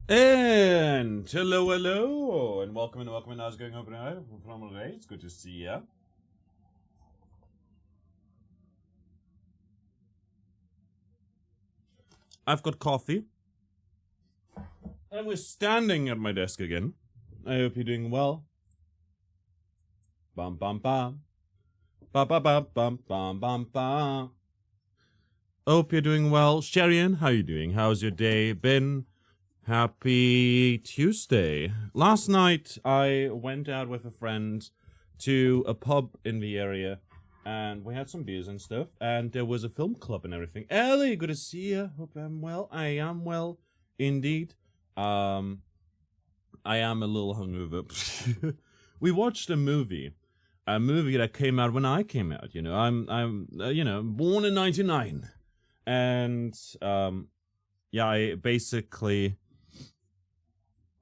And hello, and welcome and welcome. And how's it going over there? From today, it's good to see ya. I've got coffee, and we're standing at my desk again. I hope you're doing well. Bum bum bum, ba ba ba bum bum bum bum. Hope you're doing well, Sherian. How you doing? How's your day been? Happy Tuesday. Last night, I went out with a friend to a pub in the area, and we had some beers and stuff, and there was a film club and everything. Ellie, good to see you. Hope I'm well. I am well, indeed. I am a little hungover. We watched a movie that came out when I came out. I'm born in '99, and yeah, I basically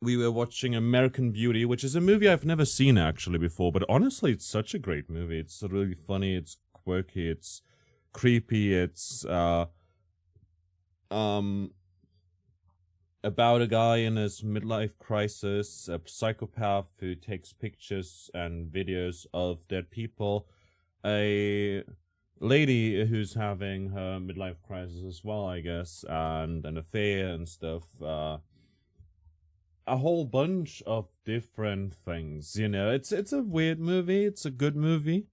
we were watching American Beauty, which is a movie I've never seen actually before, but honestly, it's such a great movie. It's really funny, it's quirky, it's creepy, it's about a guy in his midlife crisis, a psychopath who takes pictures and videos of dead people, a lady who's having her midlife crisis as well, I guess, and an affair and stuff. A whole bunch of different things. It's a weird movie. It's a good movie.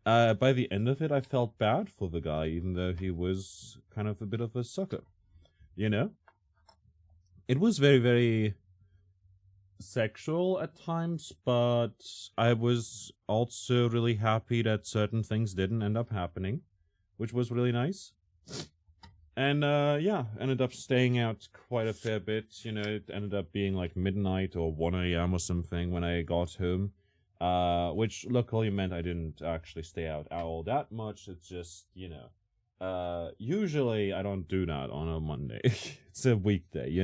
By the end of it, I felt bad for the guy, even though he was kind of a bit of a sucker. You know, it was very, very sexual at times, but I was also really happy that certain things didn't end up happening, which was really nice. And yeah, ended up staying out quite a fair bit. It ended up being like midnight or 1 a.m. or something when I got home. Which luckily meant I didn't actually stay out all that much. It's just, usually I don't do that on a Monday. It's a weekday,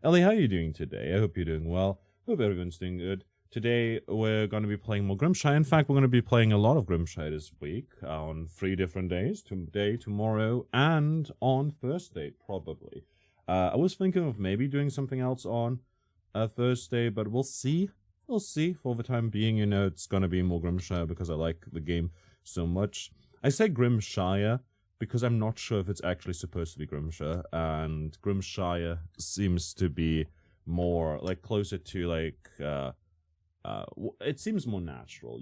Ellie, how are you doing today? I hope you're doing well. Hope everyone's doing good. Today, we're going to be playing more Grimshire. In fact, we're going to be playing a lot of Grimshire this week on 3 different days. Today, tomorrow, and on Thursday, probably. I was thinking of maybe doing something else on Thursday, but we'll see. We'll see. For the time being, it's going to be more Grimshire because I like the game so much. I say Grimshire because I'm not sure if it's actually supposed to be Grimshire, and Grimshire seems to be more, like, closer to, like, it seems more natural,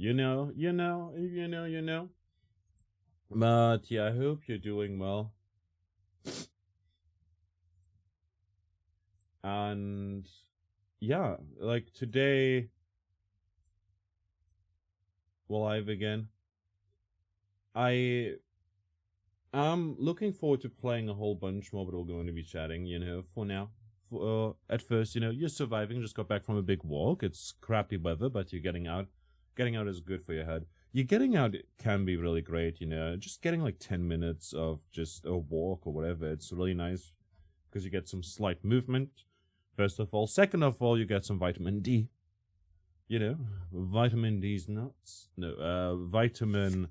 But yeah, I hope you're doing well. And yeah, like today, live again. I am looking forward to playing a whole bunch more, but we're going to be chatting, for now. At first, you're surviving, just got back from a big walk. It's crappy weather, but you're getting out. Getting out is good for your head. You getting out can be really great, just getting like 10 minutes of just a walk or whatever. It's really nice because you get some slight movement, first of all. Second of all, you get some vitamin D. Vitamin D's nuts. No, vitamin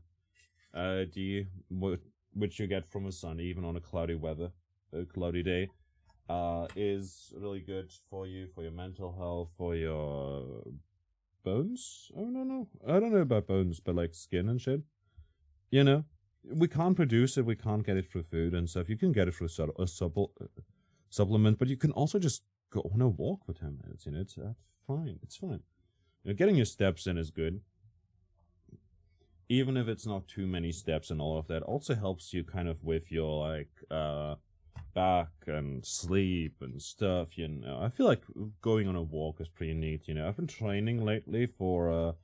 D, which you get from the sun, even on a cloudy day. Is really good for you, for your mental health, for your bones. Oh no, I don't know about bones, but like skin and shit. We can't produce it. We can't get it through food and stuff. You can get it through a supplement, but you can also just go on a walk for 10 minutes. It's fine. It's fine. Getting your steps in is good. Even if it's not too many steps and all of that, also helps you kind of with your like back and sleep and stuff. I feel like going on a walk is pretty neat. I've been training lately for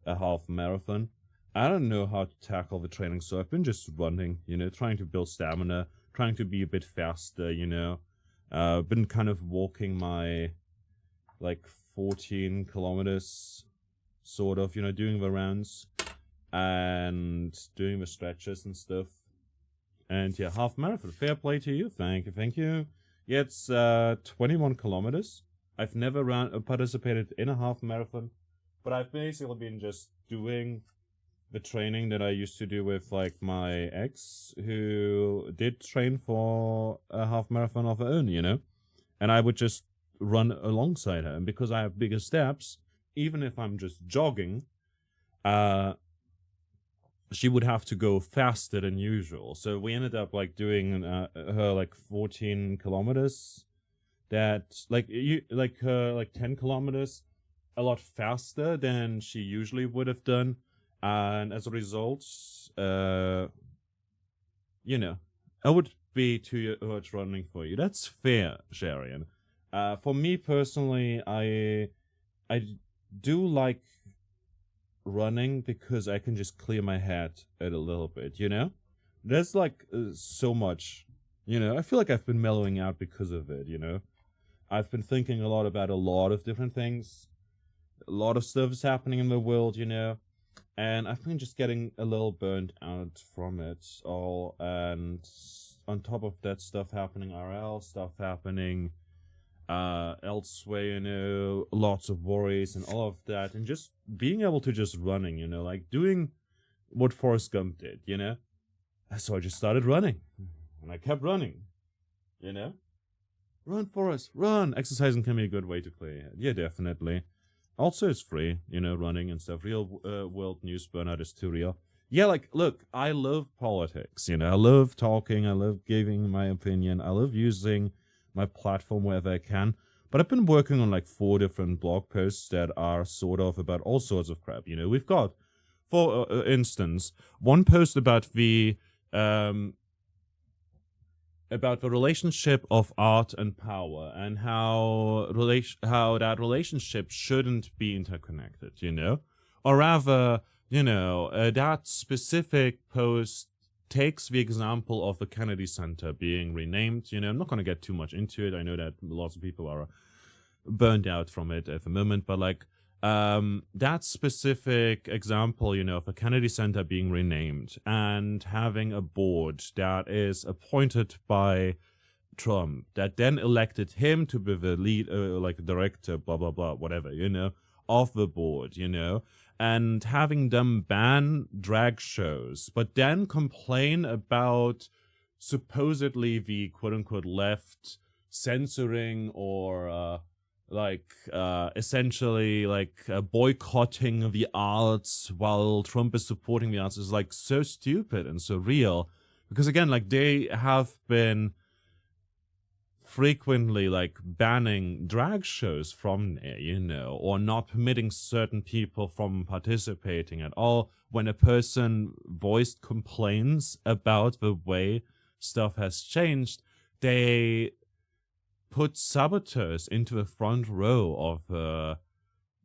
a half marathon. I don't know how to tackle the training, so I've been just running, trying to build stamina, trying to be a bit faster, been kind of walking my like 14 kilometers, sort of, doing the rounds and doing the stretches and stuff. And yeah, half marathon. Fair play to you. Thank you. Yeah, it's 21 kilometers. I've never participated in a half marathon, but I've basically been just doing the training that I used to do with like my ex, who did train for a half marathon of her own, And I would just run alongside her. And because I have bigger steps, even if I'm just jogging, she would have to go faster than usual. So we ended up like doing her like 14 kilometers. That like 10 kilometers a lot faster than she usually would have done, and as a result, I would be too much running for you. That's fair, Sharian. For me personally, I do like running because I can just clear my head a little bit, There's like so much, I feel like I've been mellowing out because of it, I've been thinking a lot about a lot of different things. A lot of stuff is happening in the world, and I've been just getting a little burnt out from it all. And on top of that, stuff happening RL, stuff happening elsewhere, lots of worries and all of that. And just being able to just running, like doing what Forrest Gump did, So I just started running. And I kept running, Run, Forrest, run! Exercising can be a good way to clear your head. Yeah, definitely. Also, it's free, running and stuff. Real world news burnout is too real. Yeah, like, look, I love politics, I love talking, I love giving my opinion, I love using my platform wherever I can. But I've been working on like 4 different blog posts that are sort of about all sorts of crap, We've got, for instance, one post about the relationship of art and power, and how that relationship shouldn't be interconnected, Or rather, that specific post takes the example of the Kennedy Center being renamed, I'm not going to get too much into it. I know that lots of people are burned out from it at the moment, but like, that specific example, of a Kennedy Center being renamed and having a board that is appointed by Trump, that then elected him to be the lead, director, blah, blah, blah, whatever, of the board, and having them ban drag shows, but then complain about supposedly the quote-unquote left censoring or essentially boycotting the arts while Trump is supporting the arts is like so stupid and so real. Because again, like they have been frequently like banning drag shows from there, or not permitting certain people from participating at all when a person voiced complaints about the way stuff has changed. They put saboteurs into the front row of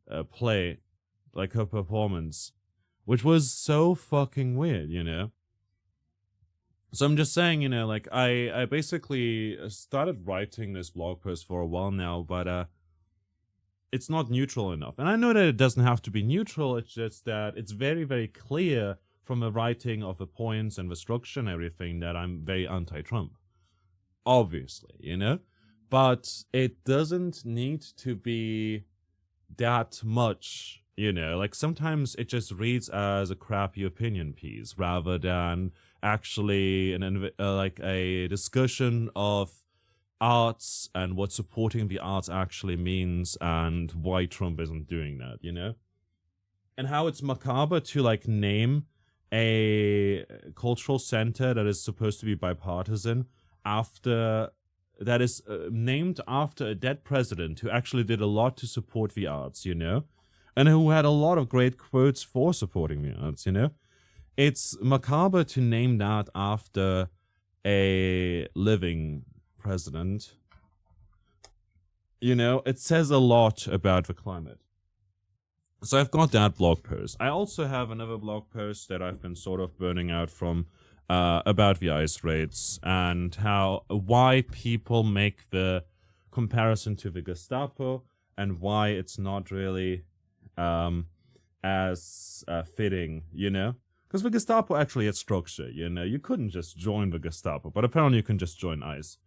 a play, like her performance, which was so fucking weird, So I'm just saying, like I basically started writing this blog post for a while now, but it's not neutral enough. And I know that it doesn't have to be neutral, it's just that it's very, very clear from the writing of the points and the structure and everything that I'm very anti-Trump. Obviously, But it doesn't need to be that much, Like sometimes it just reads as a crappy opinion piece rather than actually a discussion of arts and what supporting the arts actually means and why Trump isn't doing that, And how it's macabre to like name a cultural center that is supposed to be bipartisan that is named after a dead president who actually did a lot to support the arts, and who had a lot of great quotes for supporting the arts, It's macabre to name that after a living president. It says a lot about the climate. So I've got that blog post. I also have another blog post that I've been sort of burning out from, about the ice raids and why people make the comparison to the Gestapo and why it's not really as fitting, Because the Gestapo actually had structure, You couldn't just join the Gestapo, but apparently you can just join ICE.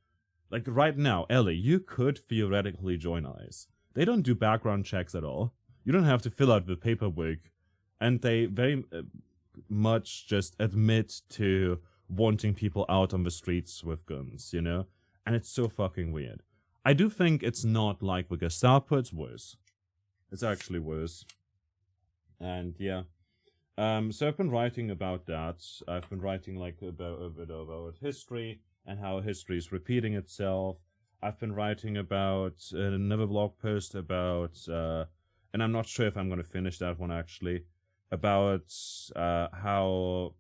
Like right now, Ellie, you could theoretically join ICE. They don't do background checks at all. You don't have to fill out the paperwork. And they very much just admit to wanting people out on the streets with guns, And it's so fucking weird. I do think it's not like the Gestapo, it's worse. It's actually worse. And yeah. So I've been writing about that. I've been writing like about a bit about history and how history is repeating itself. I've been writing about another blog post about, and I'm not sure if I'm going to finish that one actually, about how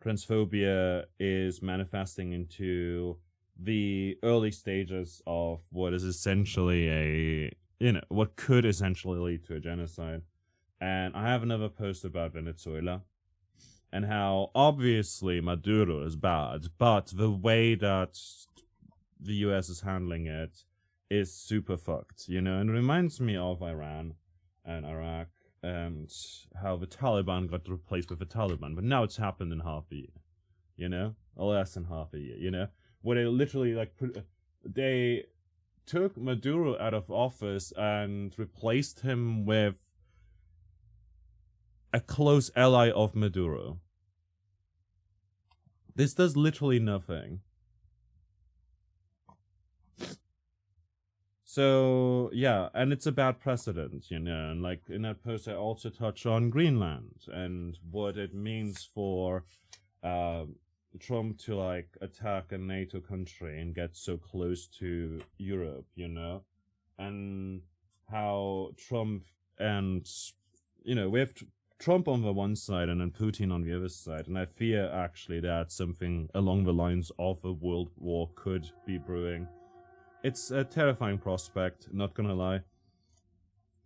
transphobia is manifesting into the early stages of what is essentially what could essentially lead to a genocide. And I have another post about Venezuela and how obviously Maduro is bad, but the way that the US is handling it is super fucked, and it reminds me of Iran and Iraq and how the Taliban got replaced with the Taliban, but now it's happened in half a year, or less than half a year, where they literally they took Maduro out of office and replaced him with a close ally of Maduro. This does literally nothing. So, yeah, and it's a bad precedent, and like in that post I also touch on Greenland and what it means for Trump to like attack a NATO country and get so close to Europe, and how Trump and, we have Trump on the one side and then Putin on the other side, and I fear actually that something along the lines of a world war could be brewing. It's a terrifying prospect, not gonna lie.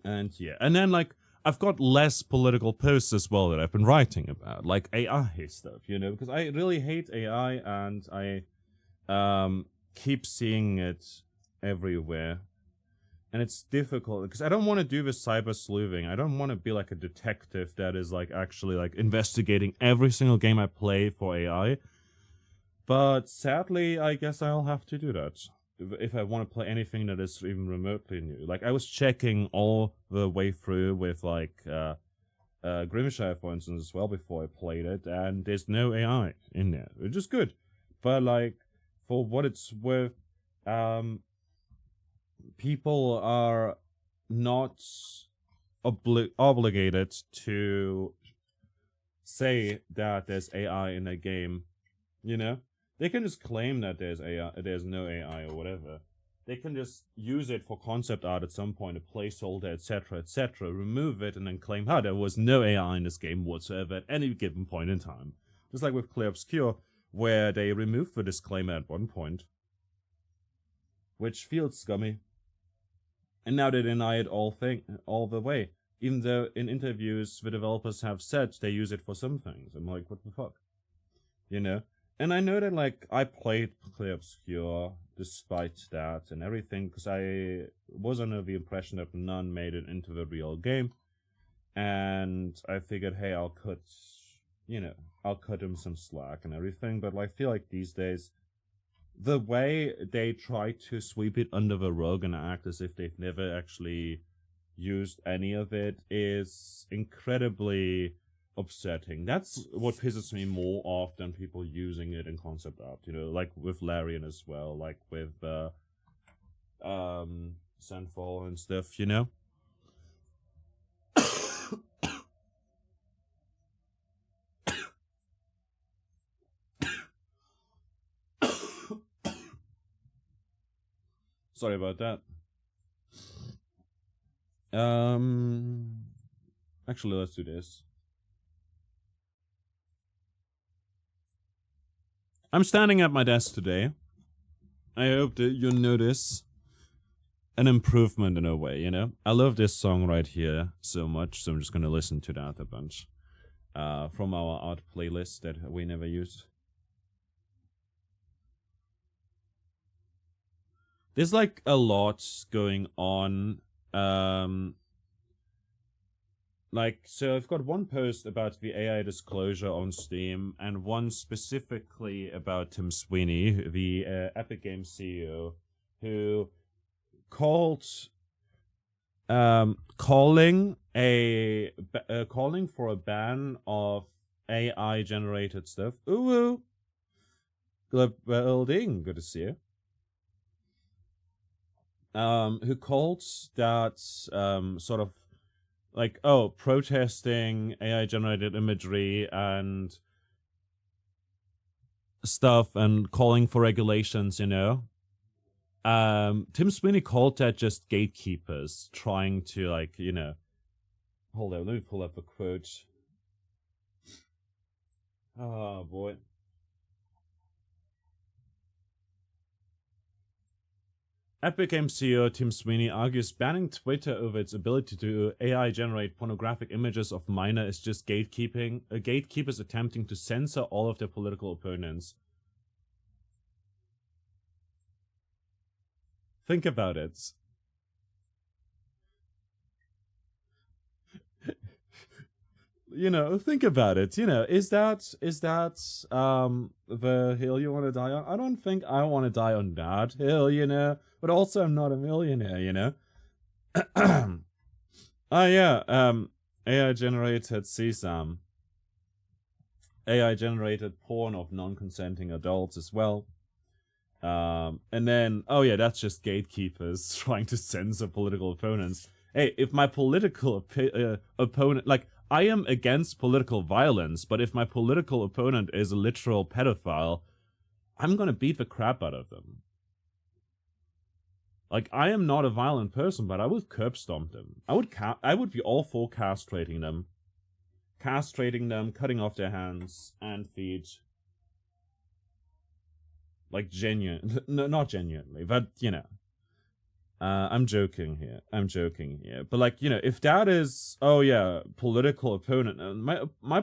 And yeah, and then like I've got less political posts as well that I've been writing about, like AI stuff, because I really hate AI and I keep seeing it everywhere. And it's difficult because I don't want to do this cyber sleuthing. I don't want to be like a detective that is like actually like investigating every single game I play for AI. But sadly, I guess I'll have to do that if I want to play anything that is even remotely new. Like I was checking all the way through with like Grimshire, for instance, as well before I played it, and there's no AI in there, which is good. But like for what it's worth, people are not obligated to say that there's AI in a game, They can just claim that there's no AI or whatever. They can just use it for concept art at some point, a placeholder, etc., remove it, and then claim, there was no AI in this game whatsoever at any given point in time. Just like with Clear Obscure, where they removed the disclaimer at one point, which feels scummy. And now they deny it all the way, even though in interviews the developers have said they use it for some things. I'm like, what the fuck, And I know that like I played Clear Obscure despite that and everything, because I was under the impression that none made it into the real game, and I figured, hey, I'll cut him some slack and everything. But I feel like these days, the way they try to sweep it under the rug and act as if they've never actually used any of it is incredibly upsetting. That's what pisses me more off than people using it in concept art, like with Larian as well, like with Sandfall and stuff, Sorry about that. Actually, let's do this. I'm standing at my desk today. I hope that you'll notice an improvement in a way, I love this song right here so much, so I'm just gonna listen to that a bunch. From our art playlist that we never used. There's like a lot going on. So I've got one post about the AI disclosure on Steam, and one specifically about Tim Sweeney, the Epic Games CEO, who called calling for a ban of AI generated stuff. Ooh, good building, good to see you. who called that sort of like, oh, protesting AI generated imagery and stuff and calling for regulations, you know. Tim Sweeney called that just gatekeepers trying to, like, you know. Hold on, let me pull up a quote. Oh boy. Epic Games CEO Tim Sweeney argues banning Twitter over its ability to AI generate pornographic images of minor is just gatekeeping, gatekeepers attempting to censor all of their political opponents. Think about it. You know, think about it. You know, is that the hill you want to die on? I don't think I want to die on that hill, you know. But also, I'm not a millionaire, you know. Yeah. AI generated CSAM. AI generated porn of non-consenting adults as well. And then, oh yeah, that's just gatekeepers trying to censor political opponents. Hey, if my political opponent, like, I am against political violence, but if my political opponent is a literal pedophile, I'm gonna beat the crap out of them. Like, I am not a violent person, but I would curb stomp them. I would be all for castrating them. Castrating them, cutting off their hands and feet. Like, no, not genuinely, but, you know. I'm joking here. But, like, you know, if that is, oh yeah, political opponent, my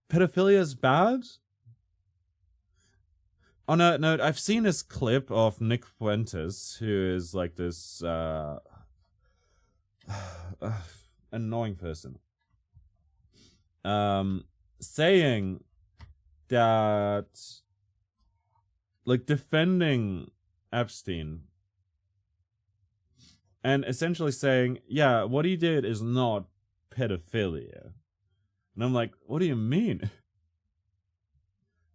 pedophilia is bad? On a note, I've seen this clip of Nick Fuentes, who is like this annoying person, saying that, like, defending Epstein and essentially saying, yeah, what he did is not pedophilia. And I'm like, what do you mean?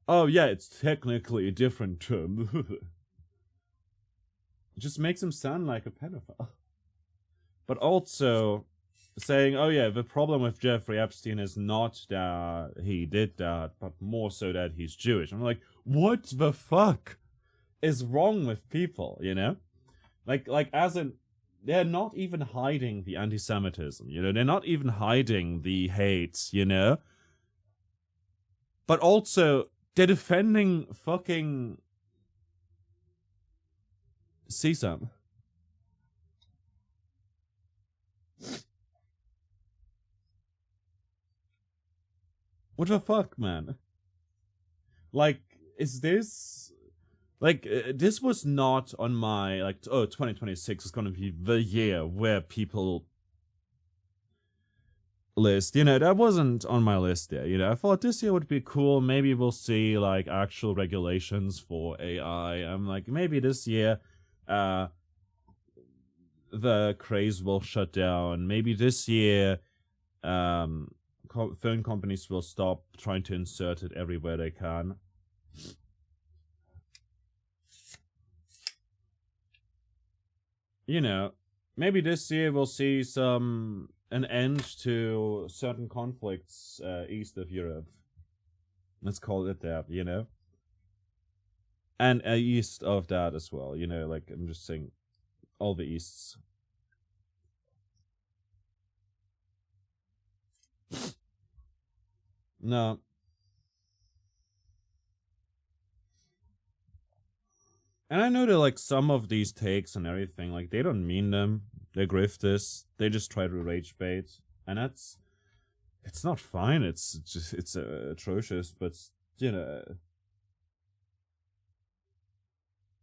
Oh yeah, it's technically a different term. It just makes him sound like a pedophile. But also saying, oh yeah, the problem with Jeffrey Epstein is not that he did that, but more so that he's Jewish. I'm like, what the fuck is wrong with people, you know? Like as in, they're not even hiding the anti-Semitism, you know? They're not even hiding the hate, you know? But also, they're defending fucking CSAM. What the fuck, man? Like, is this... Like, this was not on my, like, oh, 2026 is gonna be the year where people list. You know, that wasn't on my list there. You know, I thought this year would be cool. Maybe we'll see, like, actual regulations for AI. I'm like, maybe this year, the craze will shut down. Maybe this year, phone companies will stop trying to insert it everywhere they can. You know, maybe this year we'll see an end to certain conflicts east of Europe. Let's call it that, you know? And east of that as well, you know, like, I'm just saying all the easts. No. And I know that, like, some of these takes and everything, like, they don't mean them. They're grifters. They just try to rage bait. And it's not fine. It's just, it's atrocious, but, you know,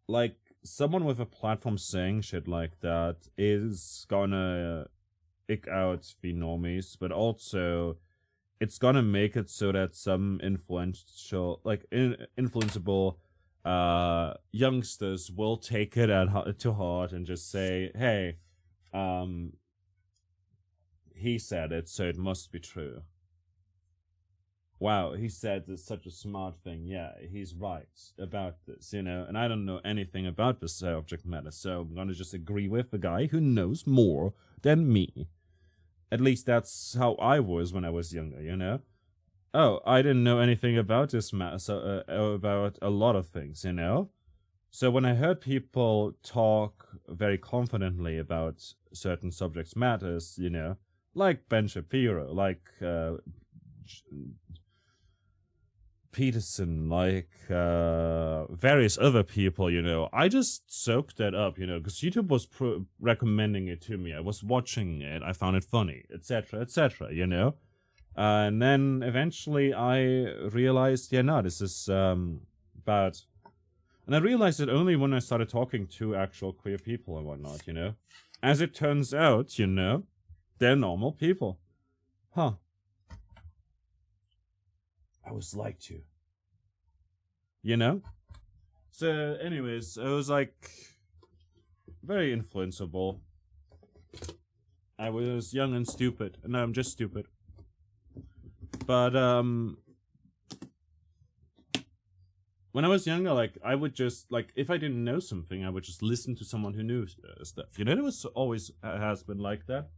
like, someone with a platform saying shit like that is gonna ick out the normies, but also it's gonna make it so that some influential, like, influenceable youngsters will take it to heart and just say, hey, he said it, so it must be true. wow, he said this such a smart thing. Yeah, he's right about this, you know, and I don't know anything about this subject matter, so I'm gonna just agree with the guy who knows more than me. At least that's how I was when I was younger, you know? Oh, I didn't know anything about this matter, so, about a lot of things, you know? So when I heard people talk very confidently about certain subject matters, you know, like Ben Shapiro, like Peterson, like various other people, you know, I just soaked that up, you know, because YouTube was recommending it to me. I was watching it, I found it funny, etc., you know. And then eventually I realized, yeah, no, this is bad. And I realized it only when I started talking to actual queer people and whatnot, you know. As it turns out, you know, they're normal people. Huh. I was lied to. You know? So, anyways, I was like very influenceable. I was young and stupid, and now I'm just stupid. But, when I was younger, like, I would just, like, if I didn't know something, I would just listen to someone who knew stuff. You know, it was always has been like that.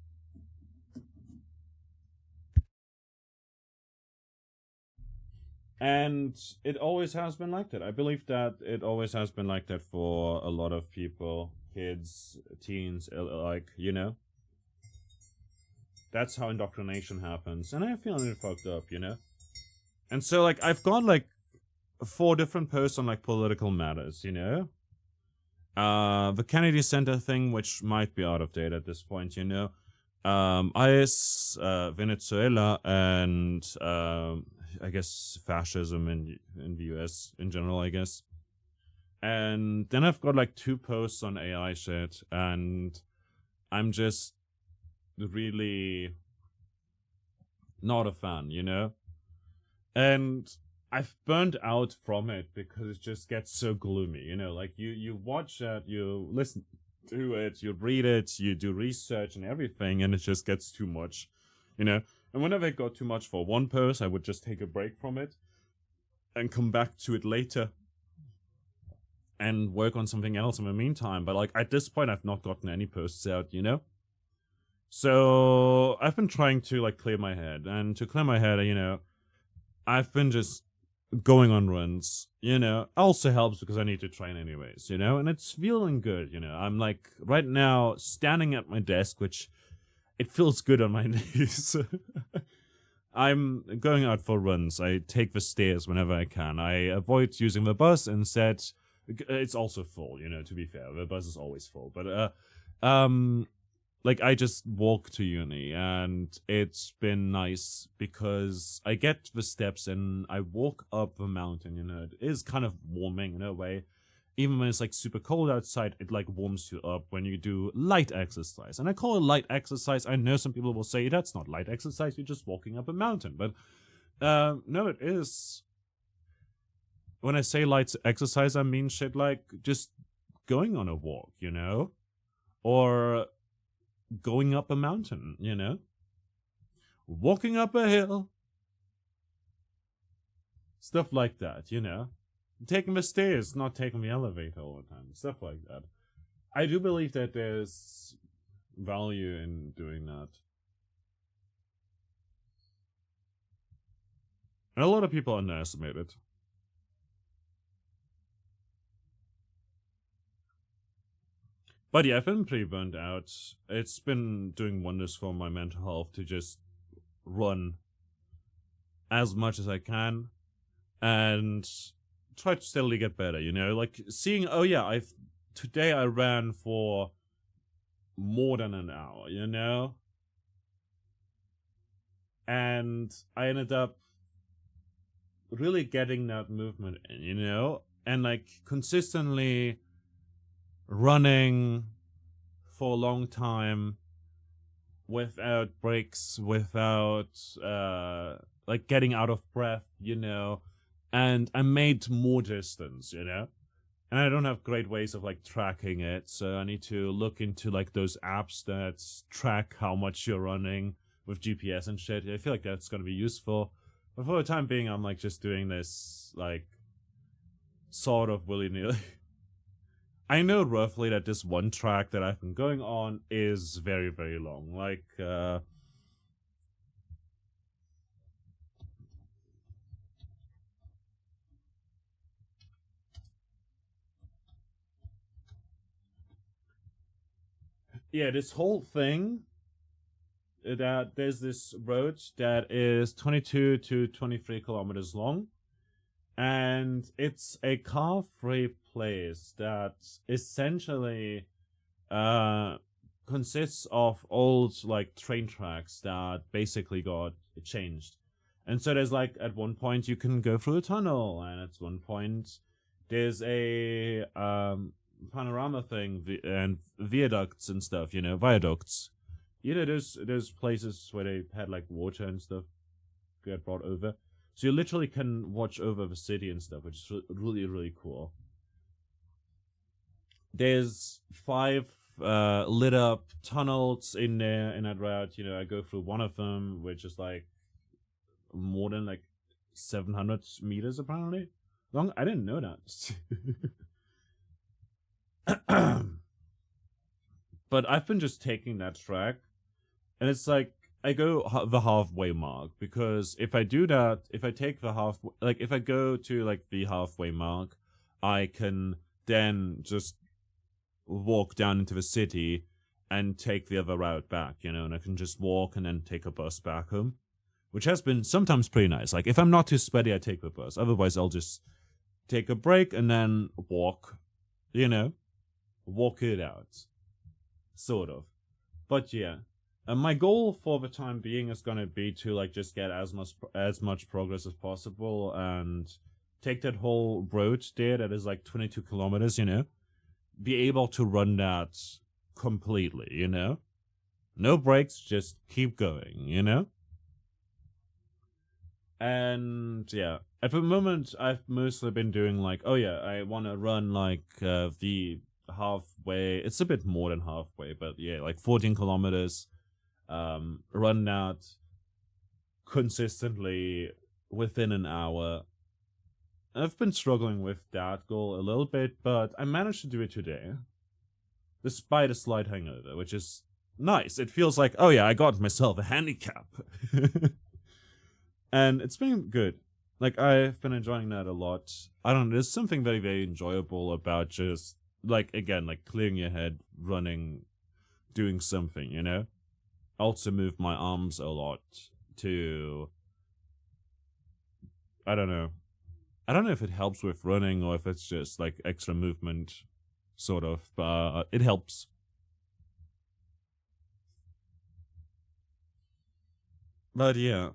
And it always has been like that. I believe that it always has been like that for a lot of people, kids, teens, like, you know. That's how indoctrination happens. And I feel it fucked up, you know. And so, like, I've got, like, 4 different posts on, like, political matters, you know. The Kennedy Center thing, which might be out of date at this point, you know. IS, Venezuela, and I guess fascism in the US in general, I guess. And then I've got like 2 posts on AI shit, and I'm just really not a fan, you know? And I've burned out from it because it just gets so gloomy, you know? Like you watch it, you listen to it, you read it, you do research and everything, and it just gets too much, you know? And whenever it got too much for one post, I would just take a break from it and come back to it later and work on something else in the meantime. But like at this point, I've not gotten any posts out, you know? So I've been trying to like clear my head, and to clear my head, you know, I've been just going on runs, you know. Also helps because I need to train anyways, you know, and it's feeling good, you know. I'm like right now standing at my desk, which it feels good on my knees. I'm going out for runs. I take the stairs whenever I can. I avoid using the bus instead. It's also full, you know, to be fair. The bus is always full. But, like, I just walk to uni, and it's been nice because I get the steps and I walk up the mountain, you know. It is kind of warming in a way. Even when it's like super cold outside, it like warms you up when you do light exercise. And I call it light exercise. I know some people will say that's not light exercise, you're just walking up a mountain. But no, it is. When I say light exercise, I mean shit like just going on a walk, you know? Or going up a mountain, you know? Walking up a hill. Stuff like that, you know? Taking the stairs, not taking the elevator all the time. Stuff like that. I do believe that there's value in doing that. And a lot of people underestimate it. But yeah, I've been pretty burnt out. It's been doing wonders for my mental health to just run as much as I can and try to steadily get better, you know? Like seeing, oh yeah, today I ran for more than an hour, you know? And I ended up really getting that movement in, you know? And like consistently running for a long time without breaks, without like getting out of breath, you know? And I made more distance, you know? And I don't have great ways of like tracking it, so I need to look into like those apps that track how much you're running with GPS and shit. I feel like that's gonna be useful. But for the time being, I'm like just doing this like sort of willy-nilly. I know roughly that this one track that I've been going on is very, very long. Like, yeah, this whole thing, that there's this road that is 22 to 23 kilometers long, and it's a car-free place that essentially consists of old like train tracks that basically got changed. And so there's like at one point you can go through a tunnel, and at one point there's a panorama thing and viaducts and stuff, viaducts. There's places where they had like water and stuff get brought over. So you literally can watch over the city and stuff, which is really, really cool. There's 5 lit up tunnels in there in that route. I go through one of them, which is like more than like 700 meters apparently long. I didn't know that. But I've been just taking that track, and it's like I go the halfway mark, because if I do that, if I take the if I go to like the halfway mark, I can then just walk down into the city and take the other route back, and I can just walk and then take a bus back home, which has been sometimes pretty nice. Like if I'm not too sweaty, I take the bus. Otherwise, I'll just take a break and then walk, walk it out, sort of. But yeah. And my goal for the time being is gonna be to like just get as much progress as possible and take that whole road there that is like 22 kilometers, be able to run that completely, no breaks, just keep going, and yeah, at the moment I've mostly been doing like, oh yeah, I want to run like the halfway, it's a bit more than halfway, but yeah, like 14 kilometers. Run that consistently within an hour. I've been struggling with that goal a little bit, but I managed to do it today, despite a slight hangover, which is nice. It feels like, oh yeah, I got myself a handicap. And it's been good. Like, I've been enjoying that a lot. I don't know, there's something very, very enjoyable about just, like, again, like, clearing your head, running, doing something, Also move my arms a lot to... I don't know if it helps with running or if it's just, like, extra movement, sort of, but it helps. But yeah.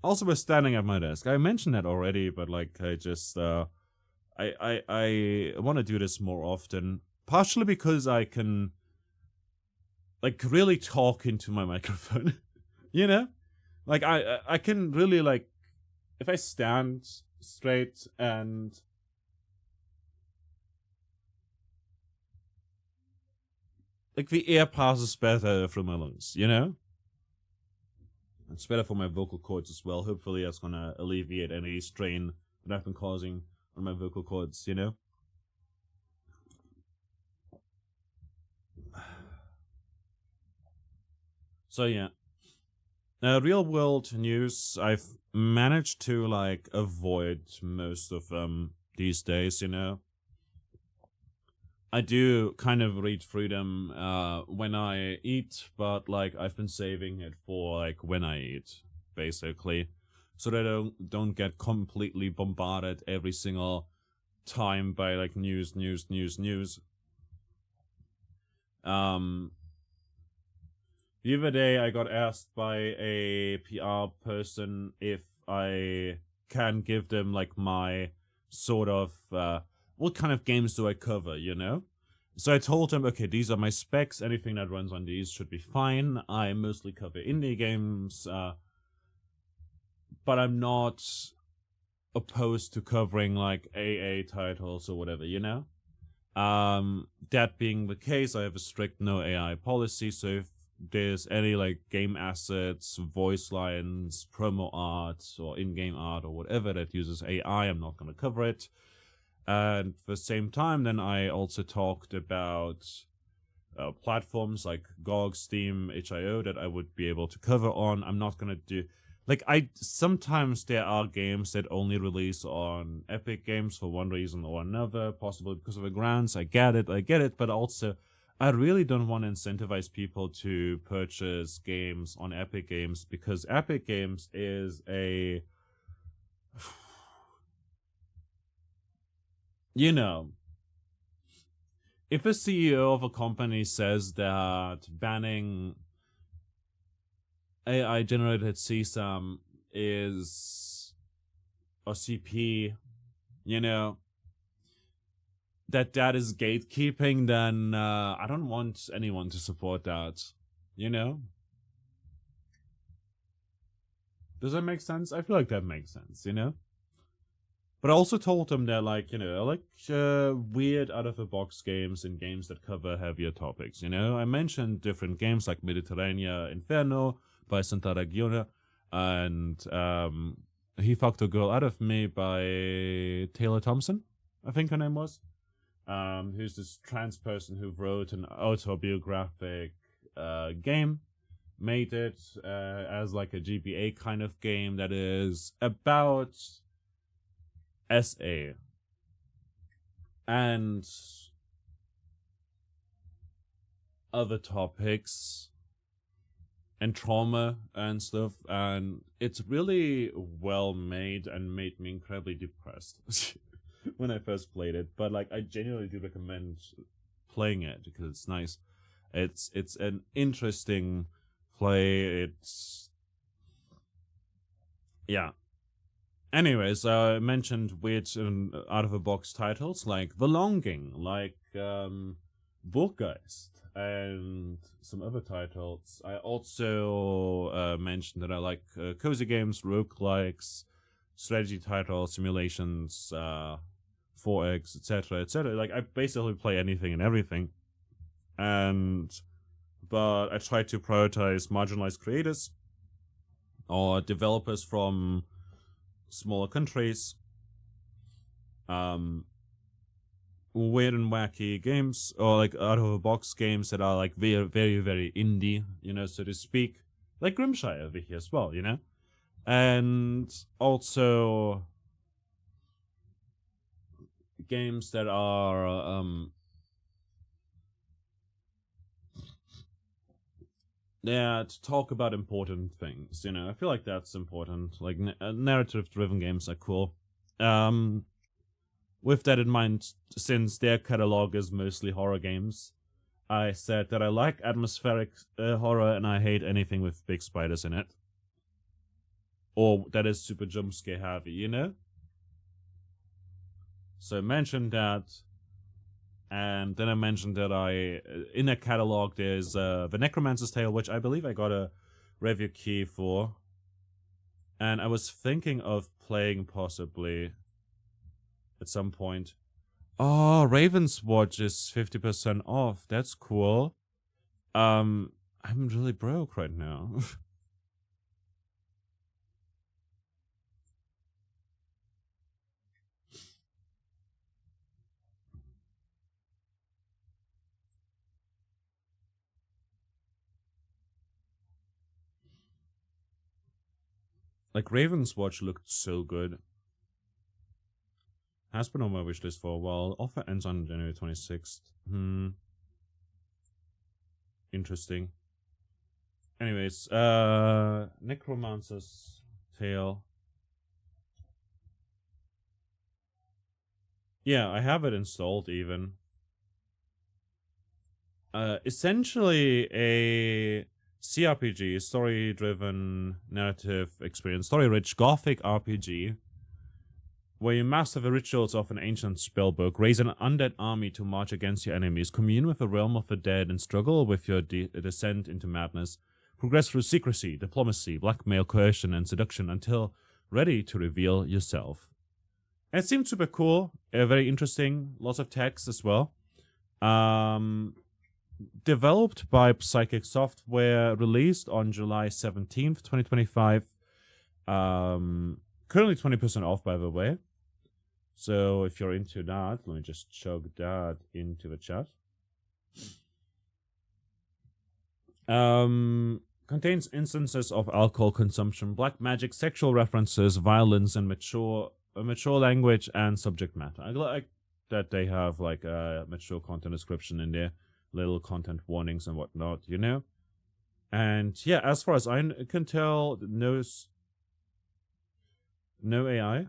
Also, we're standing at my desk. I mentioned that already, but like I just I want to do this more often. Partially because I can like really talk into my microphone. Like I can really like, if I stand straight and like the air passes better through my lungs, It's better for my vocal cords as well. Hopefully that's gonna alleviate any strain that I've been causing on my vocal cords, So yeah. Real world news, I've managed to like avoid most of them these days, I do kind of read through them when I eat, but like I've been saving it for like when I eat, basically, so that I don't get completely bombarded every single time by like news. The other day I got asked by a PR person if I can give them like my sort of what kind of games do I cover, So I told him, okay, these are my specs. Anything that runs on these should be fine. I mostly cover indie games, but I'm not opposed to covering like AA titles or whatever, That being the case, I have a strict no AI policy, so if there's any like game assets, voice lines, promo art, or in-game art, or whatever that uses AI, I'm not going to cover it. And at the same time, then I also talked about platforms like GOG, Steam, HIO that I would be able to cover on. I'm not going to do... Like, sometimes there are games that only release on Epic Games for one reason or another, possibly because of the grants. I get it, but also I really don't want to incentivize people to purchase games on Epic Games, because Epic Games is a... You know, if a CEO of a company says that banning AI-generated CSAM is a CP, you know, that is gatekeeping, then I don't want anyone to support that, you know? Does that make sense? I feel like that makes sense, you know? But I also told them that, like, you know, I like weird out-of-the-box games and games that cover heavier topics, you know? I mentioned different games like Mediterranea Inferno by Santa Regione, and He Fucked a Girl Out of Me by Taylor Thompson, I think her name was. Who's this trans person who wrote an autobiographic game, made it as like a GBA kind of game that is about SA and other topics and trauma and stuff, and it's really well made and made me incredibly depressed when I first played it. But like, I genuinely do recommend playing it because it's nice. It's an interesting play. It's... yeah. Anyways, I mentioned weird and out-of-the-box titles like The Longing, like Burggeist, and some other titles. I also mentioned that I like cozy games, roguelikes, strategy titles, simulations, 4X, etc., etc. Like, I basically play anything and everything. But I try to prioritize marginalized creators or developers from smaller countries, weird and wacky games, or like out-of-the-box games that are like very, very, very indie, you know, so to speak, like Grimshire over here as well, you know, and also games that are that talk about important things, you know. I feel like that's important. Like narrative-driven games are cool. With that in mind, since their catalog is mostly horror games, I said that I like atmospheric horror and I hate anything with big spiders in it, or that is super jump scare heavy, you know. So I mentioned that. And then I mentioned that in a catalog, there's The Necromancer's Tale, which I believe I got a review key for. And I was thinking of playing possibly at some point. Oh, Raven's Watch is 50% off. That's cool. I'm really broke right now. Like, Raven's Watch looked so good. Has been on my wishlist for a while. Offer ends on January 26th. Interesting. Anyways, Necromancer's Tale. Yeah, I have it installed even. Essentially a CRPG, story-driven narrative experience, story-rich gothic RPG, where you master the rituals of an ancient spellbook, raise an undead army to march against your enemies, commune with the realm of the dead, and struggle with your descent into madness. Progress through secrecy, diplomacy, blackmail, coercion, and seduction until ready to reveal yourself. And it seemed super cool, very interesting, lots of text as well. developed by Psychic Software, released on July 17th, 2025. Currently 20% off, by the way. So if you're into that, let me just chug that into the chat. Contains instances of alcohol consumption, black magic, sexual references, violence, and mature language and subject matter. I like that they have like a mature content description in there, little content warnings and whatnot, you know. And yeah, as far as I can tell, no AI.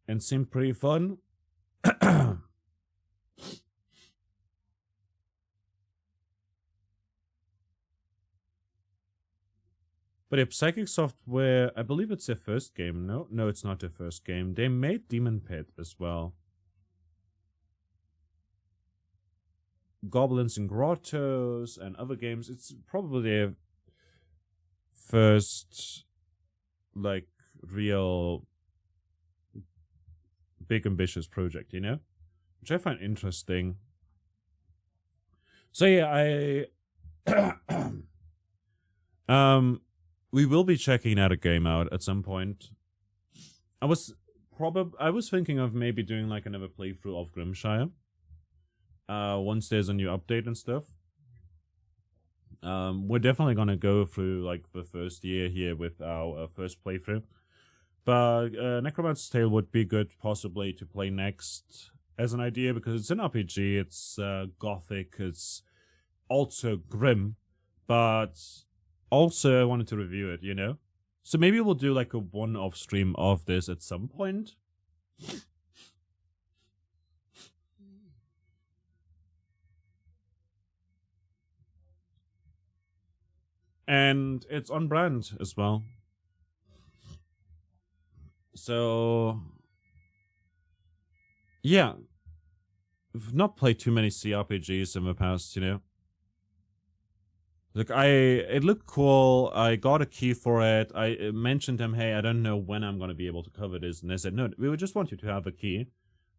And seemed pretty fun. But if Psychic Software, I believe it's their first game. No, it's not their first game. They made Demon Pit as well. Goblins and Grottos and other games. It's probably their first, like, real big ambitious project, you know? Which I find interesting. So yeah, we will be checking that game out at some point. I was thinking of maybe doing like another playthrough of Grimshire. Once there's a new update and stuff. We're definitely gonna go through like the first year here with our first playthrough. But Necromancer's Tale would be good possibly to play next as an idea, because it's an RPG, it's gothic, it's also grim, but also I wanted to review it, you know? So maybe we'll do like a one-off stream of this at some point. And it's on brand as well. So yeah, I've not played too many CRPGs in the past, you know. Like it looked cool. I got a key for it. I mentioned them, hey, I don't know when I'm gonna be able to cover this, and they said, no, we would just want you to have a key,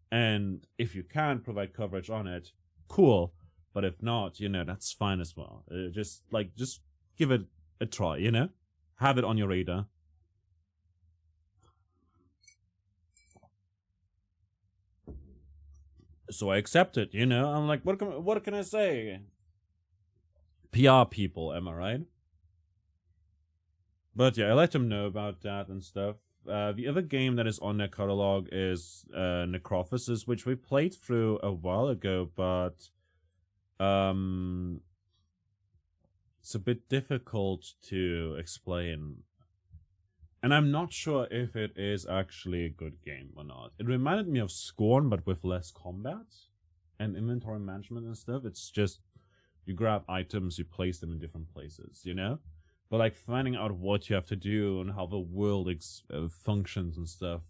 and if you can provide coverage on it, cool. But if not, you know, that's fine as well. Just give it a try, you know, have it on your radar. So I accept it, you know. I'm like, what can I say? PR people, am I right? But yeah, I let them know about that and stuff. The other game that is on their catalog is Necrophysis, which we played through a while ago, but it's a bit difficult to explain. And I'm not sure if it is actually a good game or not. It reminded me of Scorn, but with less combat and inventory management and stuff. It's just, you grab items, you place them in different places, you know? But like finding out what you have to do and how the world functions and stuff,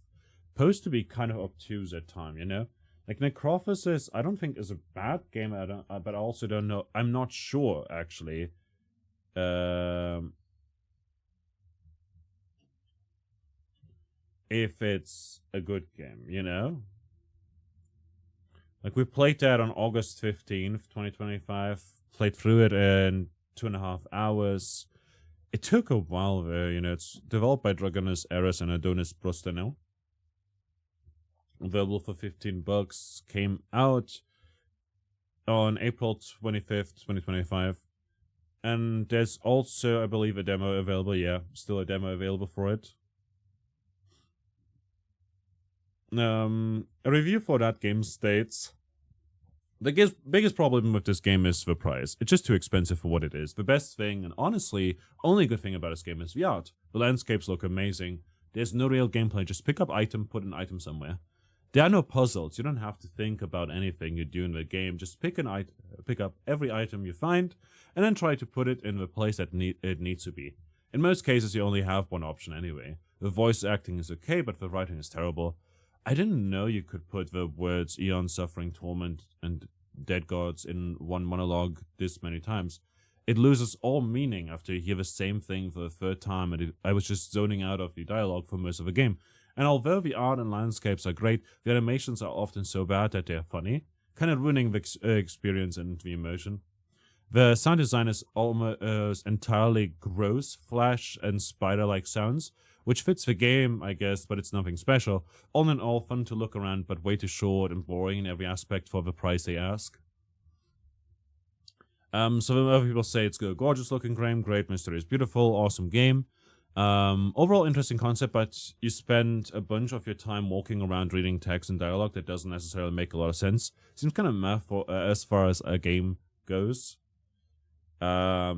supposed to be kind of obtuse at time, you know? Like Necrophysis, I don't think is a bad game, but I also don't know. I'm not sure, actually. If it's a good game, you know? Like, we played that on August 15th, 2025. Played through it in 2.5 hours. It took a while though, you know. It's developed by Dragonis Eris and Adonis Brostanel. Available for $15. Came out on April 25th, 2025. And there's also, I believe, a demo available. Yeah, still a demo available for it. A review for that game states, the biggest problem with this game is the price. It's just too expensive for what it is. The best thing, and honestly, only good thing about this game is the art. The landscapes look amazing. There's no real gameplay. Just pick up item, put an item somewhere. There are no puzzles. You don't have to think about anything you do in the game. Just pick up every item you find, and then try to put it in the place that it needs to be. In most cases, you only have one option anyway. The voice acting is okay, but the writing is terrible. I didn't know you could put the words Eon, Suffering, Torment, and Dead Gods in one monologue this many times. it loses all meaning after you hear the same thing for the third time, and I was just zoning out of the dialogue for most of the game. And although the art and landscapes are great, the animations are often so bad that they're funny, kind of ruining the experience and the emotion. The sound design is almost entirely gross, flash, and spider-like sounds, which fits the game, I guess, but it's nothing special. All in all, fun to look around, but way too short and boring in every aspect for the price they ask. So other people say it's a gorgeous looking game, great mystery is beautiful, awesome game. Overall interesting concept, but you spend a bunch of your time walking around reading text and dialogue that doesn't necessarily make a lot of sense. Seems kind of meh for as far as a game goes. Da,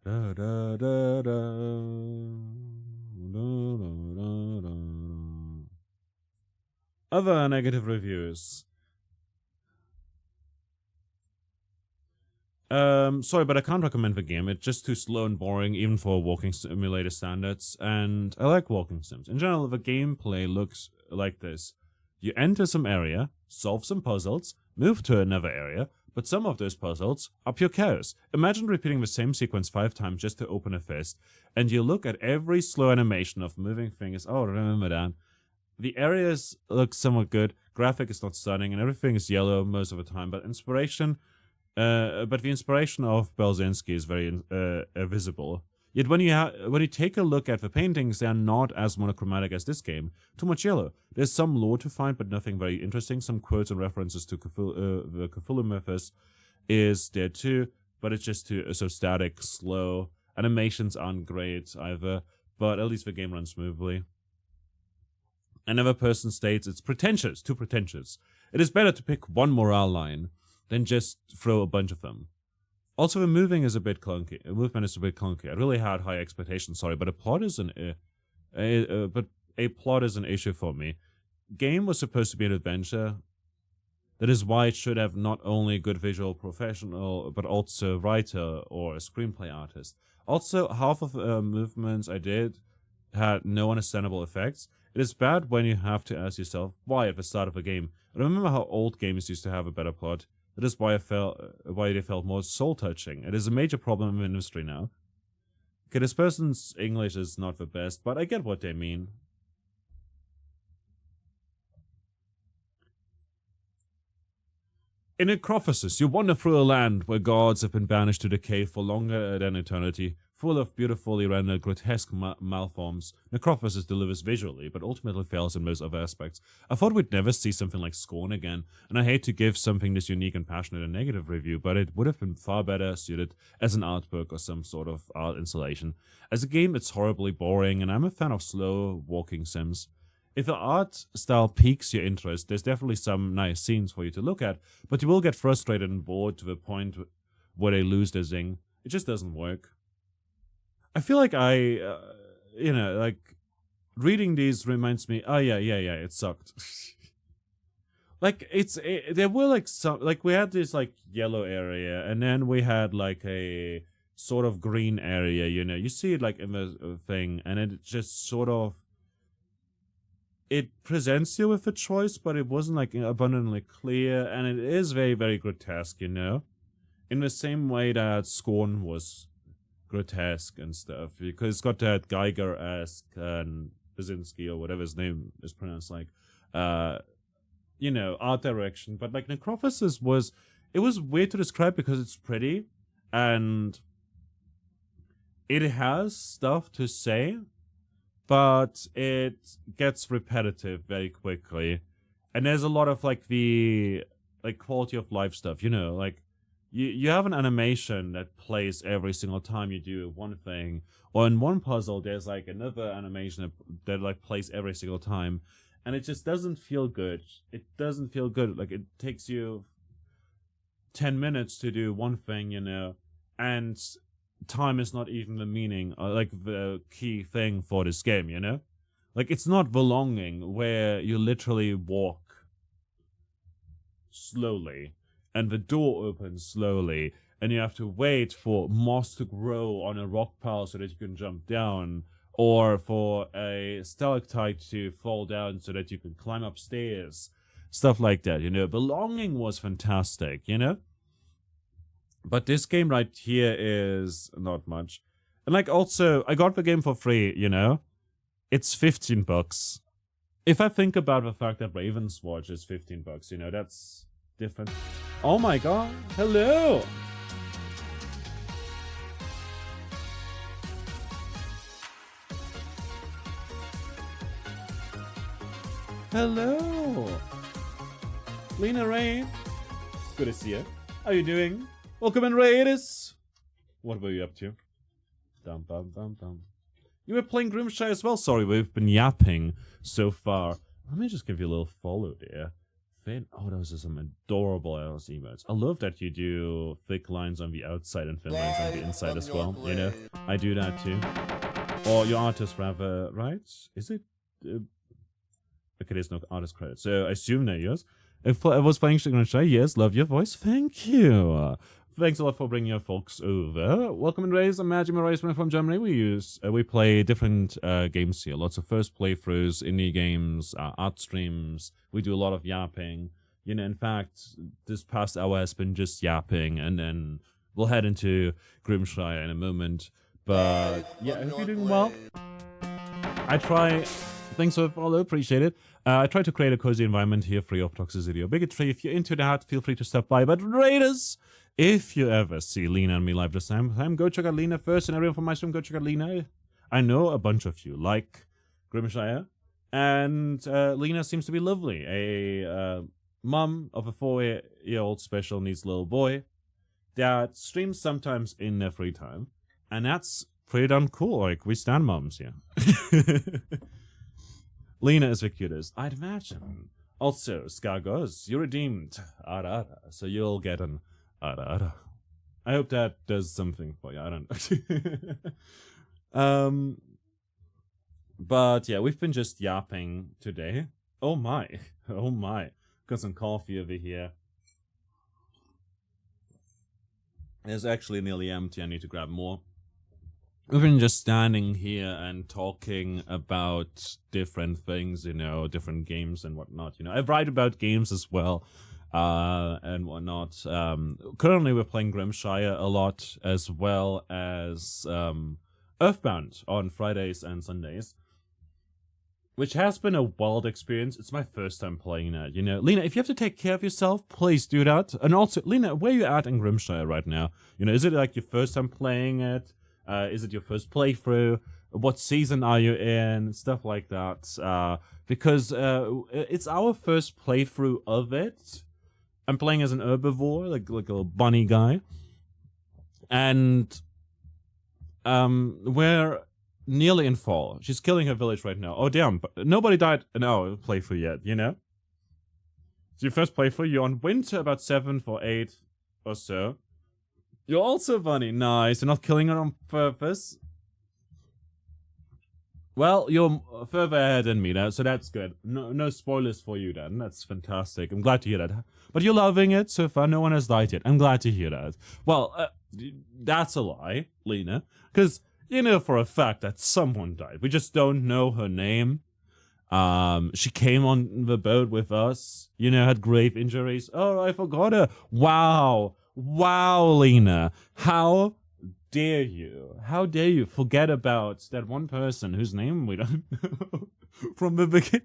da, da, da, da, da, da. Other negative reviews. Sorry, but I can't recommend the game. It's just too slow and boring, even for walking simulator standards, and I like walking sims. In general, the gameplay looks like this. You enter some area, solve some puzzles, move to another area, but some of those puzzles are pure chaos. Imagine repeating the same sequence 5 times just to open a fist, and you look at every slow animation of moving fingers. Oh, remember that. The areas look somewhat good, graphic is not stunning, and everything is yellow most of the time, but the inspiration of Belzinski is very visible. Yet when you take a look at the paintings, they are not as monochromatic as this game. Too much yellow. There's some lore to find, but nothing very interesting. Some quotes and references to the Cthulhu mythos is there too, but it's just so static, slow. Animations aren't great either, but at least the game runs smoothly. Another person states it's pretentious, too pretentious. It is better to pick one morale line than just throw a bunch of them. Also, the movement is a bit clunky. I really had high expectations, sorry, but a plot is an issue for me. Game was supposed to be an adventure. That is why it should have not only a good visual professional, but also a writer or a screenplay artist. Also, half of the movements I did had no understandable effects. It is bad when you have to ask yourself why at the start of a game. I remember how old games used to have a better plot. That is why they felt more soul-touching. It is a major problem in the industry now. Okay, this person's English is not the best, but I get what they mean. In Necrophysis, you wander through a land where gods have been banished to decay for longer than eternity, full of beautifully rendered grotesque malforms. Necrophysis delivers visually, but ultimately fails in most other aspects. I thought we'd never see something like Scorn again, and I hate to give something this unique and passionate a negative review, but it would have been far better suited as an art book or some sort of art installation. As a game, it's horribly boring, and I'm a fan of slow walking sims. If the art style piques your interest, there's definitely some nice scenes for you to look at, but you will get frustrated and bored to the point where they lose their zing. It just doesn't work. I feel like reading these reminds me, it sucked. There were like some, like we had this like yellow area, and then we had like a sort of green area, you see it like in the thing, and it just sort of, it presents you with a choice, but it wasn't like abundantly clear, and it is very, very grotesque, in the same way that Scorn was grotesque and stuff, because it's got that Geiger-esque and Basinski or whatever his name is pronounced like, art direction. But like Necrophysis was weird to describe because it's pretty and it has stuff to say, but it gets repetitive very quickly. And there's a lot of like the quality of life stuff, like you have an animation that plays every single time you do one thing, or in one puzzle there's like another animation that like plays every single time, and it just doesn't feel good. It doesn't feel good. Like it takes you 10 minutes to do one thing, and time is not even the meaning, like the key thing for this game, Like it's not belonging where you literally walk slowly and the door opens slowly and you have to wait for moss to grow on a rock pile so that you can jump down, or for a stalactite to fall down so that you can climb upstairs. Stuff like that, you know. Belonging was fantastic, you know. But this game right here is not much. And like also, I got the game for free, you know. It's $15. If I think about the fact that Raven's Watch is $15, you know, that's different. Oh my god, hello! Hello! Lena Ray. Good to see you. How you doing? Welcome in, Raiders! What were you up to? Dum bum bum bum. You were playing Grimshire as well? Sorry, we've been yapping so far. Let me just give you a little follow there. Finn. Oh, those are some adorable LS emotes. I love that you do thick lines on the outside and thin lines on the inside as well. You know, I do that too. Or your artist rather, right? Is it? Okay, there's no artist credit, so I assume they're yours. If I was playing Grimshire, yes, love your voice. Thank you. Thanks a lot for bringing your folks over. Welcome and Raise. I'm Magic Raise from Germany. We play different games here. Lots of first playthroughs, indie games, art streams. We do a lot of yapping. You know, in fact, this past hour has been just yapping, and then we'll head into Grimshire in a moment. But yeah, I hope you're doing well. I try. Thanks for the follow, appreciate it. I try to create a cozy environment here, free of toxicity or bigotry. If you're into that, feel free to stop by. But Raiders, if you ever see Lena and me live this time, go check out Lena first, and everyone from my stream, go check out Lena. I know a bunch of you like Grimshire, and Lena seems to be lovely. A mum of a 4-year-old special needs little boy that streams sometimes in their free time, and that's pretty damn cool. Like, we stand mums here. Lena is the cutest, I'd imagine. Also, Skargos, you're redeemed. Ara ara. So you'll get an ara ara. I hope that does something for you. I don't know. But yeah, we've been just yapping today. Oh my. Oh my. Got some coffee over here. It's actually nearly empty. I need to grab more. We've been just standing here and talking about different things, you know, different games and whatnot. You know, I write about games as well, and whatnot. Currently, we're playing Grimshire a lot, as well as Earthbound on Fridays and Sundays, which has been a wild experience. It's my first time playing that, you know. Lena, if you have to take care of yourself, please do that. And also, Lena, where are you at in Grimshire right now? You know, is it like your first time playing it? Is it your first playthrough? What season are you in? Stuff like that. Because it's our first playthrough of it. I'm playing as an herbivore, like a little bunny guy. And we're nearly in fall. She's killing her village right now. Oh, damn. But nobody died in our playthrough yet, you know? It's your first playthrough. You're on winter about 7th or 8th or so. You're also bunny. Nice. You're not killing her on purpose. Well, you're further ahead than me now, so that's good. No spoilers for you then. That's fantastic. I'm glad to hear that. But you're loving it so far. No one has died yet. I'm glad to hear that. Well, that's a lie, Lena. Because you know for a fact that someone died. We just don't know her name. She came on the boat with us. You know, had grave injuries. Oh, I forgot her. Wow. Wow, Lena, how dare you? How dare you forget about that one person whose name we don't know from the beginning?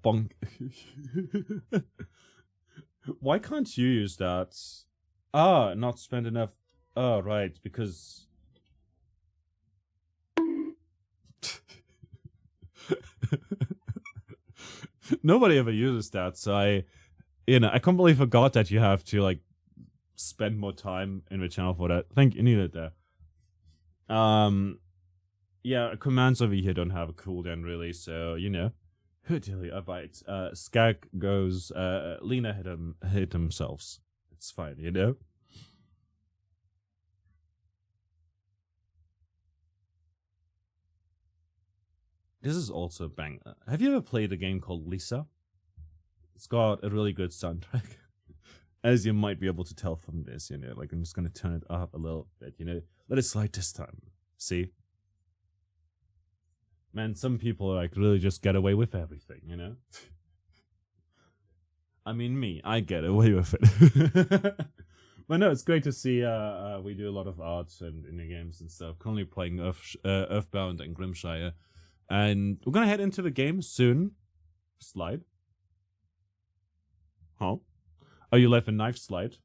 Bonk. Why can't you use that? Ah, not spend enough. Oh, right, because... Nobody ever uses that, so I completely forgot that you have to, like, spend more time in the channel for that. I think you need it there. Yeah, commands over here don't have a cooldown, really, so, you know. I bite. Skag goes, Lena hit himself. It's fine, you know? This is also a banger. Have you ever played a game called Lisa? It's got a really good soundtrack. as you might be able to tell from this, like I'm just gonna turn it up a little bit, let it slide this time. See? Man, some people like really just get away with everything. I mean, me, I get away with it. But no, it's great to see. We do a lot of art and in the games and stuff. Currently playing Earthbound and Grimshire, and we're gonna head into the game soon. Slide. Huh? Oh, you left a knife slide.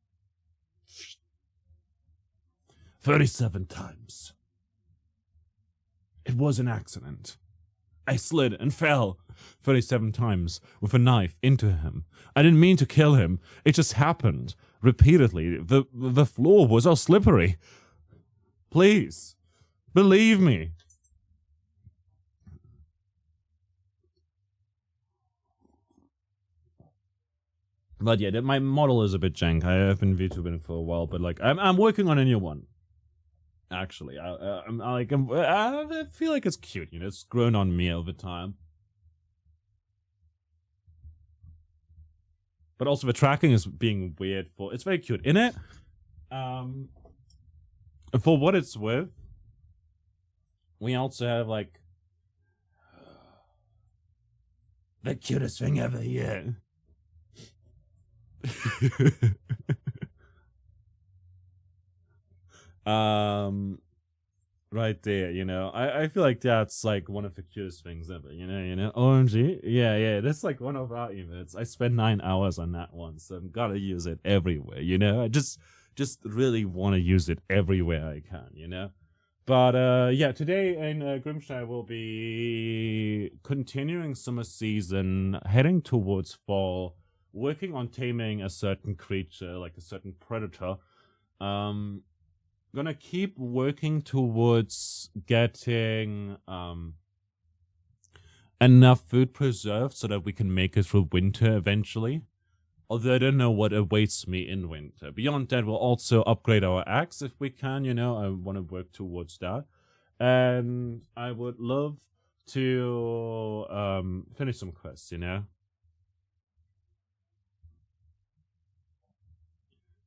37 times. It was an accident. I slid and fell 37 times with a knife into him. I didn't mean to kill him. It just happened. Repeatedly. The floor was all slippery. Please. Believe me. But yeah, my model is a bit jank. I have been VTubing for a while, but like I'm working on a new one. Actually, I feel like it's cute. It's grown on me over time. But also the tracking is being weird for. It's very cute in it. For what it's worth, we also have like the cutest thing ever here. Right there, I feel like that's like one of the cutest things ever, OMG. Yeah, that's like one of our emotes. I spent 9 hours on that one, so I'm gotta use it everywhere, I just really want to use it everywhere I can, But yeah, today in Grimshire we'll be continuing summer season, heading towards fall, working on taming a certain creature, like a certain predator. Gonna keep working towards getting enough food preserved so that we can make it through winter eventually. Although I don't know what awaits me in winter. Beyond that, we'll also upgrade our axe if we can, I want to work towards that. And I would love to finish some quests,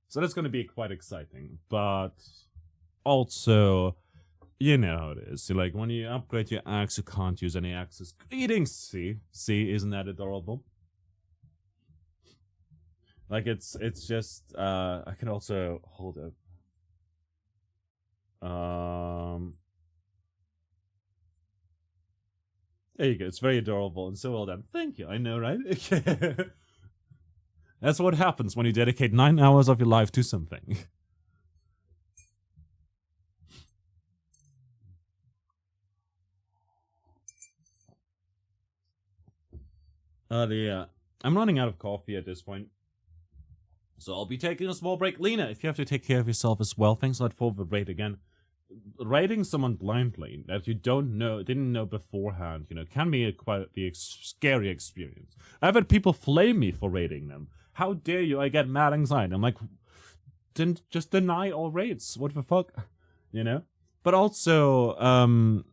So that's going to be quite exciting. But also, you know how it is. So, like, when you upgrade your axe, you can't use any axes. Greetings, see, isn't that adorable? Like, it's just, I can also hold it. There you go. It's very adorable and so well done. Thank you. I know, right? That's what happens when you dedicate 9 hours of your life to something. Yeah. I'm running out of coffee at this point. So I'll be taking a small break. Lena, if you have to take care of yourself as well, thanks a lot for the raid again. Raiding someone blindly that you didn't know beforehand, can be quite be a scary experience. I've had people flame me for raiding them. How dare you? I get mad anxiety. I'm like, didn't just deny all raids. What the fuck? But also,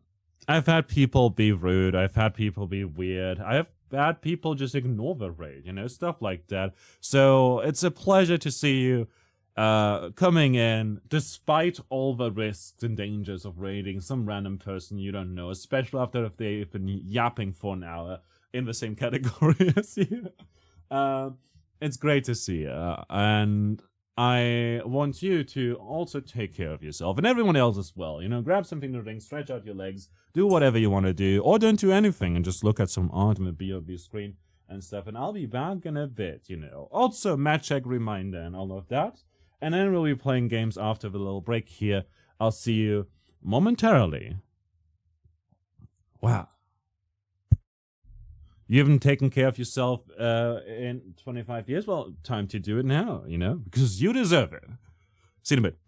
I've had people be rude. I've had people be weird. I've had people just ignore the raid, stuff like that. So it's a pleasure to see you coming in, despite all the risks and dangers of raiding some random person you don't know, especially after if they've been yapping for an hour in the same category as you. It's great to see you, and I want you to also take care of yourself and everyone else as well. Grab something to drink, stretch out your legs, do whatever you want to do, or don't do anything and just look at some art on the BOB screen and stuff. And I'll be back in a bit, Also, match check reminder and all of that. And then we'll be playing games after the little break here. I'll see you momentarily. Wow. You haven't taken care of yourself in 25 years? Well, time to do it now, because you deserve it. See you in a bit.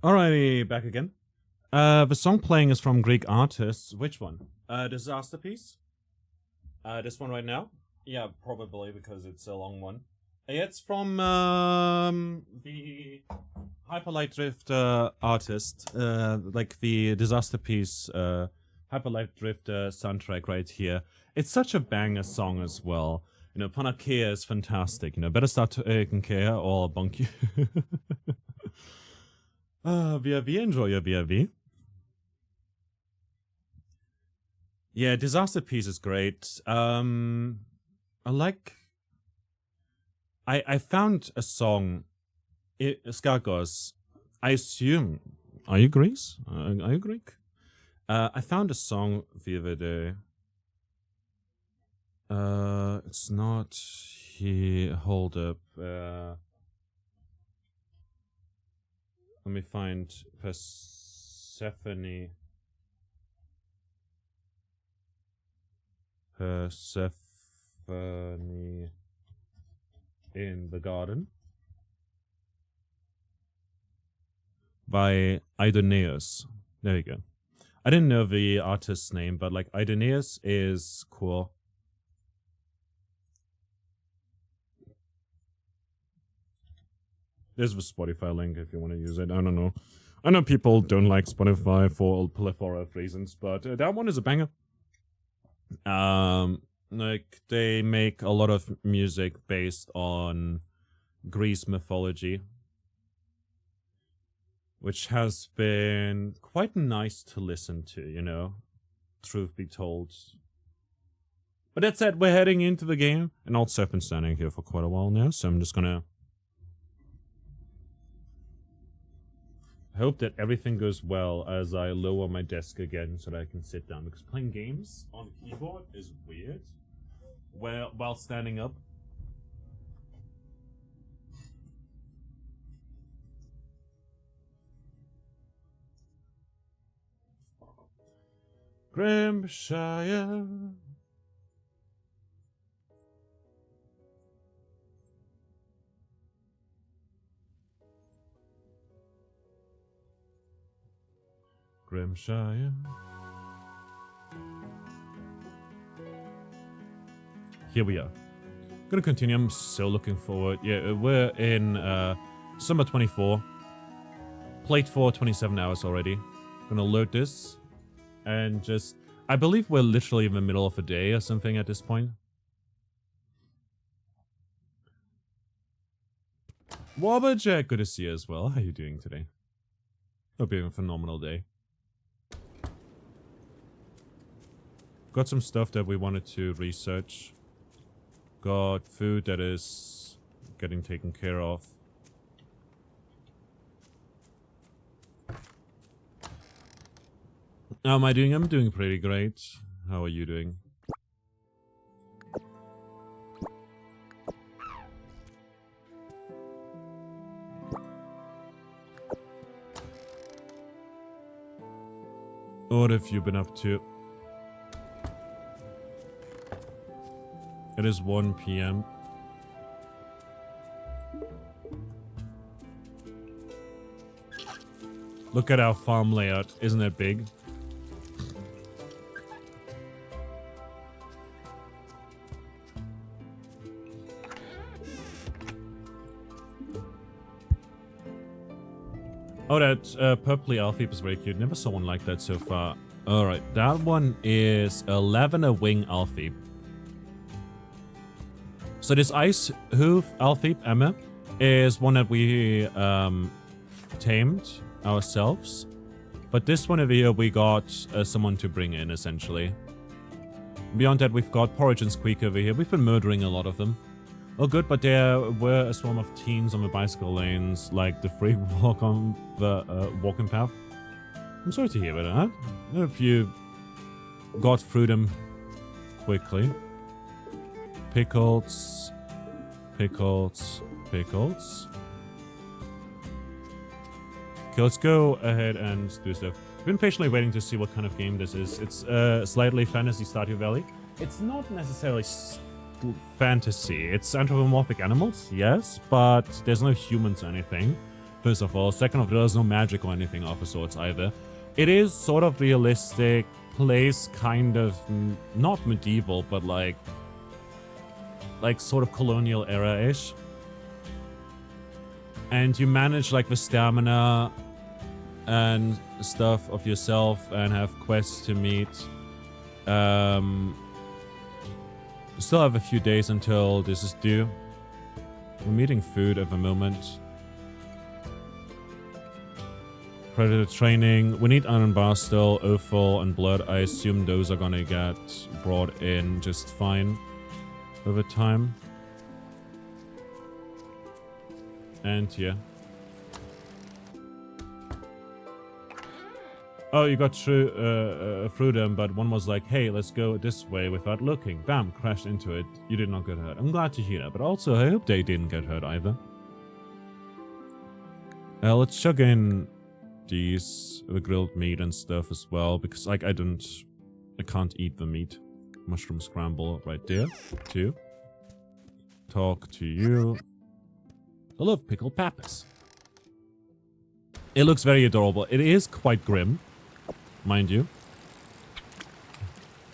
Alrighty, back again. The song playing is from Greek artists. Which one? Disaster Piece? This one right now? Yeah, probably because it's a long one. It's from the Hyperlight Drift artist, like the Disaster Piece Hyperlight Drift soundtrack right here. It's such a banger song as well. You know, Panakea is fantastic. You know, better start taking care or bonk you. VRV, enjoy your VRV. Yeah, Disaster Piece is great. I found a song, Skagos. I assume. Are you Greece? Are you Greek? I found a song the other day. It's not here. Hold up. Let me find Persephone. Persephone in the Garden by Idoneus. There you go. I didn't know the artist's name, but like Idoneus is cool. There's the Spotify link if you want to use it. I don't know. I know people don't like Spotify for a plethora of reasons, but that one is a banger. Like they make a lot of music based on Greece mythology, which has been quite nice to listen to, you know, truth be told. But that said, we're heading into the game, and also I've been standing here for quite a while now, so I'm just gonna hope that everything goes well as I lower my desk again so that I can sit down, because playing games on keyboard is weird while standing up. Grimshire. Grimshire. Here we are. Gonna continue. I'm so looking forward. Yeah, we're in summer 24. Played for 27 hours already. Gonna load this. And just... I believe we're literally in the middle of a day or something at this point. Wobberjack, good to see you as well. How are you doing today? Hope you have a phenomenal day. Got some stuff that we wanted to research. Got food that is getting taken care of. How am I doing? I'm doing pretty great. How are you doing? What have you been up to? It is 1 PM. Look at our farm layout. Isn't it big? Oh, that purpley Alfie is very cute. Never saw one like that so far. Alright, that one is a lavender wing Alfie. So this ice hoof Alfie, Emma, is one that we tamed ourselves. But this one over here we got someone to bring in, essentially. Beyond that, we've got Porridge and Squeak over here. We've been murdering a lot of them. Oh good, but there were a swarm of teens on the bicycle lanes, like the free walk on the walking path. I'm sorry to hear about that. I hope you got through them quickly. Pickles. Pickles. Pickles. Okay, let's go ahead and do stuff. I've been patiently waiting to see what kind of game this is. It's slightly fantasy Stardew Valley. It's not necessarily fantasy. It's anthropomorphic animals, yes, but there's no humans or anything. First of all. Second of all, there's no magic or anything of the sorts either. It is sort of realistic place, kind of not medieval, but like sort of colonial era-ish. And you manage like the stamina and stuff of yourself and have quests to meet. Still have a few days until this is due. We're meeting food at the moment. Predator training. We need iron bar still, offal and blood. I assume those are gonna get brought in just fine over time. And yeah. Oh, you got through them, but one was like, hey, let's go this way without looking. Bam, crashed into it. You did not get hurt. I'm glad to hear that, but also I hope they didn't get hurt either. Let's chug in these, the grilled meat and stuff as well, because like I can't eat the meat. Mushroom scramble right there, too. Talk to you. I love pickled peppers. It looks very adorable. It is quite grim, mind you.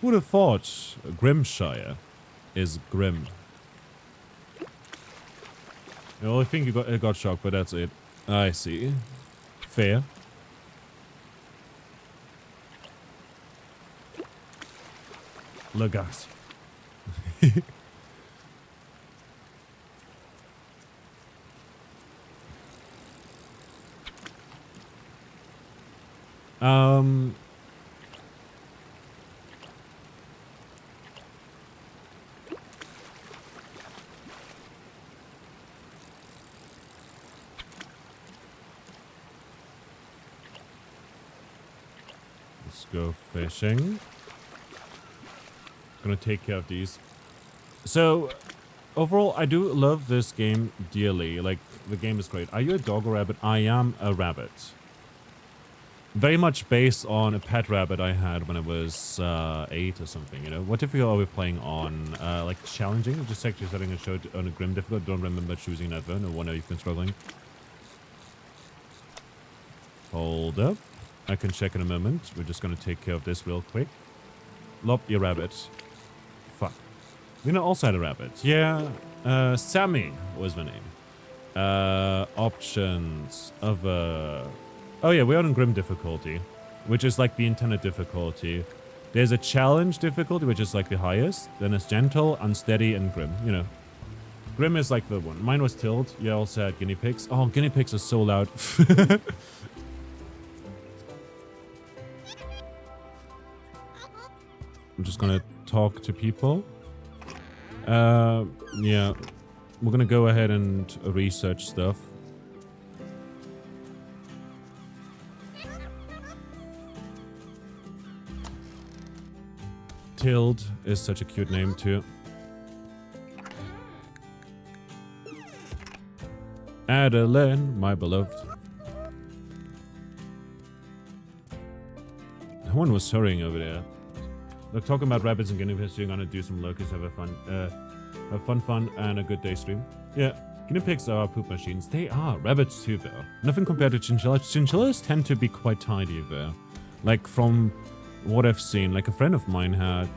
Who'd have thought Grimshire is grim? Well, I think you got shocked, but that's it. I see. Fair. Lagas. Let's go fishing. Gonna take care of these. So, overall, I do love this game dearly. Like, the game is great. Are you a dog or rabbit? I am a rabbit. Very much based on a pet rabbit I had when I was 8 or something, you know. What difficulty are we playing on? Like, challenging? Just actually setting a show on a grim difficult. Don't remember choosing that though. No wonder you've been struggling. Hold up. I can check in a moment. We're just gonna take care of this real quick. Lop your rabbit. Fuck. We also had a rabbit. Yeah. Sammy was my name. Options. Other. Oh yeah, we're on grim difficulty, which is like the intended difficulty. There's a challenge difficulty, which is like the highest. Then it's gentle, unsteady, and grim. You know. Grim is like the one. Mine was tilled. You also had guinea pigs. Oh, guinea pigs are so loud. I'm just gonna talk to people. Yeah. We're gonna go ahead and research stuff. Tilled is such a cute name too. Adeline, my beloved. No one was hurrying over there. Look, talking about rabbits and guinea pigs, you're gonna do some locusts, have fun, and a good day stream. Yeah, guinea pigs are poop machines. They are. Rabbits too, though. Nothing compared to chinchillas. Chinchillas tend to be quite tidy, though. Like, from what I've seen, like a friend of mine had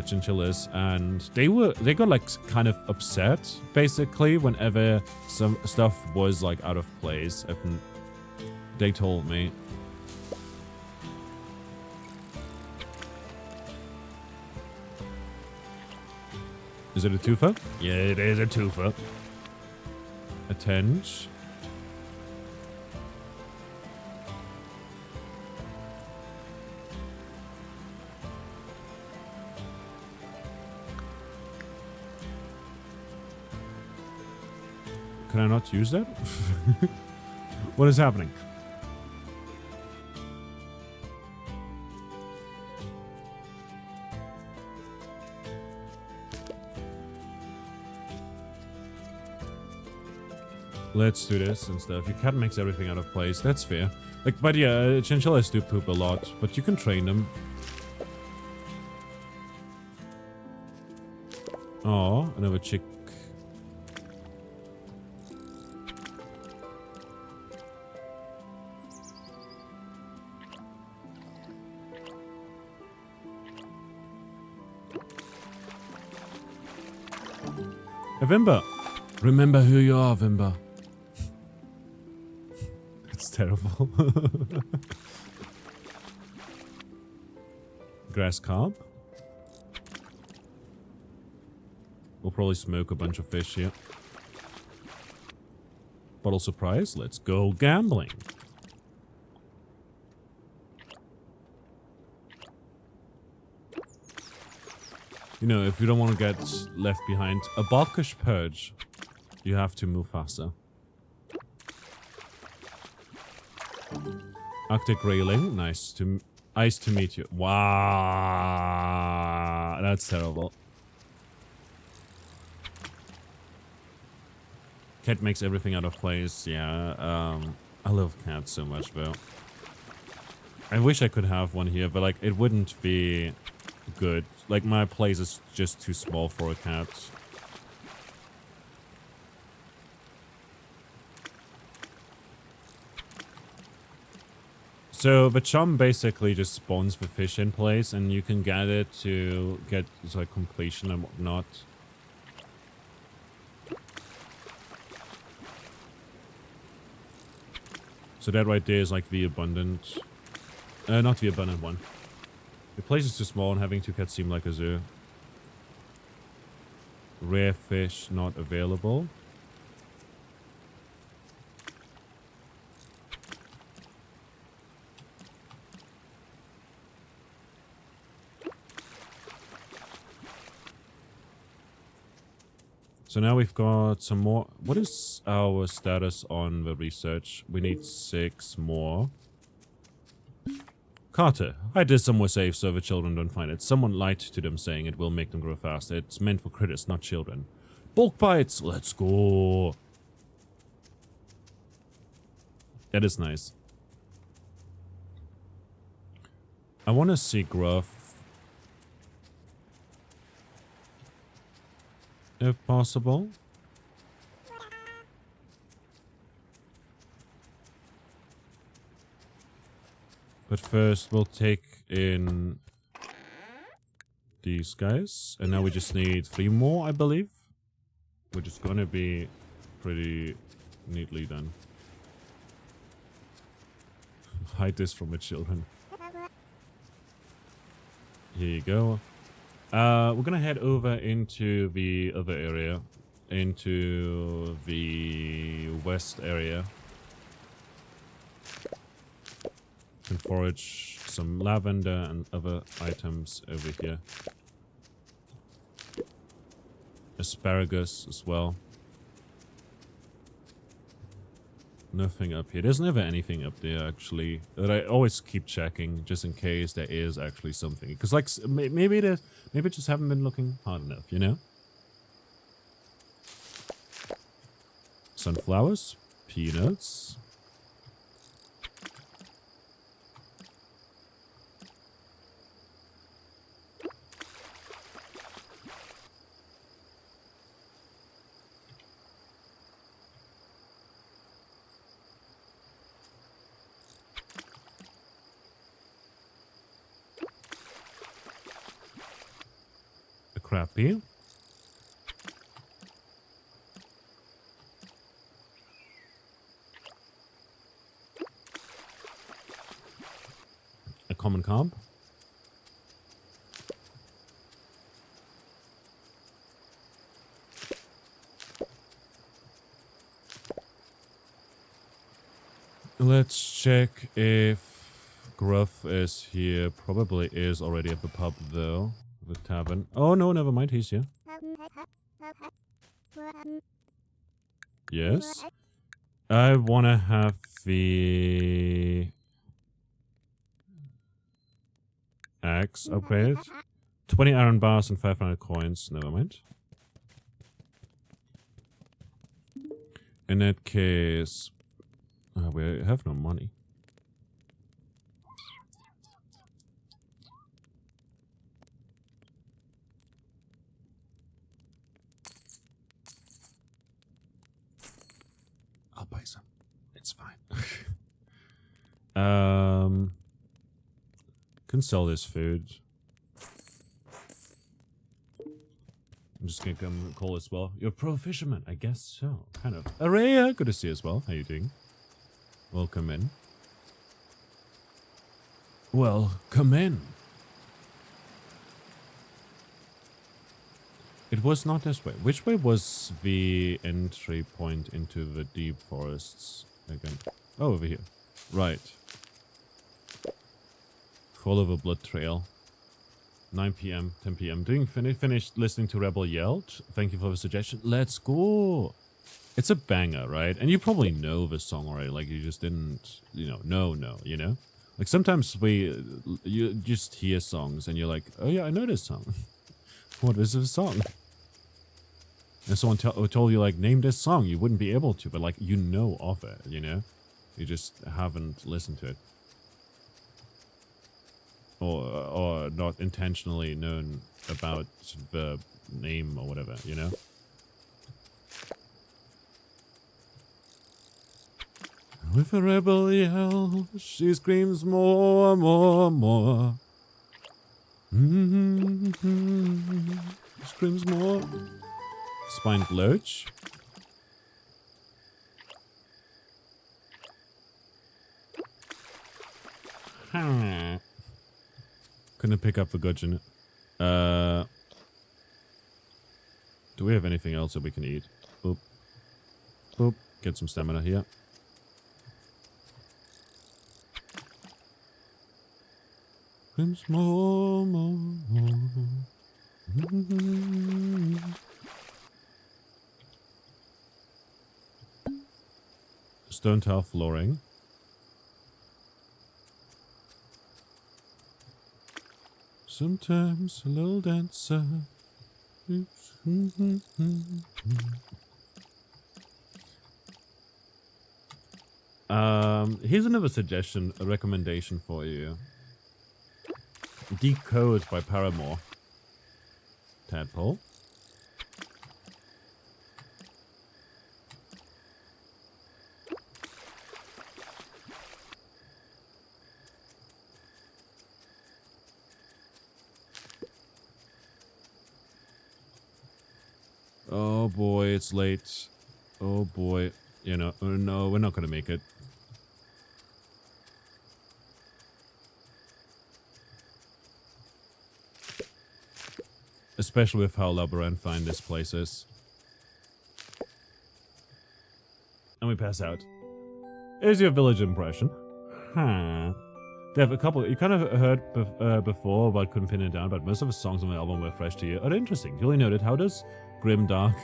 chinchillas, and they got like kind of upset, basically, whenever some stuff was like out of place. They told me. Is it a twofer? Yeah, it is a twofer. Attend. Can I not use that? What is happening? Let's do this and stuff. Your cat makes everything out of place. That's fair. Like, but yeah, chinchillas do poop a lot, but you can train them. Oh, another chick. Vimba! Remember who you are, Vimba. It's terrible. Grass carp. We'll probably smoke a bunch of fish here. Bottle surprise, let's go gambling. You know, if you don't want to get left behind a bulkish purge, you have to move faster. Arctic railing, nice to meet you. Wow, that's terrible. Cat makes everything out of place. Yeah, I love cats so much, though. I wish I could have one here, but like it wouldn't be good. Like my place is just too small for a cat. So the chum basically just spawns the fish in place, and you can get it to get like completion and whatnot. So that right there is like the abundant, not the abundant one. The place is too small, and having two cats seem like a zoo. Rare fish not available. So now we've got some more. What is our status on the research? We need 6 more. Carter, I did some more safe so the children don't find it. Someone lied to them saying it will make them grow fast. It's meant for critters, not children. Bulk bites, let's go. That is nice. I want to see gruff. If possible. But first we'll take in these guys. And now we just need 3 more, I believe. Which is gonna be pretty neatly done. Hide this from the children. Here you go. We're gonna head over into the other area. Into the west area. Can forage some lavender and other items over here. Asparagus as well. Nothing up here. There's never anything up there, actually. But I always keep checking, just in case there is actually something. Because, like, maybe it just haven't been looking hard enough, you know? Sunflowers. Peanuts. Crappy. A common carb. Let's check if Gruff is here. Probably is already at the pub though. The tavern. Oh no, never mind, he's here. Yes. I wanna have the axe upgraded. 20 iron bars and 500 coins, never mind. In that case, we have no money. I'll buy some. It's fine. Can sell this food. I'm just gonna come call as well. You're a pro fisherman, I guess so. Kind of. Araya, good to see you as well. How you doing? Welcome in. Well, come in. It was not this way. Which way was the entry point into the deep forests again? Oh, over here. Right. Follow the blood trail. 9 p.m., 10 p.m. Doing finished listening to Rebel Yelled. Thank you for the suggestion. Let's go. It's a banger, right? And you probably know the song already. Like, you just didn't, you know, you know? Like, sometimes you just hear songs and you're like, oh yeah, I know this song. What is this song? And someone told you, like, name this song. You wouldn't be able to, but, like, you know of it, you know? You just haven't listened to it. Or not intentionally known about the name or whatever, you know? With a rebel yell, she screams more, more, more. Screams more. Spined loach. Couldn't pick up the gudgeon. Do we have anything else that we can eat? Boop. Boop. Get some stamina here. More, more, more. Stone tile flooring. Sometimes a little dancer. Here's another suggestion, a recommendation for you. Decode by Paramore. Tadpole. Oh boy, it's late. Oh boy. You know, no, we're not gonna make it. Especially with how labyrinthine this place is. And we pass out. Here's your village impression. Huh. They have a couple, you kind of heard before, but couldn't pin it down, but most of the songs on the album were fresh to you. Oh, interesting. Duly noted. How does Grim Dark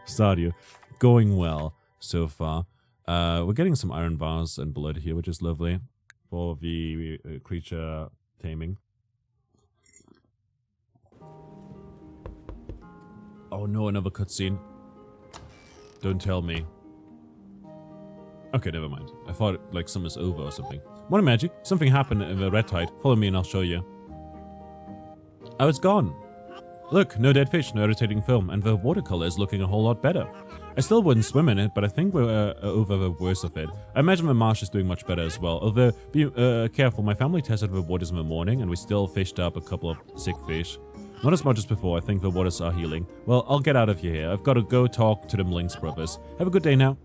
Stardew going well so far? We're getting some iron bars and blood here, which is lovely for the creature taming. Oh no, another cutscene. Don't tell me. Okay, never mind. I thought like summer's over or something. Morning magic. Something happened in the red tide. Follow me and I'll show you. Oh, it's gone. Look, no dead fish, no irritating film, and the watercolor is looking a whole lot better. I still wouldn't swim in it, but I think we're over the worst of it. I imagine the marsh is doing much better as well. Although, be careful, my family tested the waters in the morning and we still fished up a couple of sick fish. Not as much as before, I think the waters are healing. Well, I'll get out of here. I've got to go talk to them Lynx brothers. Have a good day now.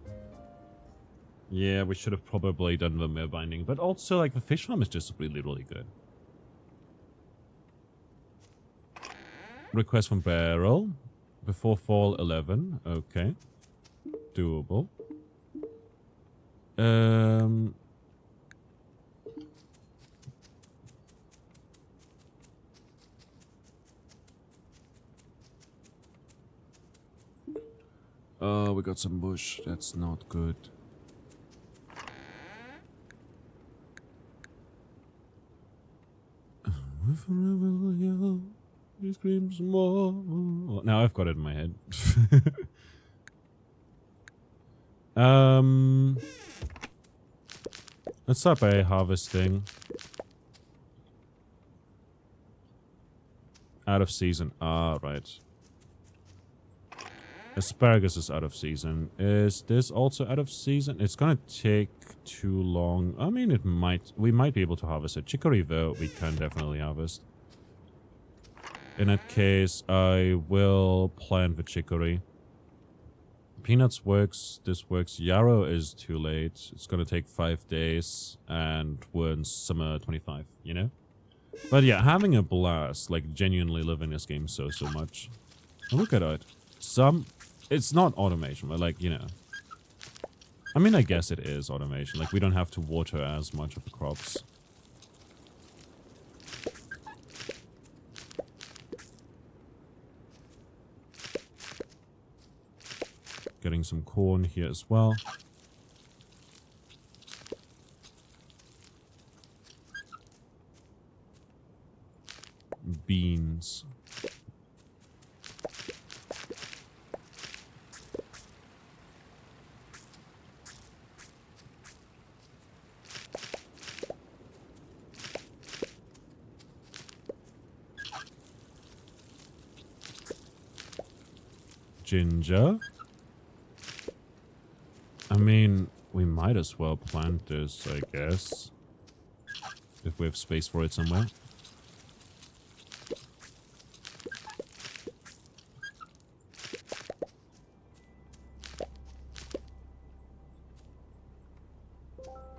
Yeah, we should have probably done the mere binding, but also, like, the fish farm is just really, really good. Request from Barrel. Before fall 11. Okay. Doable. Oh, we got some bush. That's not good. He screams more. Now I've got it in my head. Let's start by harvesting. Out of season. Ah, right. Asparagus is out of season. Is this also out of season? It's gonna take too long. I mean, we might be able to harvest it. Chicory, though, we can definitely harvest. In that case, I will plant the chicory. Peanuts works, this works. Yarrow is too late. It's gonna take 5 days, and we're in summer 25, you know? But yeah, having a blast, like genuinely living this game so much. Look at it. It's not automation, but like, you know. I mean, I guess it is automation. Like, we don't have to water as much of the crops. Getting some corn here as well. Beans. Ginger. I mean, we might as well plant this, I guess. If we have space for it somewhere.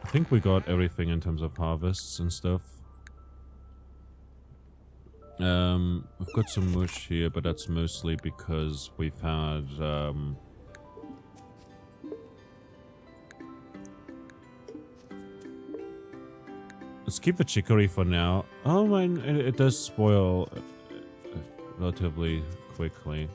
I think we got everything in terms of harvests and stuff. We've got some mush here, but that's mostly because we've had, let's keep the chicory for now. Oh man, it does spoil relatively quickly.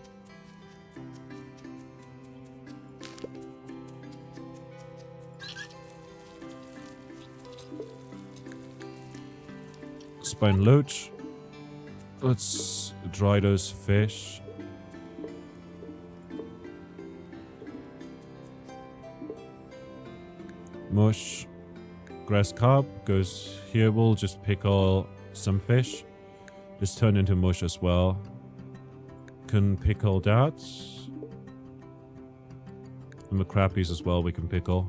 Spine loach. Let's dry those fish. Mush. Grass carp goes here. We'll just pickle some fish. Just turn into mush as well. Can pickle that. And the crappies as well we can pickle.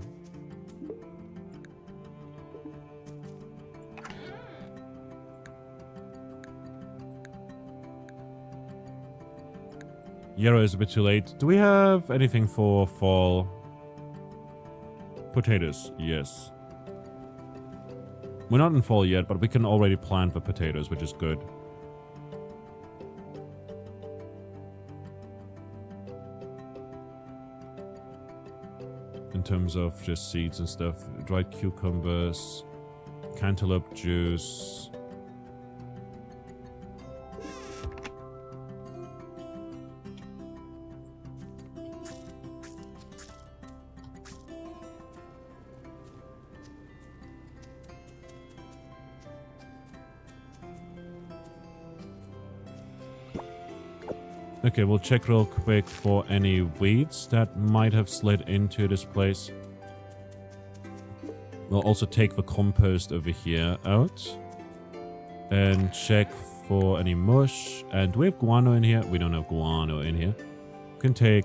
Yarrow is a bit too late. Do we have anything for fall? Potatoes, yes. We're not in fall yet, but we can already plant the potatoes, which is good. In terms of just seeds and stuff. Dried cucumbers, cantaloupe juice. Okay, we'll check real quick for any weeds that might have slid into this place. We'll also take the compost over here out. And check for any mush. And do we have guano in here? We don't have guano in here. We can take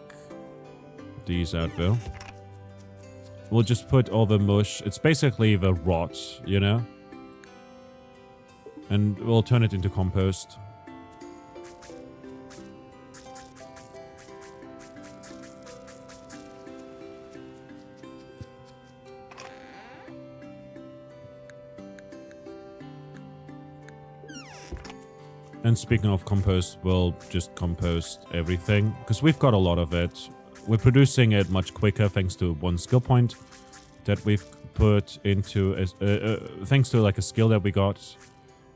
these out though. We'll just put all the mush. It's basically the rot, you know? And we'll turn it into compost. And speaking of compost, we'll just compost everything, because we've got a lot of it. We're producing it much quicker thanks to one skill point that we've put into, thanks to like a skill that we got.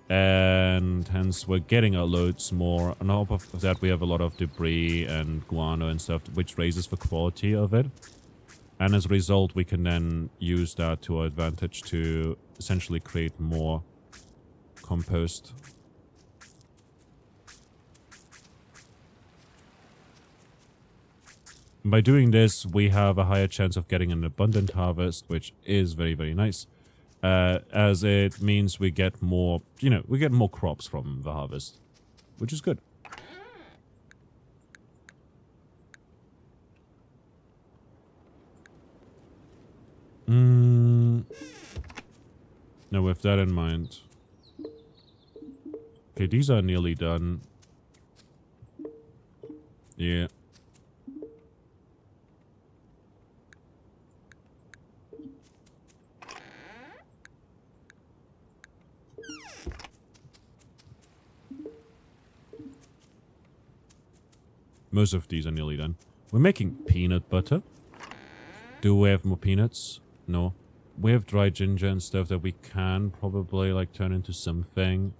And hence we're getting a loads more. On top of that, we have a lot of debris and guano and stuff, which raises the quality of it. And as a result, we can then use that to our advantage to essentially create more compost. By doing this, we have a higher chance of getting an abundant harvest, which is very, very nice. As it means we get more, you know, we get more crops from the harvest, which is good. Now, with that in mind. Okay, these are nearly done. Yeah. Most of these are nearly done. We're making peanut butter. Do we have more peanuts? No. We have dry ginger and stuff that we can probably like turn into something.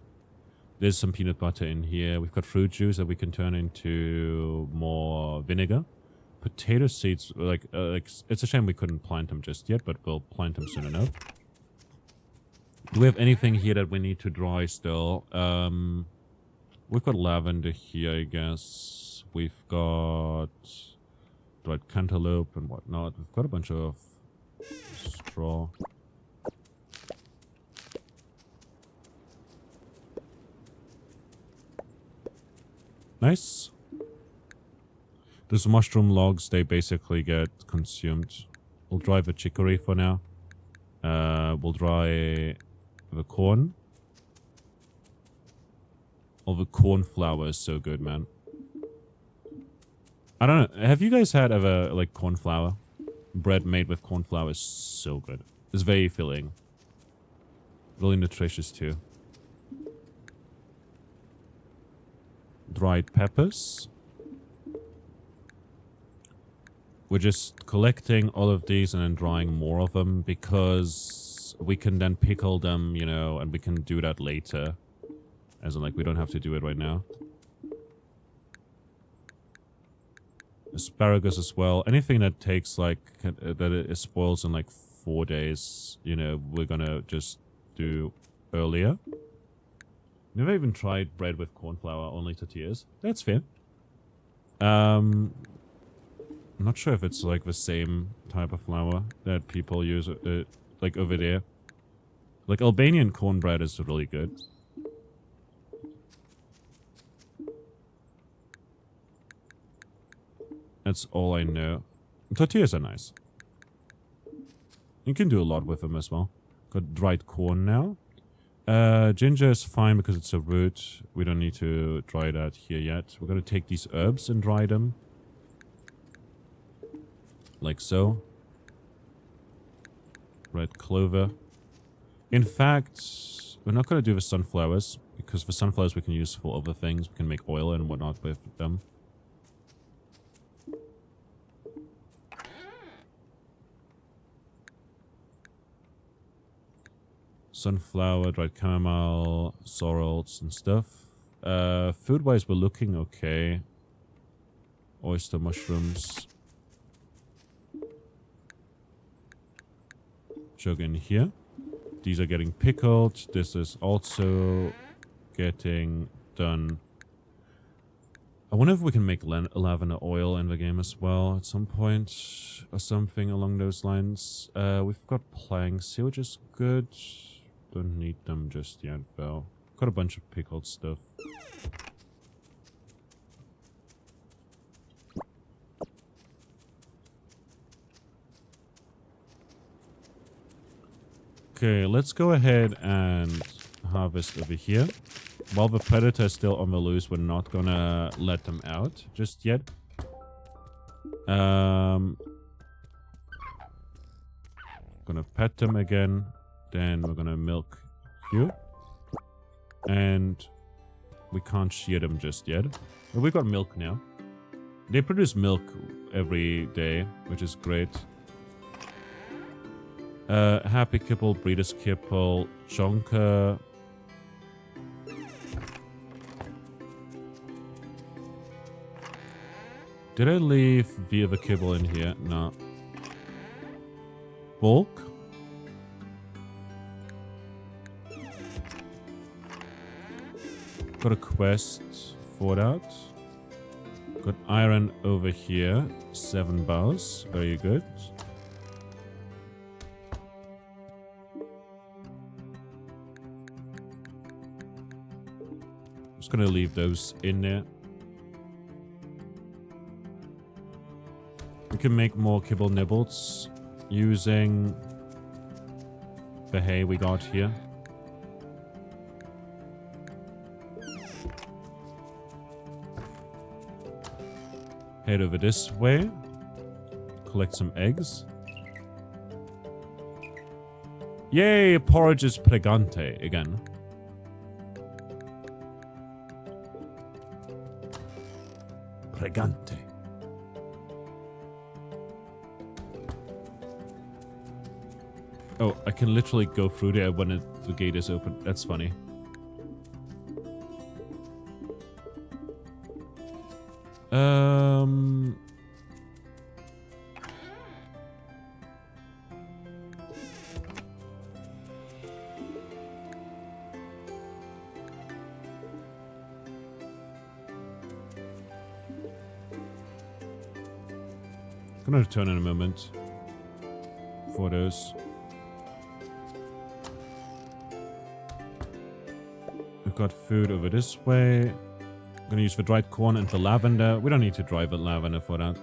There's some peanut butter in here. We've got fruit juice that we can turn into more vinegar. Potato seeds, like it's a shame we couldn't plant them just yet, but we'll plant them soon enough. Do we have anything here that we need to dry still? We've got lavender here, I guess. We've got dried cantaloupe and whatnot. We've got a bunch of straw. Nice. Those mushroom logs, they basically get consumed. We'll dry the chicory for now. We'll dry the corn. Oh, the corn flour is so good, man. I don't know. Have you guys had ever, like, corn flour? Bread made with corn flour is so good. It's very filling. Really nutritious, too. Dried peppers. We're just collecting all of these and then drying more of them because we can then pickle them, you know, and we can do that later. As in, like, we don't have to do it right now. Asparagus as well. Anything that takes, like, that it spoils in, like, 4 days, you know, we're gonna just do earlier. Never even tried bread with corn flour, only tortillas. That's fair. I'm not sure if it's, like, the same type of flour that people use, like, over there. Like, Albanian cornbread is really good. That's all I know. Tortillas are nice. You can do a lot with them as well. Got dried corn now. Ginger is fine because it's a root. We don't need to dry that here yet. We're going to take these herbs and dry them. Like so. Red clover. In fact, we're not going to do the sunflowers. Because the sunflowers we can use for other things. We can make oil and whatnot with them. Sunflower, dried chamomile, sorrels and stuff. Food-wise, we're looking okay. Oyster mushrooms. Jug in here. These are getting pickled. This is also getting done. I wonder if we can make lavender oil in the game as well at some point. Or something along those lines. We've got planks here, which is good. Don't need them just yet, though. Got a bunch of pickled stuff. Okay, let's go ahead and harvest over here. While the predator is still on the loose, we're not gonna let them out just yet. Gonna pet them again. Then we're gonna milk you. And we can't shear them just yet. But we've got milk now. They produce milk every day, which is great. Happy Kipple, Breeder's Kipple, Jonker. Did I leave the other kibble in here? No. Bulk? Got a quest for that. Got iron over here. 7 bars. Very good. Just gonna leave those in there. We can make more kibble nibbles using the hay we got here. Head over this way. Collect some eggs. Yay, porridge is pregante again. Pregante. Oh, I can literally go through there when the gate is open. That's funny. Gonna return in a moment. Photos. We've got food over this way. I'm gonna use the dried corn and the lavender. We don't need to dry the lavender for that.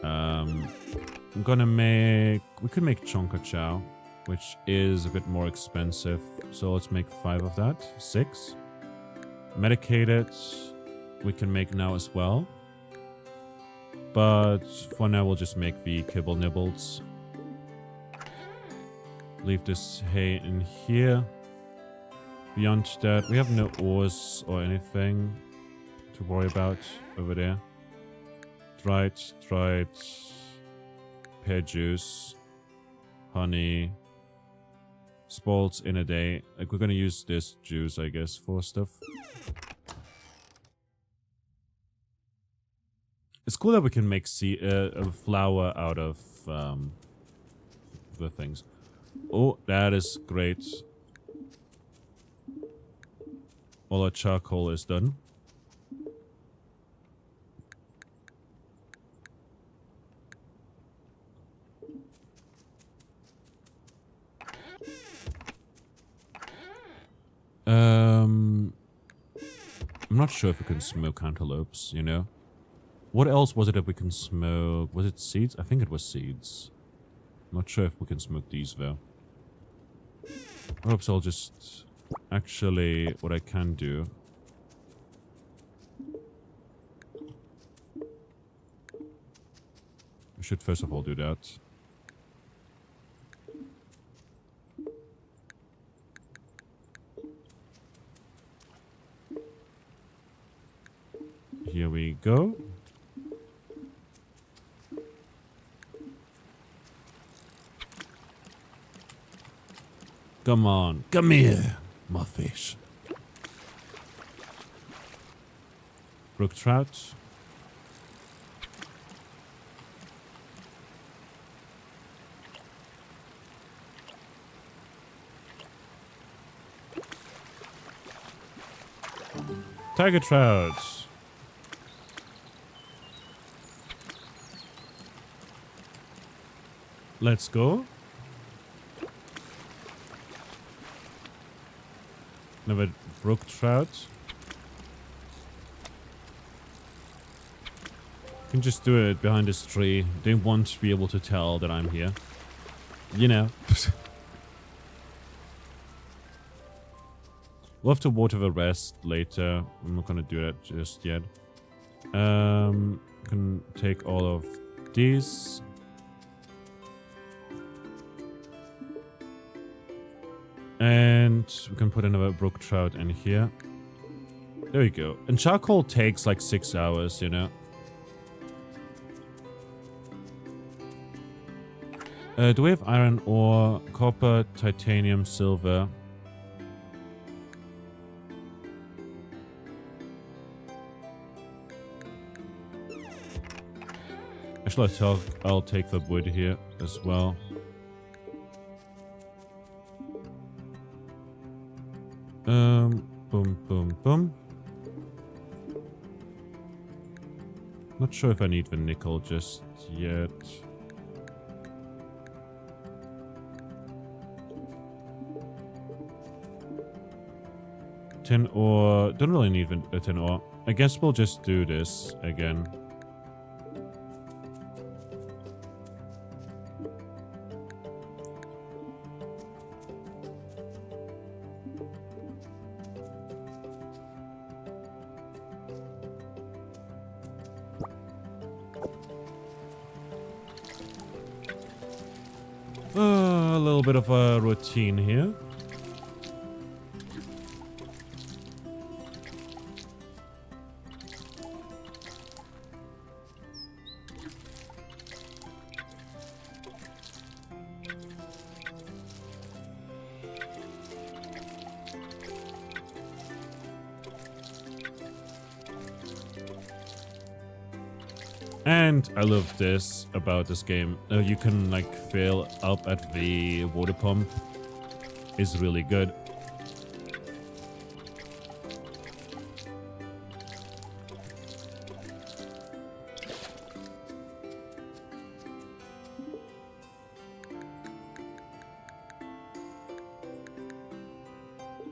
I'm gonna make... We could make chonka chow, which is a bit more expensive. So let's make 5 of that. 6. Medicated. We can make now as well. But for now, we'll just make the kibble nibbles. Leave this hay in here. Beyond that, we have no ores or anything to worry about over there. Dried pear juice, honey, spalts in a day. Like, we're gonna use this juice, I guess, for stuff. It's cool that we can make a flour out of the things. Oh, that is great. All our charcoal is done. I'm not sure if we can smoke cantaloupes, you know? What else was it that we can smoke? Was it seeds? I think it was seeds. Not sure if we can smoke these though. Oops, I'll just... Actually, what I can do... I should first of all do that. Here we go. Come on, come here, my fish. Brook trout. Tiger trout. Let's go. Another brook trout. Can just do it behind this tree. They won't be able to tell that I'm here. You know. We'll have to water the rest later. I'm not gonna do that just yet. Can take all of these. And we can put another brook trout in here. There we go. And charcoal takes like 6 hours, you know. Do we have iron ore, copper, titanium, silver? Actually, I'll take the wood here as well. Boom, boom, boom. Not sure if I need the nickel just yet. Tin ore. Don't really need a tin ore. I guess we'll just do this again. little bit of a routine here. And I love this about this game. You can like fill up at the water pump. It's really good.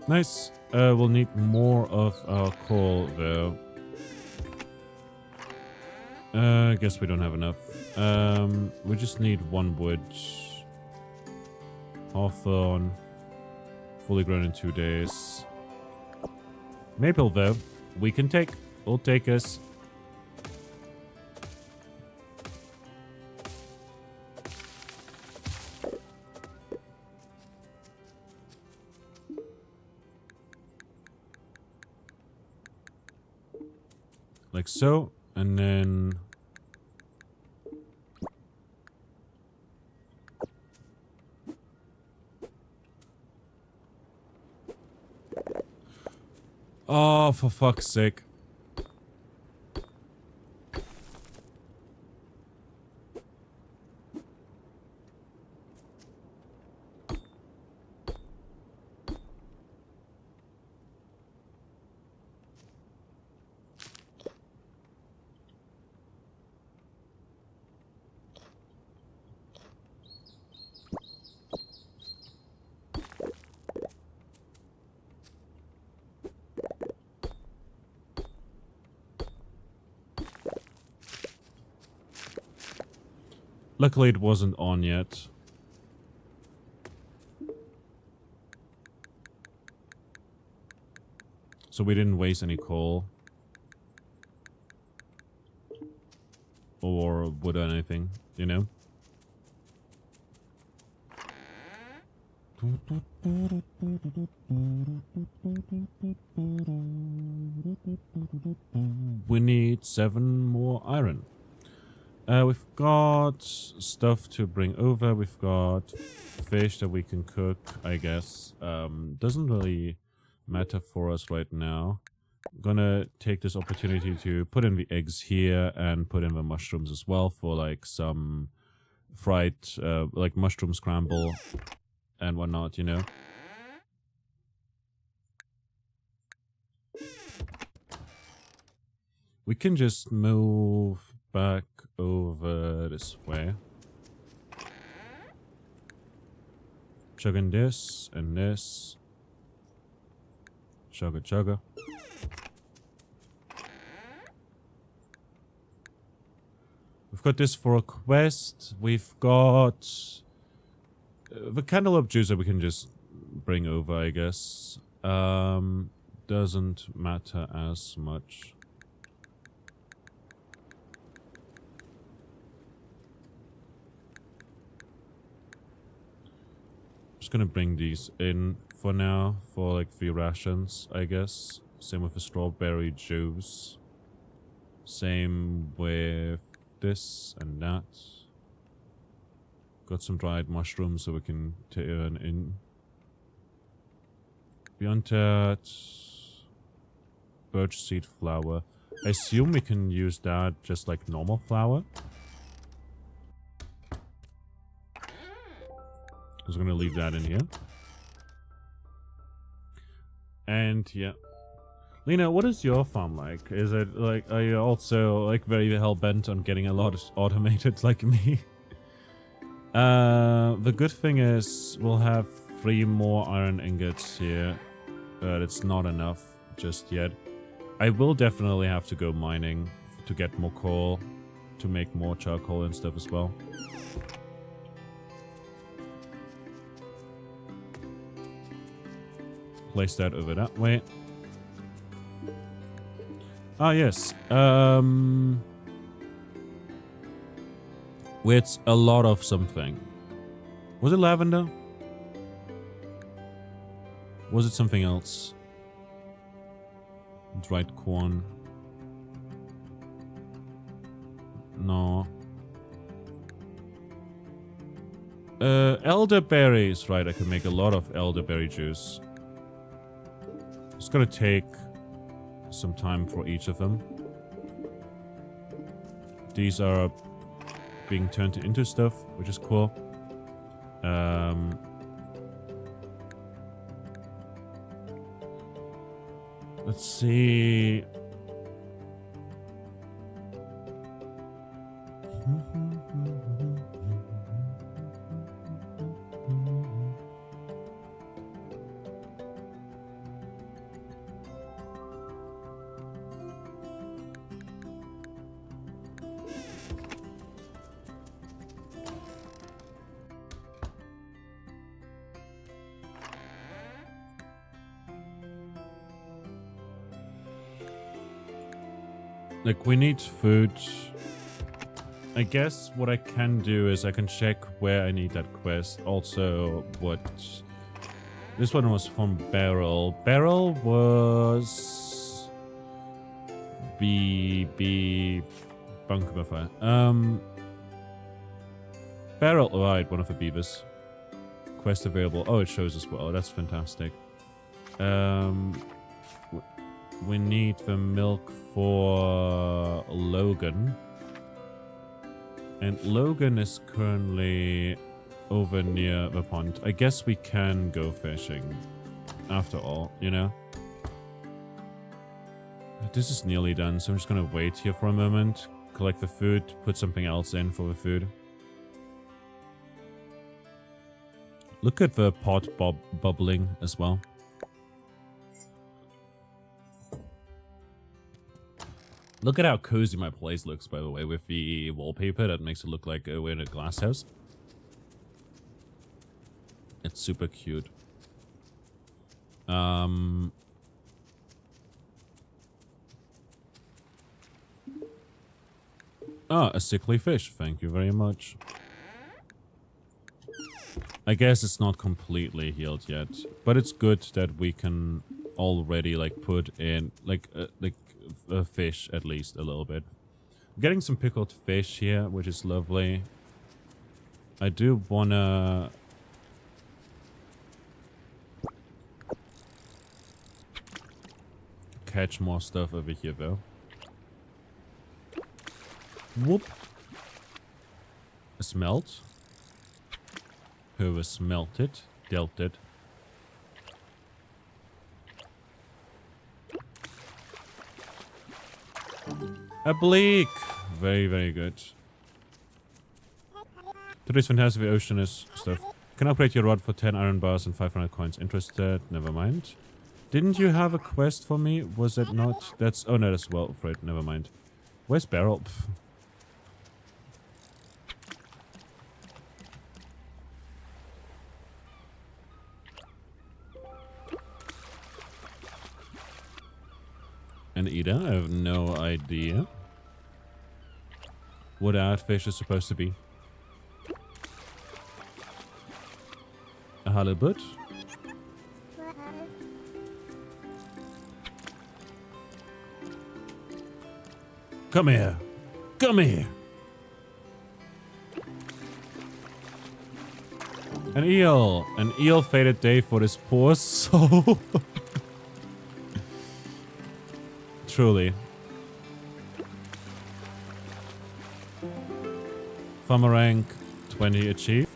Nice. We'll need more of our coal though. I guess we don't have enough. We just need one wood. Hawthorn. Fully grown in 2 days. Maple, though, we can take. We'll take us. Like so. And then... Oh, for fuck's sake. Luckily, it wasn't on yet. So we didn't waste any coal. Or wood or anything, you know? We need 7 more iron. We've got stuff to bring over. We've got fish that we can cook, I guess. Doesn't really matter for us right now. I'm gonna take this opportunity to put in the eggs here and put in the mushrooms as well for like some fried, like mushroom scramble and whatnot, you know. We can just move back over this way. Chugging this and this. Chugga chugga. We've got this for a quest. We've got the cantaloupe juice that we can just bring over, I guess. Doesn't matter as much. Just gonna bring these in for now for like 3 rations, I guess. Same with the strawberry juice. Same with this and that. Got some dried mushrooms so we can turn in. Beyond that, birch seed flour. I assume we can use that just like normal flour. I'm gonna leave that in here. And yeah. Lena, what is your farm like? Is it like, are you also like very hell-bent on getting a lot automated like me? The good thing is we'll have 3 more iron ingots here, but it's not enough just yet. I will definitely have to go mining to get more coal, to make more charcoal and stuff as well. Place that over that way. Ah, yes. With a lot of something. Was it lavender? Was it something else? Dried corn. No. Elderberries. Right, I can make a lot of elderberry juice. It's gonna take some time for each of them. These are being turned into stuff, which is cool. Let's see. Like, we need food. I guess what I can do is I can check where I need that quest. Also, what... This one was from Beryl. Beryl was... Bunker. Beryl, right, one of the beavers. Quest available. Oh, it shows as well. That's fantastic. We need the milk for Logan. And Logan is currently over near the pond. I guess we can go fishing. After all, you know? This is nearly done, so I'm just gonna wait here for a moment. Collect the food, put something else in for the food. Look at the pot bubbling as well. Look at how cozy my place looks, by the way, with the wallpaper. That makes it look like we're in a glass house. It's super cute. Ah, a sickly fish. Thank you very much. I guess it's not completely healed yet, but it's good that we can already like put in like a fish at least a little bit. I'm getting some pickled fish here, which is lovely. I do wanna catch more stuff over here though. Whoop. A smelt. Whoever smelt it, dealt it. A bleak! Very, very good. Today's fantastic ocean is stuff. Can upgrade your rod for 10 iron bars and 500 coins. Interested? Never mind. Didn't you have a quest for me? Was it not? That's... Oh no, that's well, afraid. Never mind. Where's Beryl? Pff. And Ida? I have no idea what that fish is supposed to be. A halibut? Come here! Come here! An eel! An eel-fated day for this poor soul. Truly. Farmer rank 20 achieved.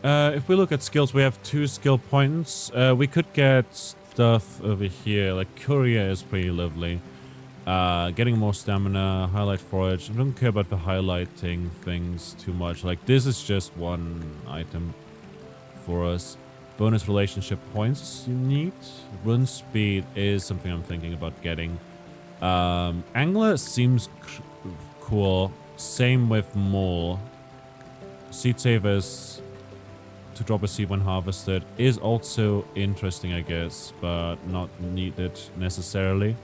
If we look at skills, we have 2 skill points. We could get stuff over here. Like courier is pretty lovely. Getting more stamina, highlight forage. I don't care about the highlighting things too much. Like this is just one item for us. Bonus relationship points you need. Run speed is something I'm thinking about getting. Angler seems cool. Same with mole. Seed savers to drop a seed when harvested is also interesting, I guess, but not needed necessarily.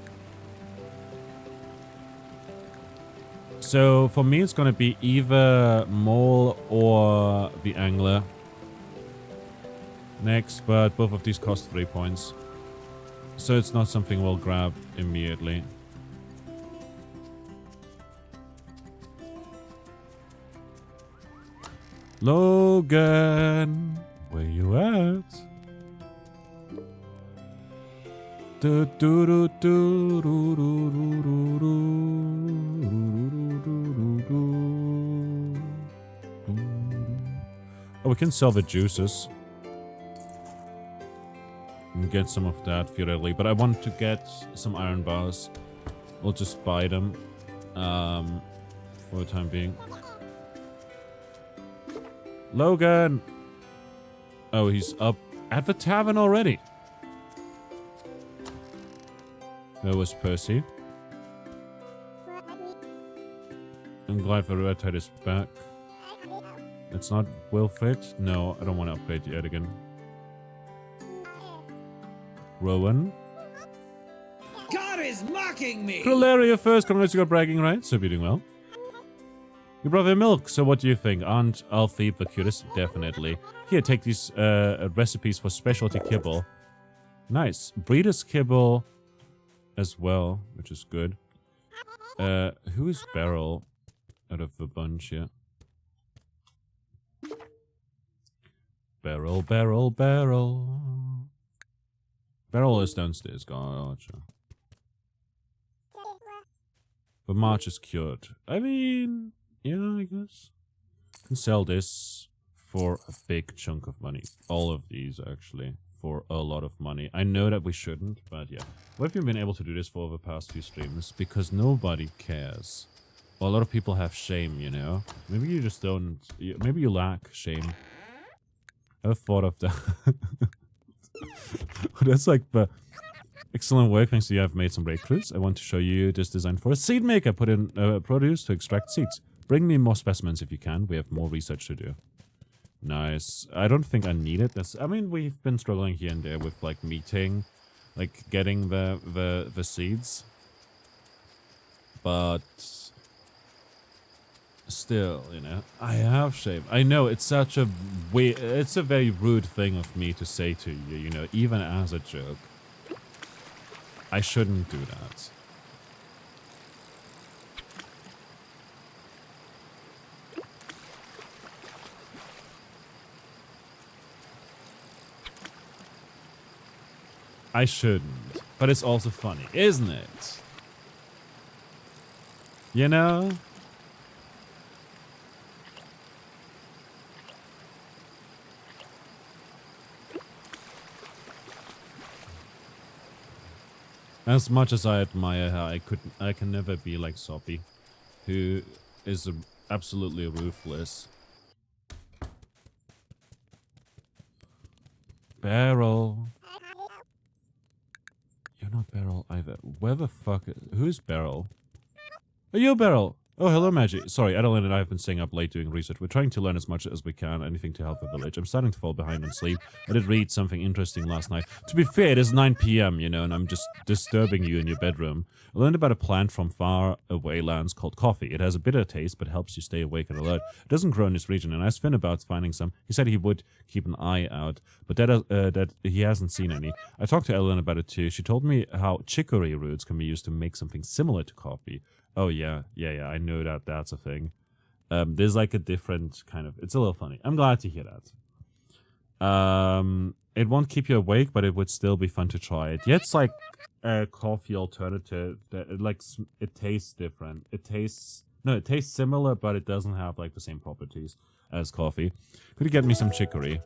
So for me, it's gonna be either Mole or the Angler next, but both of these cost 3 points. So it's not something we'll grab immediately. Logan, where you at? Oh, we can sell the juices and get some of that theoretically, but I want to get some iron bars. We'll just buy them for the time being. Logan! Oh, he's up at the tavern already. There was Percy. I'm glad the red tide is back. It's not Wilfred? No, I don't want to upgrade yet again. Rowan? God is mocking me! Hilaria first, congrats, you got bragging rights. Hope you're doing well. You brought the milk, so what do you think? Aren't Alfie the cutest? Definitely. Here, take these recipes for specialty kibble. Nice. Breeder's kibble as well, which is good. Who is Beryl out of the bunch here? Beryl, Beryl, Beryl. Beryl is downstairs, gotcha. But March is cured. I mean, yeah, I guess. Can sell this for a big chunk of money. All of these, actually, for a lot of money. I know that we shouldn't, but yeah. Why have you been able to do this for the past few streams? Because nobody cares. Well, a lot of people have shame, you know? Maybe you just don't... Maybe you lack shame. I've thought of that. That's like the... Excellent work, thanks to you I've made some breakthroughs. I want to show you this design for a seed maker. Put in produce to extract seeds. Bring me more specimens if you can. We have more research to do. Nice. I don't think I need it. I mean, we've been struggling here and there with like meeting, like getting the seeds. But still, you know, I have shame. I know it's such a it's a very rude thing of me to say to you, you know, even as a joke. I shouldn't do that. I shouldn't. But it's also funny, isn't it? You know? As much as I admire her, I can never be like Soppy, who is absolutely ruthless. Beryl. You're not Beryl either. Where the fuck who's Beryl? Are you Beryl? Oh, hello, Maggie. Sorry, Adeline and I have been staying up late doing research. We're trying to learn as much as we can, anything to help the village. I'm starting to fall behind on sleep. I did read something interesting last night. To be fair, it is 9 PM, you know, and I'm just disturbing you in your bedroom. I learned about a plant from far away lands called coffee. It has a bitter taste, but helps you stay awake and alert. It doesn't grow in this region, and I asked Finn about finding some. He said he would keep an eye out, but that he hasn't seen any. I talked to Ellen about it too. She told me how chicory roots can be used to make something similar to coffee. Oh, yeah, I know that that's a thing. There's like a different kind of... It's a little funny. I'm glad to hear that. It won't keep you awake, but it would still be fun to try it. Yeah, it's like a coffee alternative. That it tastes different. It tastes similar, but it doesn't have like the same properties as coffee. Could you get me some chicory?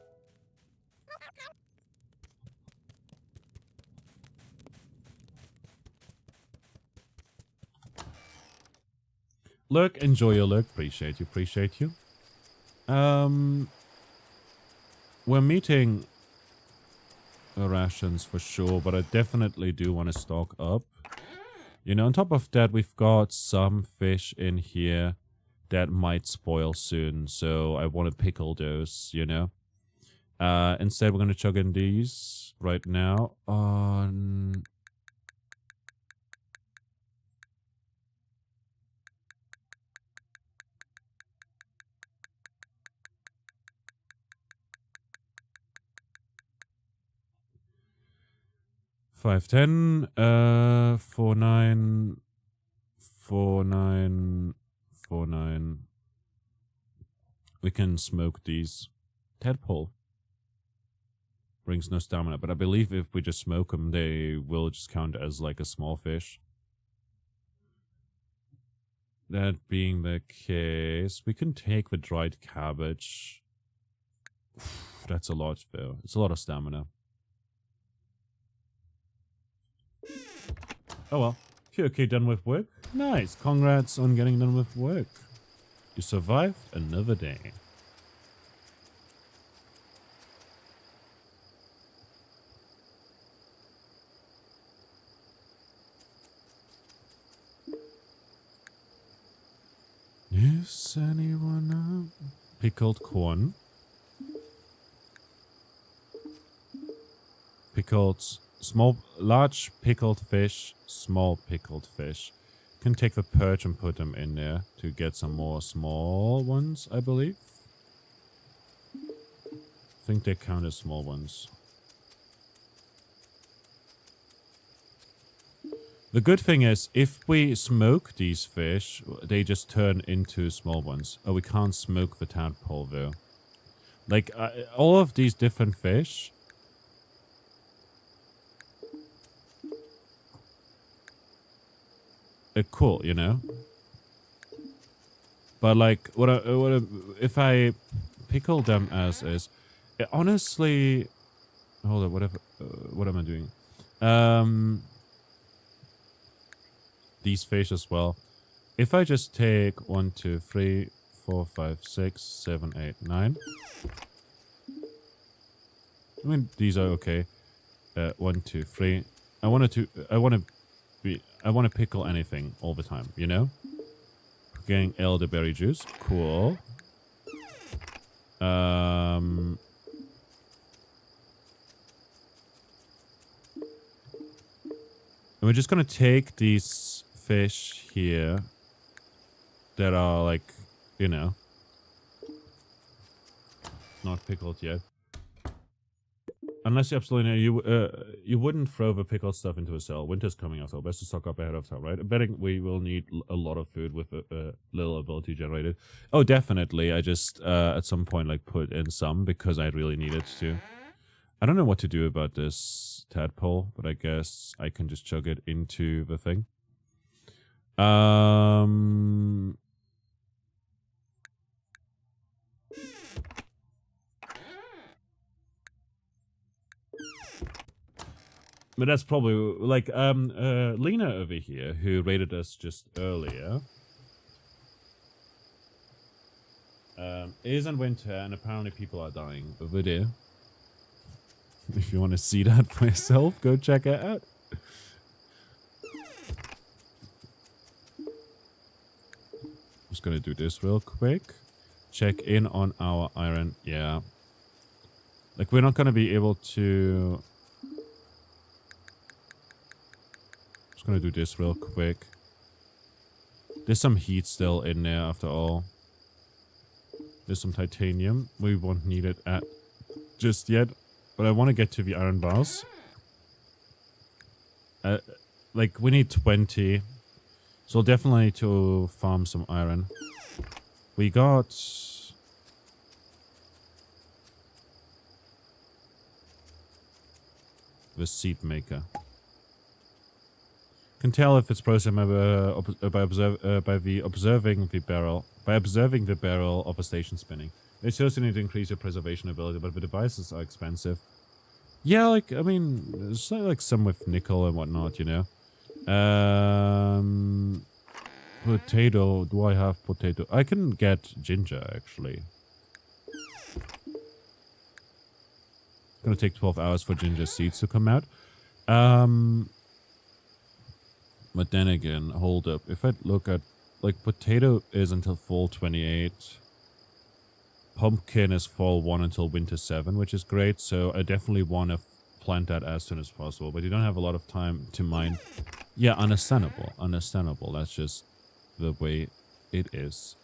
Look, enjoy your look. Appreciate you. We're meeting rations for sure, but I definitely do want to stock up. You know, on top of that, we've got some fish in here that might spoil soon, so I want to pickle those, you know. Instead, we're going to chug in these right now on... 510, 49, 49, 49. We can smoke these. Tadpole brings no stamina, but I believe if we just smoke them, they will just count as like a small fish. That being the case, we can take the dried cabbage. That's a lot, though. It's a lot of stamina. Oh well. You're okay, done with work? Nice. Congrats on getting done with work. You survived another day. Is anyone up? Pickled corn. Pickled, large pickled fish, small pickled fish. Can take the perch and put them in there to get some more small ones, I believe. I think they count as small ones. The good thing is, if we smoke these fish, they just turn into small ones. Oh, we can't smoke the tadpole though. Like, all of these different fish... are cool, you know? But like, if I pickle them as is... honestly... Hold on, whatever... what am I doing? These fish as well. If I just take 1, 2, 3, 4, 5, 6, 7, 8, 9. I mean, these are okay. 1, 2, 3. I want to pickle anything all the time, you know? Getting elderberry juice. Cool. And we're just gonna take these fish here that are like, you know, not pickled yet. Unless you absolutely know, you wouldn't throw the pickled stuff into a cell. Winter's coming up, so best to stock up ahead of time, right? I'm betting we will need a lot of food with a little ability generated. Oh, definitely. I just at some point like put in some because I really needed to. I don't know what to do about this tadpole, but I guess I can just chug it into the thing. But that's probably like Lena over here, who rated us just earlier, is in winter, and apparently people are dying over there. If you want to see that for yourself, go check it out. Just gonna do this real quick. Check in on our iron. Yeah. Like, we're not gonna be able to... Just gonna do this real quick. There's some heat still in there after all. There's some titanium. We won't need it at just yet. But I want to get to the iron bars. Like, we need 20. So we'll definitely need to farm some iron. We got... the seed maker. Can tell if it's processed by observing the barrel of a station spinning. It shows you need to increase your preservation ability, but the devices are expensive. Yeah, like, I mean, there's like some with nickel and whatnot, you know. Potato. Do I have potato? I can get ginger, actually. It's gonna take 12 hours for ginger seeds to come out. But then again, hold up. If I look at, like, potato is until fall 28. Pumpkin is fall 1 until winter 7, which is great. So I definitely want to plant that as soon as possible. But you don't have a lot of time to mine. Yeah, understandable. Understandable. That's just the way it is.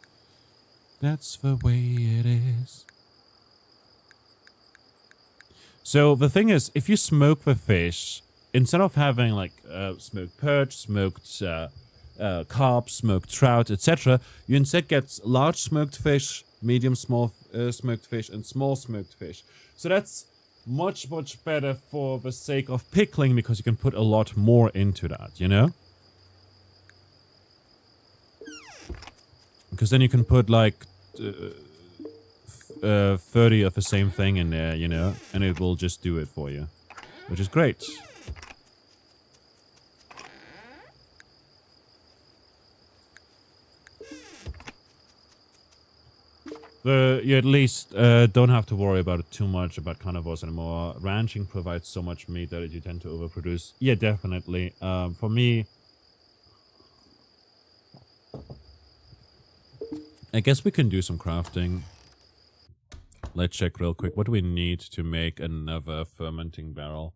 That's the way it is. So the thing is, if you smoke the fish, instead of having like smoked perch, smoked carp, smoked trout, etc., you instead get large smoked fish, medium small smoked fish, and small smoked fish. So that's much better for the sake of pickling, because you can put a lot more into that, you know? Because then you can put like 30 of the same thing in there, you know, and it will just do it for you, which is great. You at least don't have to worry about it too much about carnivores anymore. Ranching provides so much meat that you tend to overproduce. Yeah, definitely. For me, I guess we can do some crafting. Let's check real quick. What do we need to make another fermenting barrel?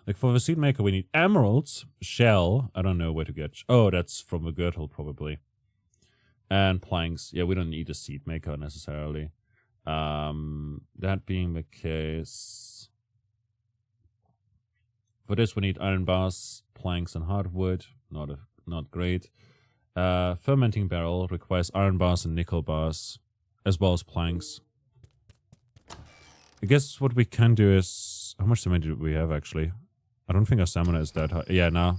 Like for the seed maker, we need emeralds, shell. I don't know where to get. Oh, that's from the girdle probably. And planks. Yeah, we don't need a seed maker necessarily. That being the case, for this we need iron bars, planks, and hardwood. Not great. Fermenting barrel requires iron bars and nickel bars, as well as planks. I guess what we can do is... How much stamina do we have, actually? I don't think our stamina is that high. Yeah, no.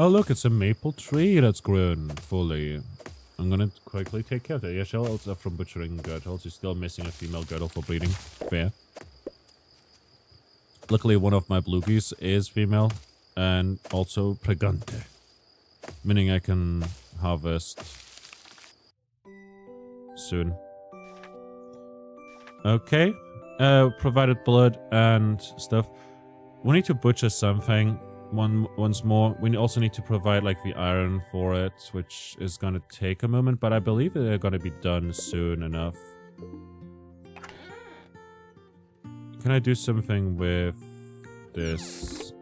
Oh, look, it's a maple tree that's grown fully. I'm gonna quickly take care of that. Yeah, shells are from butchering girdles. You're still missing a female girdle for breeding. Fair. Luckily, one of my bluegies is female and also pregante, meaning I can harvest soon. Okay. Provided blood and stuff. We need to butcher something. Once more, we also need to provide like the iron for it, which is gonna take a moment, but I believe they're gonna be done soon enough. Can I do something with this?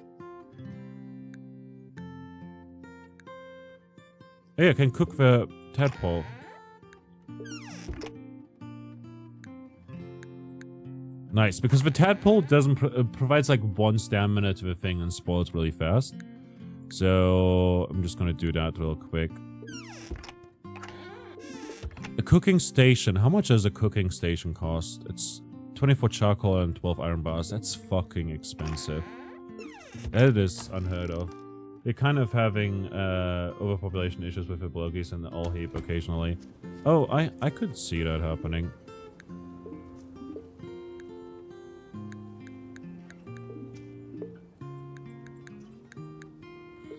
Oh, yeah, I can cook the tadpole. Nice, because the tadpole doesn't provides like 1 stamina to the thing and spoils really fast. So I'm just gonna do that real quick. A cooking station. How much does a cooking station cost? It's 24 charcoal and 12 iron bars. That's fucking expensive. That is unheard of. We're kind of having overpopulation issues with the blogies and the all heap occasionally. Oh, I could see that happening.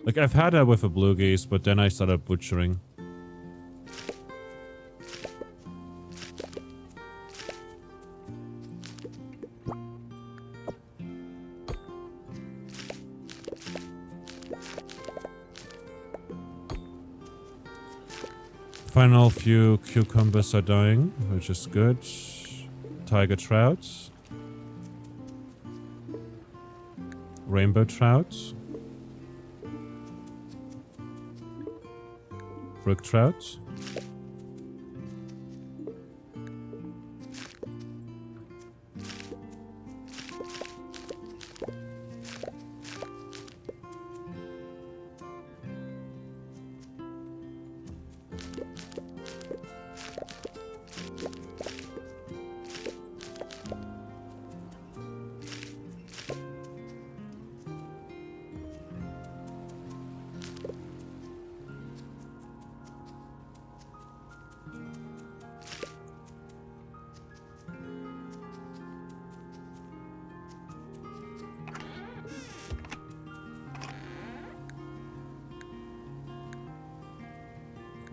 Like, I've had that with the bluegies, but then I started butchering. Final few cucumbers are dying, which is good. Tiger trout. Rainbow trout. Brook trout.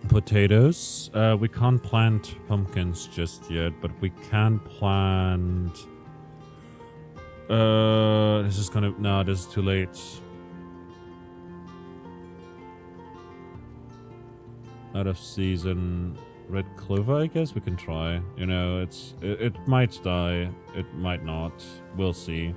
Potatoes. We can't plant pumpkins just yet, but we can plant... this is gonna... No, this is too late. Out of season. Red clover, I guess we can try. You know, it might die, it might not. We'll see.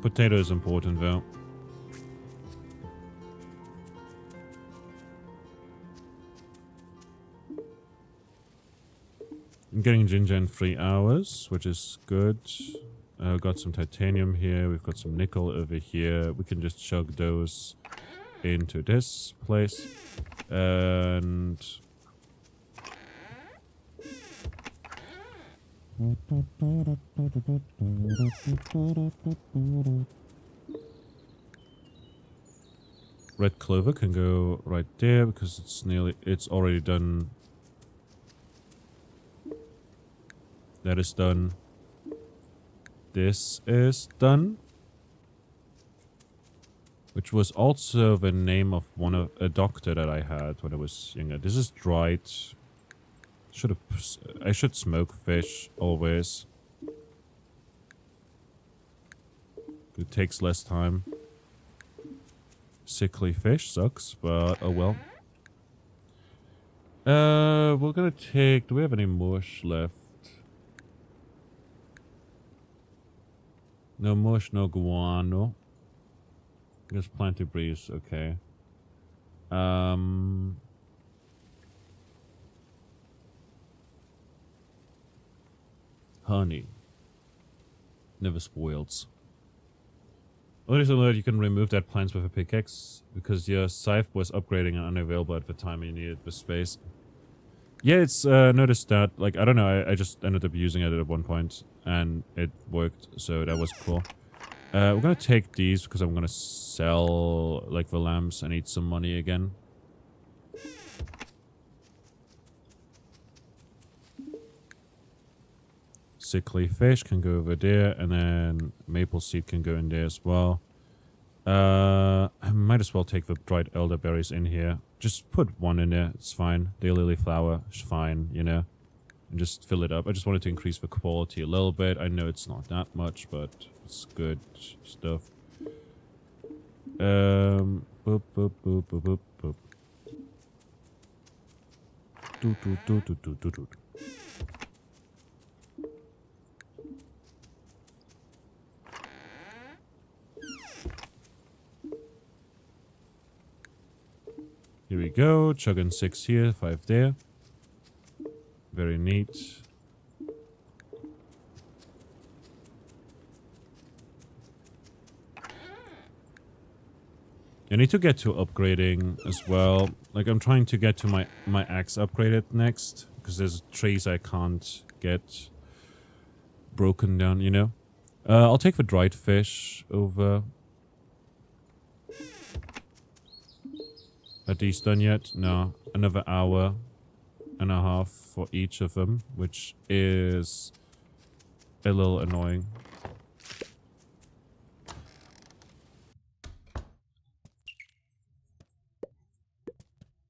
Potato is important though. I'm getting ginger in 3 hours, which is good. Got some titanium here. We've got some nickel over here. We can just chug those into this place. And... red clover can go right there because it's already done. That is done. This is done. Which was also the name of a doctor that I had when I was younger. This is dried. I should smoke fish always. It takes less time. Sickly fish sucks, but oh well. We're gonna take... do we have any mush left? No mush, no guano. Just plenty breeze, okay. Honey. Never spoils. Notice alert, you can remove that plants with a pickaxe because your scythe was upgrading and unavailable at the time you needed the space. Yeah, it's noticed that, like, I don't know, I just ended up using it at one point and it worked, so that was cool. We're gonna take these because I'm gonna sell, like, the lamps and eat some money again. Sickly fish can go over there, and then maple seed can go in there as well. I might as well take the dried elderberries in here. Just put one in there, it's fine. Daylily flower is fine, you know. And just fill it up. I just wanted to increase the quality a little bit. I know it's not that much, but it's good stuff. Boop, boop, boop, boop, boop, boop. Do, do, do, do, do, do, do. Here we go, chugging 6 here, 5 there. Very neat. I need to get to upgrading as well. Like, I'm trying to get to my axe upgraded next, because there's trees I can't get broken down, you know? I'll take the dried fish over. Are these done yet? No. Another hour and a half for each of them, which is a little annoying.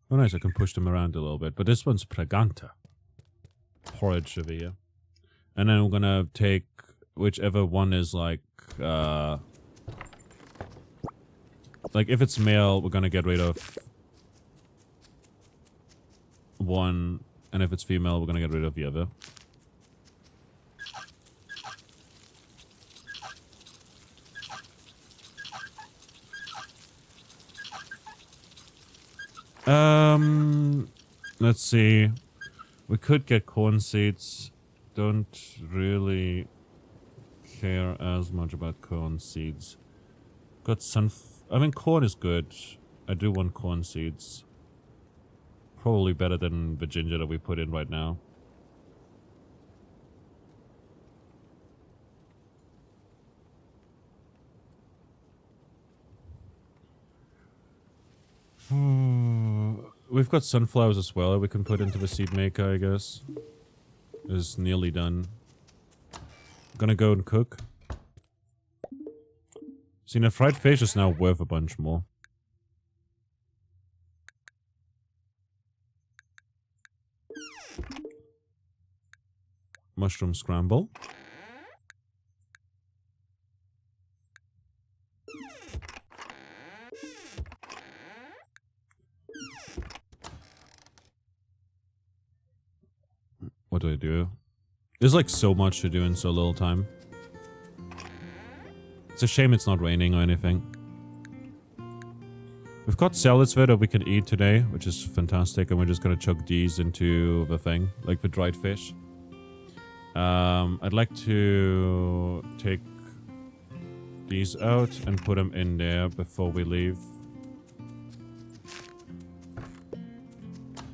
Oh nice, I can push them around a little bit. But this one's Preganta. Porridge over here. And then we're gonna take whichever one is like if it's male, we're gonna get rid of one, and if it's female, we're gonna get rid of the other. Let's see. We could get corn seeds. Don't really care as much about corn seeds. Got I mean, corn is good. I do want corn seeds. Probably better than the ginger that we put in right now. We've got sunflowers as well we can put into the seed maker, I guess. It's nearly done. Gonna go and cook. See, now fried fish is now worth a bunch more. mushroom scramble. What do I do? There's like so much to do in so little time. It's a shame it's not raining or anything. We've got salads there that we can eat today, which is fantastic, and we're just gonna chuck these into the thing, like the dried fish. I'd like to take these out and put them in there before we leave.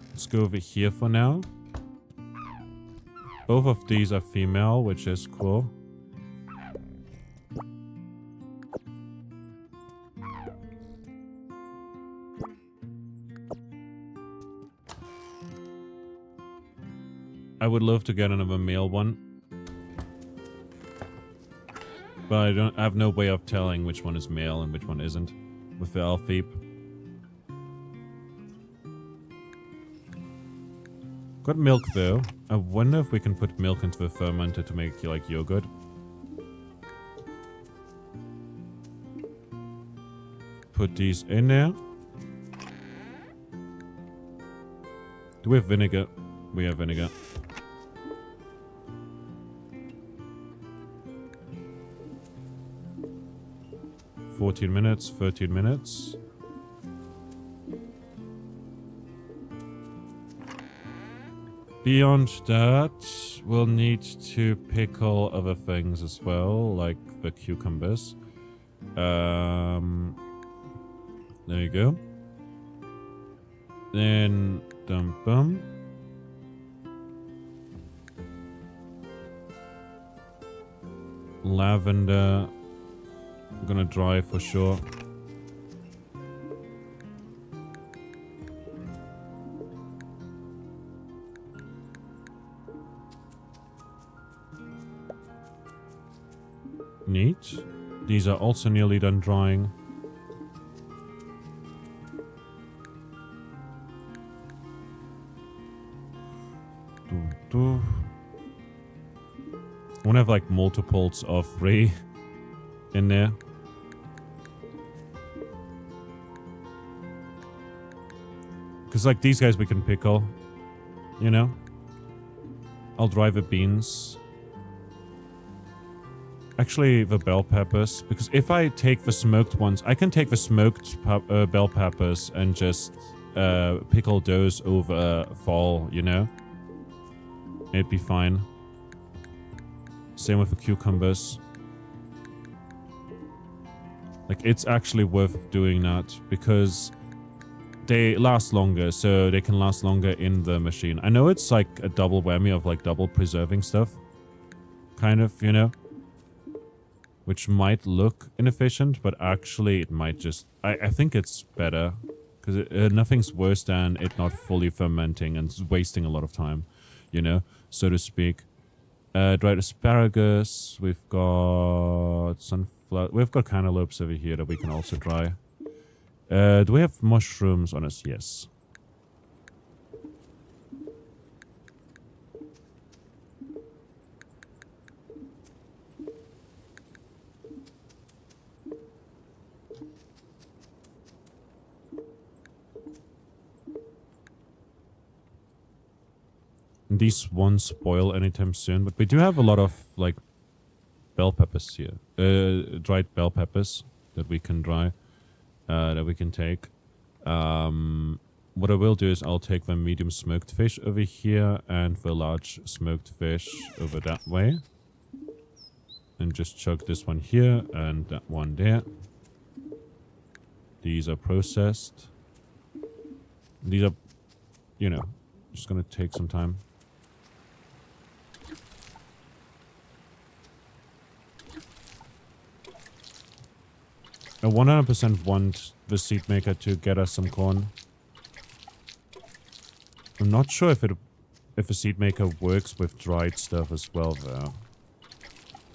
Let's go over here for now. Both of these are female, which is cool. I would love to get another male one. But I have no way of telling which one is male and which one isn't with the Alpheep. Got milk though. I wonder if we can put milk into the fermenter to make like yogurt. Put these in there. Do we have vinegar? We have vinegar. $14 minutes, 13 minutes. Beyond that, we'll need to pickle other things as well, like the cucumbers. There you go. Then dump them. Lavender. I'm gonna dry for sure. Neat. These are also nearly done drying. I want to have like multiples of 3 in there. Because like these guys we can pickle, you know? I'll dry the beans. Actually, the bell peppers. Because if I take the smoked ones, I can take the smoked bell peppers and just pickle those over fall, you know? It'd be fine. Same with the cucumbers. Like, it's actually worth doing that because they last longer, so they can last longer in the machine. I know it's like a double whammy of like double preserving stuff. Kind of, you know? Which might look inefficient, but actually it might just... I think it's better. Because nothing's worse than it not fully fermenting and wasting a lot of time. You know? So to speak. Dried asparagus. We've got sunflower. We've got cantaloupes over here that we can also dry. Do we have mushrooms on us? Yes. These won't spoil anytime soon, but we do have a lot of, like, bell peppers here. Dried bell peppers that we can dry, that we can take. What I will do is I'll take the medium smoked fish over here and the large smoked fish over that way. And just chuck this one here and that one there. These are processed. These are, you know, just gonna take some time. I 100% want the seed maker to get us some corn. I'm not sure if a seed maker works with dried stuff as well, though.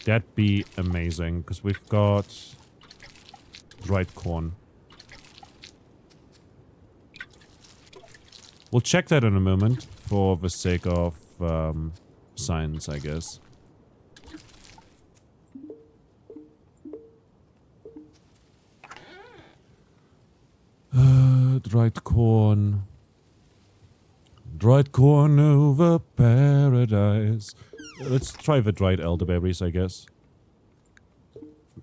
That'd be amazing, because we've got dried corn. We'll check that in a moment for the sake of signs, I guess. Dried corn. Dried corn over paradise. Let's try the dried elderberries, I guess.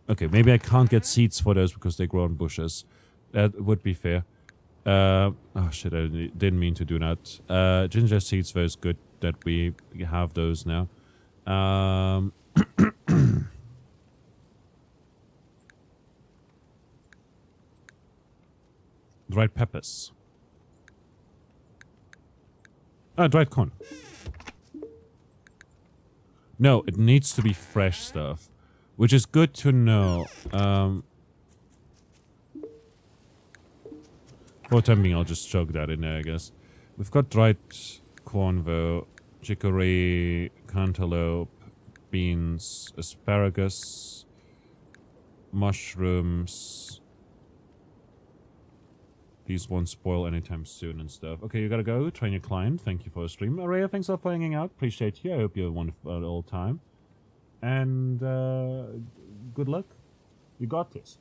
Okay, maybe I can't get seeds for those because they grow on bushes. That would be fair. Oh shit, I didn't mean to do that. Ginger seeds, though, is good that we have those now. Dried peppers. Dried corn. No, it needs to be fresh stuff, which is good to know. For the time being, I'll just chug that in there, I guess. We've got dried corn, though. Chicory, cantaloupe, beans, asparagus, mushrooms. These won't spoil anytime soon and stuff. Okay, you gotta go. Train your client. Thank you for the stream. Araya, thanks for hanging out. Appreciate you. I hope you have a wonderful all time. And good luck. You got this.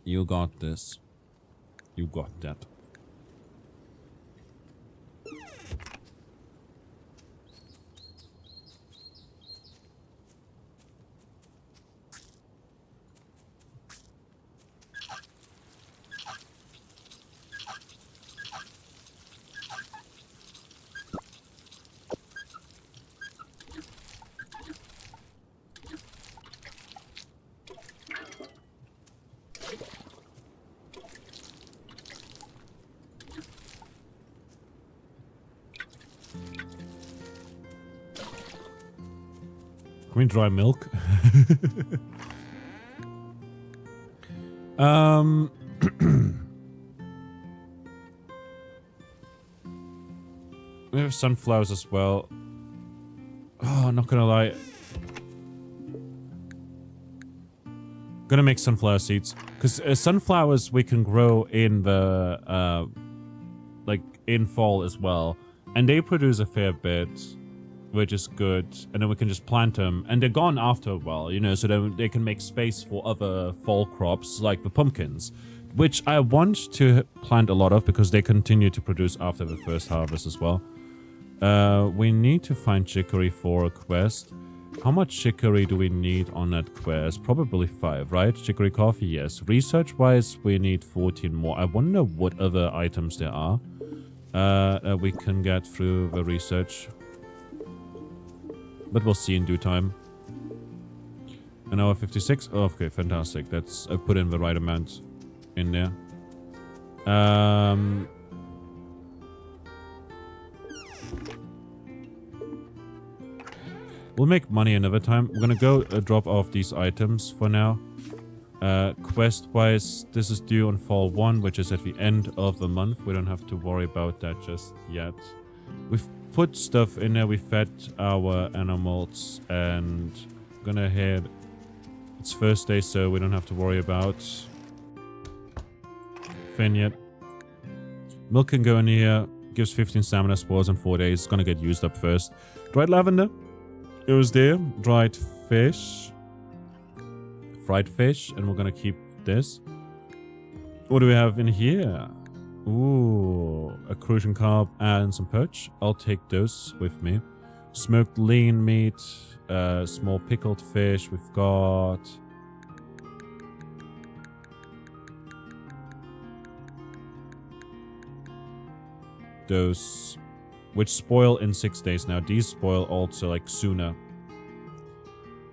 You got this. You got that. Can we dry milk? We have sunflowers as well. Oh, not gonna lie. Gonna make sunflower seeds. Because sunflowers we can grow in the, like, in fall as well. And they produce a fair bit, which is good. And then we can just plant them. And they're gone after a while, you know, so then they can make space for other fall crops, like the pumpkins. Which I want to plant a lot of, because they continue to produce after the first harvest as well. We need to find chicory for a quest. How much chicory do we need on that quest? Probably 5, right? Chicory coffee, yes. Research-wise, we need 14 more. I wonder what other items there are we can get through the research. But we'll see in due time. An hour 56? Oh, okay, fantastic. That's I put in the right amount in there. We'll make money another time. We're gonna go drop off these items for now. Quest-wise, this is due on fall 1, which is at the end of the month. We don't have to worry about that just yet. We've put stuff in there. We fed our animals, and gonna head. It's Thursday, so we don't have to worry about Finn yet. Milk can go in here. Gives 15 stamina spores in 4 days. It's gonna get used up first. Dried lavender. It was there. Dried fish. Fried fish. And we're gonna keep this. What do we have in here? Ooh. A crucian carp and some perch. I'll take those with me. Smoked lean meat. Small pickled fish. We've got... those... which spoil in 6 days now. These spoil also, like, sooner.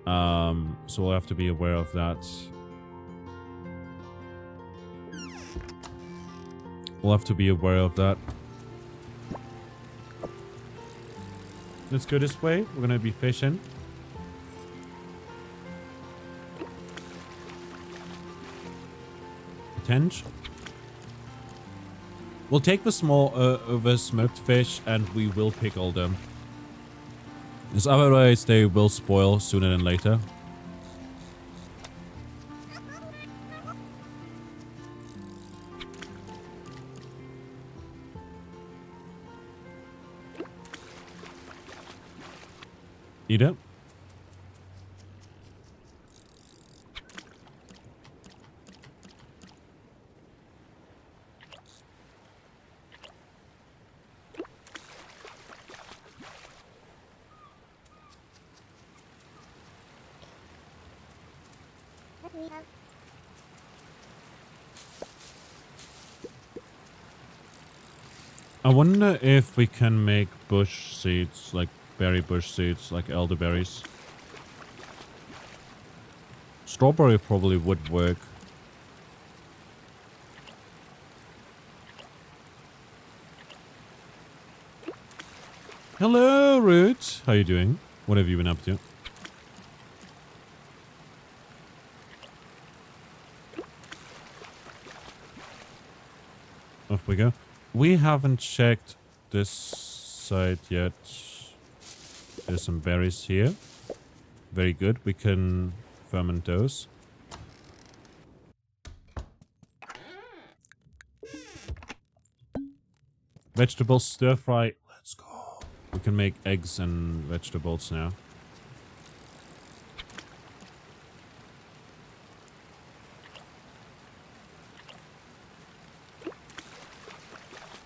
So we'll have to be aware of that. We'll have to be aware of that. Let's go this way. We're gonna be fishing. Tench. We'll take the small, the smoked fish, and we will pickle them. Because otherwise they will spoil sooner than later. Eat it. I wonder if we can make bush seeds, like berry bush seeds, like elderberries. Strawberry probably would work. Hello, Root. How you doing? What have you been up to? Off we go. We haven't checked this side yet. There's some berries here. Very good. We can ferment those. Vegetables stir fry. Let's go. We can make eggs and vegetables now.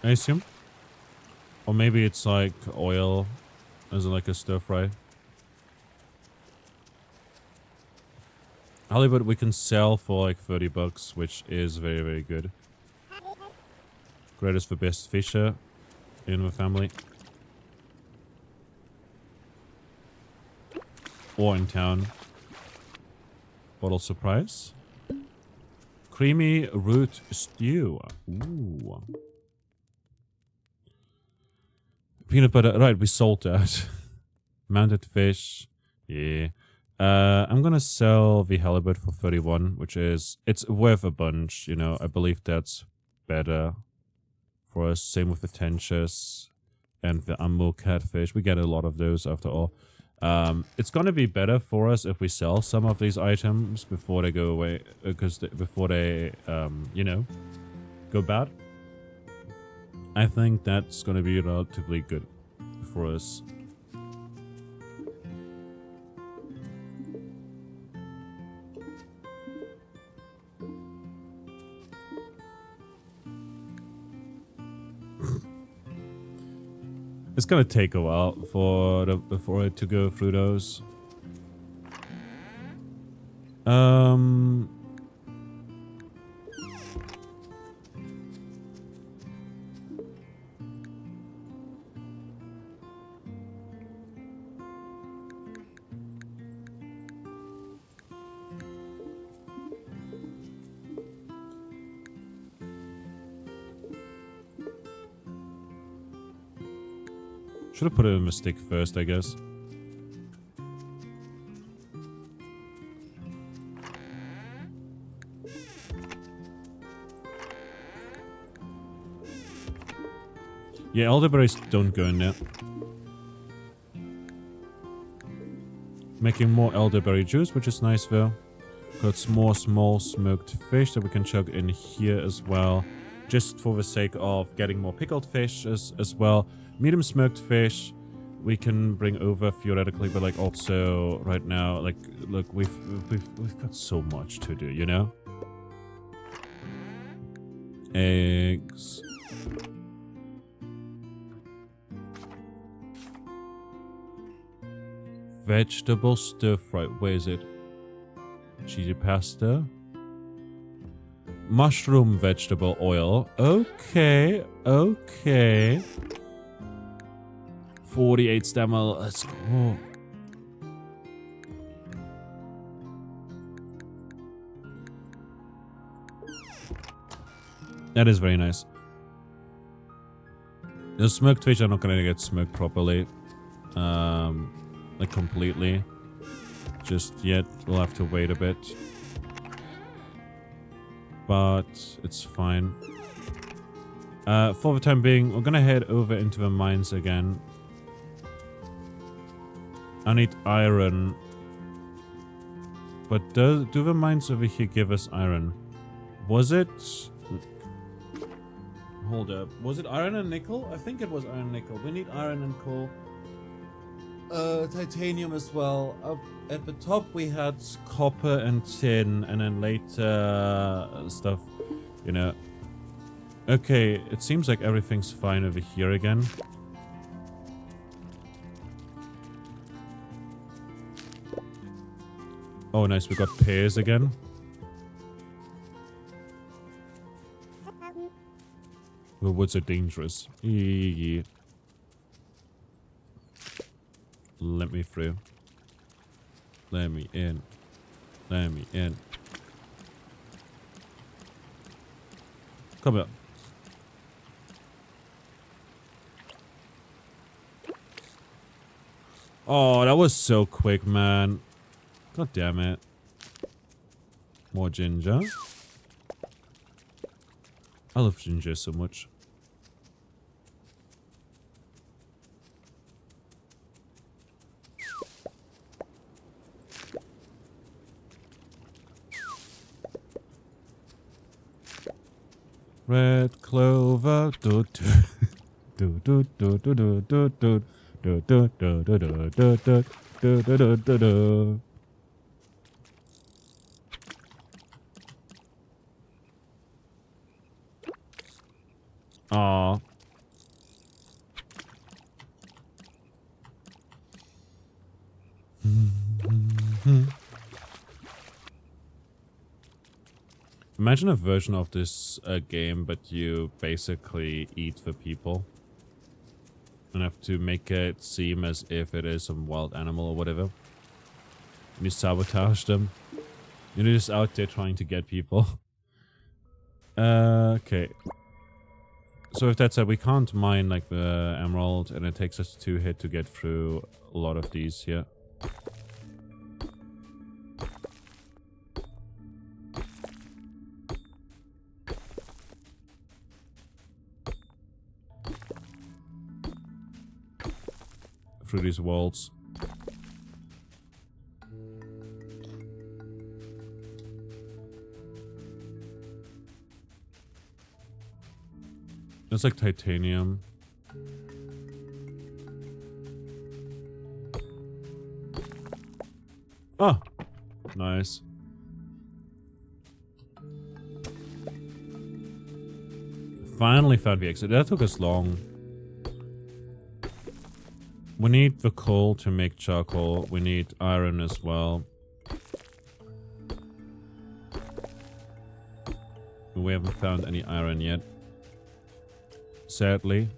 I assume. Or maybe it's like oil as like a stir fry. Halibut we can sell for like 30 bucks, which is very, very good. Greatest for best fisher in the family. Or in town. Bottle surprise. Creamy root stew. Ooh. Peanut butter. Right, we sold that. Mounted fish. Yeah. I'm gonna sell the halibut for 31, which is... It's worth a bunch, you know. I believe that's better for us. Same with the tenches and the ammo catfish. We get a lot of those after all. It's gonna be better for us if we sell some of these items before they go away. Because before they, you know, go bad. I think that's gonna be relatively good for us. It's gonna take a while for it to go through those. Should have put it in the stick first, I guess. Yeah, elderberries don't go in there. Making more elderberry juice, which is nice though. Got some more small smoked fish that we can chuck in here as well. Just for the sake of getting more pickled fish as well. Medium smoked fish we can bring over theoretically, but like also right now, like look, we've got so much to do, you know? Eggs. Vegetable stir fry. Where is it? Cheesy pasta. Mushroom vegetable oil. Okay, okay. 48 stamina. Let's go. That is very nice. The smoked fish are not gonna get smoked properly. Like completely. Just yet. We'll have to wait a bit. But it's fine. For the time being, we're gonna head over into the mines again. I need iron. But do the mines over here give us iron? Was it... Hold up. Was it iron and nickel? I think it was iron and nickel. We need iron and coal. titanium as well. Up at the top we had copper and tin, and then later stuff, you know. Okay, it seems like everything's fine over here again. Oh, nice, we got pears again. The woods are dangerous. Yeah. Let me through. Let me in. Let me in. Come here. Oh, that was so quick, man. God damn it. More ginger. I love ginger so much. Red clover. Do do do do do do do do do do do do do do do do do do do. Aw. Imagine a version of this game, but you basically eat the people. And have to make it seem as if it is some wild animal or whatever. And you sabotage them. You're just out there trying to get people. Okay. So with that said, we can't mine like the emerald, and it takes us 2 hits to get through a lot of these here. Through these walls. It's like titanium. Oh, nice. Finally found the exit. That took us long. We need the coal to make charcoal. We need iron as well. We haven't found any iron yet. Sadly.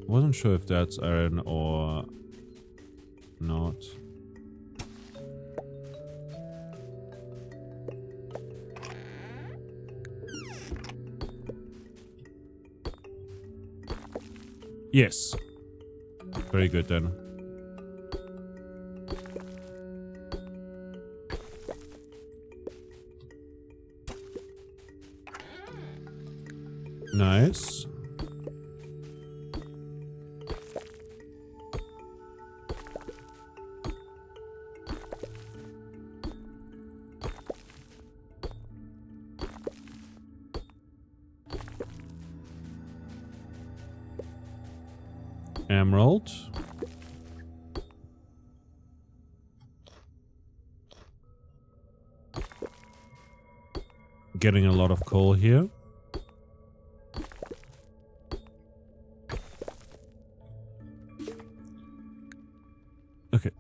Wasn't sure if that's iron or not. Yes. Very good then. Nice. Emerald. Getting a lot of coal here. Okay.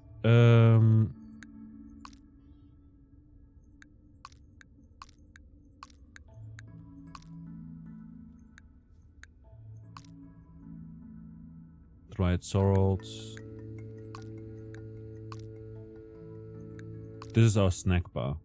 Dried sorrels. This is our snack bar.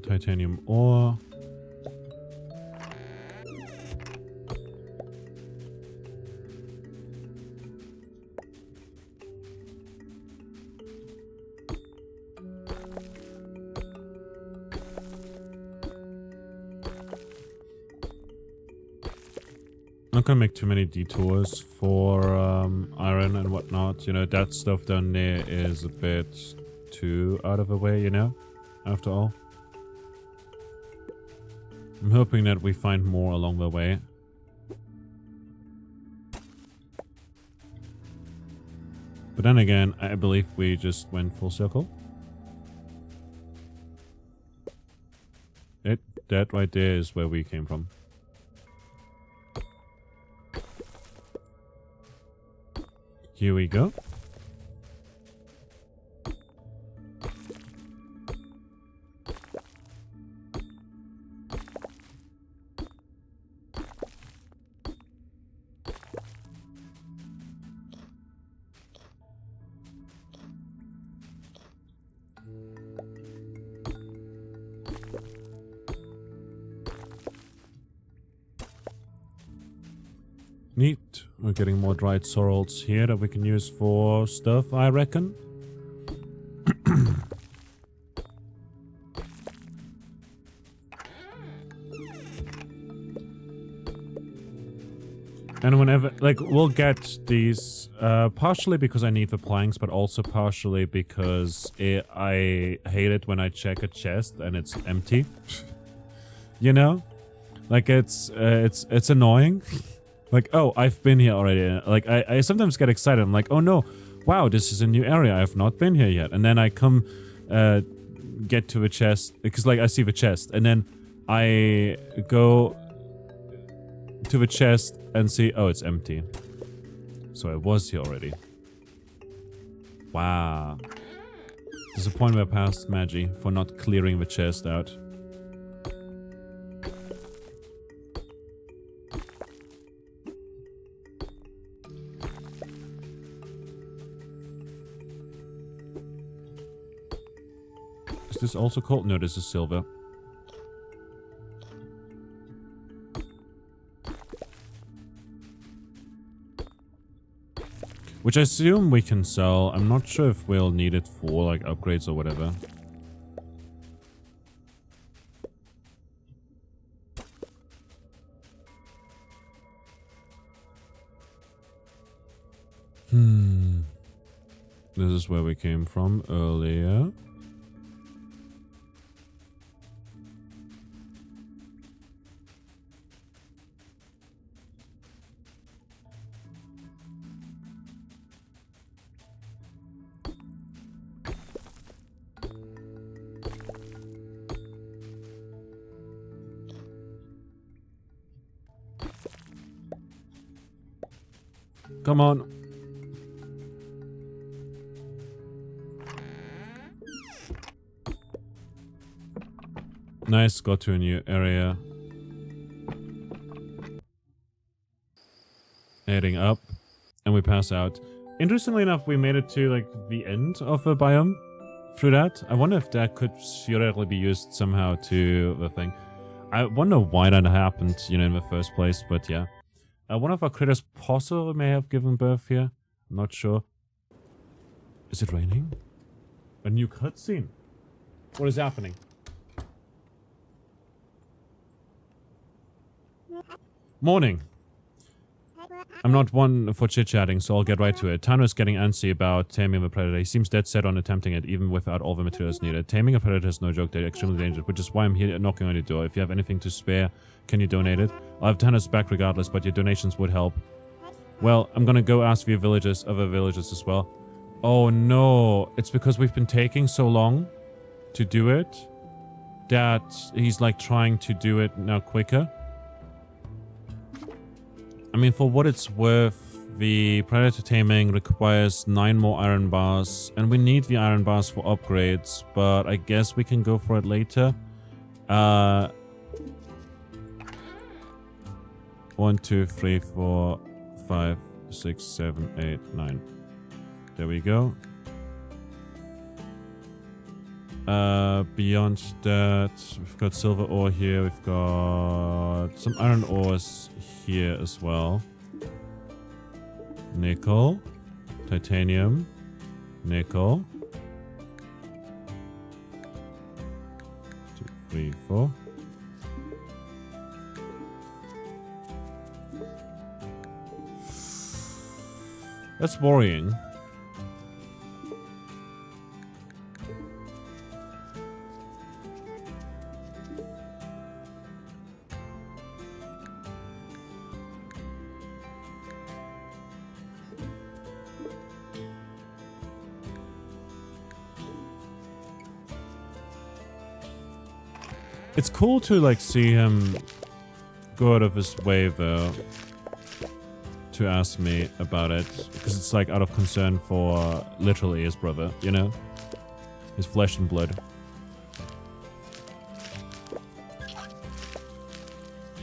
titanium ore. Not gonna make too many detours for iron and whatnot. You know, that stuff down there is a bit too out of the way, you know, after all. I'm hoping that we find more along the way. But then again, I believe we just went full circle. That right there is where we came from. Here we go. Neat. We're getting more dried sorrels here that we can use for stuff, I reckon. And whenever, like, we'll get these, partially because I need the planks, but also partially because I hate it when I check a chest and it's empty. You know? Like, it's annoying. Like, oh, I've been here already. Like, I sometimes get excited. I'm like, oh no, wow, this is a new area. I've not been here yet. And then I come, get to the chest, because, like, I see the chest. And then I go to the chest and see, oh, it's empty. So I was here already. Wow. Disappointed by past Magi for not clearing the chest out. Is this also coal? No, this is silver. Which I assume we can sell. I'm not sure if we'll need it for, like, upgrades or whatever. This is where we came from earlier. Come on. Nice, got to a new area. Heading up. And we pass out. Interestingly enough, we made it to, like, the end of the biome through that. I wonder if that could theoretically be used somehow to the thing. I wonder why that happened, you know, in the first place, but yeah. One of our critters possibly may have given birth here. I'm not sure. Is it raining? A new cutscene. What is happening? Morning. I'm not one for chit-chatting, so I'll get right to it. Tano's getting antsy about taming the predator. He seems dead set on attempting it, even without all the materials needed. Taming a predator is no joke. They're extremely dangerous, which is why I'm here knocking on your door. If you have anything to spare, can you donate it? I'll have Tano's back regardless, but your donations would help. Well, I'm gonna go ask the villagers, other villagers as well. Oh no, it's because we've been taking so long to do it that he's, like, trying to do it now quicker. I mean, for what it's worth, the predator taming requires 9 more iron bars, and we need the iron bars for upgrades, but I guess we can go for it later. 1, 2, 3, 4, 5, 6, 7, 8, 9. There we go. Beyond that, we've got silver ore here. We've got some iron ores here as well. Nickel, titanium, nickel. 2, 3, 4. That's worrying. It's cool to like see him go out of his way though to ask me about it, because it's like out of concern for literally his brother, you know? His flesh and blood.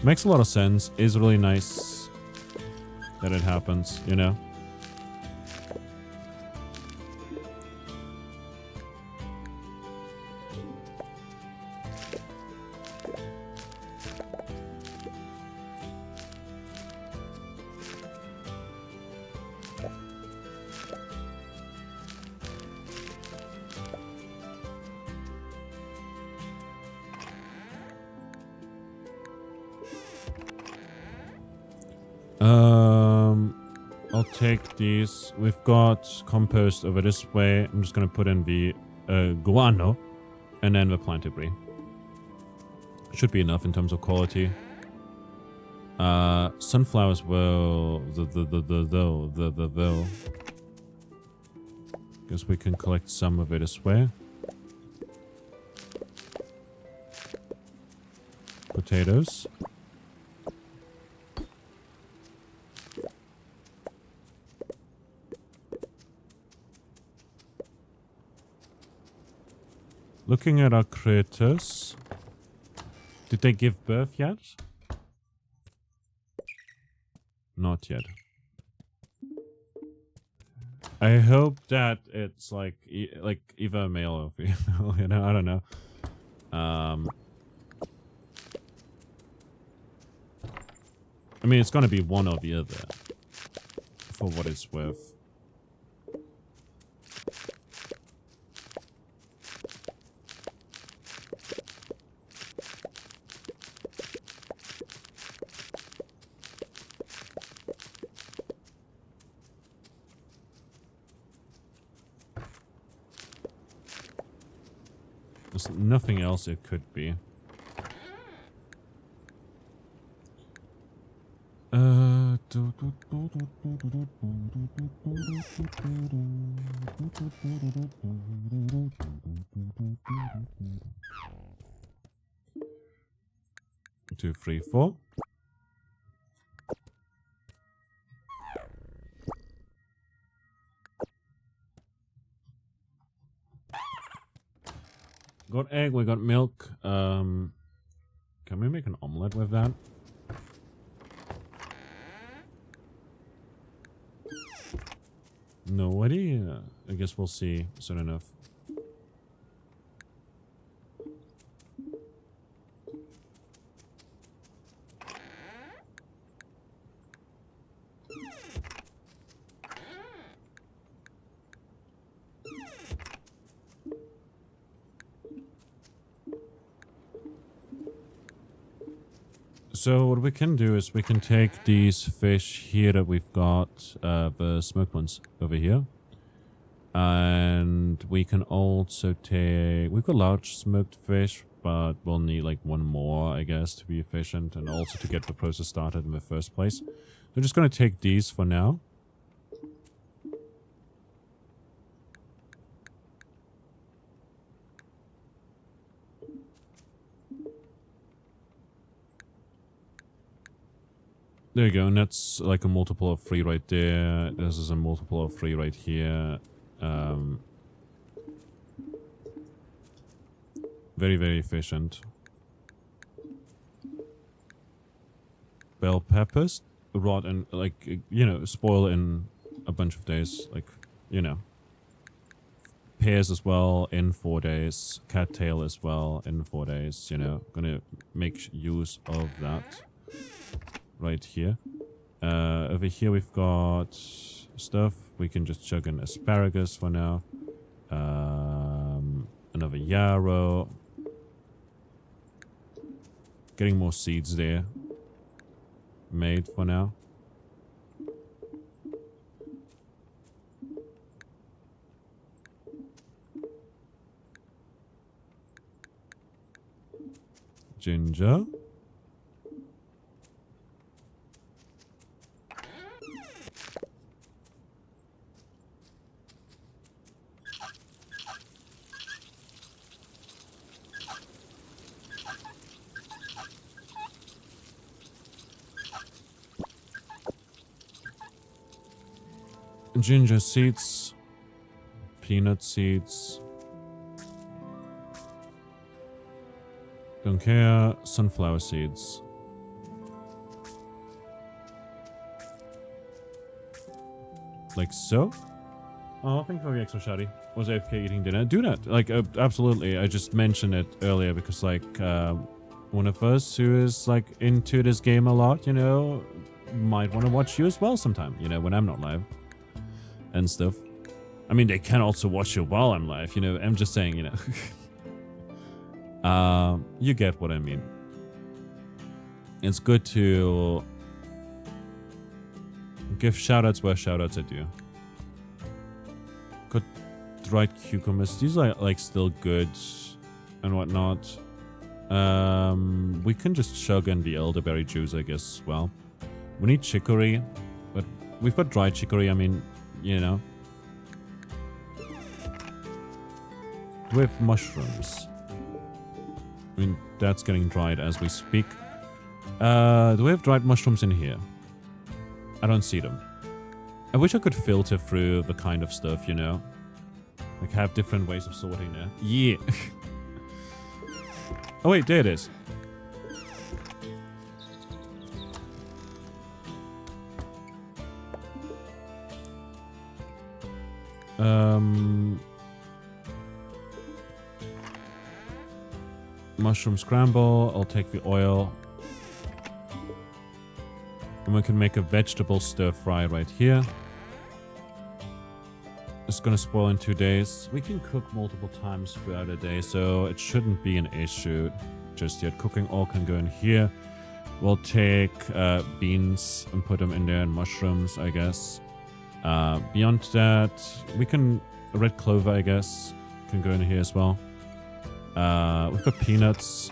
Makes a lot of sense. Is really nice that it happens, you know? I'll take these. We've got compost over this way. I'm just gonna put in the guano and then the plant debris. Should be enough in terms of quality. Sunflowers will guess we can collect some of it this way. Potatoes. Looking at our critters. Did they give birth yet? Not yet. I hope that it's like either male or female, you know, I don't know. I mean, it's gonna be one or the other, for what it's worth. There's nothing else it could be. Two, three, four. Got egg, we got milk. Can we make an omelette with that? No idea. I guess we'll see soon enough. So what we can do is we can take these fish here that we've got, the smoked ones over here. And we can also take... We've got large smoked fish, but we'll need like one more, I guess, to be efficient. And also to get the process started in the first place. I'm just going to take these for now. There you go, and that's like a multiple of 3 right there. This is a multiple of 3 right here. Very, very efficient. Bell peppers rot and, like, you know, spoil in a bunch of days. Like, you know. pears as well in 4 days. Cattail as well in 4 days. You know, gonna make use of that right here. Over here we've got stuff. We can just chug in asparagus for now. Another yarrow. Getting more seeds there. Made for now. Ginger. Ginger seeds, peanut seeds, don't care, sunflower seeds. Like so? Oh, thank you for the extra shotty. Was AFK eating dinner? Do that. Like, absolutely. I just mentioned it earlier because, like, one of us who is, like, into this game a lot, you know, might want to watch you as well sometime, you know, when I'm not live. And stuff. I mean, they can also watch you while I'm live, you know. I'm just saying, you know. You get what I mean. It's good to give shoutouts where shoutouts are due. Got dried cucumbers. These are like still good and whatnot. We can just chug in the elderberry juice, I guess, as well. We need chicory, but we've got dried chicory. I mean, you know. Do we have mushrooms? I mean, that's getting dried as we speak. Do we have dried mushrooms in here? I don't see them. I wish I could filter through the kind of stuff, you know? Like, have different ways of sorting there. Yeah. Oh, wait, there it is. Mushroom scramble. I'll take the oil. And we can make a vegetable stir fry right here. It's gonna spoil in 2 days. We can cook multiple times throughout the day, so it shouldn't be an issue just yet. Cooking oil can go in here. We'll take beans and put them in there, and mushrooms, I guess. Beyond that, we can... red clover, I guess, can go in here as well. We've got peanuts.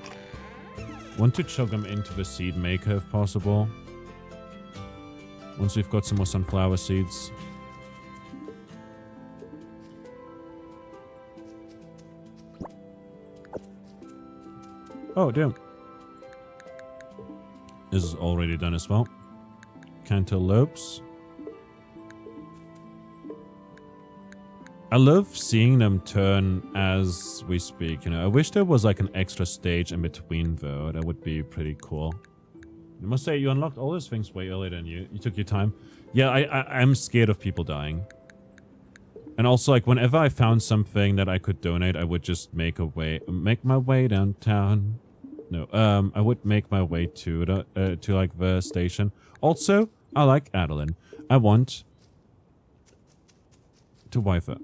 Want to chug them into the seed maker if possible. Once we've got some more sunflower seeds. Oh, damn. This is already done as well. Cantaloupes. I love seeing them turn as we speak, you know. I wish there was like an extra stage in between though. That would be pretty cool. I must say, you unlocked all those things way earlier than you. You took your time. Yeah, I'm scared of people dying. And also, like, whenever I found something that I could donate, I would just make my way downtown. No, I would make my way to the, like, the station. Also, I like Adeline. I want to wife her.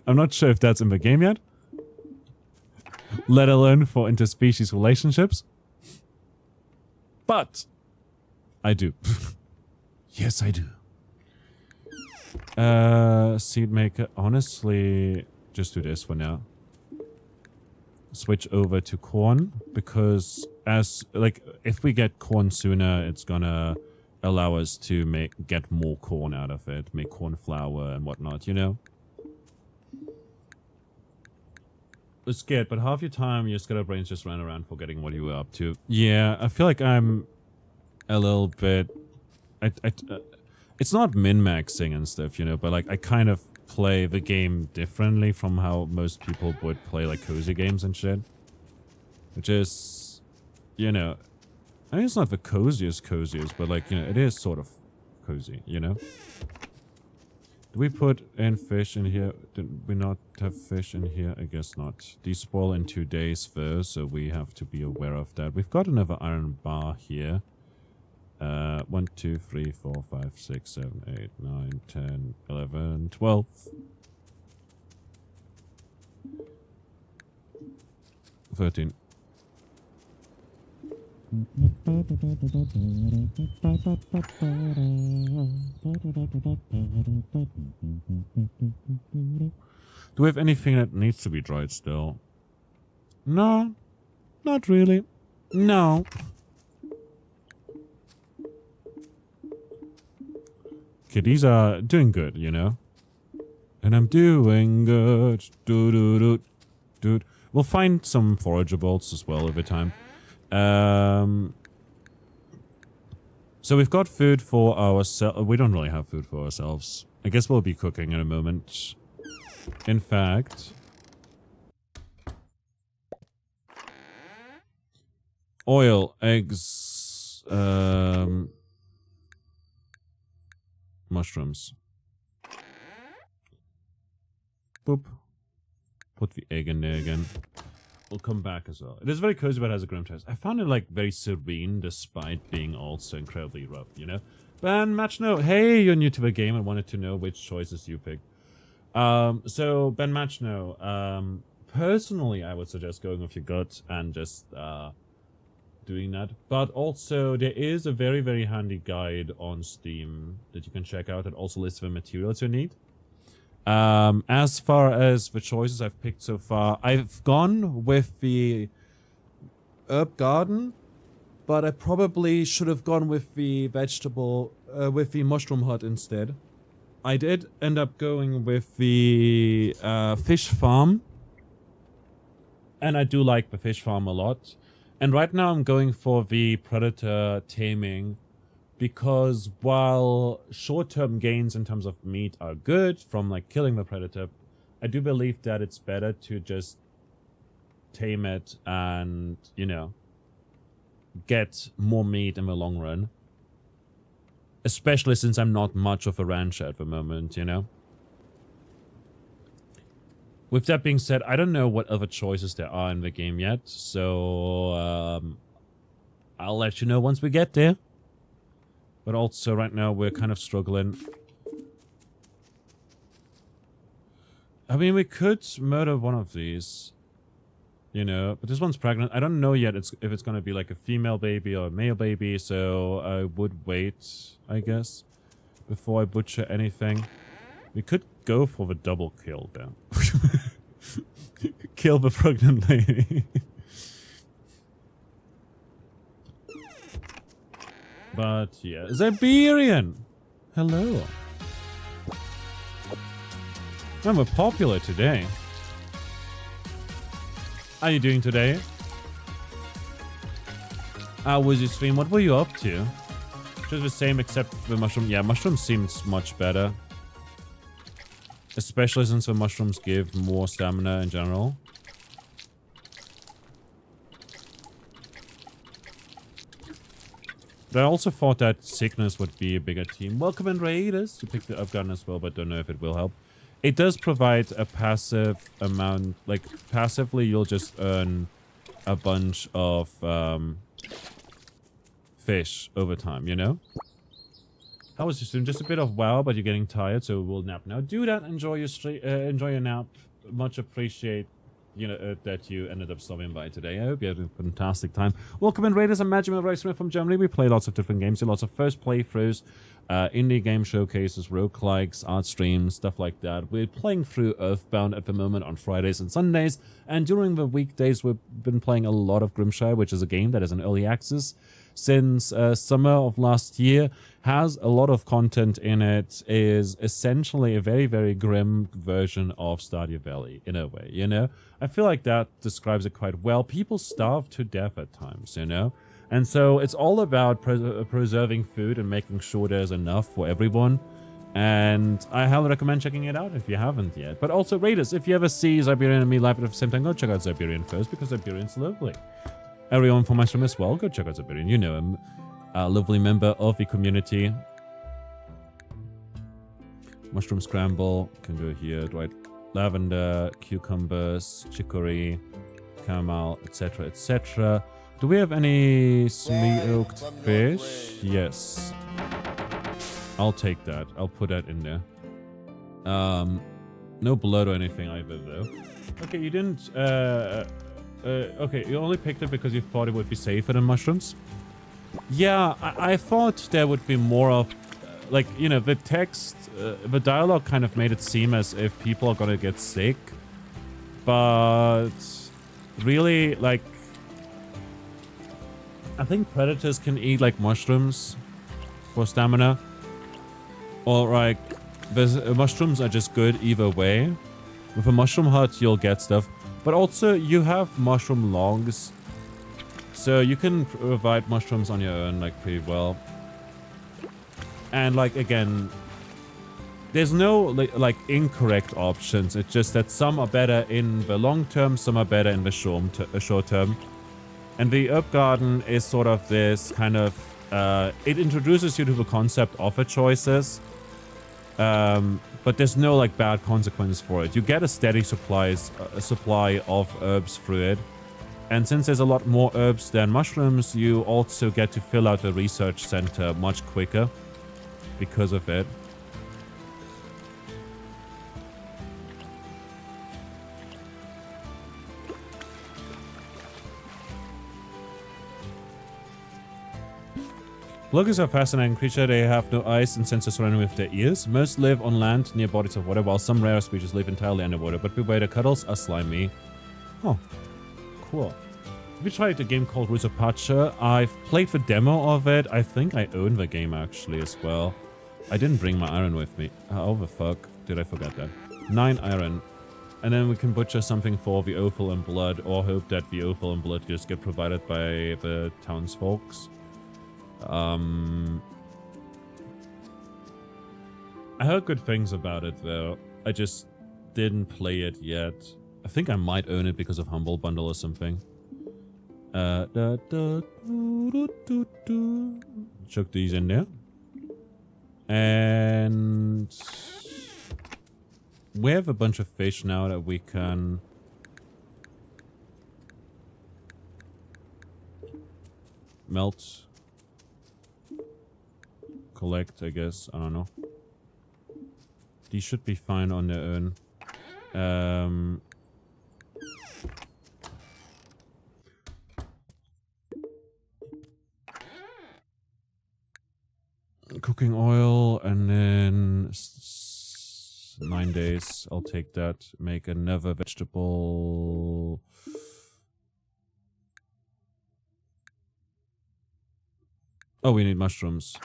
I'm not sure if that's in the game yet. Let alone for interspecies relationships. But I do. Yes, I do. Seed maker. Honestly, just do this for now. Switch over to corn, because as like if we get corn sooner, it's gonna allow us to get more corn out of it, make corn flour and whatnot, you know. It's scared, but half your time your scatterbrains just ran around forgetting what you were up to. Yeah, I feel like I'm a little bit... it's not min-maxing and stuff, you know, but like I kind of play the game differently from how most people would play like cozy games and shit. Which is, you know, I mean, it's not the coziest, but like, you know, it is sort of cozy, you know? Do we put in fish in here? Did we not have fish in here? I guess not. These spoil in 2 days first, so we have to be aware of that. We've got another iron bar here. 1, 2, 3, 4, 5, 6, 7, 8, 9, 10, 11, 12. 13. Do we have anything that needs to be dried still? No, not really. No. Okay, these are doing good, you know? And I'm doing good. Dude. We'll find some forageables as well over time. So we've got food for ourselves. We don't really have food for ourselves. I guess we'll be cooking in a moment. In fact, oil, eggs, mushrooms. Boop. Put the egg in there again. We'll come back as well. It is very cozy, but it has a Grimshire. I found it like very serene despite being also incredibly rough, you know? Ben Matchno, hey, you're new to the game and wanted to know which choices you picked. So Ben Matchno, personally I would suggest going with your gut and just doing that. But also there is a very, very handy guide on Steam that you can check out that also lists the materials you need. As far as the choices I've picked so far, I've gone with the herb garden, but I probably should have gone with the with the mushroom hut instead. I did end up going with the fish farm, and I do like the fish farm a lot. And right now I'm going for the predator taming, because while short-term gains in terms of meat are good from like killing the predator, I do believe that it's better to just tame it and, you know, get more meat in the long run. Especially since I'm not much of a rancher at the moment, you know. With that being said, I don't know what other choices there are in the game yet, so I'll let you know once we get there. But also, right now, we're kind of struggling. I mean, we could murder one of these, you know, but this one's pregnant. I don't know yet if it's going to be like a female baby or a male baby, so I would wait, I guess, before I butcher anything. We could go for the double kill, then. Kill the pregnant lady. But yeah, Siberian! Hello. Man, we're popular today. How are you doing today? How was your stream? What were you up to? Just the same except the mushroom. Yeah, mushroom seems much better. Especially since the mushrooms give more stamina in general. But I also thought that sickness would be a bigger team. Welcome in Raiders. You picked the up gun as well, but don't know if it will help. It does provide a passive amount, like passively you'll just earn a bunch of fish over time, you know? How was your stream? Just a bit of wow, but you're getting tired, so we'll nap now. Do that. Enjoy your nap. Much appreciate, you know, that you ended up stopping by today. I hope you had a fantastic time. Welcome in, Raiders. I'm Magic Smith from Germany. We play lots of different games, do lots of first playthroughs, indie game showcases, roguelikes, art streams, stuff like that. We're playing through Earthbound at the moment on Fridays and Sundays, and during the weekdays we've been playing a lot of Grimshire, which is a game that is in early access since summer of last year, has a lot of content in it, is essentially a very, very grim version of Stardew Valley, in a way, you know? I feel like that describes it quite well. People starve to death at times, you know? And so it's all about preserving food and making sure there's enough for everyone. And I highly recommend checking it out if you haven't yet. But also, Raiders, if you ever see Siberian and me live at the same time, go check out Siberian first, because Siberian's lovely. Everyone from my stream as well, go check out Siberian. You know him. A lovely member of the community. Mushroom scramble can go here, right? Lavender, cucumbers, chicory, caramel, etc., etc. Do we have any smoked fish? Yes. I'll take that. I'll put that in there. No blood or anything either, though. Okay, you didn't. Okay, you only picked it because you thought it would be safer than mushrooms. Yeah, I thought there would be more of, like, you know, the text, the dialogue kind of made it seem as if people are gonna get sick. But really, like, I think predators can eat, like, mushrooms for stamina. Or, like, mushrooms are just good either way. With a mushroom hut, you'll get stuff. But also, you have mushroom logs. So you can provide mushrooms on your own, like, pretty well. And, like, again, there's no, like, incorrect options. It's just that some are better in the long term, some are better in the short term. And the herb garden is sort of this kind of, it introduces you to the concept of the choices. But there's no, like, bad consequences for it. You get a steady supply of herbs through it. And since there's a lot more herbs than mushrooms, you also get to fill out the research center much quicker because of it. Locusts are a fascinating creature. They have no eyes and sensors surrounding with their ears. Most live on land near bodies of water, while some rare species live entirely underwater. But beware, the cuddles are slimy. Oh, cool. Have you tried a game called Roots of Pacha? I've played the demo of it. I think I own the game actually as well. I didn't bring my iron with me. How the fuck did I forget that? 9 iron. And then we can butcher something for the offal and blood, or hope that the offal and blood just get provided by the townsfolks. I heard good things about it though. I just didn't play it yet. I think I might own it because of Humble Bundle or something. Chuck these in there. And we have a bunch of fish now that we can melt. Collect, I guess. I don't know. These should be fine on their own. Cooking oil, and then 9 days. I'll take that. Make another vegetable. Oh, we need mushrooms.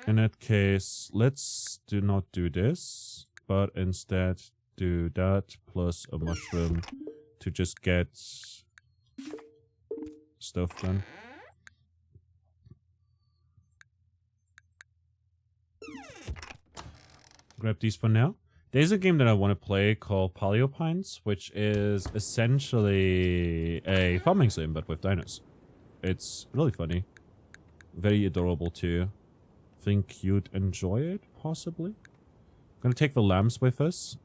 In that case, let's not do this, but instead do that plus a mushroom to just get stuff done. Grab these for now. There's a game that I want to play called Paleopines, which is essentially a farming sim, but with dinos. It's really funny. Very adorable too. Think you'd enjoy it, possibly? Gonna take the lambs with us.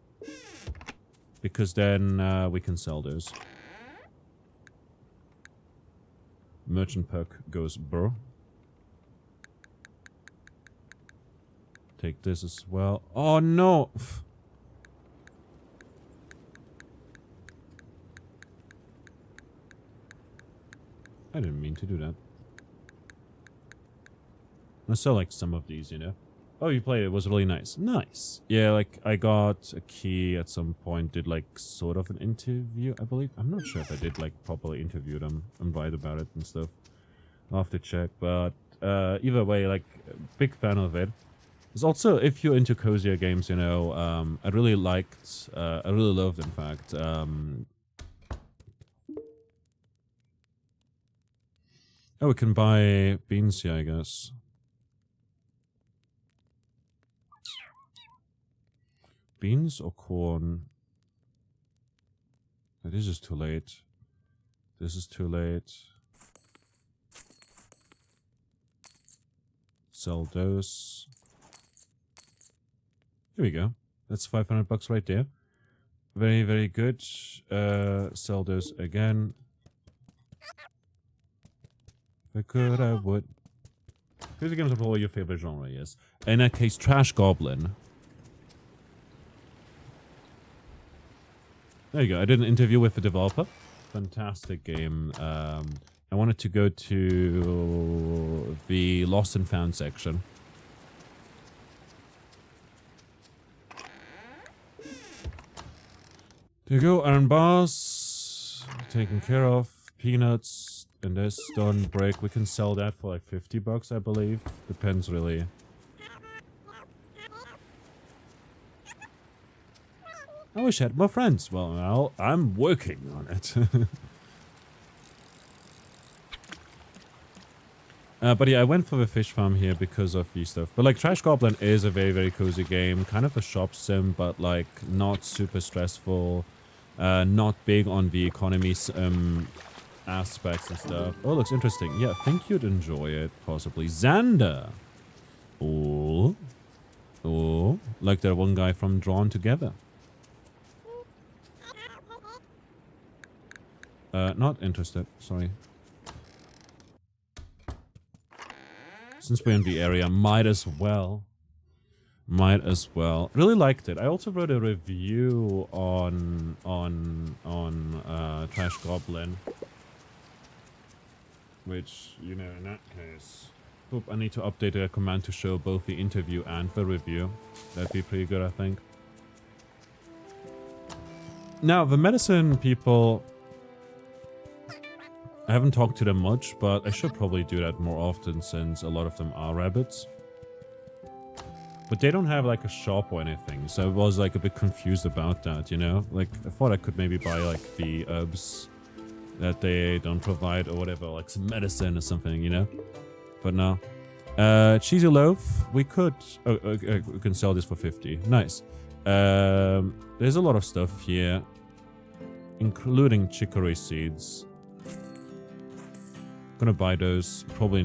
Because then we can sell those. Merchant perk goes burr. Take this as well. Oh no! I didn't mean to do that. I saw like some of these, you know. Oh, you played it. It was really nice. Nice. Yeah, like I got a key at some point. Did like sort of an interview, I believe. I'm not sure if I did like properly interview them and write about it and stuff. I'll have to check. But either way, like big fan of it. It's also, if you're into cozier games, you know, I really liked, I really loved, in fact, oh, we can buy beans here, I guess. Beans or corn? This is too late. This is too late. sell those. Here we go. That's $500 right there. Very, very good. Sell those again. If I could, I would. Crazy games are probably your favorite genre, yes. In that case, Trash Goblin. There you go. I did an interview with the developer. Fantastic game. I wanted to go to the Lost and Found section. There you go. Iron bars. Taken care of. Peanuts. And there's stone brick. We can sell that for like $50, I believe. Depends really. I wish I had more friends. Well, I'm working on it. But yeah, I went for the fish farm here because of the stuff. But like Trash Goblin is a very, very cozy game. Kind of a shop sim, but like not super stressful. Not big on the economy aspects and stuff. Oh, looks interesting. Yeah, I think you'd enjoy it, possibly. Xander. Oh. Oh. Like that one guy from Drawn Together. Not interested. Sorry. Since we're in the area, might as well. Might as well. Really liked it. I also wrote a review on Trash Goblin. Which, you know, in that case... Oop, I need to update a command to show both the interview and the review. That'd be pretty good, I think. Now, the medicine people... I haven't talked to them much, but I should probably do that more often since a lot of them are rabbits. But they don't have like a shop or anything, so I was like a bit confused about that, you know? Like, I thought I could maybe buy like the herbs that they don't provide or whatever, like some medicine or something, you know? But no. Cheesy loaf, we could... Oh, okay, we can sell this for 50. Nice. There's a lot of stuff here, including chicory seeds. Gonna buy those. Probably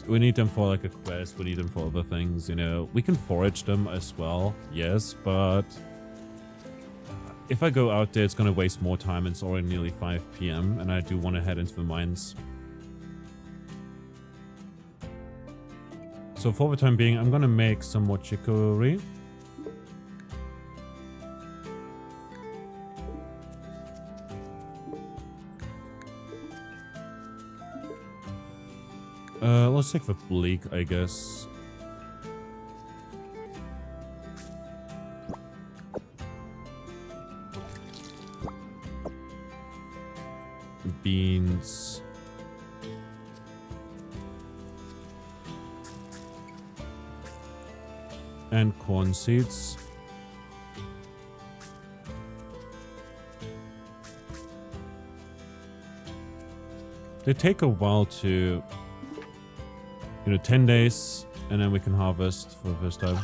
we need them for like a quest. We need them for other things, you know. We can forage them as well, yes, but if I go out there, it's gonna waste more time. It's already nearly 5 PM, and I do want to head into the mines. So for the time being, I'm gonna make some more chicory. Let's take the bleak, I guess. Beans. And corn seeds. They take a while to... You know, 10 days, and then we can harvest for the first time.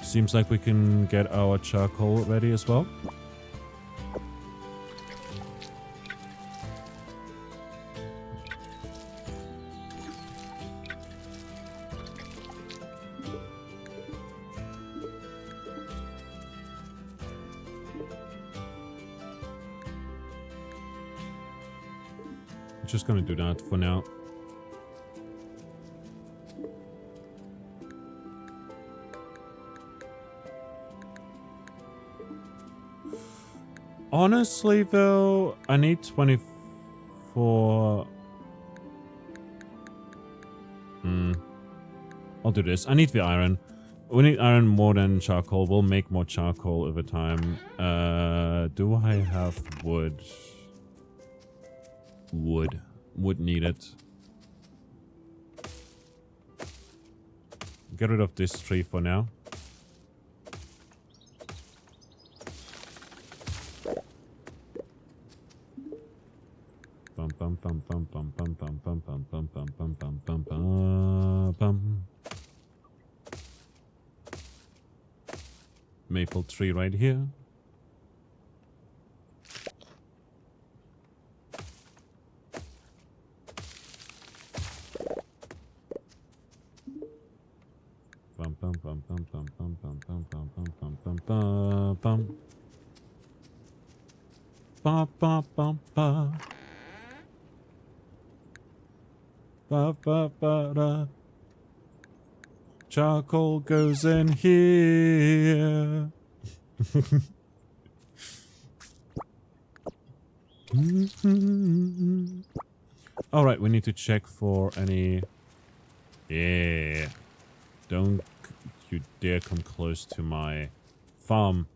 Seems like we can get our charcoal ready as well. Just gonna do that for now. Honestly, though, I need 24... I'll do this. I need the iron. We need iron more than charcoal. We'll make more charcoal over time. Do I have wood? Would need it. Get rid of this tree for now. Bum bum bum bum bum bum bum bum bum bum bum bum bum bum bum bum. Maple tree right here. bum bum bum bum bum bum bum bum bum bum bum bum. Ba ba ba ba. Ba ba ba da. Charcoal goes in here. All right, we need to check for any. Yeah, don't you dare come close to my farm,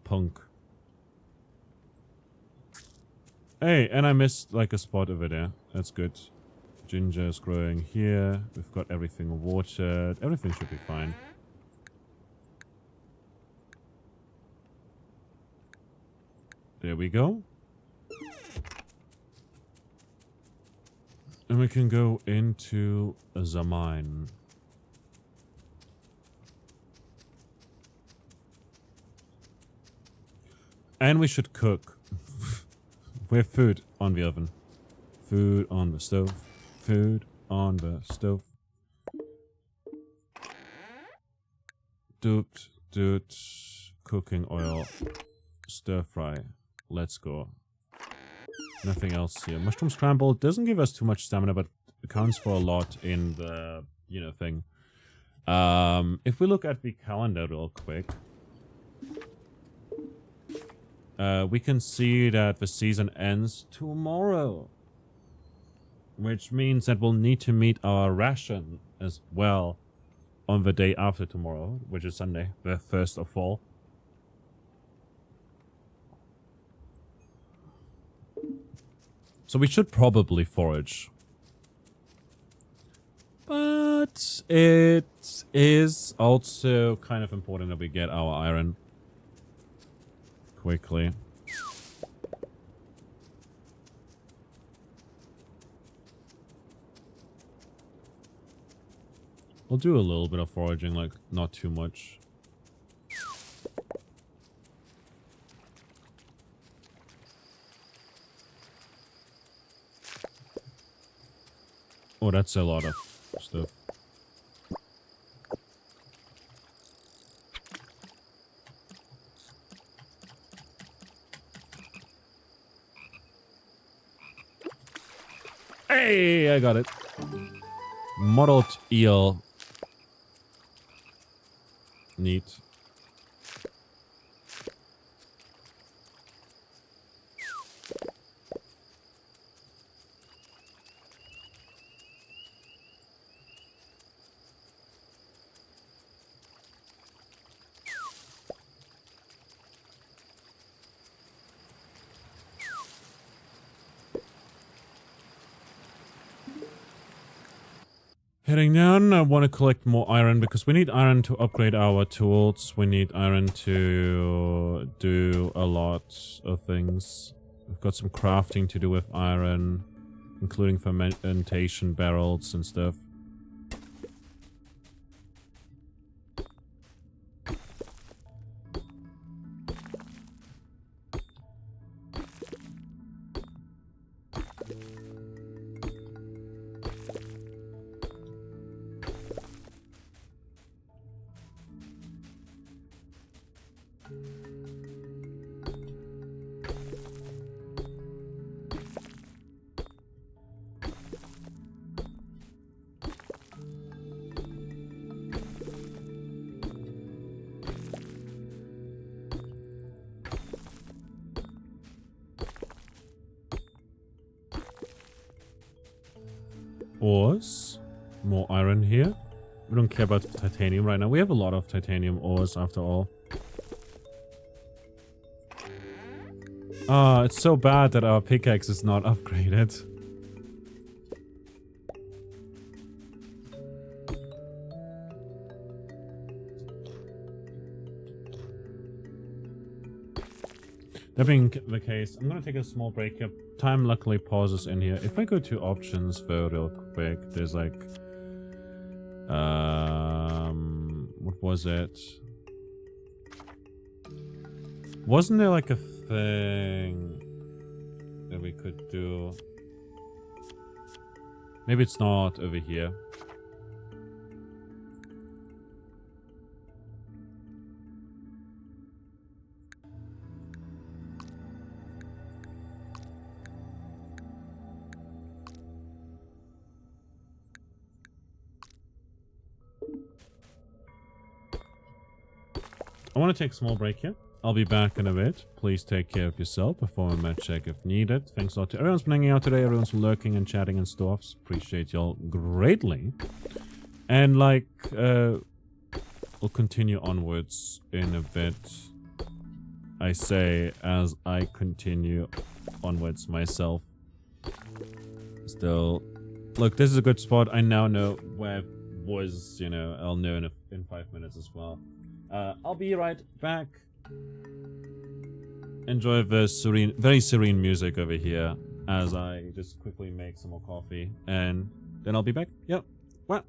punk. Hey, and I missed like a spot over there. That's good. Ginger is growing here. We've got everything watered. Everything should be fine. There we go. And we can go into the mine. And we should cook. We have food on the oven. Food on the stove. Food on the stove. Doot. Cooking oil. Stir fry. Let's go. Nothing else here. Mushroom scramble doesn't give us too much stamina, but it counts for a lot in the, thing. If we look at the calendar real quick, we can see that the season ends tomorrow. Which means that we'll need to meet our ration as well on the day after tomorrow, which is Sunday, the 1st of fall. So we should probably forage. But it is also kind of important that we get our iron quickly. We'll do a little bit of foraging, like not too much. Oh, that's a lot of stuff. Hey, I got it. Mottled eel. Neat. Heading down, I want to collect more iron because we need iron to upgrade our tools. We need iron to do a lot of things. We've got some crafting to do with iron, including fermentation barrels and stuff. Ores. More iron here. We don't care about titanium right now. We have a lot of titanium ores after all. Ah, it's so bad that our pickaxe is not upgraded. That being the case, I'm gonna take a small break here. Time luckily pauses in here. If I go to options though real quick, there's like what was it? Wasn't there like a thing that we could do? Maybe it's not over here. want to take a small break here. I'll be back in a bit. Please take care of yourself. Perform a med check if needed. Thanks a lot to everyone's been hanging out today. Everyone's lurking and chatting and stuff. Appreciate y'all greatly. And like, we'll continue onwards in a bit. I say as I continue onwards myself. Still, look, this is a good spot. I now know where it was, you know, I'll know in 5 minutes as well. I'll be right back. Enjoy the serene, very serene music over here as I just quickly make some more coffee, and then I'll be back. Yep. What?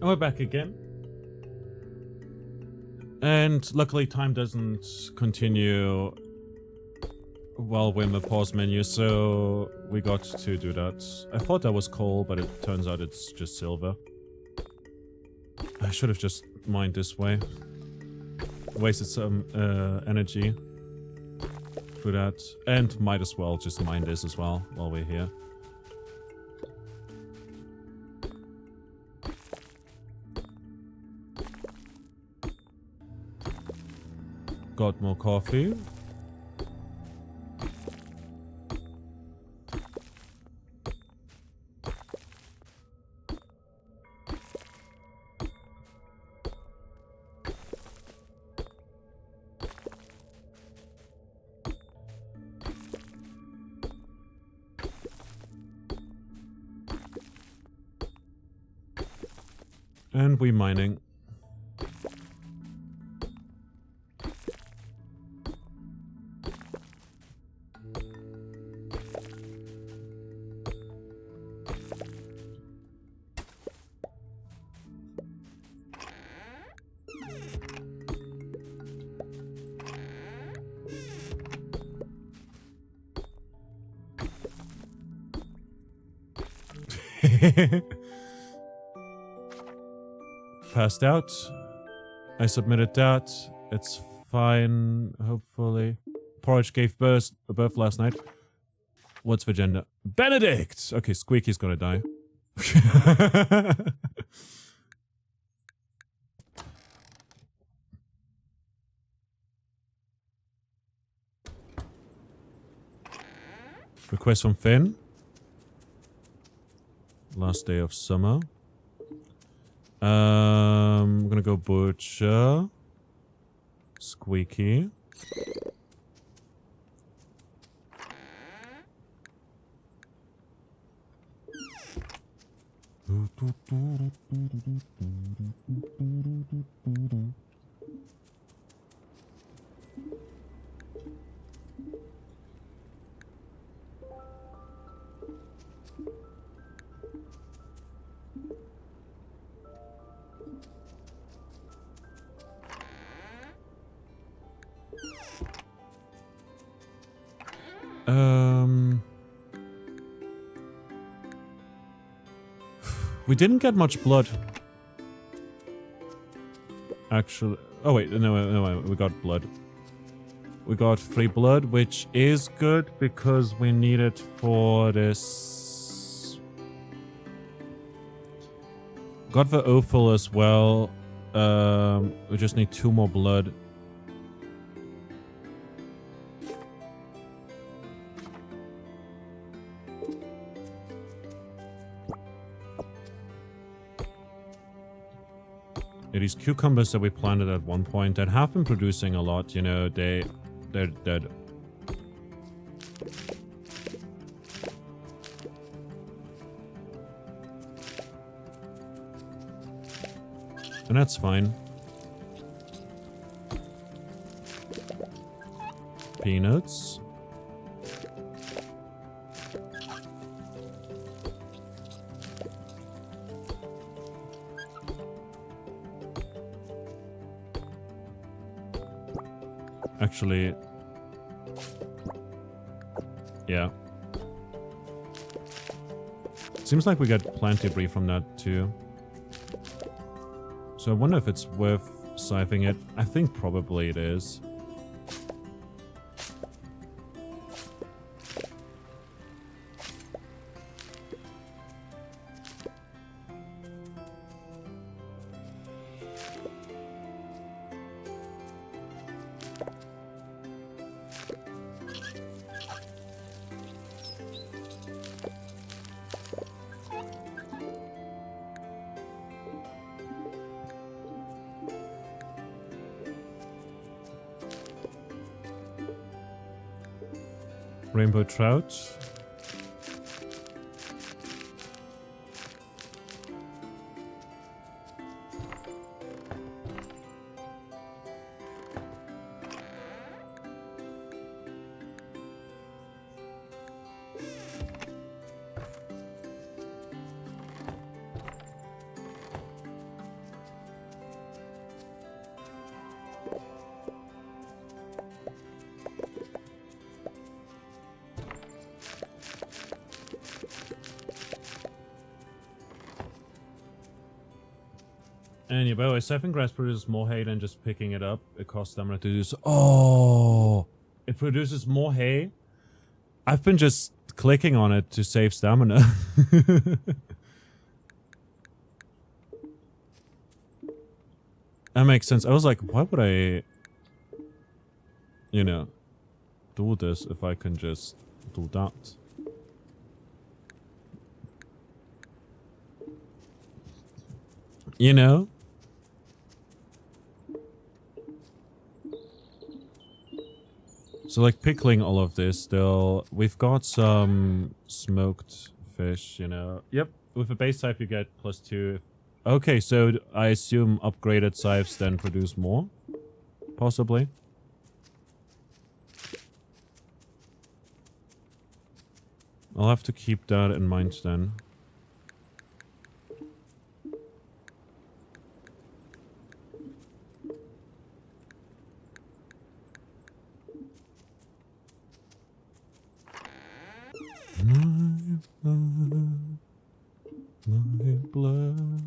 And we're back again. And luckily time doesn't continue while we're in the pause menu, so we got to do that. I thought that was coal, but it turns out it's just silver. I should have just mined this way. Wasted some energy for that. And might as well just mine this as well while we're here. Got more coffee. And we mining. Passed out. I submitted that. It's fine, hopefully. Porridge gave birth last night. What's the gender? Benedict! Okay, Squeaky's gonna die. Request from Finn. Last day of summer. I'm gonna go Butcher. Squeaky. We didn't get much blood. Actually, oh wait, no, we got blood. We got free blood, which is good because we need it for this. Got the offal as well. We just need 2 more blood. Yeah, these cucumbers that we planted at one point that have been producing a lot, you know, they're dead. And that's fine. Peanuts. Actually, yeah. Seems like we get plenty of brie from that too. So I wonder if it's worth siphoning it. I think probably it is. Rainbow trout. And yeah, by the way, siphon grass produces more hay than just picking it up. It costs stamina to do so. Oh, it produces more hay. I've been just clicking on it to save stamina. That makes sense. I was like, why would I, you know, do this if I can just do that? You know? So like pickling all of this still, we've got some smoked fish, you know. Yep, with a base scythe you get +2. Okay, so I assume upgraded scythes then produce more? Possibly. I'll have to keep that in mind then. My blood.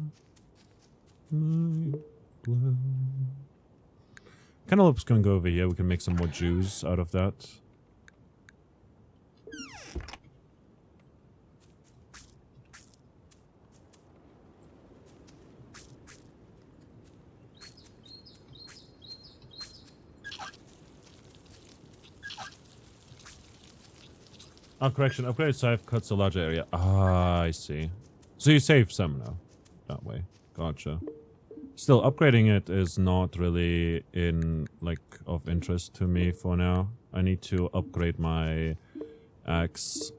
Cantaloupe's gonna go over here. We can make some more juice out of that. Oh, correction. Upgraded scythe cuts a larger area. Ah, I see. So you save some now. That way. Gotcha. Still, upgrading it is not really of interest to me for now. I need to upgrade my axe.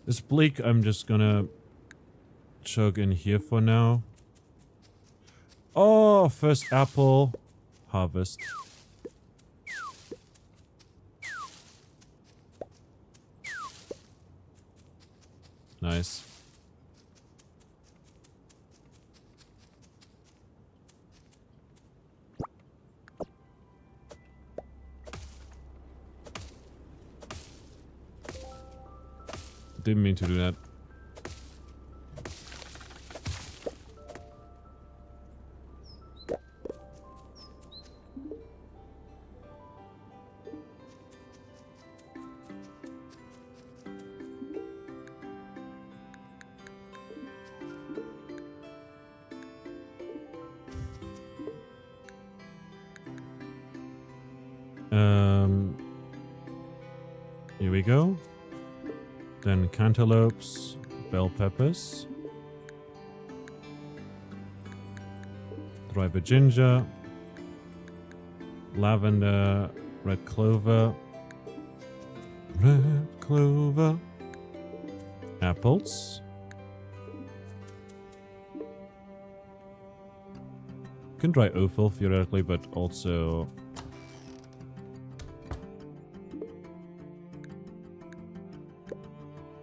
This bleak, I'm just gonna chug in here for now. Oh, first apple harvest. Nice. Didn't mean to do that. Here we go. Then cantaloupes, bell peppers, driver ginger, lavender, red clover, apples, can dry offal theoretically, but also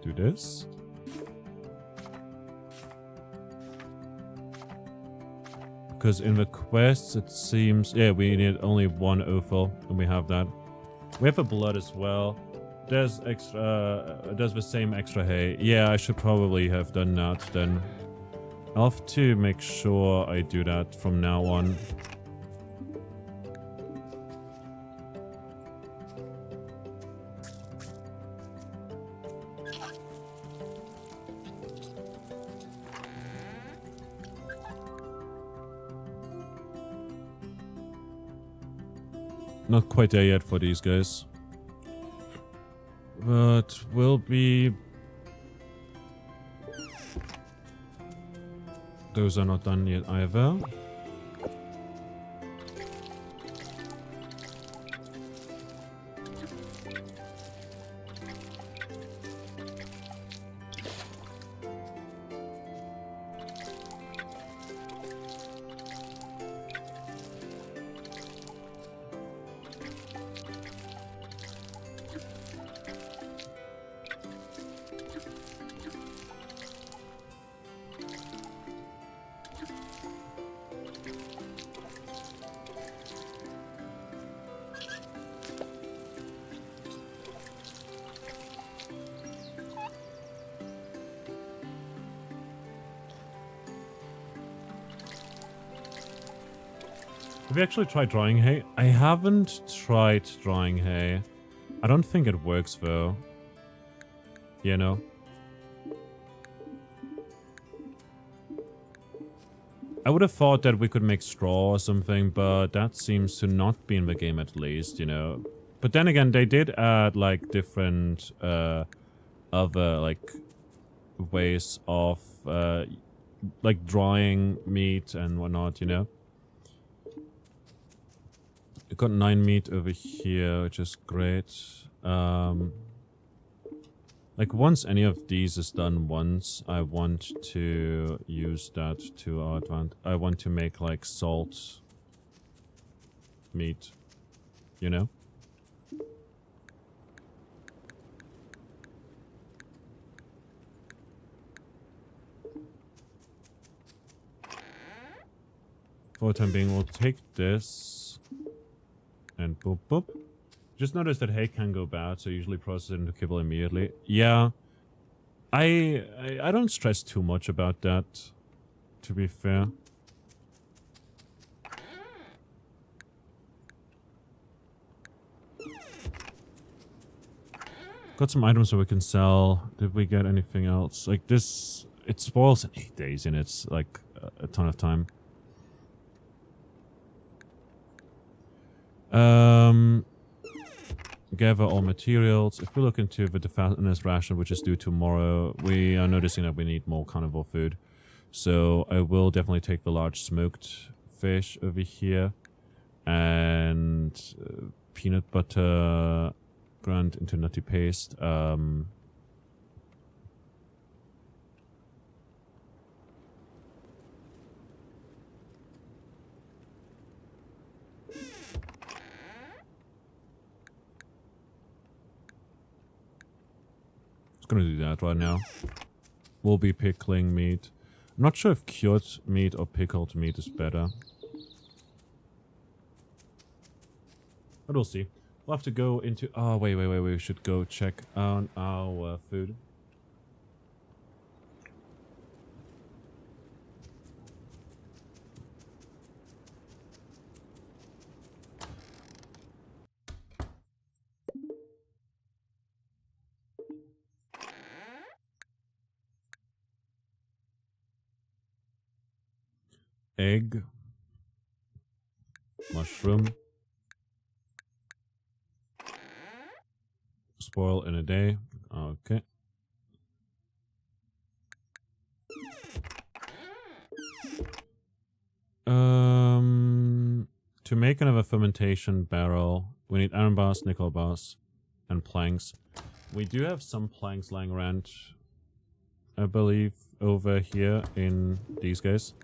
do this. Because in the quests it seems, yeah, we need only one offal and we have that. We have a blood as well. There's extra, does the same extra hay. Yeah, I should probably have done that then. I'll have to make sure I do that from now on. Not quite there yet for these guys. But we'll be Those are not done yet either. Have you actually tried drying hay? I haven't tried drying hay. I don't think it works though. You know? I would have thought that we could make straw or something, but that seems to not be in the game at least, you know? But then again, they did add like different other like ways of like drying meat and whatnot, you know? I got 9 meat over here, which is great. Like once any of these is done once, I want to use that to our advantage. I want to make like salt meat, you know? For the time being, we'll take this and boop boop. Just notice that hay can go bad, so usually process it into kibble immediately. Yeah, I don't stress too much about that, to be fair. Got some items that we can sell. Did we get anything else? Like this, it spoils in 8 days and it's like a ton of time. Gather all materials. If we look into the fatness ration, which is due tomorrow, we are noticing that we need more carnivore food. So I will definitely take the large smoked fish over here and peanut butter ground into nutty paste. Gonna do that right now. We'll be pickling meat. I'm not sure if cured meat or pickled meat is better. But we'll see. We'll have to go into... Oh, wait. We should go check on our food. Egg. Mushroom. Spoil in a day. Okay. To make another fermentation barrel, we need iron bars, nickel bars, and planks. We do have some planks lying around, I believe, over here in these guys.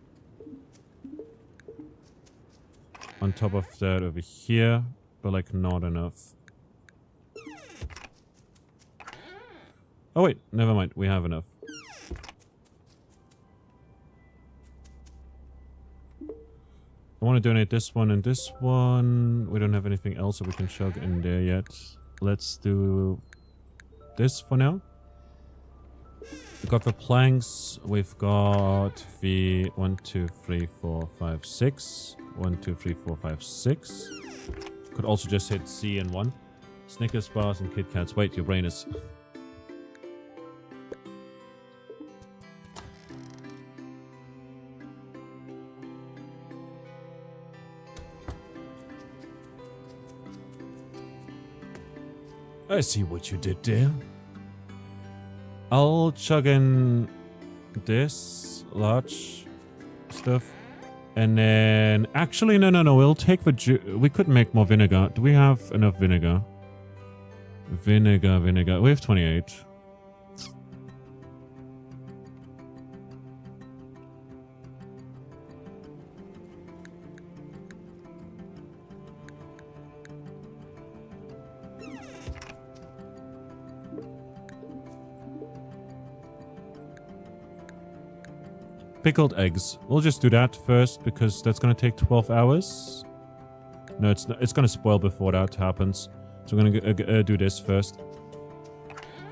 On top of that over here, but like not enough. Oh wait, never mind, we have enough. I want to donate this one and this one. We don't have anything else that we can chug in there yet. Let's do this for now. We've got the planks. We've got the 1, 2, 3, 4, 5, 6. 1, 2, 3, 4, 5, 6. Could also just hit C and 1. Snickers bars and Kit Kats. Wait, your brain is... I see what you did there. I'll chug in this large stuff. And then... Actually, no. We'll take the we could make more vinegar. Do we have enough vinegar? Vinegar. We have 28. Pickled eggs. We'll just do that first because that's gonna take 12 hours. No, it's not. It's gonna spoil before that happens. So we're gonna do this first.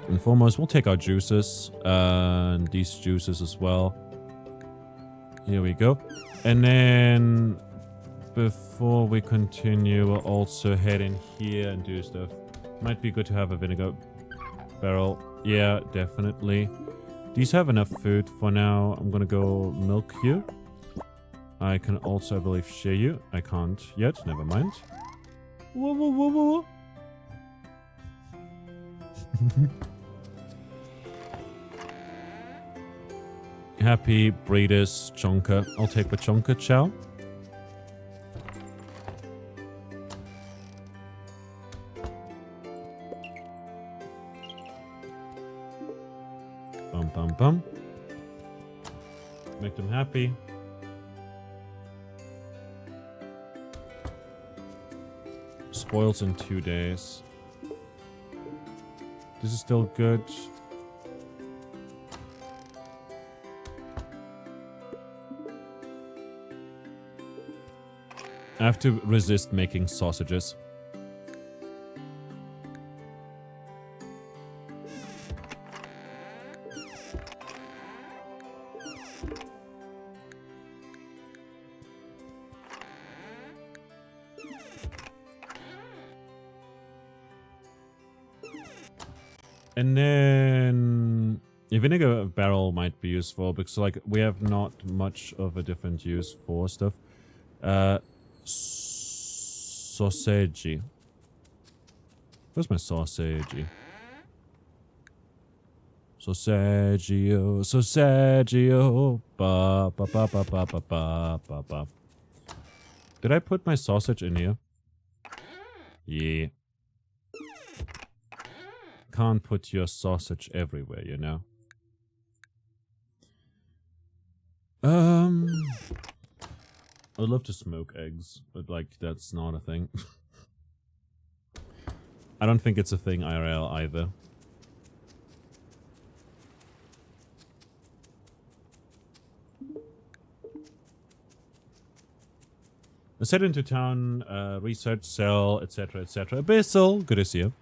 And foremost, we'll take our juices and these juices as well. Here we go. And then before we continue, we'll also head in here and do stuff. Might be good to have a vinegar barrel. Yeah, definitely. These have enough food for now. I'm gonna go milk you. I can also, I believe, share you. I can't yet. Never mind. Whoa. Happy breeders chonka. I'll take the chonka chow. Bum. Make them happy. Spoils in 2 days. This is still good. I have to resist making sausages. And then a vinegar barrel might be useful because like we have not much of a different use for stuff. Sausage. Where's my sausage? Sausageo. Ba ba ba ba ba ba ba ba ba. Did I put my sausage in here? Yeah. Can't put your sausage everywhere, you know. I'd love to smoke eggs, but like that's not a thing. I don't think it's a thing IRL either. Let's head into town, research, sell, etc, etc. Abyssal, good to see you.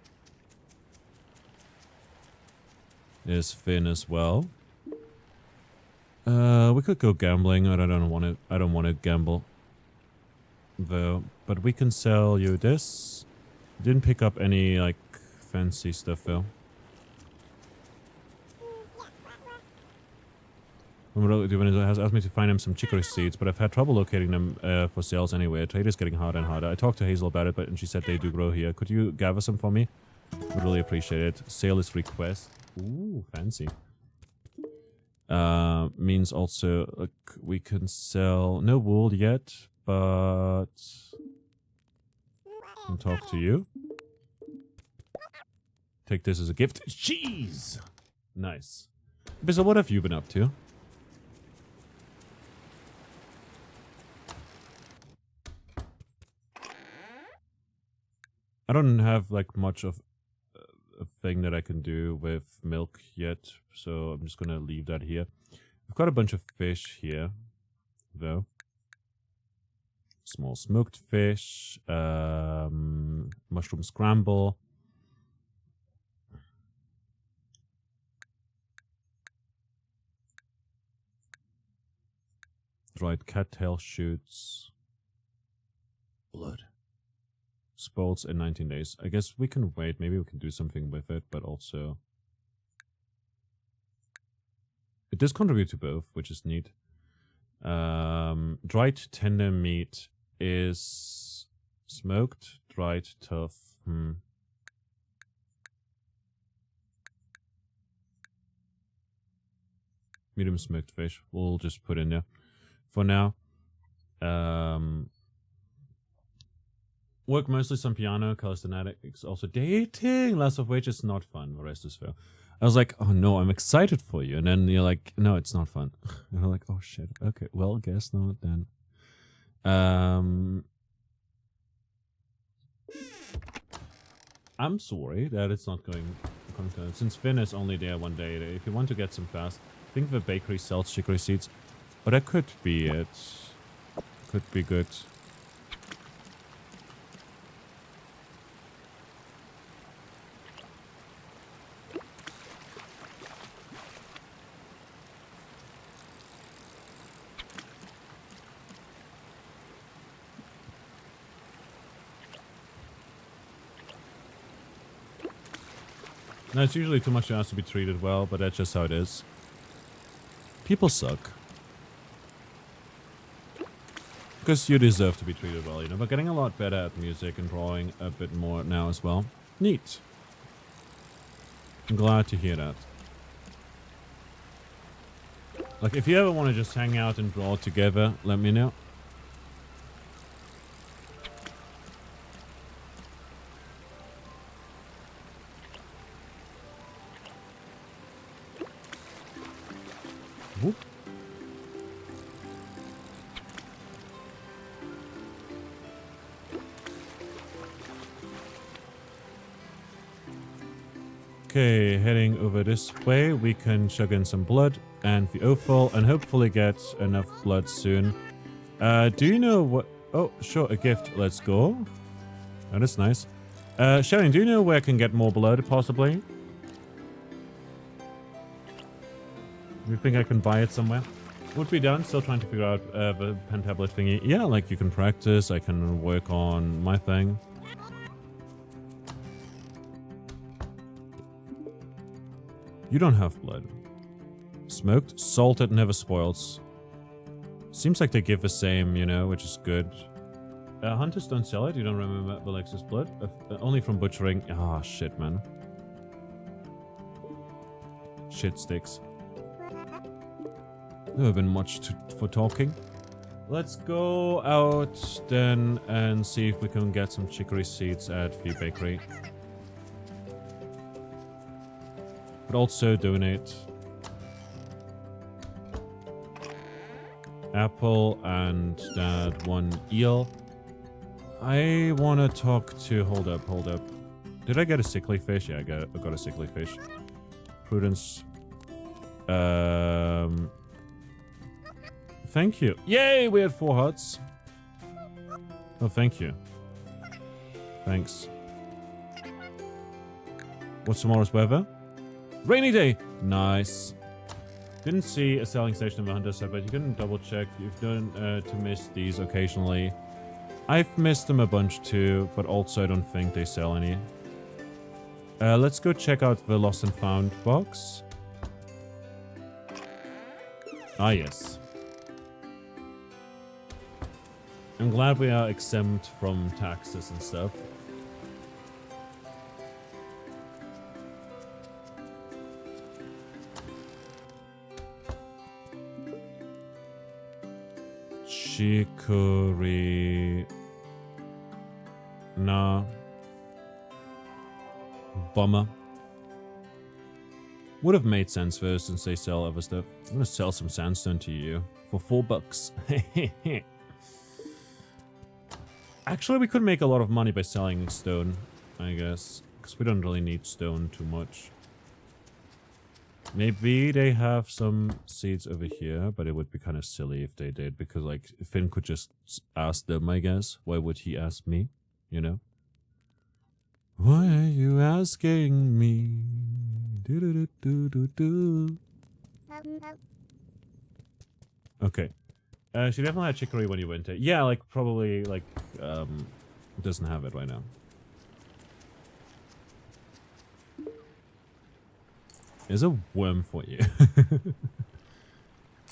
There's Finn as well. We could go gambling. I don't want to gamble though. But we can sell you this. Didn't pick up any like fancy stuff though. Has asked me to find him some chicory seeds, but I've had trouble locating them for sales anyway. Trade is getting harder and harder. I talked to Hazel about it, and she said they do grow here. Could you gather some for me? Would really appreciate it. Sale is request. Ooh, fancy. Means also, like, we can sell... No wool yet, but... I can talk to you. Take this as a gift. Cheese! Nice. Bizzle, what have you been up to? I don't have, like, much of a thing that I can do with milk yet, so I'm just gonna leave that here. I've got a bunch of fish here, though. Small smoked fish, mushroom scramble. Dried cattail shoots. Blood. Spoils in 19 days. I guess we can wait. Maybe we can do something with it, but also... It does contribute to both, which is neat. Dried tender meat is smoked, dried tough. Medium smoked fish. We'll just put in there. for now. Work mostly some piano, calisthenics, also dating, less of which is not fun. The rest is fair. I was like, oh no, I'm excited for you. And then you're like, no, it's not fun. And I'm like, oh shit. Okay, well, guess not then. I'm sorry that it's not going since Finn is only there one day. If you want to get some fast, I think the bakery sells chicory seeds. But that could be it. Could be good. No, it's usually too much to ask to be treated well, but that's just how it is. People suck. Because you deserve to be treated well, you know. But getting a lot better at music and drawing a bit more now as well. Neat. I'm glad to hear that. Like, if you ever want to just hang out and draw together, let me know. Whoop. Okay, heading over this way, we can chug in some blood and the offal and hopefully get enough blood soon. Do you know what? Oh, sure, a gift. Let's go. Oh, that's nice. Sharon, do you know where I can get more blood, possibly? You think I can buy it somewhere? Would be done. Still trying to figure out the pen tablet thingy. Yeah, like you can practice. I can work on my thing. You don't have blood. Smoked, salted, never spoils. Seems like they give the same, you know, which is good. Hunters don't sell it. You don't remember Alex's blood? Only from butchering. Ah, shit, man. Shit sticks. Never been much for talking. Let's go out then and see if we can get some chicory seeds at the bakery. But also donate apple and that one eel. I want to talk to... Hold up. Did I get a sickly fish? Yeah, I got a sickly fish. Prudence. Thank you. Yay, we had 4 hearts. Oh, thank you. Thanks. What's tomorrow's weather? Rainy day. Nice. Didn't see a selling station of the hunter side, but you can double check. You've done to miss these occasionally. I've missed them a bunch too, but also I don't think they sell any. Let's go check out the lost and found box. Ah, yes. I'm glad we are exempt from taxes and stuff. Chicory. Nah. Bummer. Would have made sense first since they sell other stuff. I'm gonna sell some sandstone to you for $4. Actually, we could make a lot of money by selling stone, I guess. Because we don't really need stone too much. Maybe they have some seeds over here, but it would be kind of silly if they did. Because, like, Finn could just ask them, I guess. Why would he ask me? You know? Why are you asking me? Do-do-do-do-do-do. Okay. She definitely had chicory when you went there. Yeah, like, probably, like, doesn't have it right now. There's a worm for you.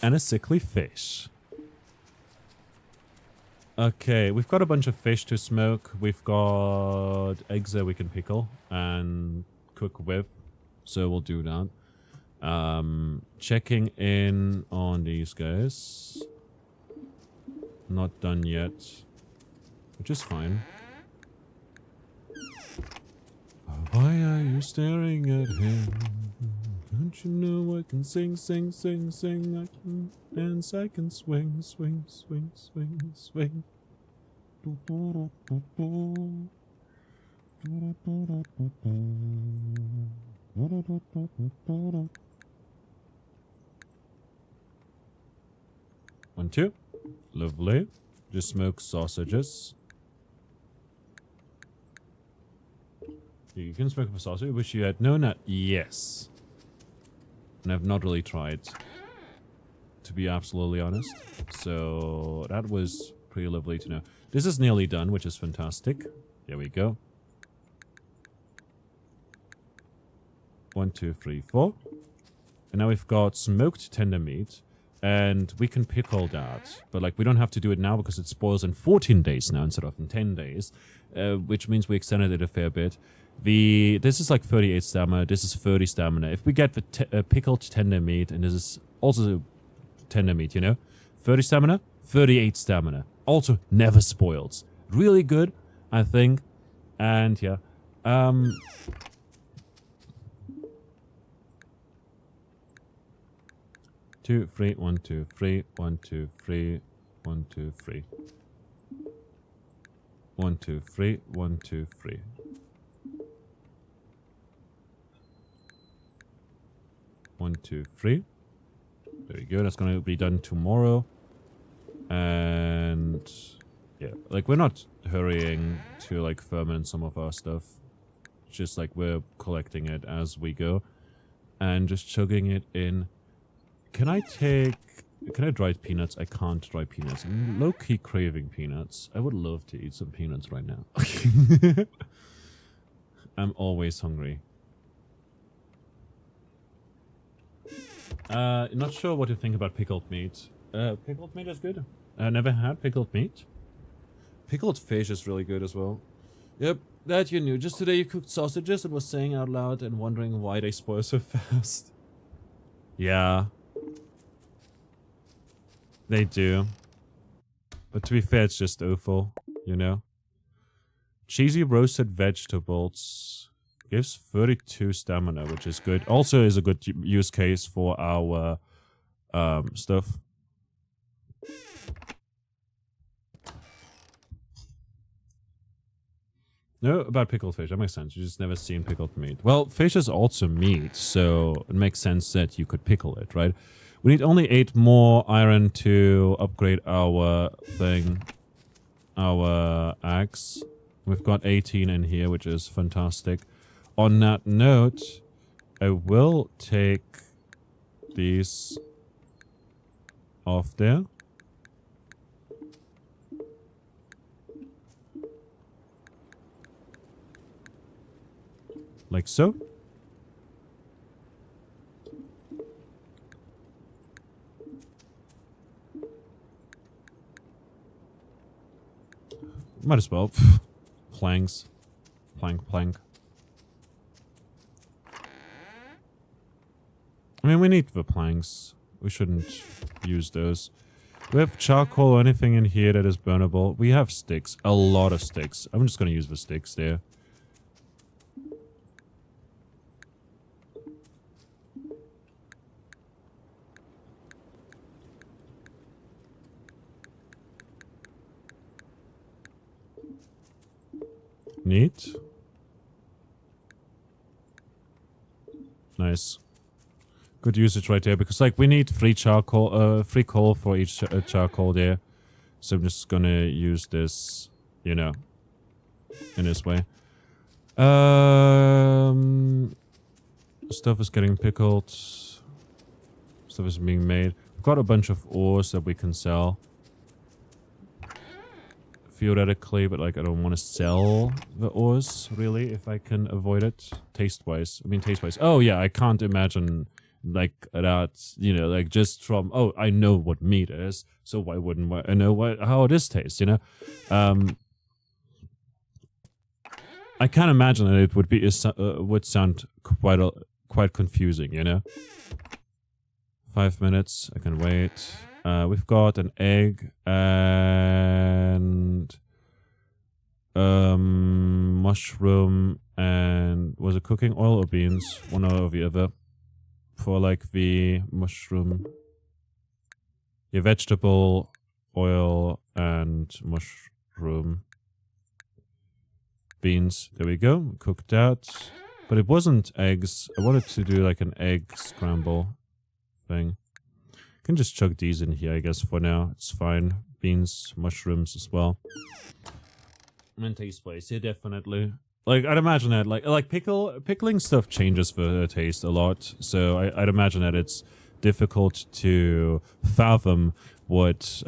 And a sickly fish. Okay, we've got a bunch of fish to smoke. We've got eggs that we can pickle and cook with. So we'll do that. Checking in on these guys. not done yet, which is fine. Why are you staring at him? Don't you know I can sing, sing, sing, sing? I can dance, I can swing, swing, swing, swing, swing. Do, do, do, do, do. Do, do, do, do, do. Do, do, do, do, do, do. 1, 2. Lovely. Just smoke sausages. You can smoke a sausage. Wish you had known that. Yes. And I've not really tried, to be absolutely honest. So that was pretty lovely to know. This is nearly done, which is fantastic. There we go. 1, 2, 3, 4. And now we've got smoked tender meat. And we can pickle that. But like we don't have to do it now because it spoils in 14 days now instead of in 10 days. Which means we extended it a fair bit. This is like 38 stamina. This is 30 stamina. If we get the pickled tender meat, and this is also tender meat, you know? 30 stamina, 38 stamina. Also never spoils. Really good, I think. And yeah. 2, 3, 1, 2, 3, 1, 2, 3, 1, 2, 3. 1, 2, 3, 1, 2, 3. 1, 2, 3. There we go. That's gonna be done tomorrow. And yeah, like we're not hurrying to like ferment some of our stuff. Just like we're collecting it as we go and just chugging it in. Can I dry peanuts? I can't dry peanuts. I'm low-key craving peanuts. I would love to eat some peanuts right now. I'm always hungry. Not sure what to think about pickled meat. Pickled meat is good. I never had pickled meat. Pickled fish is really good as well. Yep, that you knew. Just today you cooked sausages and was saying out loud and wondering why they spoil so fast. Yeah. They do. But to be fair, it's just awful, you know? Cheesy roasted vegetables gives 32 stamina, which is good. Also is a good use case for our stuff. No, about pickled fish. That makes sense. You just never seen pickled meat. Well, fish is also meat, so it makes sense that you could pickle it, right? We need only 8 more iron to upgrade our thing. Our axe. We've got 18 in here, which is fantastic. On that note, I will take these off there. Like so. Might as well. Planks. Plank, plank. I mean, we need the planks. We shouldn't use those. Do we have charcoal or anything in here that is burnable? We have sticks. A lot of sticks. I'm just gonna use the sticks there. Neat. Nice. Good usage right there, because like we need free charcoal, free coal for each charcoal there. So I'm just gonna use this, you know, in this way. Stuff is getting pickled. Stuff is being made. We've got a bunch of ores that we can sell. Theoretically, but like I don't want to sell the ores really if I can avoid it. Taste-wise. I mean taste-wise. Oh yeah, I can't imagine like that, you know, like just from, oh, I know what meat is, so why wouldn't I know how this tastes, you know? I can't imagine that it would be would sound quite confusing, you know? 5 minutes. I can wait. We've got an egg and mushroom and was it cooking oil or beans? One or the other. For like the mushroom. Yeah, vegetable oil and mushroom. Beans. There we go. Cooked that. But it wasn't eggs. I wanted to do like an egg scramble thing. Can just chuck these in here, I guess, for now. It's fine. Beans, mushrooms as well. And taste wise, yeah, definitely. Like, I'd imagine that, like pickling stuff changes the taste a lot. So I'd imagine that it's difficult to fathom what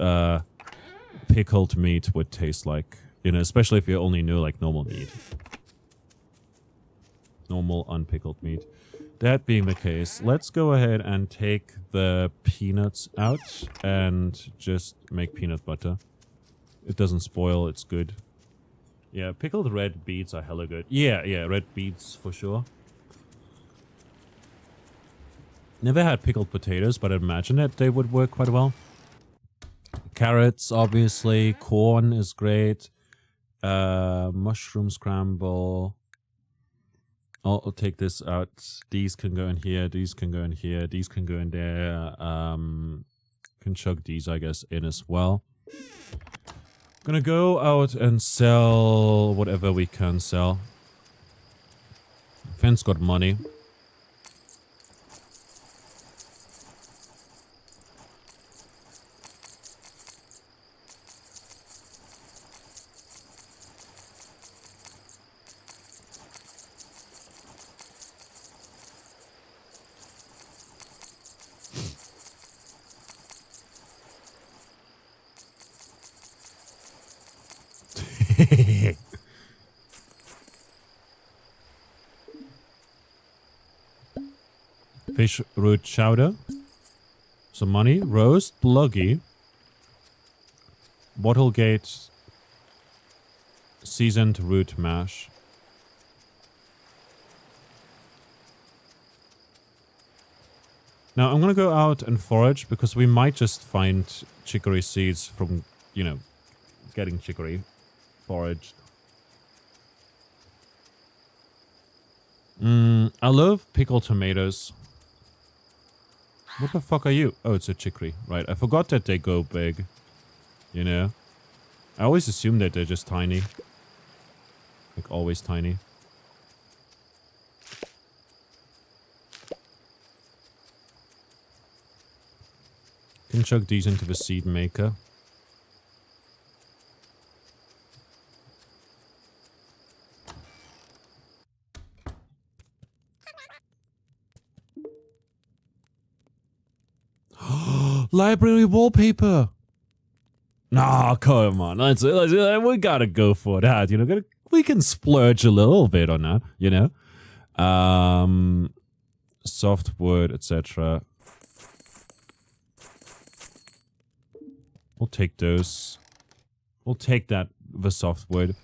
pickled meat would taste like. You know, especially if you only know, like, normal meat. Normal, unpickled meat. That being the case, let's go ahead and take the peanuts out and just make peanut butter. It doesn't spoil, it's good. Yeah, pickled red beets are hella good. Yeah, red beets for sure. Never had pickled potatoes, but I imagine that they would work quite well. Carrots, obviously. Corn is great. Mushroom scramble. I'll take this out. These can go in here. These can go in here. These can go in there. Can chuck these, I guess, in as well. Gonna go out and sell whatever we can sell. Finn's got money. Fish root chowder. Some money. Roast bluggy. Bottlegate. Seasoned root mash. Now I'm gonna go out and forage because we might just find chicory seeds from, you know, getting chicory foraged. I love pickled tomatoes. What the fuck are you? Oh, it's a chicory. Right, I forgot that they go big. You know? I always assume that they're just tiny. Like, always tiny. Can chuck these into the seed maker. Library wallpaper. Nah, come on. We gotta go for that. You know, we can splurge a little bit on that. You know, softwood, etc. We'll take those. We'll take the softwood.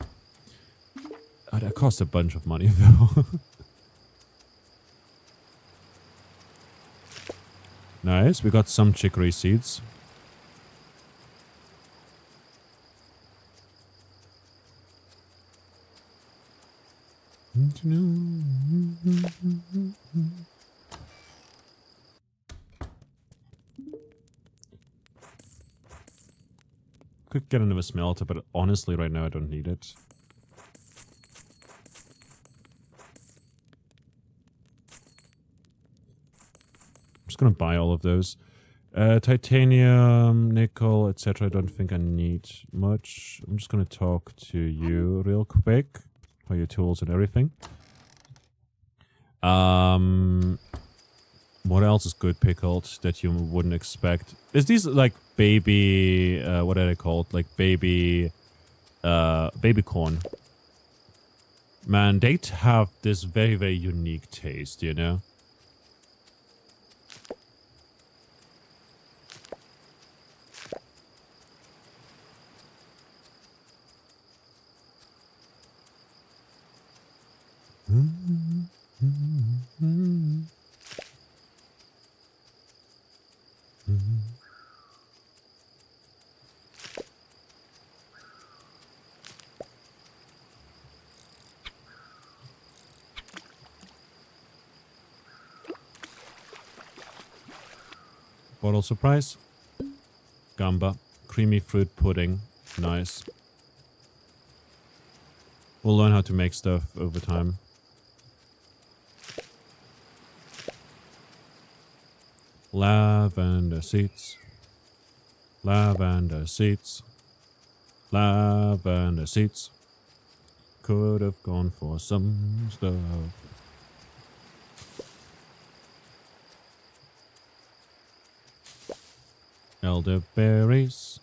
Oh, that costs a bunch of money though. Nice, we got some chicory seeds. Could get another smelter, but honestly right now I don't need it. I'm just gonna buy all of those. Titanium, nickel, etc. I don't think I need much. I'm just gonna talk to you real quick for your tools and everything. What else is good pickled that you wouldn't expect? Is these like baby, what are they called? Like baby corn. Man, they have this very, very unique taste, you know? Bottle surprise. Gamba. Creamy fruit pudding. Nice. We'll learn how to make stuff over time. Lavender seeds. Lavender seeds. Lavender seeds. Could have gone for some stuff. Elderberries.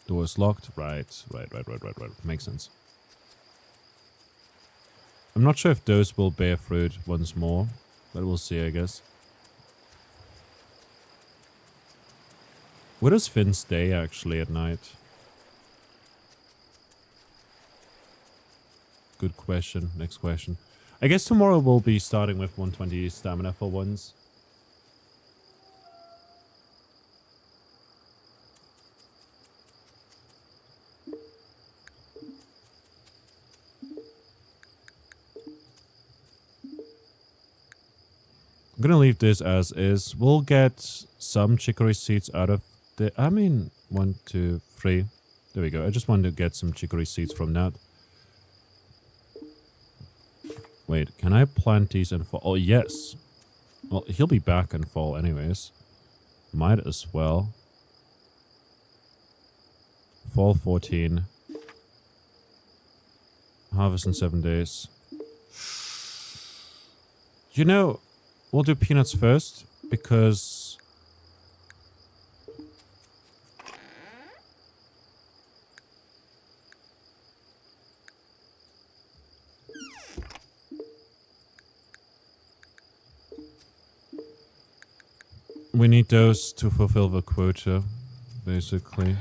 Door's locked. Right. Makes sense. I'm not sure if those will bear fruit once more, but we'll see, I guess. Where does Finn stay, actually, at night? Good question. Next question. I guess tomorrow we'll be starting with 120 stamina for once. I'm gonna leave this as is. We'll get some chicory seeds out of the... I mean, 1, 2, 3. There we go. I just wanted to get some chicory seeds from that. Wait, can I plant these in fall? Oh, yes. Well, he'll be back in fall anyways. Might as well. Fall 14. Harvest in 7 days. You know... We'll do peanuts first, because... we need those to fulfill the quota, basically.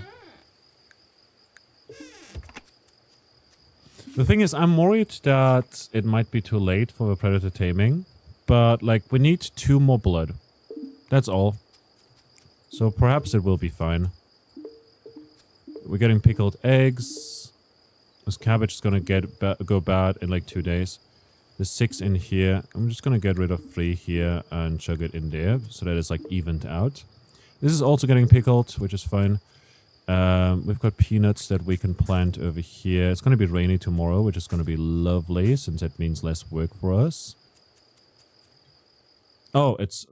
The thing is, I'm worried that it might be too late for the predator taming. But, like, we need 2 more blood. That's all. So perhaps it will be fine. We're getting pickled eggs. This cabbage is gonna go bad in, like, 2 days. There's 6 in here. I'm just gonna get rid of 3 here and chug it in there, so that it's, like, evened out. This is also getting pickled, which is fine. We've got peanuts that we can plant over here. It's gonna be rainy tomorrow, which is gonna be lovely, since that means less work for us. Oh, it's...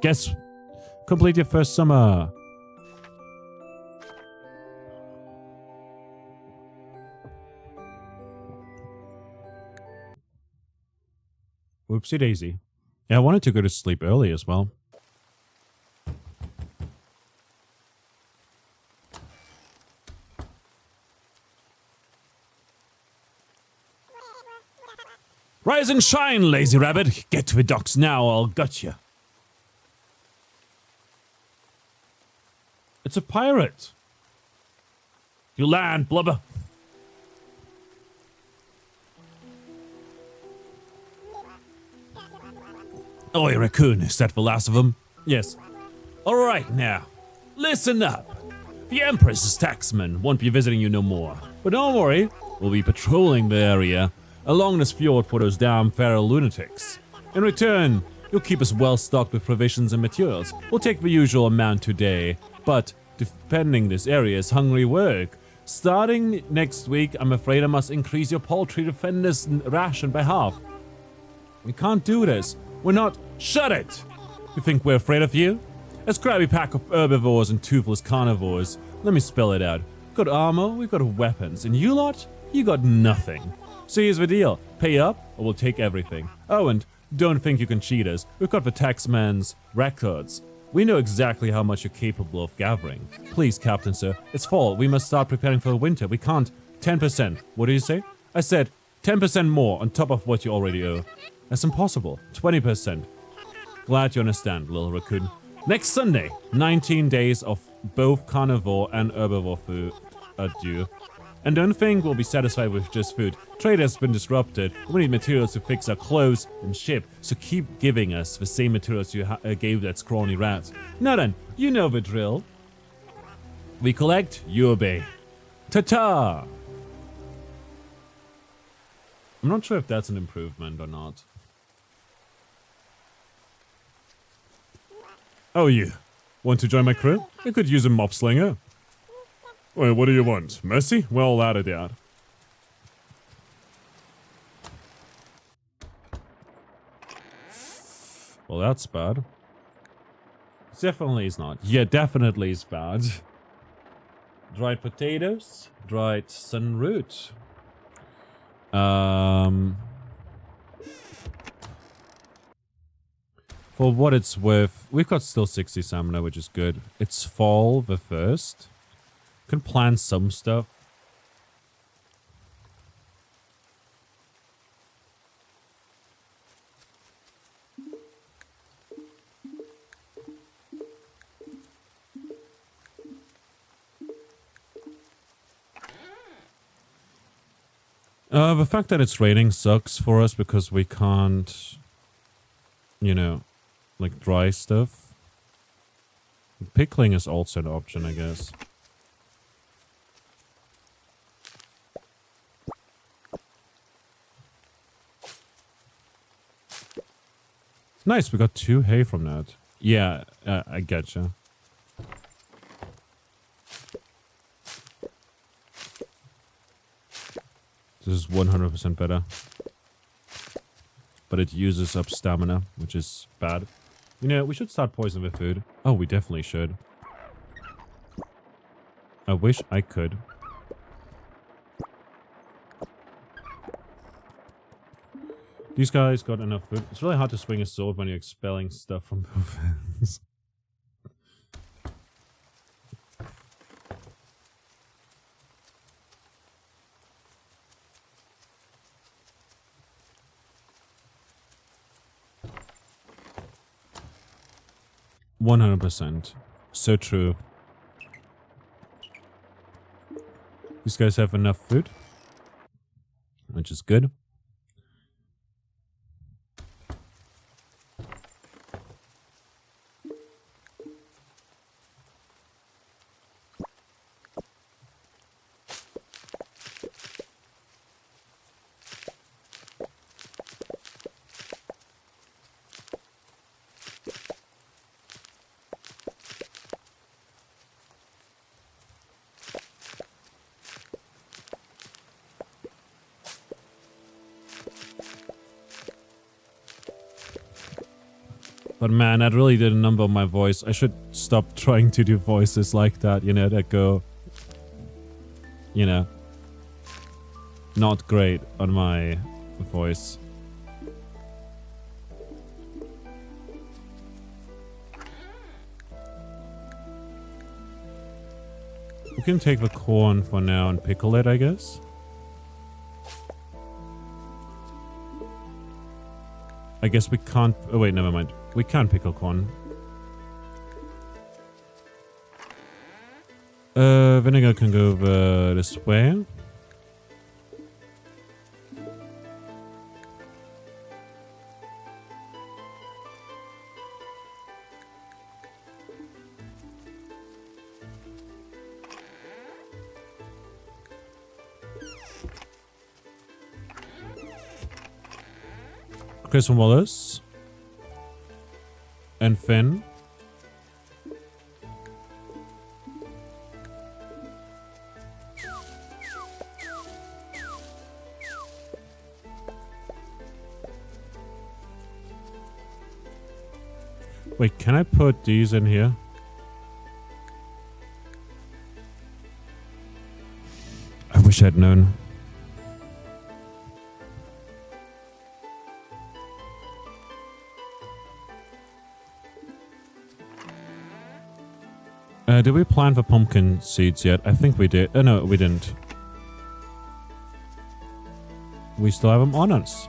Guess... Complete your first summer! Whoopsie daisy. Yeah, I wanted to go to sleep early as well. Rise and shine, lazy rabbit! Get to the docks now, I'll gut you. It's a pirate! You land, blubber! Oi, raccoon, is that the last of them? Yes. Alright now, listen up. The Empress's taxman won't be visiting you no more. But don't worry, we'll be patrolling the area along this fjord for those damn feral lunatics. In return, you'll keep us well stocked with provisions and materials. We'll take the usual amount today, but defending this area is hungry work. Starting next week, I'm afraid I must increase your paltry defender's ration by half. We can't do this. We're not... Shut it! You think we're afraid of you? A scrappy pack of herbivores and toothless carnivores. Let me spell it out. We've got armor, we've got weapons, and you lot? You got nothing. So here's the deal. Pay up, or we'll take everything. Oh, and don't think you can cheat us. We've got the taxman's records. We know exactly how much you're capable of gathering. Please, Captain, sir. It's fall. We must start preparing for the winter. We can't... 10%. What did you say? I said 10% more on top of what you already owe. That's impossible. 20%. Glad you understand, little raccoon. Next Sunday, 19 days of both carnivore and herbivore food are due. And don't think we'll be satisfied with just food. Trade has been disrupted. We need materials to fix our clothes and ship, so keep giving us the same materials you gave that scrawny rat. Now then, you know the drill. We collect, you obey. Ta-ta! I'm not sure if that's an improvement or not. Oh, you. Want to join my crew? We could use a mob slinger. Wait, what do you want? Mercy? Well, that I doubt. Well, that's bad. Definitely is not. Yeah, definitely is bad. Dried potatoes. Dried sunroot. For what it's worth, we've got still 60 stamina, which is good. It's fall the first. Can plan some stuff. The fact that it's raining sucks for us because we can't, you know, like dry stuff. Pickling is also an option, I guess. Nice, we got 2 hay from that. Yeah, I getcha. This is 100% better. But it uses up stamina, which is bad. You know, we should start poisoning the food. Oh, we definitely should. I wish I could. These guys got enough food. It's really hard to swing a sword when you're expelling stuff from both ends. %. So true. These guys have enough food, which is good. But man, that really did a number on my voice. I should stop trying to do voices like that, you know, that go, you know, not great on my voice. We can take the corn for now and pickle it, I guess. I guess we can't... Oh wait, never mind. We can pickle corn. Vinegar can go over this way. Chris and Wallace. And Finn. Wait, can I put these in here? I wish I'd known. Did we plan for pumpkin seeds yet? I think we did. No, we didn't. We still have them on us.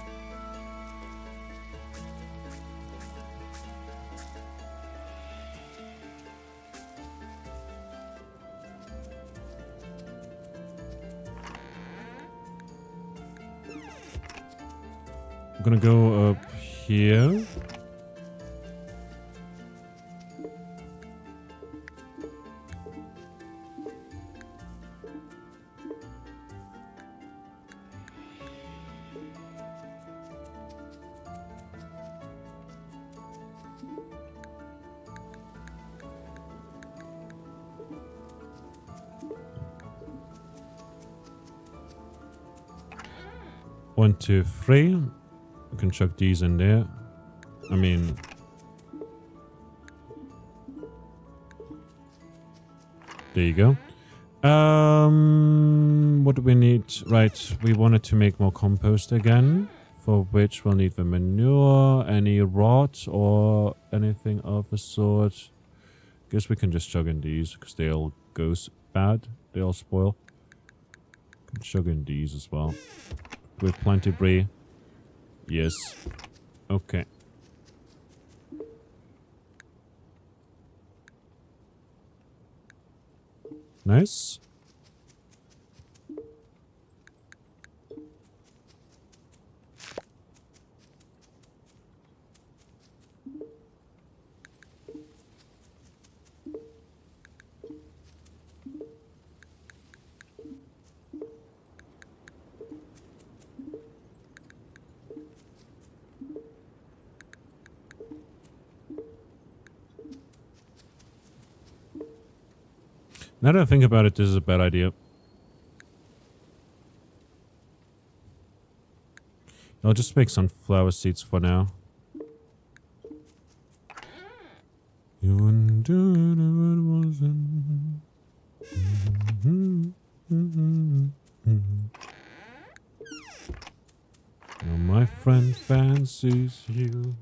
gonna go up here. One, two, three. We can chuck these in there. I mean... There you go. What do we need? Right, we wanted to make more compost again. For which we'll need the manure, any rot, or anything of the sort. Guess we can just chug in these, because they all go bad. They all spoil. Can chug in these as well. With plenty brie. Yes. Okay. Nice. Now that I think about it, this is a bad idea. I'll just make sunflower seeds for now. You wouldn't do it if it wasn't. Now my friend fancies you.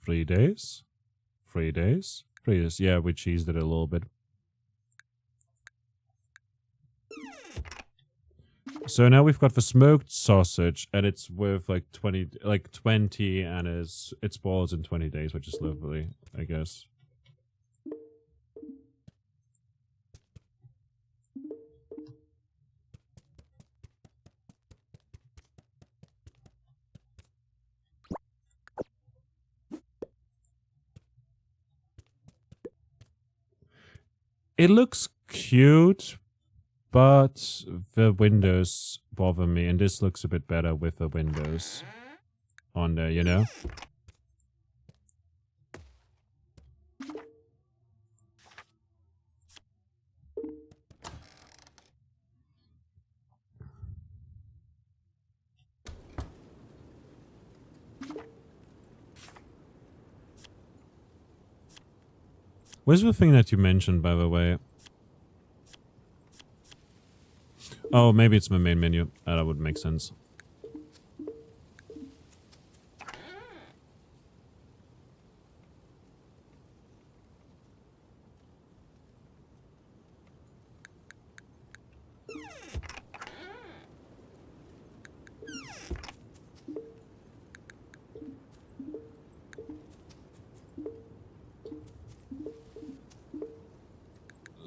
3 days? 3 days? 3 days. Yeah, we cheesed it a little bit. So now we've got the smoked sausage, and it's worth like 20, and it spoils in 20 days, which is lovely, I guess. It looks cute, but the windows bother me, and this looks a bit better with the windows on there, you know? Where's the thing that you mentioned, by the way? Oh, maybe it's my main menu. That would make sense.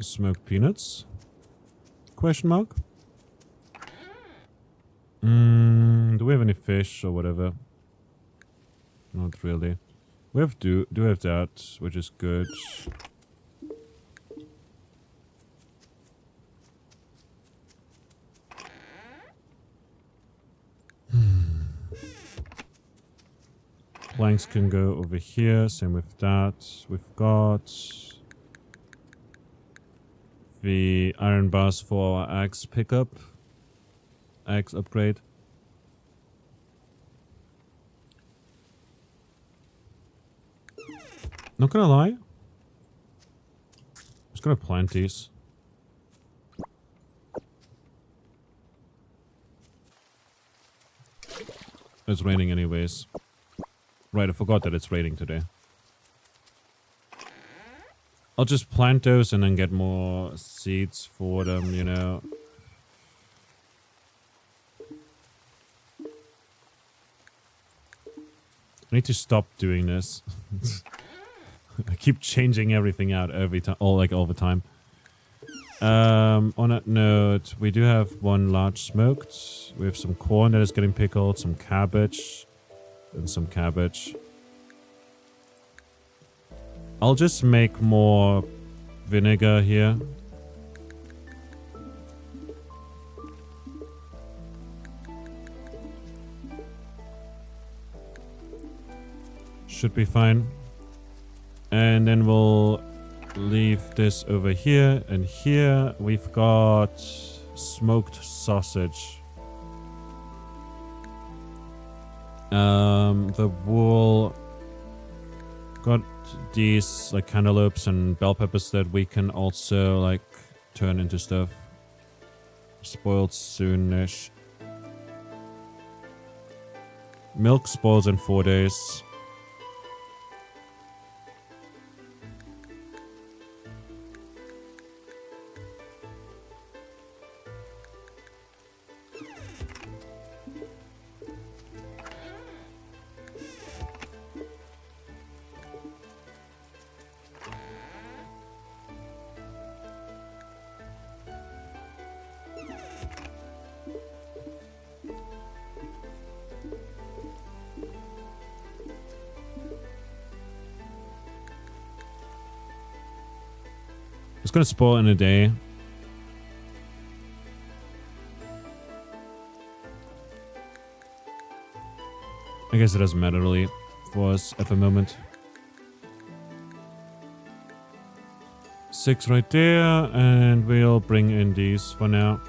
Smoked peanuts? Question mark? Do we have any fish or whatever? Not really. We have do have that, which is good. Planks can go over here, same with that. We've got the iron bars for our axe pickup. Axe upgrade. Not gonna lie. Just gonna plant these. It's raining anyways. Right, I forgot that it's raining today. I'll just plant those and then get more seeds for them, you know. I need to stop doing this. I keep changing everything out every time, all the time. On that note, we do have one large smoked. We have some corn that is getting pickled, some cabbage, and some cabbage. I'll just make more vinegar here. Should be fine. And then we'll leave this over here. And here we've got smoked sausage. The wool. Got these like cantaloupes and bell peppers that we can also like turn into stuff. Spoiled soonish. Milk spoils in 4 days. It's gonna spoil in a day. I guess it doesn't matter really for us at the moment. 6 right there, and we'll bring in these for now.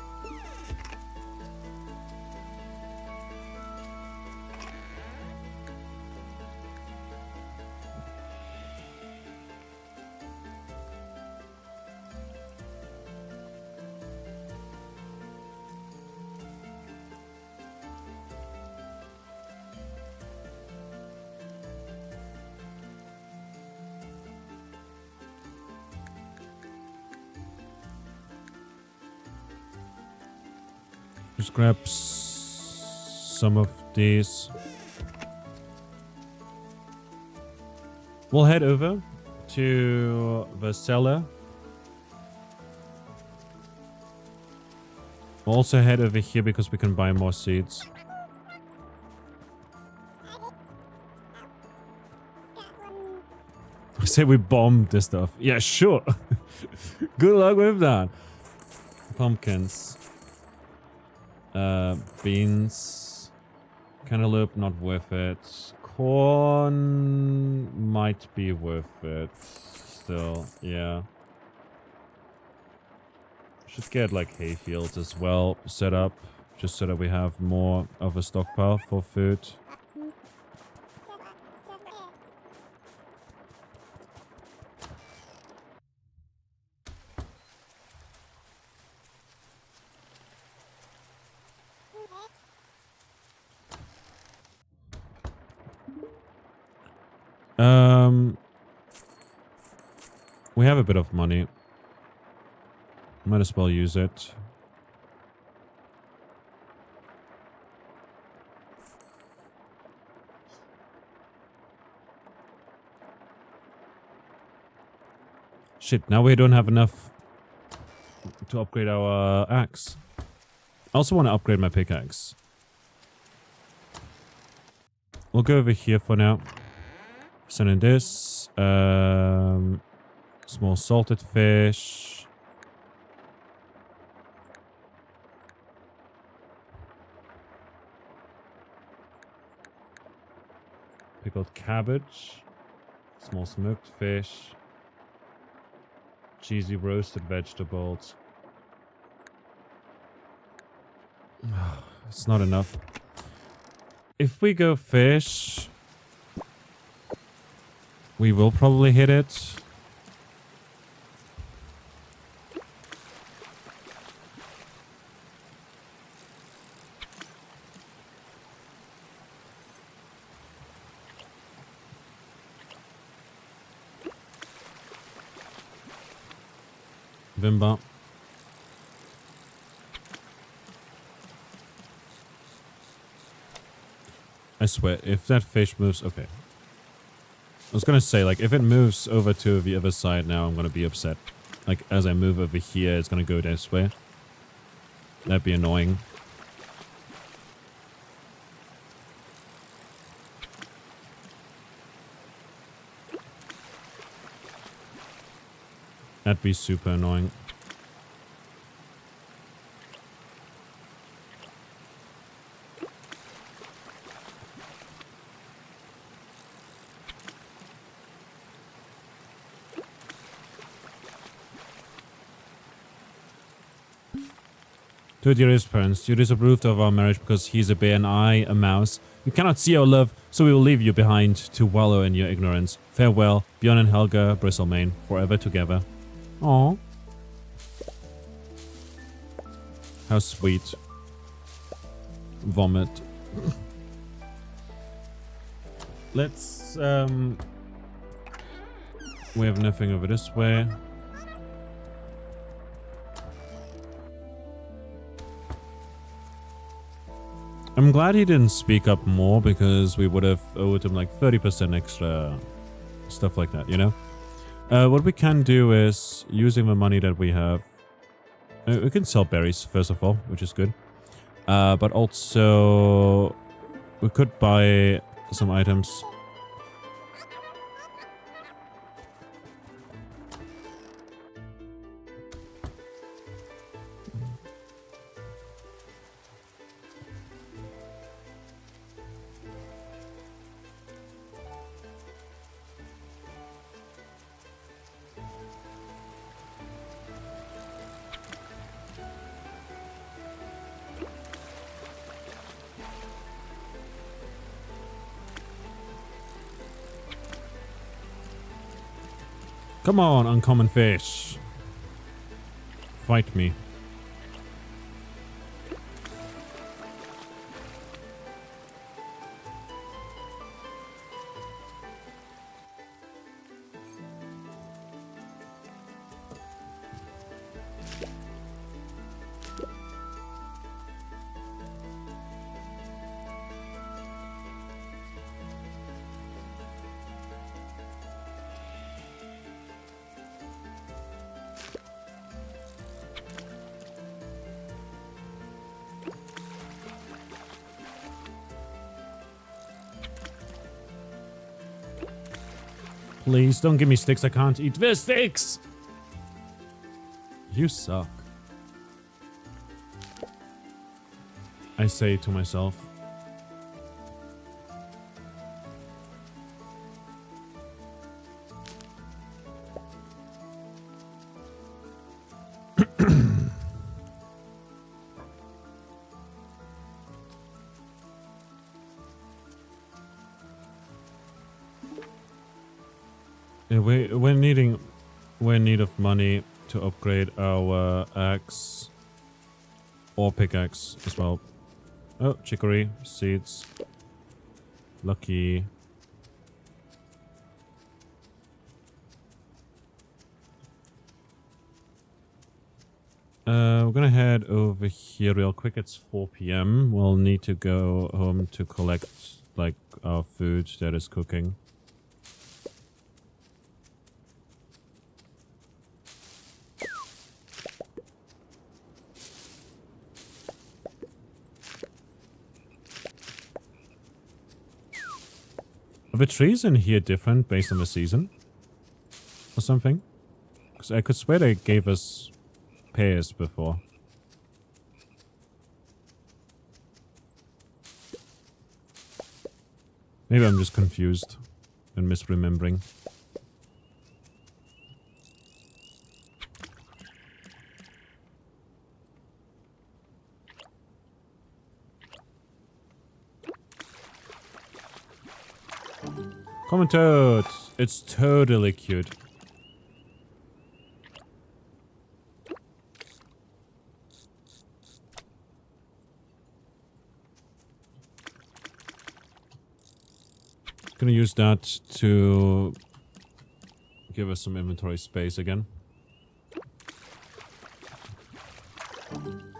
Just grab some of these. We'll head over to the cellar. We'll also head over here because we can buy more seeds. I say we bombed this stuff. Yeah, sure. Good luck with that. Pumpkins. Beans. Cantaloupe, not worth it. Corn might be worth it. Still, yeah. Should get like hay fields as well set up, just so that we have more of a stockpile for food. We have a bit of money. Might as well use it. Shit, now we don't have enough to upgrade our axe. I also want to upgrade my pickaxe. We'll go over here for now. Send in this. Small salted fish. Pickled cabbage. Small smoked fish. Cheesy roasted vegetables. It's not enough. If we go fish, we will probably hit it. Vimba. I swear, if that fish moves... Okay. I was gonna say, like, if it moves over to the other side now, I'm gonna be upset. Like, as I move over here, it's gonna go this way. That'd be annoying. That'd be super annoying. To dearest parents, you disapproved of our marriage because he's a bear and I a mouse. You cannot see our love, so we will leave you behind to wallow in your ignorance. Farewell, Björn and Helga Bristlemane, forever together. Aww. How sweet. Vomit. Let's, we have nothing over this way. I'm glad he didn't speak up more because we would have owed him like 30% extra stuff like that, you know? What we can do is, using the money that we have, we can sell berries first of all, which is good. But also, we could buy some items. Come on, uncommon fish. Fight me. Please don't give me sticks. I can't eat the sticks. You suck. I say to myself. Yeah, we're in need of money to upgrade our axe or pickaxe as well. Oh, chicory, seeds, lucky. We're gonna head over here real quick. It's 4 p.m. We'll need to go home to collect like our food that is cooking. Are the trees in here different based on the season? Or something? Because I could swear they gave us pears before. Maybe I'm just confused and misremembering. Common toad! It's totally cute. Gonna use that to give us some inventory space again.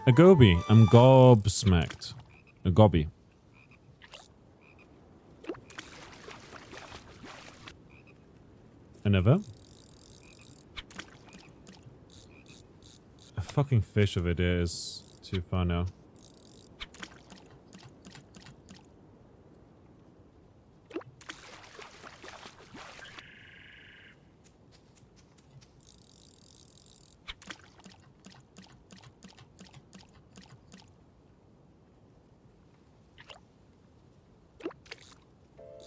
A goby. I'm gobsmacked. A gobby. Another. A fucking fish over there is too far now.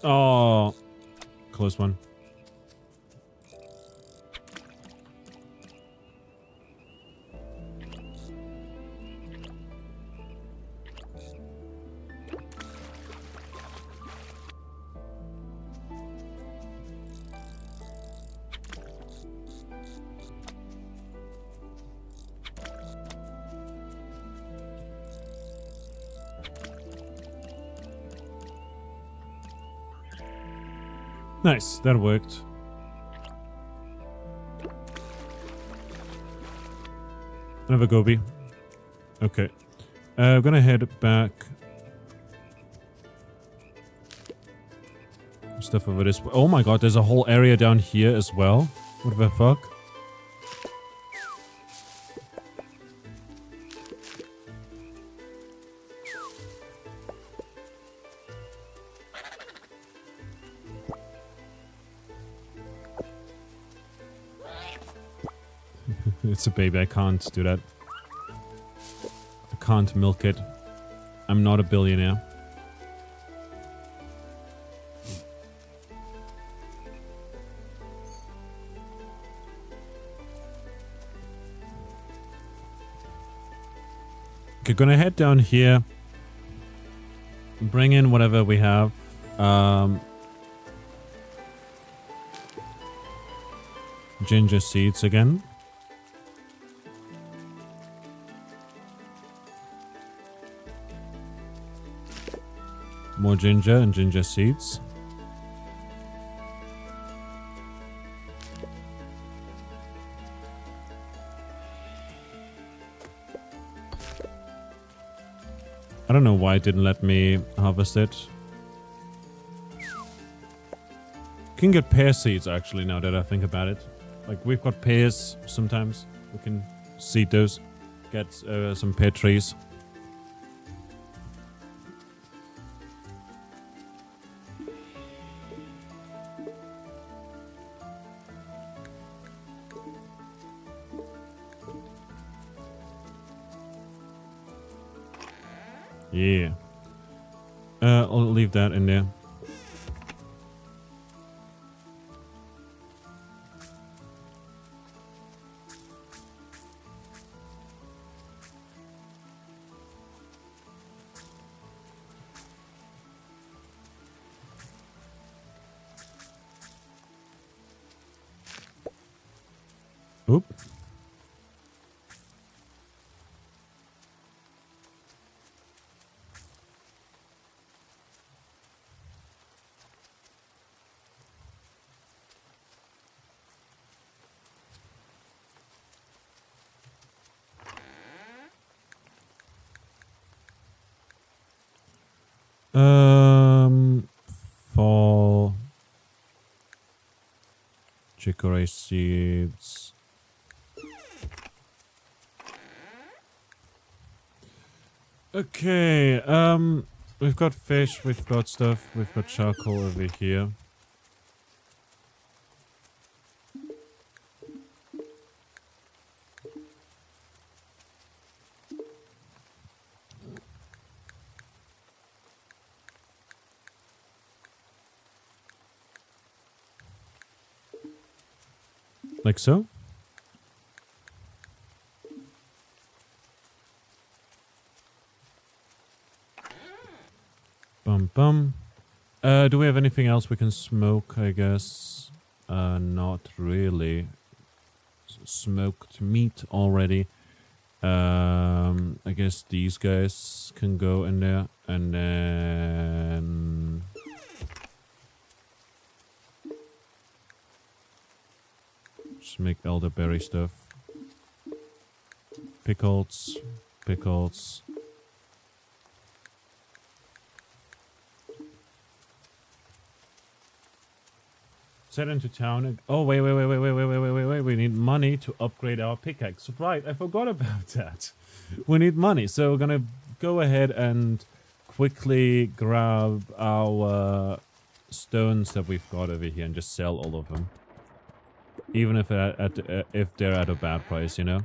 Oh, close one. Nice, that worked. Another goby. Okay. I'm gonna head back. Stuff over this way. Oh my god, there's a whole area down here as well. What the fuck? It's a baby, I can't do that. I can't milk it. I'm not a billionaire. Okay, gonna head down here. Bring in whatever we have. Ginger seeds again. More ginger and ginger seeds. I don't know why it didn't let me harvest it. You can get pear seeds actually now that I think about it. Like we've got pears sometimes. We can seed those. Get some pear trees. Yeah. I'll leave that in there. Oop. Fall chicory seeds. Okay, we've got fish, we've got stuff, we've got charcoal over here. Like so? Bum bum. Do we have anything else we can smoke, I guess? Not really. Smoked meat already. I guess these guys can go in there. And then... just make elderberry stuff. Pickles. Pickles. head into town. Oh, wait. We need money to upgrade our pickaxe. Right, I forgot about that. We need money. So we're going to go ahead and quickly grab our stones that we've got over here and just sell all of them. Even if they're at a bad price, you know?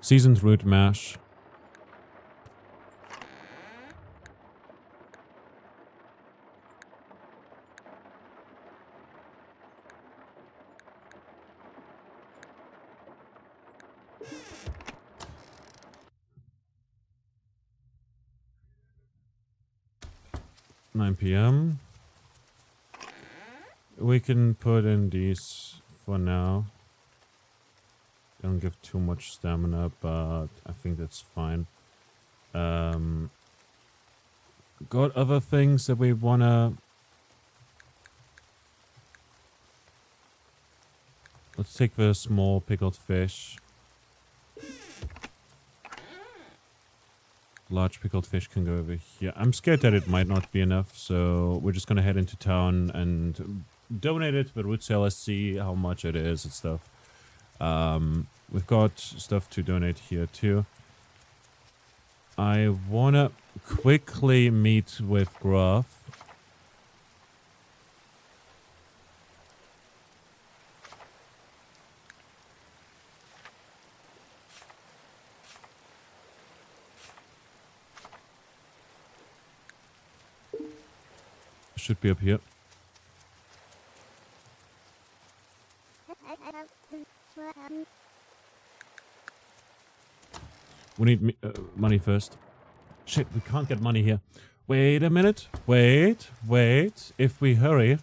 Seasoned root mash. PM. We can put in these for now. Don't give too much stamina, but I think that's fine. Got other things that we wanna... Let's take the small pickled fish. Large pickled fish can go over here. I'm scared that it might not be enough, so we're just gonna head into town and donate it to the root sellers, see how much it is and stuff. We've got stuff to donate here too. I wanna quickly meet with Gruff. Should be up here. We need money first. Shit, we can't get money here. Wait a minute. Wait. If we hurry,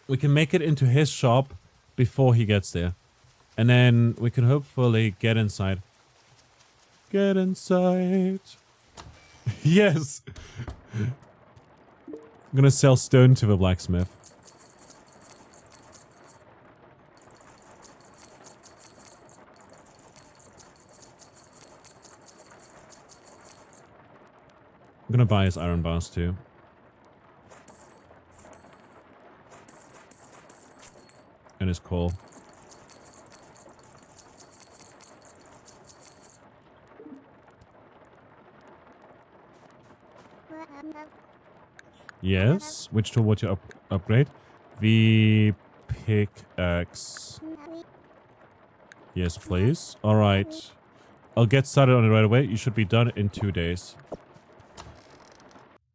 we can make it into his shop before he gets there. And then we can hopefully get inside. Get inside. Yes. I'm gonna sell stone to the blacksmith. I'm gonna buy his iron bars too. And his coal. Yes. Which tool would you upgrade? The pickaxe. Yes, please. Alright. I'll get started on it right away. You should be done in 2 days.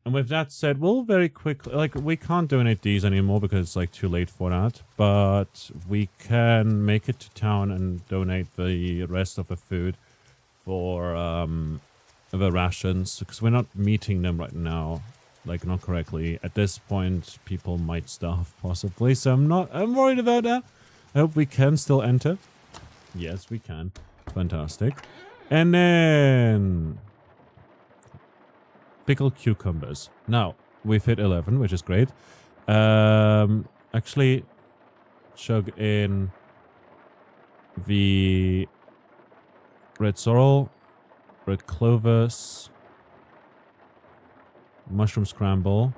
And with that said, we'll very quickly... Like, we can't donate these anymore because it's, like, too late for that. But we can make it to town and donate the rest of the food for, the rations. Because we're not meeting them right now. Like, not correctly. At this point, people might starve, possibly. So I'm worried about that. I hope we can still enter. Yes, we can. Fantastic. And then... pickled cucumbers. Now, we've hit 11, which is great. Actually, chug in the red sorrel, red clovers, mushroom scramble,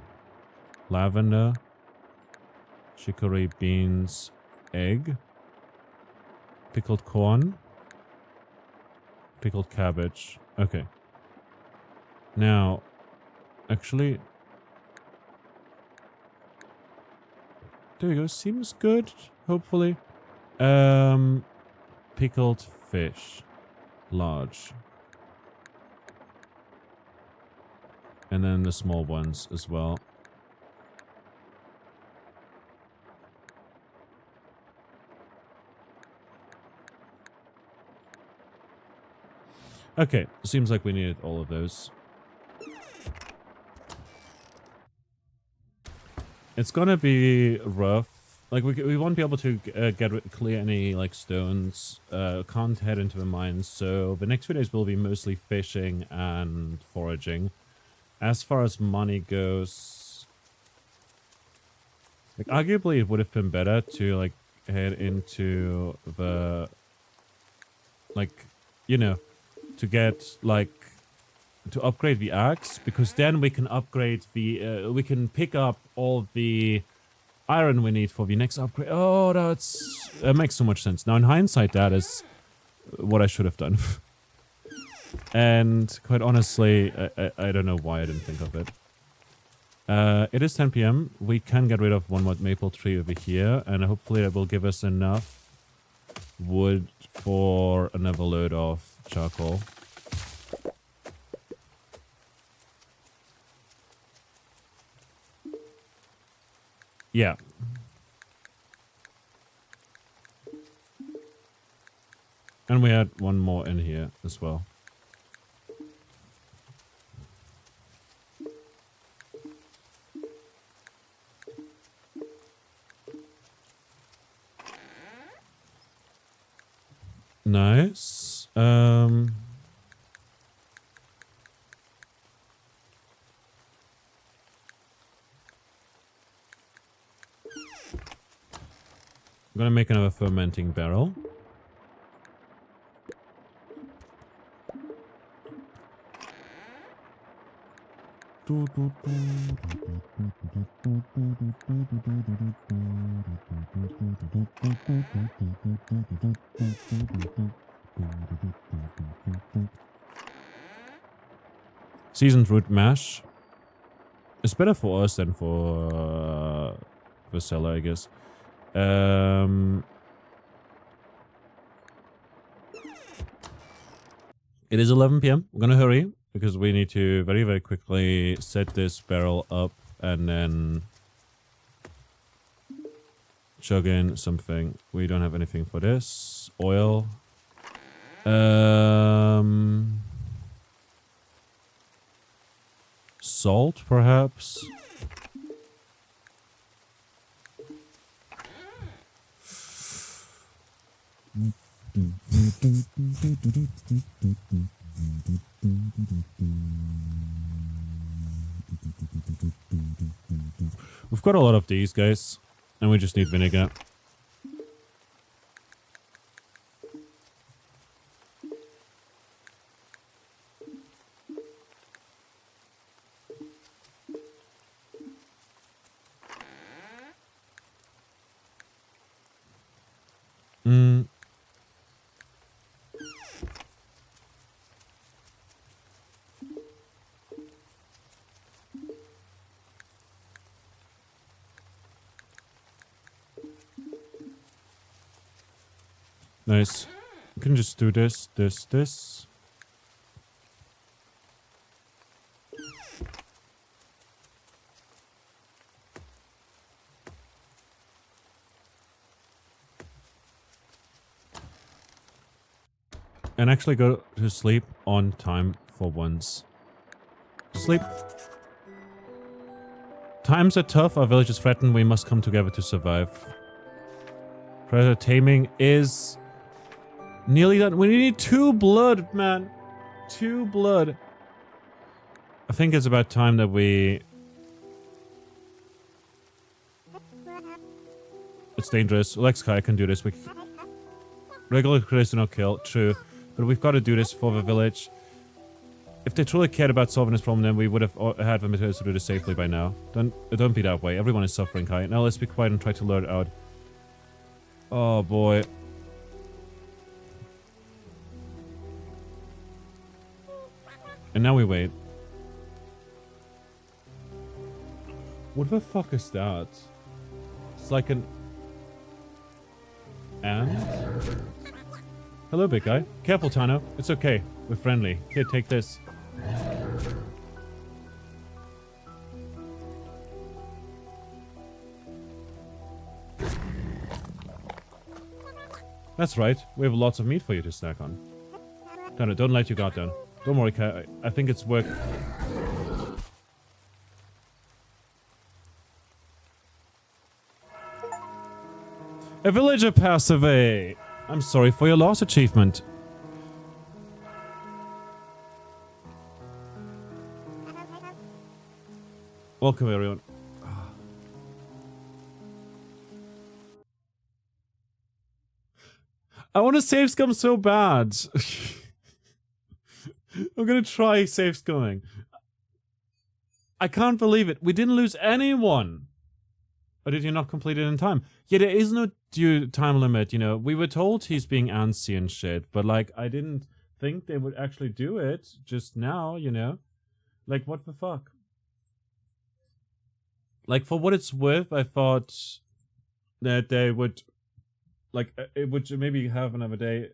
lavender, chicory beans, egg, pickled corn, pickled cabbage. Okay. Now, actually, there we go. Seems good, hopefully. Pickled fish. Large. And then the small ones as well. Okay, seems like we needed all of those. It's gonna be rough. Like, we won't be able to clear any, like, stones. Can't head into the mines, so the next few days will be mostly fishing and foraging. As far as money goes... Like, arguably it would have been better to, like, head into the... Like, you know, to get, like, to upgrade the axe, because then we can upgrade the we can pick up all the iron we need for the next upgrade. Oh, that makes so much sense. Now in hindsight, that is what I should have done. And quite honestly, I don't know why I didn't think of it. It is 10 p.m. We can get rid of one more maple tree over here, and hopefully that will give us enough wood for another load of charcoal. Yeah. And we had one more in here as well. Nice. I'm gonna make another fermenting barrel. Seasoned root mash. It's better for us than for the seller, I guess. It is 11 p.m. I'm gonna hurry because we need to very, very quickly set this barrel up and then chug in something. We don't have anything for this. Oil. Salt, perhaps? We've got a lot of these, guys, and we just need vinegar. Nice. We can just do this, this. And actually go to sleep on time for once. Sleep. Times are tough, our village is threatened, we must come together to survive. Predator taming is nearly done. We need 2 blood, man. 2 blood. I think it's about time that we... It's dangerous. Lexkai can do this. Regular critters do not kill. True. But we've got to do this for the village. If they truly cared about solving this problem, then we would have had the materials to do this safely by now. Don't be that way. Everyone is suffering, Kai. Now let's be quiet and try to lure it out. Oh, boy. And now we wait. What the fuck is that? It's like an... ant? Hello, big guy. Careful, Tano. It's okay. We're friendly. Here, take this. That's right. We have lots of meat for you to snack on. Tano, don't let your guard down. Don't worry, Kai. I think it's work. A villager passed away. I'm sorry for your loss, achievement. Welcome, everyone. I want to save scum so bad. I'm gonna try safe scuming. I can't believe it. We didn't lose anyone. Or did you not complete it in time? Yeah, there is no due time limit, you know. We were told he's being antsy and shit, but like, I didn't think they would actually do it just now, you know? Like, what the fuck? Like, for what it's worth, I thought that they would, like, it would maybe have another day.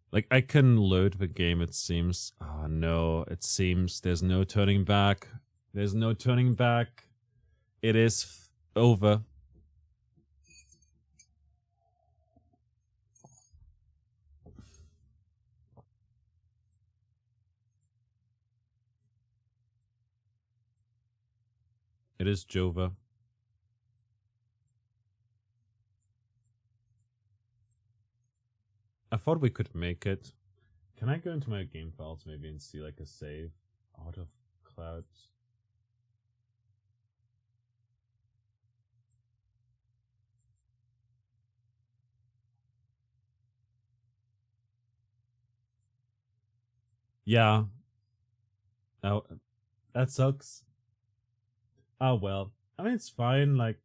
Like, I can load the game, it seems. Oh, no. It seems there's no turning back. There's no turning back. It is over. It is Jova. I thought we could make it. Can I go into my game files maybe and see like a save out of clouds? Yeah. Oh, that sucks. Oh well. I mean, it's fine. Like,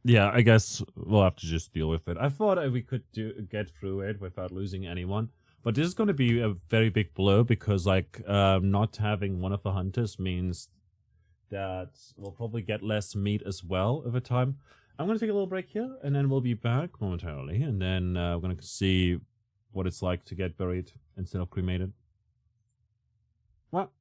yeah, I guess we'll have to just deal with it. I thought we could get through it without losing anyone, but this is going to be a very big blow because, like, not having one of the hunters means that we'll probably get less meat as well over time. I'm going to take a little break here, and then we'll be back momentarily, and then we're going to see what it's like to get buried instead of cremated. What?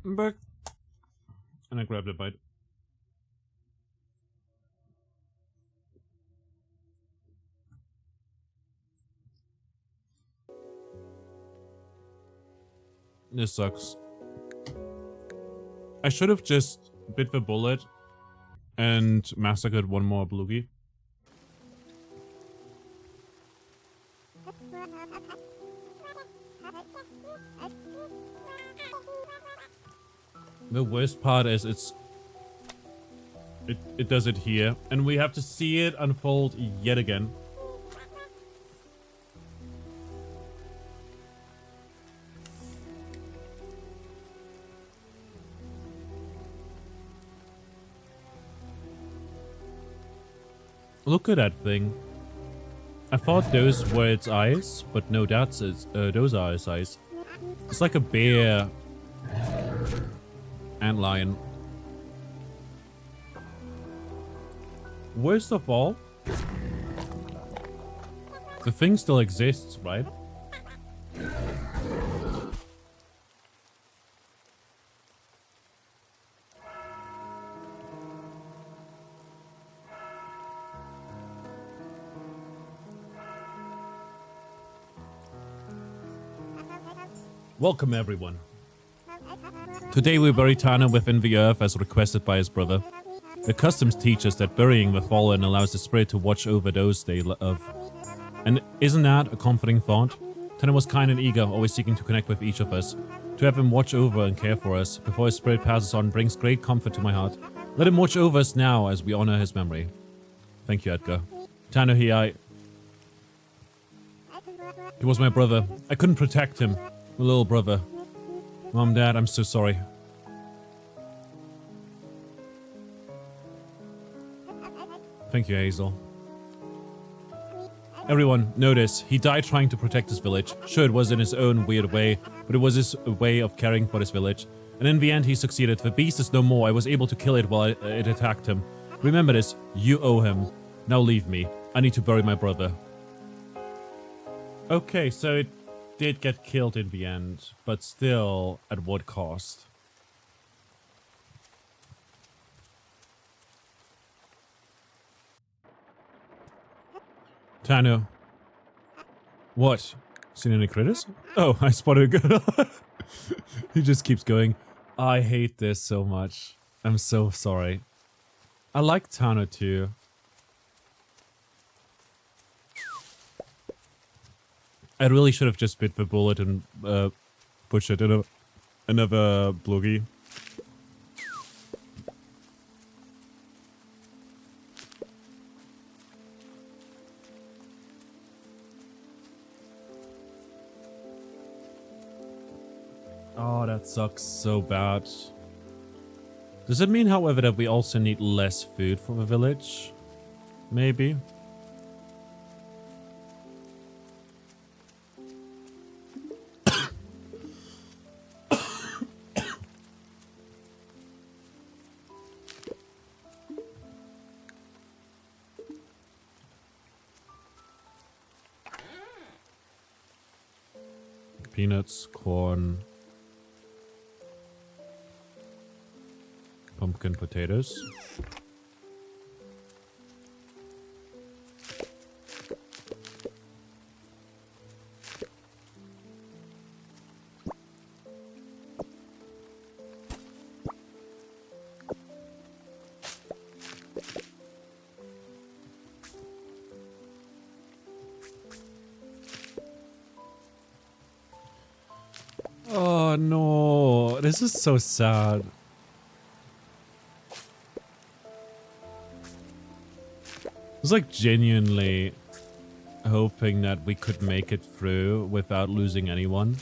I'm back. And I grabbed a bite. This sucks. I should have just bit the bullet and massacred one more Bloogie. The worst part is it does it here, and we have to see it unfold yet again. Look at that thing. I thought those were its eyes, but no, those are its eyes. It's like a bear and lion. Worst of all, the thing still exists, right? Welcome, everyone. Today we bury Tana within the earth as requested by his brother. The customs teach us that burying the fallen allows the spirit to watch over those they love. And isn't that a comforting thought? Tana was kind and eager, always seeking to connect with each of us. To have him watch over and care for us before his spirit passes on brings great comfort to my heart. Let him watch over us now as we honor his memory. Thank you, Edgar. Tana, he was my brother. I couldn't protect him. My little brother. Mom, Dad, I'm so sorry. Thank you, Hazel. Everyone, notice, he died trying to protect his village. Sure, it was in his own weird way, but it was his way of caring for this village. And in the end, he succeeded. The beast is no more. I was able to kill it while it attacked him. Remember this, you owe him. Now leave me. I need to bury my brother. Okay, so it did get killed in the end, but still, at what cost? Tano. What? Seen any critters? Oh, I spotted a girl. He just keeps going. I hate this so much. I'm so sorry. I like Tano too. I really should have just bit the bullet and pushed it in another Bloogie. Oh, that sucks so bad. Does it mean, however, that we also need less food for the village? Maybe. Peanuts, corn, pumpkin potatoes. Oh no, this is so sad. I was like genuinely hoping that we could make it through without losing anyone.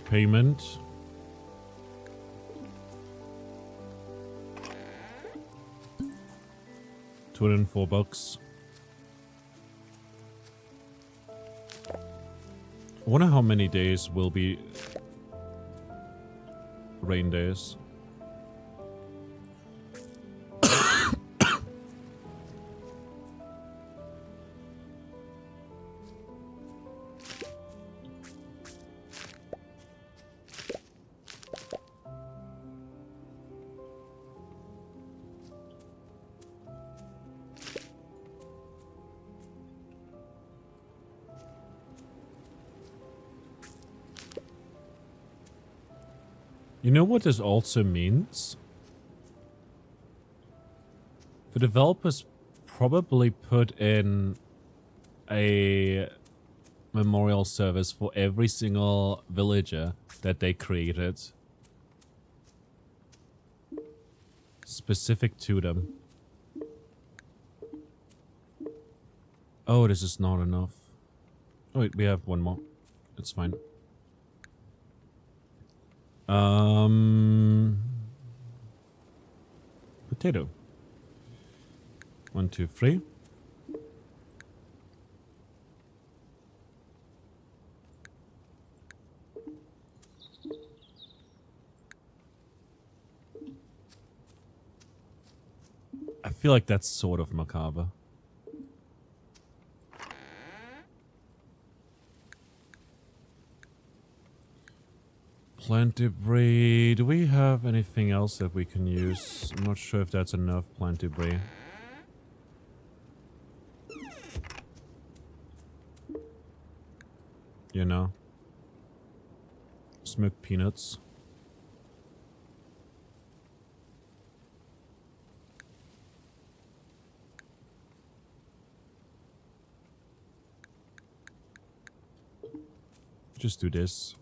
payment. $204. I wonder how many days will be rain days. You know what this also means? The developers probably put in a memorial service for every single villager that they created. Specific to them. Oh, this is not enough. Oh wait, we have one more. It's fine. Potato. 1, 2, 3. I feel like that's sort of macabre. Plant debris. Do we have anything else that we can use? I'm not sure if that's enough plant debris. You know? Smoked peanuts. Just do this.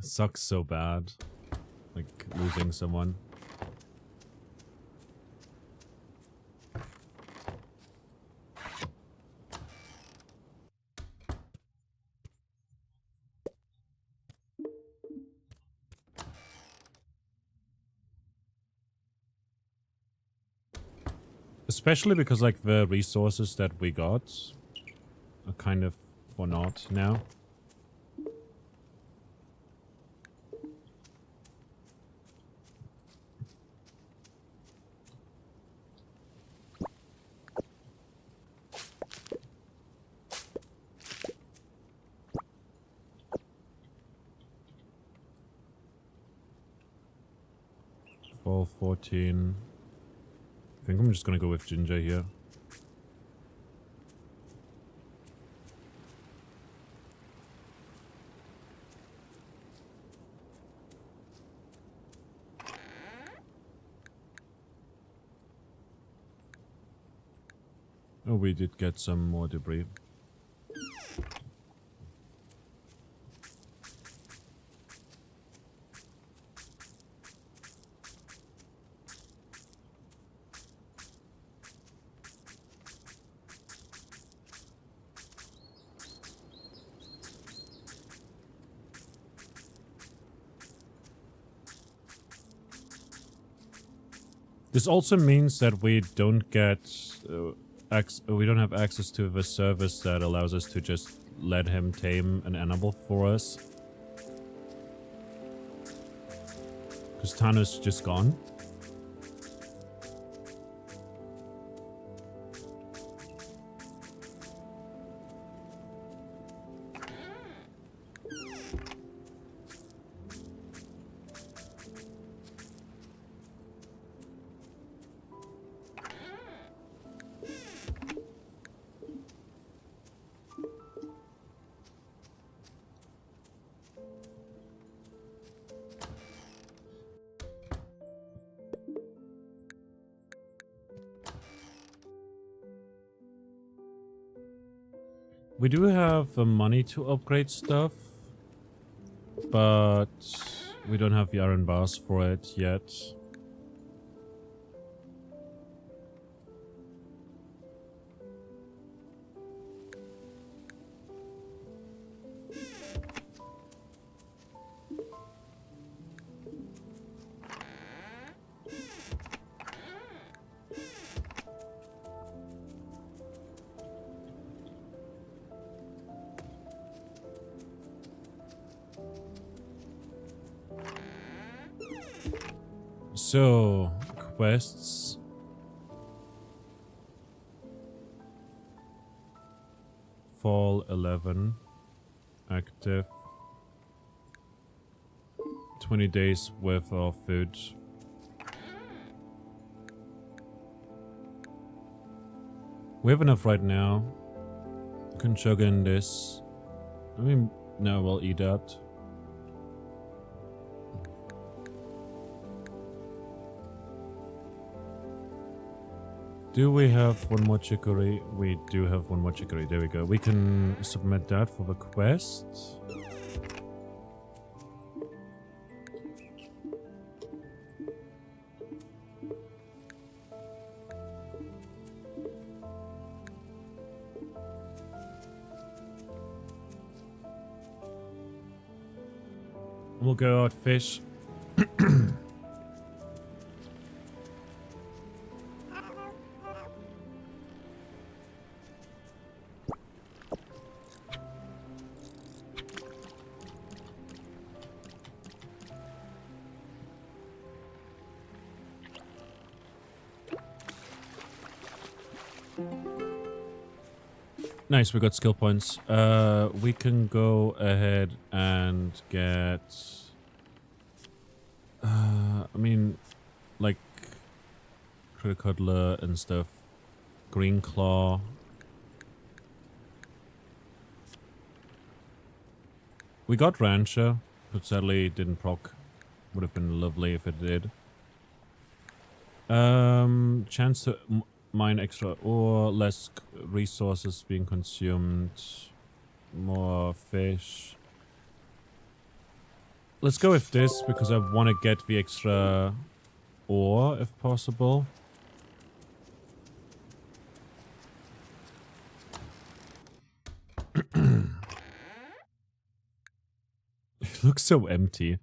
Sucks so bad. Like, losing someone. Especially because, like, the resources that we got are kind of for naught now. Fall 14. I think I'm just gonna go with ginger here. Oh, we did get some more debris. This also means that we don't get we don't have access to the service that allows us to just let him tame an animal for us. Because Tano's just gone. We do have the money to upgrade stuff, but we don't have the iron bars for it yet. So, quests. Fall 11. Active. 20 days worth of food. We have enough right now. Can chug in this. I mean, no, we'll eat that. Do we have one more chicory? We do have one more chicory. There we go. We can submit that for the quest. We'll go out fish. Nice, we got skill points. We can go ahead and get... I mean, like... Crocodile and stuff. Green Claw. We got Rancher, but sadly it didn't proc. Would have been lovely if it did. Chance to... mine extra ore, less resources being consumed, more fish. Let's go with this because I want to get the extra ore if possible. It looks so empty.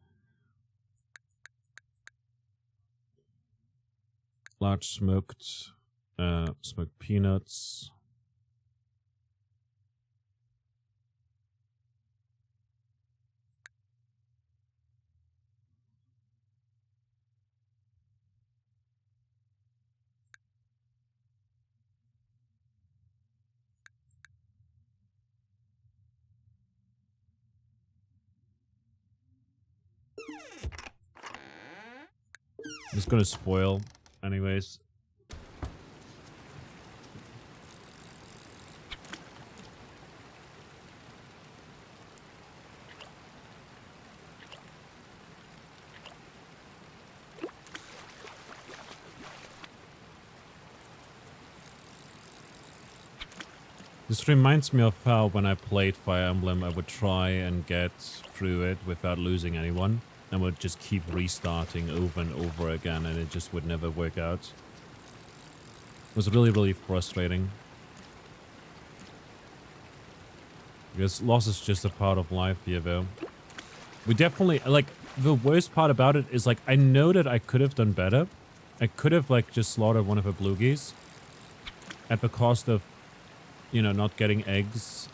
Large smoked peanuts. It's gonna spoil anyways. This reminds me of how when I played Fire Emblem I would try and get through it without losing anyone and would just keep restarting over and over again and it just would never work out. It was really, really frustrating. Because loss is just a part of life here though. We definitely, like, the worst part about it is like I know that I could have done better. I could have like just slaughtered one of the blue geese at the cost of, you know, not getting eggs.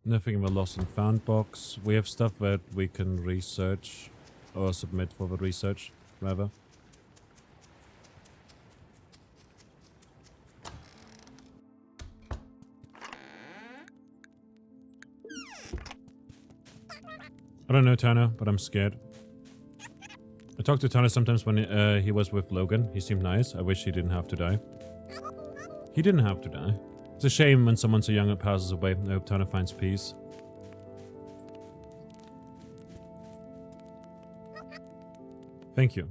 Nothing in the lost and found box. We have stuff that we can research or submit for the research, rather. I don't know Tano, but I'm scared. I talked to Tano sometimes when he was with Logan. He seemed nice. I wish he didn't have to die. He didn't have to die. It's a shame when someone so young passes away. I hope Tano finds peace. Thank you.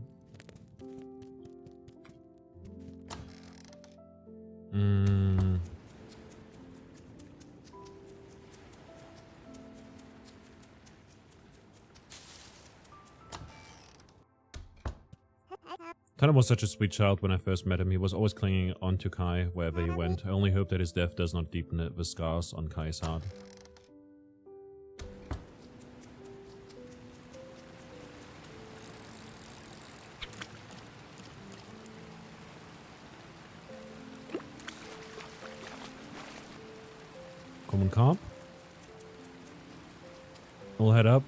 Tana was such a sweet child when I first met him. He was always clinging on to Kai wherever he went. I only hope that his death does not deepen the scars on Kai's heart. Common carp. We'll head up.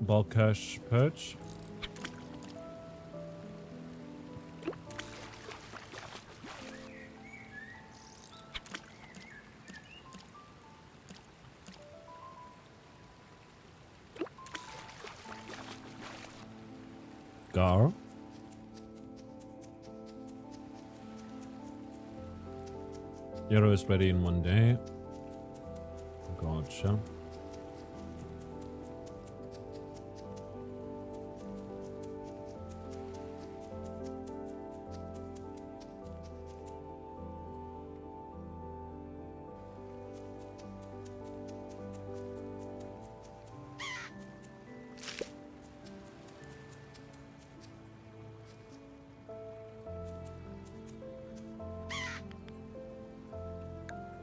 Balkash perch. Gar. Yarrow is ready in 1 day. Gotcha.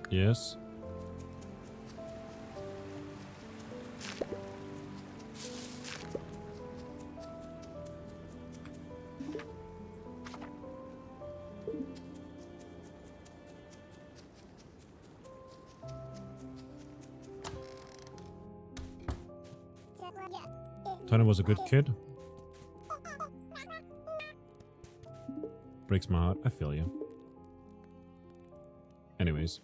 Yes. Tony was a good kid. Breaks my heart. I feel you. Anyways.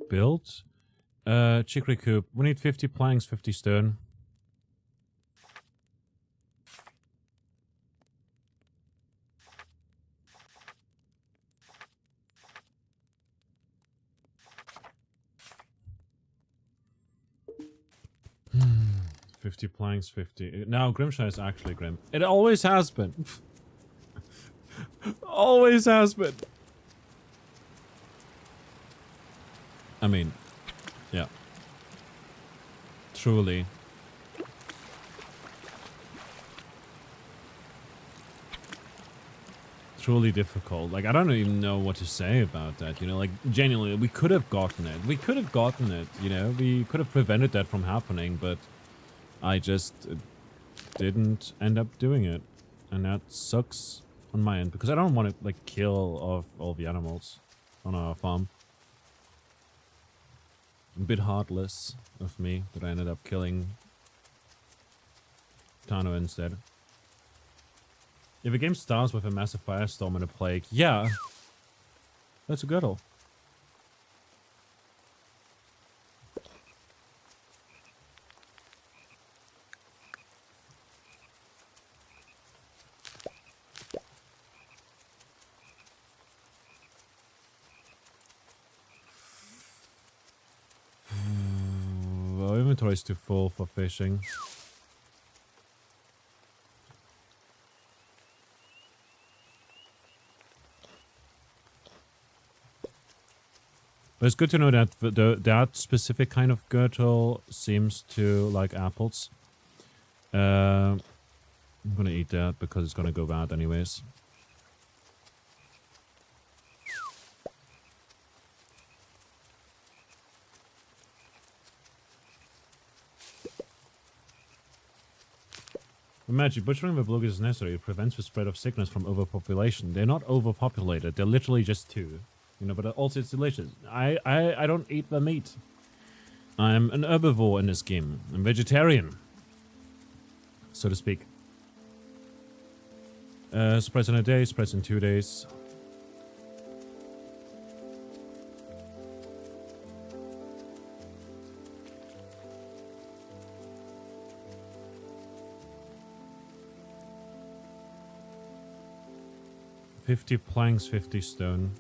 Build. Chicory coop. We need 50 planks, 50 stone. Hmm. 50 planks, 50. Now Grimshire is actually grim. It always has been. Always has been. I mean, yeah. Truly. Truly difficult. Like, I don't even know what to say about that, you know? Like, genuinely, we could have gotten it. We could have gotten it, you know? We could have prevented that from happening, but I just didn't end up doing it. And that sucks on my end, because I don't want to, like, kill off all the animals on our farm. A bit heartless of me that I ended up killing Tano instead. If a game starts with a massive firestorm and a plague, yeah, that's a girdle. Our inventory is too full for fishing. But it's good to know that that specific kind of girdle seems to like apples. I'm gonna eat that because it's gonna go bad anyways. Imagine, butchering the belugas is necessary. It prevents the spread of sickness from overpopulation. They're not overpopulated. They're literally just two. You know, but also it's delicious. I don't eat the meat. I'm an herbivore in this game. I'm vegetarian, so to speak. Spreads in a day, spreads in 2 days. $50 planks, 50 stone.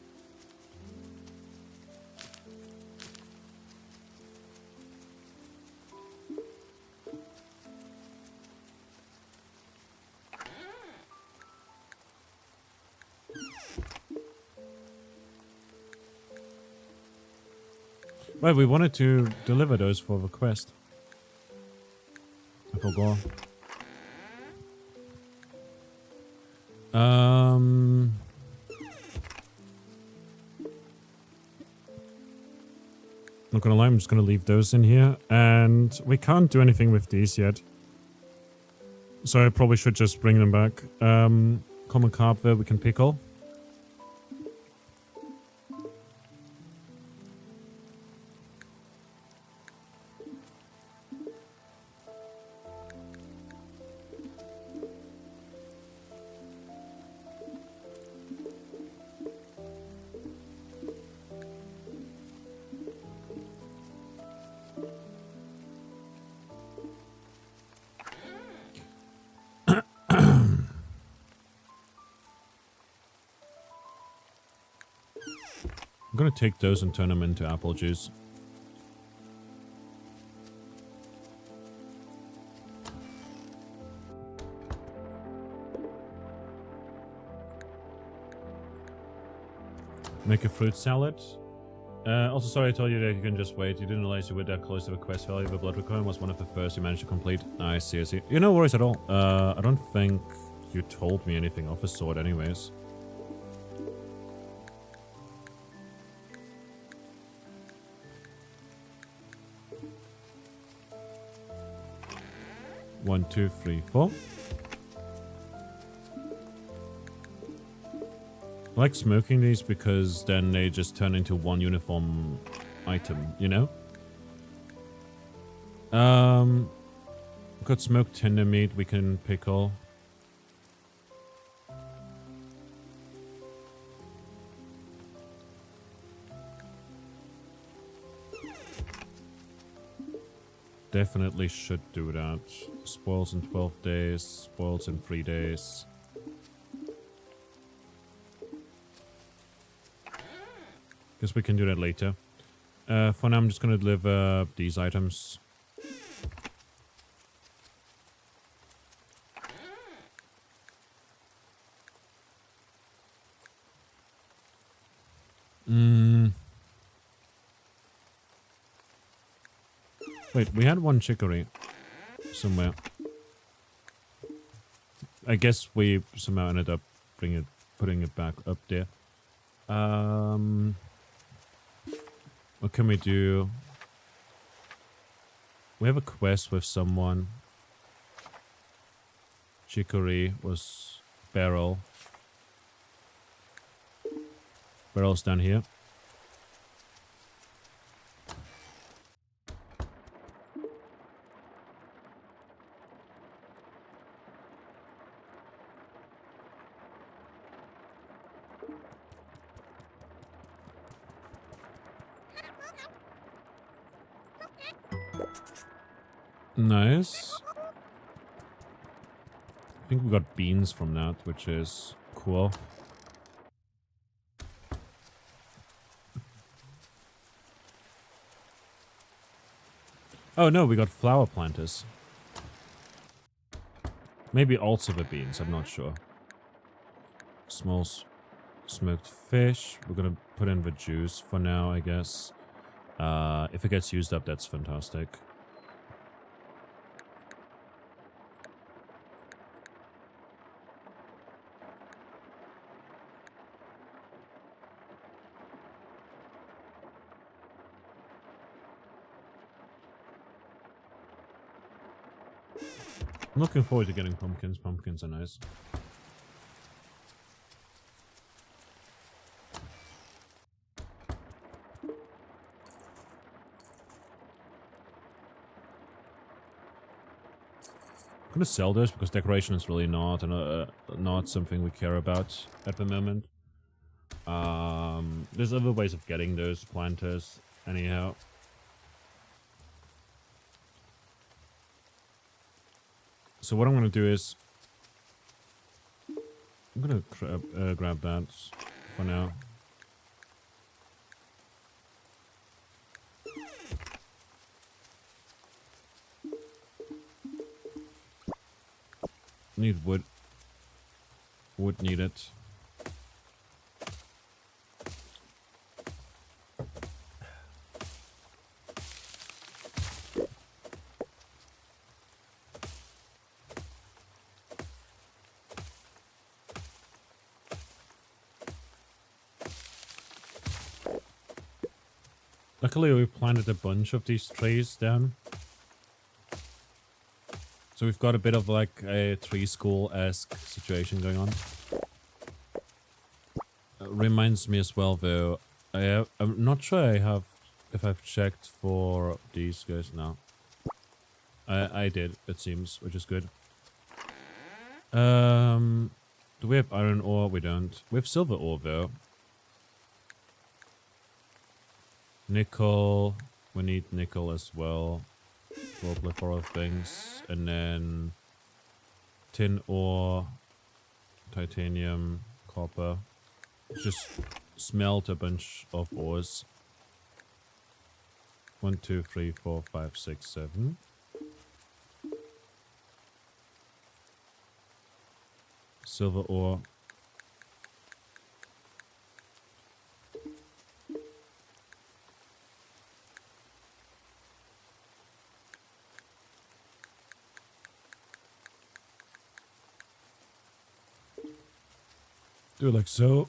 Right, we wanted to deliver those for the quest. I forgot. Not gonna lie, I'm just gonna leave those in here. And we can't do anything with these yet. So I probably should just bring them back. Common carp there we can pickle. I'm gonna take those and turn them into apple juice. Make a fruit salad. Also, sorry I told you that you can just wait. You didn't realize you were that close to the quest value. The blood requirement was one of the first you managed to complete. I see, I see. You no worries at all. I don't think you told me anything of the sort anyways. One, two, three, four. I like smoking these because then they just turn into one uniform item, you know? Got smoked tender meat we can pickle. Definitely should do that. Spoils in 12 days, spoils in 3 days. Guess we can do that later. For now, I'm just gonna deliver these items. Wait, we had one chicory somewhere. I guess we somehow ended up putting it back up there. What can we do? We have a quest with someone. Chicory was barrel. Barrel's down here. Nice. I think we got beans from that, which is cool. Oh no, we got flower planters. Maybe also the beans, I'm not sure. Small smoked fish. We're gonna put in the juice for now, I guess. If it gets used up, that's fantastic. I'm looking forward to getting pumpkins. Pumpkins are nice. I'm gonna sell this because decoration is really not something we care about at the moment. There's other ways of getting those planters anyhow. So what I'm gonna do is I'm gonna grab that for now. Need wood. Wood needed. Luckily, we planted a bunch of these trees down. So we've got a bit of like a tree school-esque situation going on. Reminds me as well though, I'm not sure if I've checked for these guys now. I did, it seems, which is good. Do we have iron ore? We don't. We have silver ore though. Nickel. We need nickel as well. Probably for other things. And then tin ore, titanium, copper. Just smelt a bunch of ores. 1, 2, 3, 4, 5, 6, 7. Silver ore. Do it like so.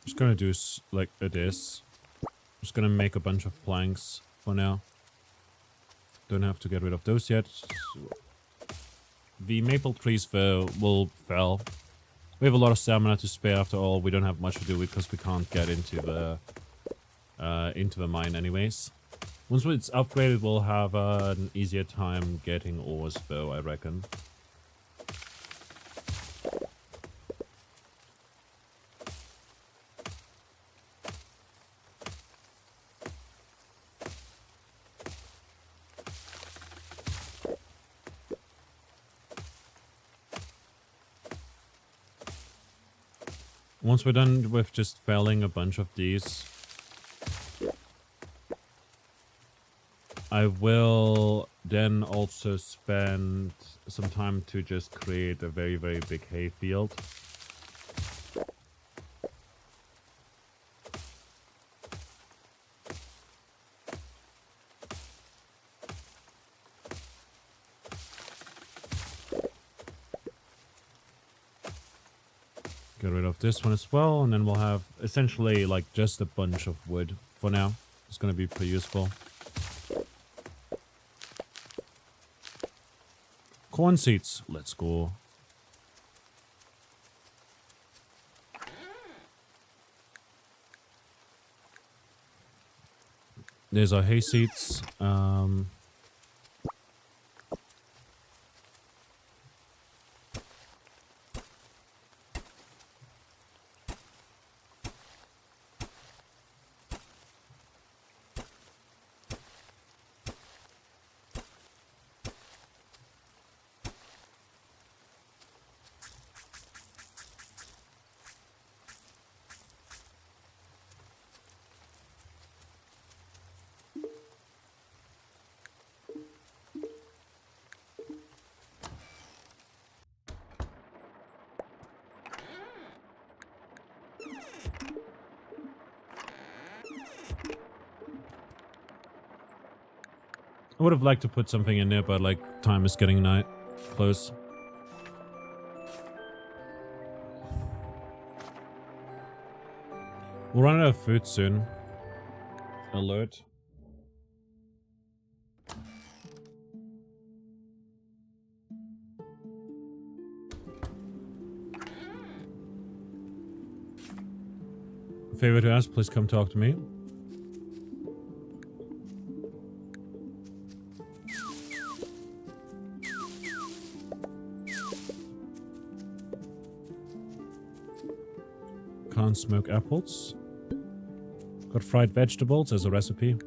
Just gonna do like this. Just gonna make a bunch of planks for now. Don't have to get rid of those yet. The maple trees though will fell. We have a lot of stamina to spare after all. We don't have much to do because we can't get into the mine anyways. Once it's upgraded, we'll have an easier time getting ores though, I reckon. Once we're done with just felling a bunch of these, I will then also spend some time to just create a very, very big hay field. Get rid of this one as well, and then we'll have essentially like just a bunch of wood for now. It's going to be pretty useful. Corn seeds, let's go. There's our hay seeds. I would have liked to put something in there, but like time is getting night close. We'll run out of food soon. Alert. Favor to ask, please come talk to me. Can't smoke apples. Got fried vegetables as a recipe.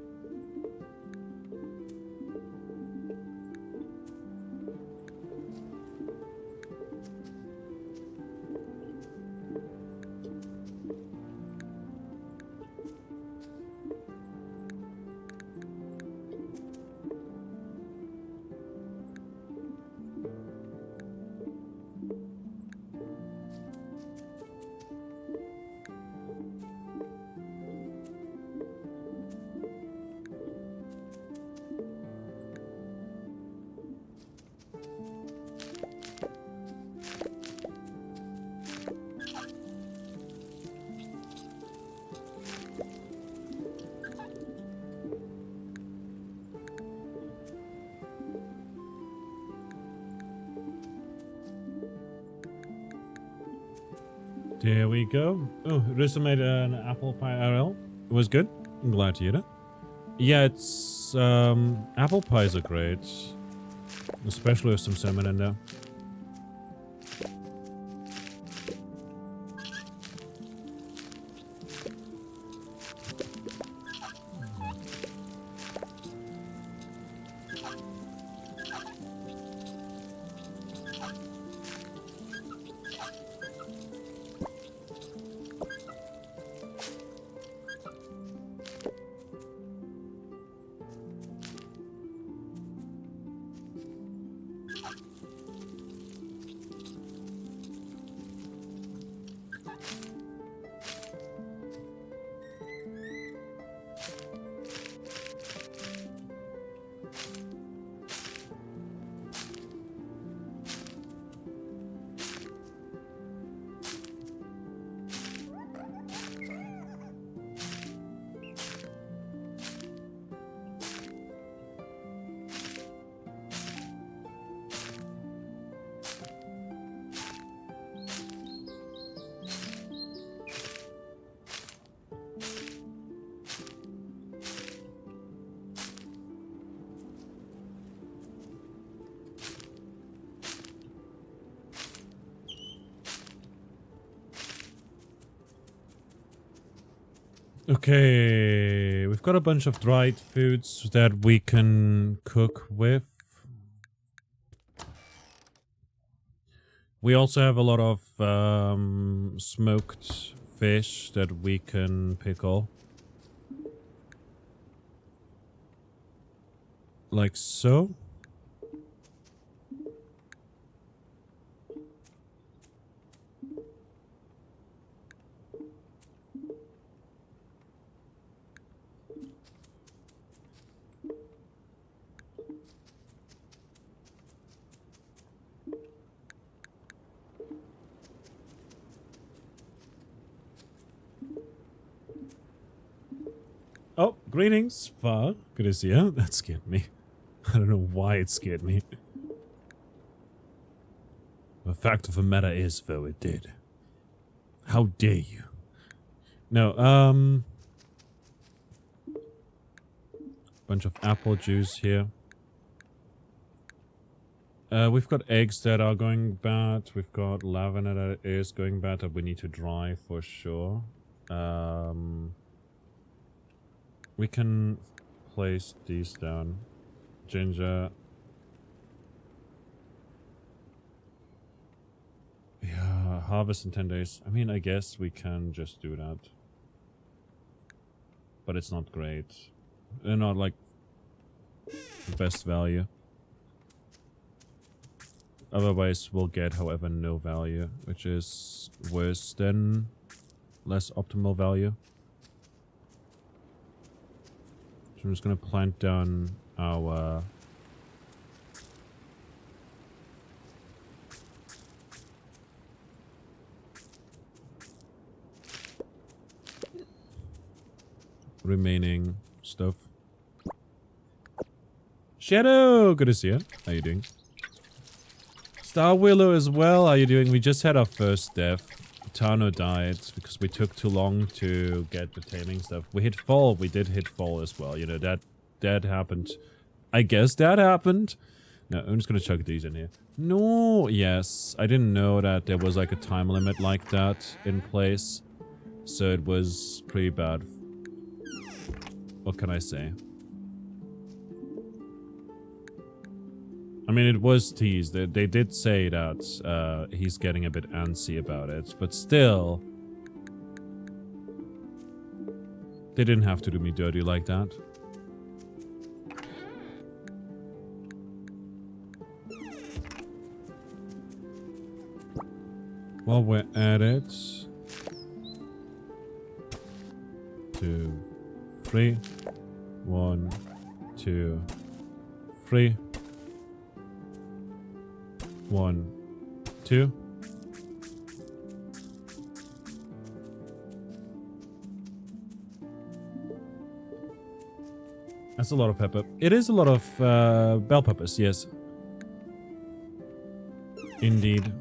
There we go. Oh, Rissa made an apple pie RL. It was good. I'm glad to hear that. Yeah, it's apple pies are great, especially with some salmon in there. Okay, we've got a bunch of dried foods that we can cook with. We also have a lot of smoked fish that we can pickle. Like so. Oh, greetings, Far. Good to see you. That scared me. I don't know why it scared me. The fact of the matter is, though, it did. How dare you? No, bunch of apple juice here. We've got eggs that are going bad. We've got lavender that is going bad that we need to dry for sure. We can place these down. Ginger. Yeah, harvest in 10 days. I mean, I guess we can just do that. But it's not great. They're not like the best value. Otherwise, we'll get, however, no value, which is worse than less optimal value. So I'm just gonna plant down our remaining stuff. Shadow, good to see you. How you doing? Star Willow as well. How you doing? We just had our first death. Tano died because we took too long to get the taming stuff. We hit fall. We did hit fall as well. You know, that happened. I guess that happened. No, I'm just gonna chuck these in here. No, yes. I didn't know that there was like a time limit like that in place. So it was pretty bad. What can I say? I mean, it was teased. They did say that he's getting a bit antsy about it, but still, they didn't have to do me dirty like that. While we're at it, 2, 3, 1, 2, 3. 1, 2. That's a lot of pepper. It is a lot of bell peppers, yes. Indeed.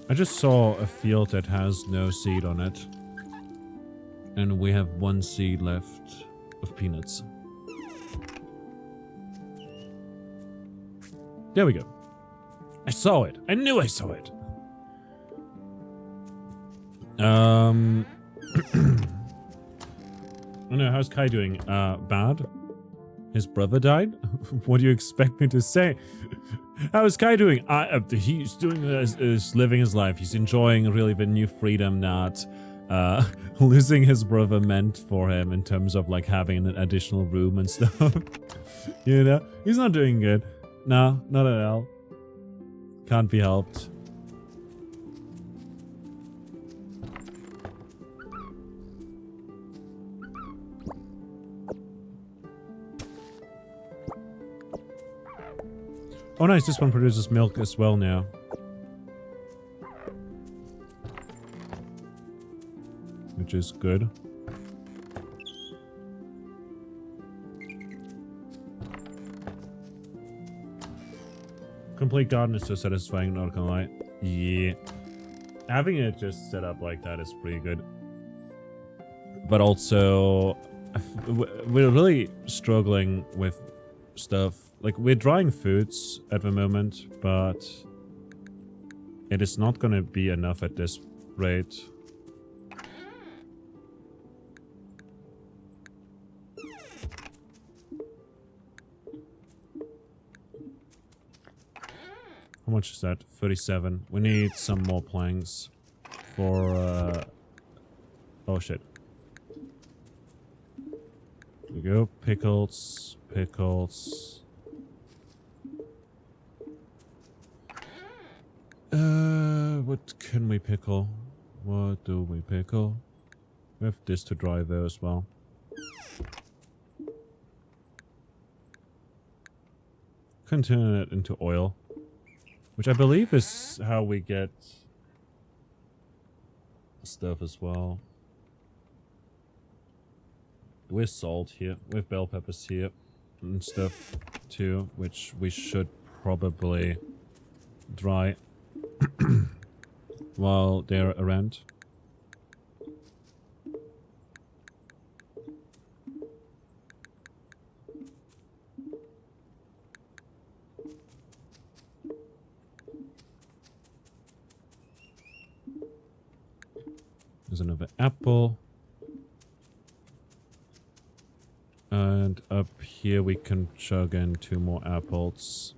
I just saw a field that has no seed on it. And we have 1 seed left of peanuts. There we go. I saw it. I knew I saw it. I don't know, how's Kai doing? Bad? His brother died? What do you expect me to say? How is Kai doing? He's doing is living his life. He's enjoying really the new freedom that losing his brother meant for him in terms of like having an additional room and stuff. You know? He's not doing good. No, not at all. Can't be helped. Oh nice, this one produces milk as well now. Which is good. Complete garden is so satisfying, not gonna lie. Yeah. Having it just set up like that is pretty good. But also, we're really struggling with stuff. Like, we're drying foods at the moment, but it is not gonna be enough at this rate. How much is that? 37. We need some more planks for, oh shit. There we go. Pickles. Pickles. What can we pickle? What do we pickle? We have this to dry there as well. Can turn it into oil. Which I believe is how we get stuff as well. We have salt here. We have bell peppers here. And stuff too, which we should probably dry while they're around. There's another apple. And up here we can chug in 2 more apples.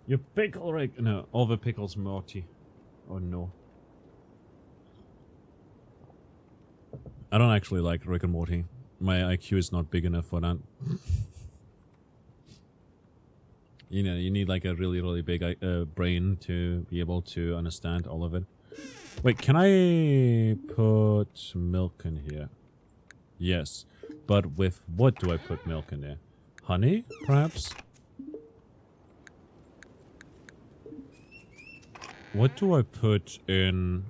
You pickle rig. No, all the pickles Morty. Oh no. I don't actually like Rick and Morty. My IQ is not big enough for that. You know, you need like a really, really big brain to be able to understand all of it. Wait, can I put milk in here? Yes. But with what do I put milk in there? Honey, perhaps? What do I put in...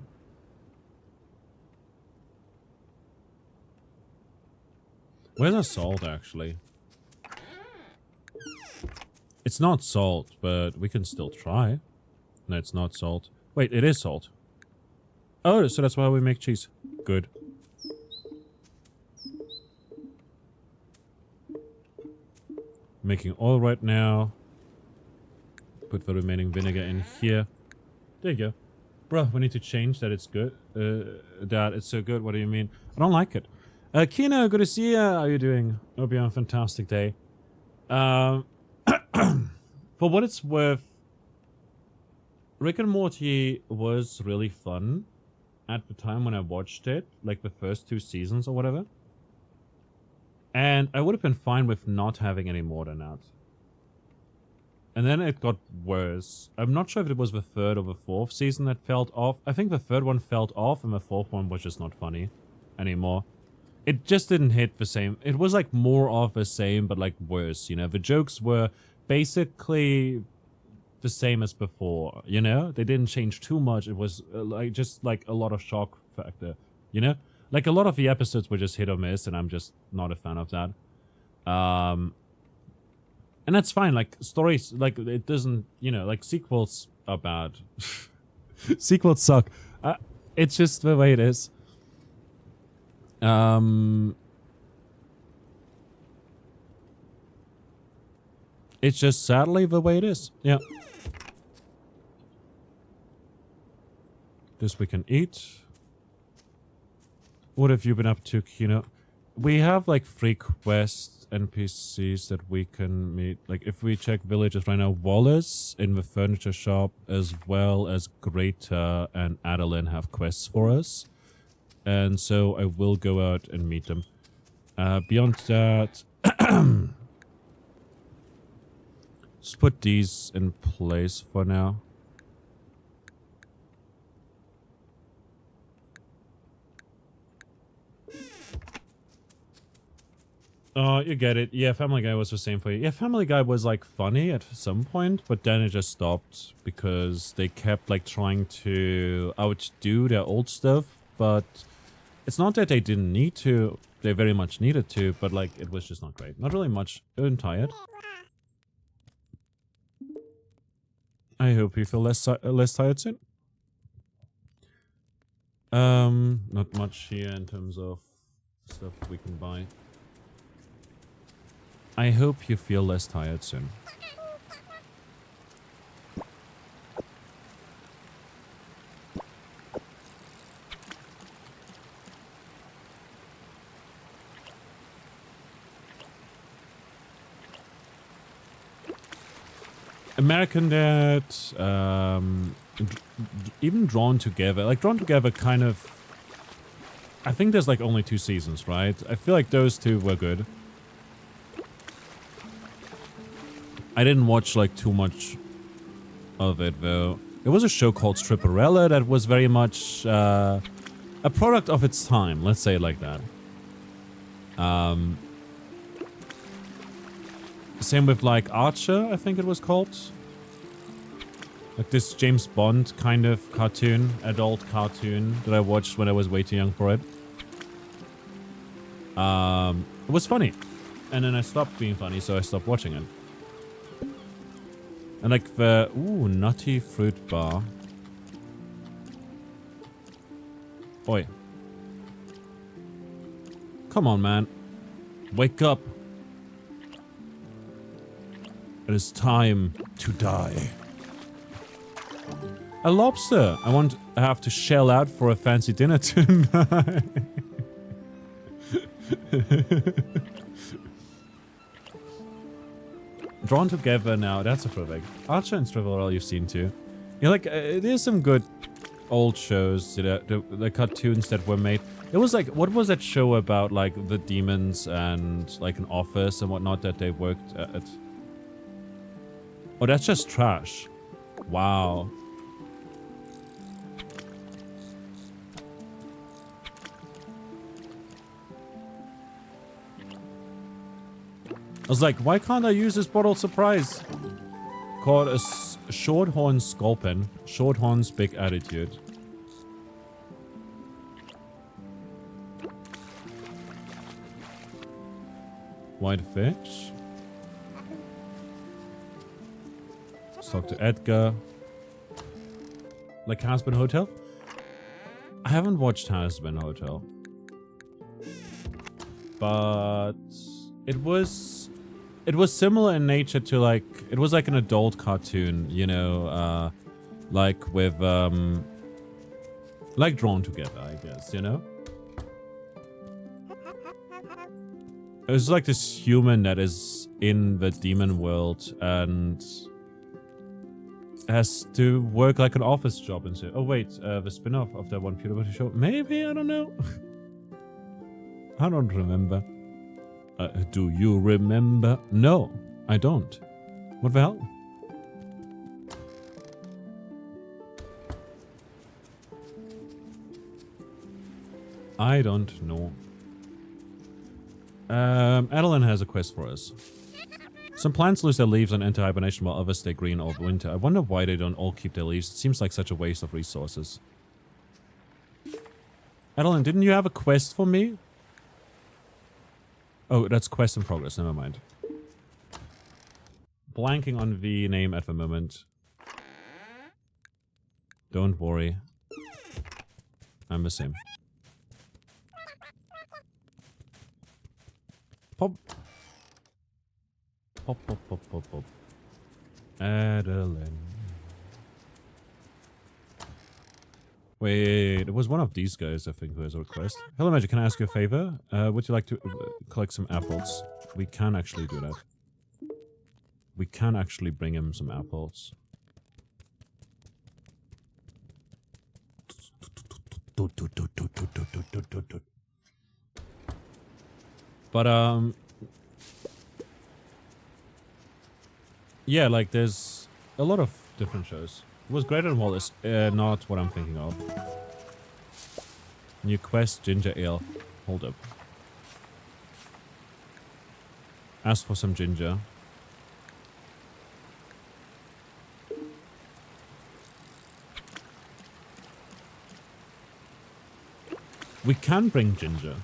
Where's the salt, actually? It's not salt, but we can still try. No, it's not salt. Wait, it is salt. Oh, so that's why we make cheese. Good. Making oil right now. Put the remaining vinegar in here. There you go. Bruh, we need to change that it's good. That it's so good. What do you mean? I don't like it. Kino, good to see you. How are you doing? Hope you have a fantastic day. For what it's worth, Rick and Morty was really fun at the time when I watched it, like the first 2 seasons or whatever. And I would have been fine with not having any more than that. And then it got worse. I'm not sure if it was the 3rd or the 4th season that felt off. I think the 3rd one felt off and the 4th one was just not funny anymore. It just didn't hit the same. It was like more of the same, but like worse, you know? The jokes were basically the same as before, you know? They didn't change too much. It was like just like a lot of shock factor, you know? Like a lot of the episodes were just hit or miss, and I'm just not a fan of that. And that's fine. Like stories, like it doesn't, you know, like sequels are bad. Sequels suck. It's just the way it is. It's just sadly the way it is. Yeah. This we can eat. What have you been up to, Kino? We have like 3 quest NPCs that we can meet. Like if we check villages right now, Wallace in the furniture shop as well as Greta and Adeline have quests for us. And so I will go out and meet them. Beyond that, let's put these in place for now. Oh, you get it. Yeah, Family Guy was the same for you. Yeah, Family Guy was like funny at some point, but then it just stopped because they kept like trying to outdo their old stuff, but it's not that they didn't need to. They very much needed to, but like it was just not great. Not really much. I'm tired. I hope you feel less tired soon. Not much here in terms of stuff we can buy. I hope you feel less tired soon. American Dad, even Drawn Together. Like, Drawn Together kind of... I think there's like only 2 seasons, right? I feel like those 2 were good. I didn't watch like too much of it though. There was a show called Stripperella that was very much a product of its time, let's say it like that. Same with like Archer, I think it was called. Like this James Bond kind of cartoon, adult cartoon that I watched when I was way too young for it. It was funny. And then I stopped being funny, so I stopped watching it. And like the, ooh, nutty fruit bar. Oi. Come on, man. Wake up. It is time to die. A lobster. I won't have to shell out for a fancy dinner tonight. Drawn Together now, that's a throwback. Archer and Stripperella you've seen too. Yeah, like, there's some good old shows, the cartoons that were made. It was like, what was that show about, like, the demons and, like, an office and whatnot that they worked at? Oh, that's just trash. Wow. I was like, why can't I use this bottle surprise? Called a Shorthorn Sculpin. Shorthorn's big attitude. White fish. Let's talk to Edgar. Like Has Been Hotel? I haven't watched Has Been Hotel. But it was similar in nature to, like, it was like an adult cartoon, you know, like with like drawn together, I guess, you know? It was like this human that is in the demon world and has to work like an office job and so. Oh wait, the spin-off of that one PewDiePie show? Maybe, I don't know. I don't remember. Do you remember? No, I don't. What the hell? I don't know. Adeline has a quest for us. Some plants lose their leaves and enter hibernation while others stay green all winter. I wonder why they don't all keep their leaves. It seems like such a waste of resources. Adeline, didn't you have a quest for me? Oh, that's quest in progress. Never mind. Blanking on the name at the moment. Don't worry. I'm the same. Pop. Pop, pop, pop, pop, pop. Adeline. Wait, it was one of these guys, I think, who has a request. Hello, Magic, can I ask you a favor? Would you like to collect some apples? We can actually do that. We can actually bring him some apples. But, yeah, like, there's a lot of different shows. It was Greater Than Wallace, not what I'm thinking of. New quest, ginger ale. Hold up. Ask for some ginger. We can bring ginger.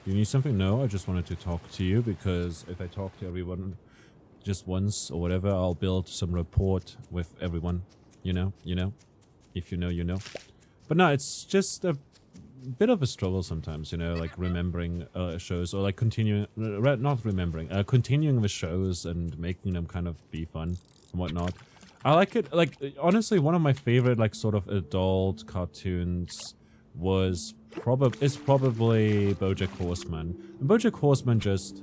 You need something? No, I just wanted to talk to you because if I talk to everyone just once or whatever, I'll build some rapport with everyone. You know? If you know, you know. But no, it's just a bit of a struggle sometimes, you know, like remembering shows or like continuing, not remembering, continuing the shows and making them kind of be fun and whatnot. I like it, like, honestly, one of my favorite, like, sort of adult cartoons was probably BoJack Horseman. And BoJack Horseman just...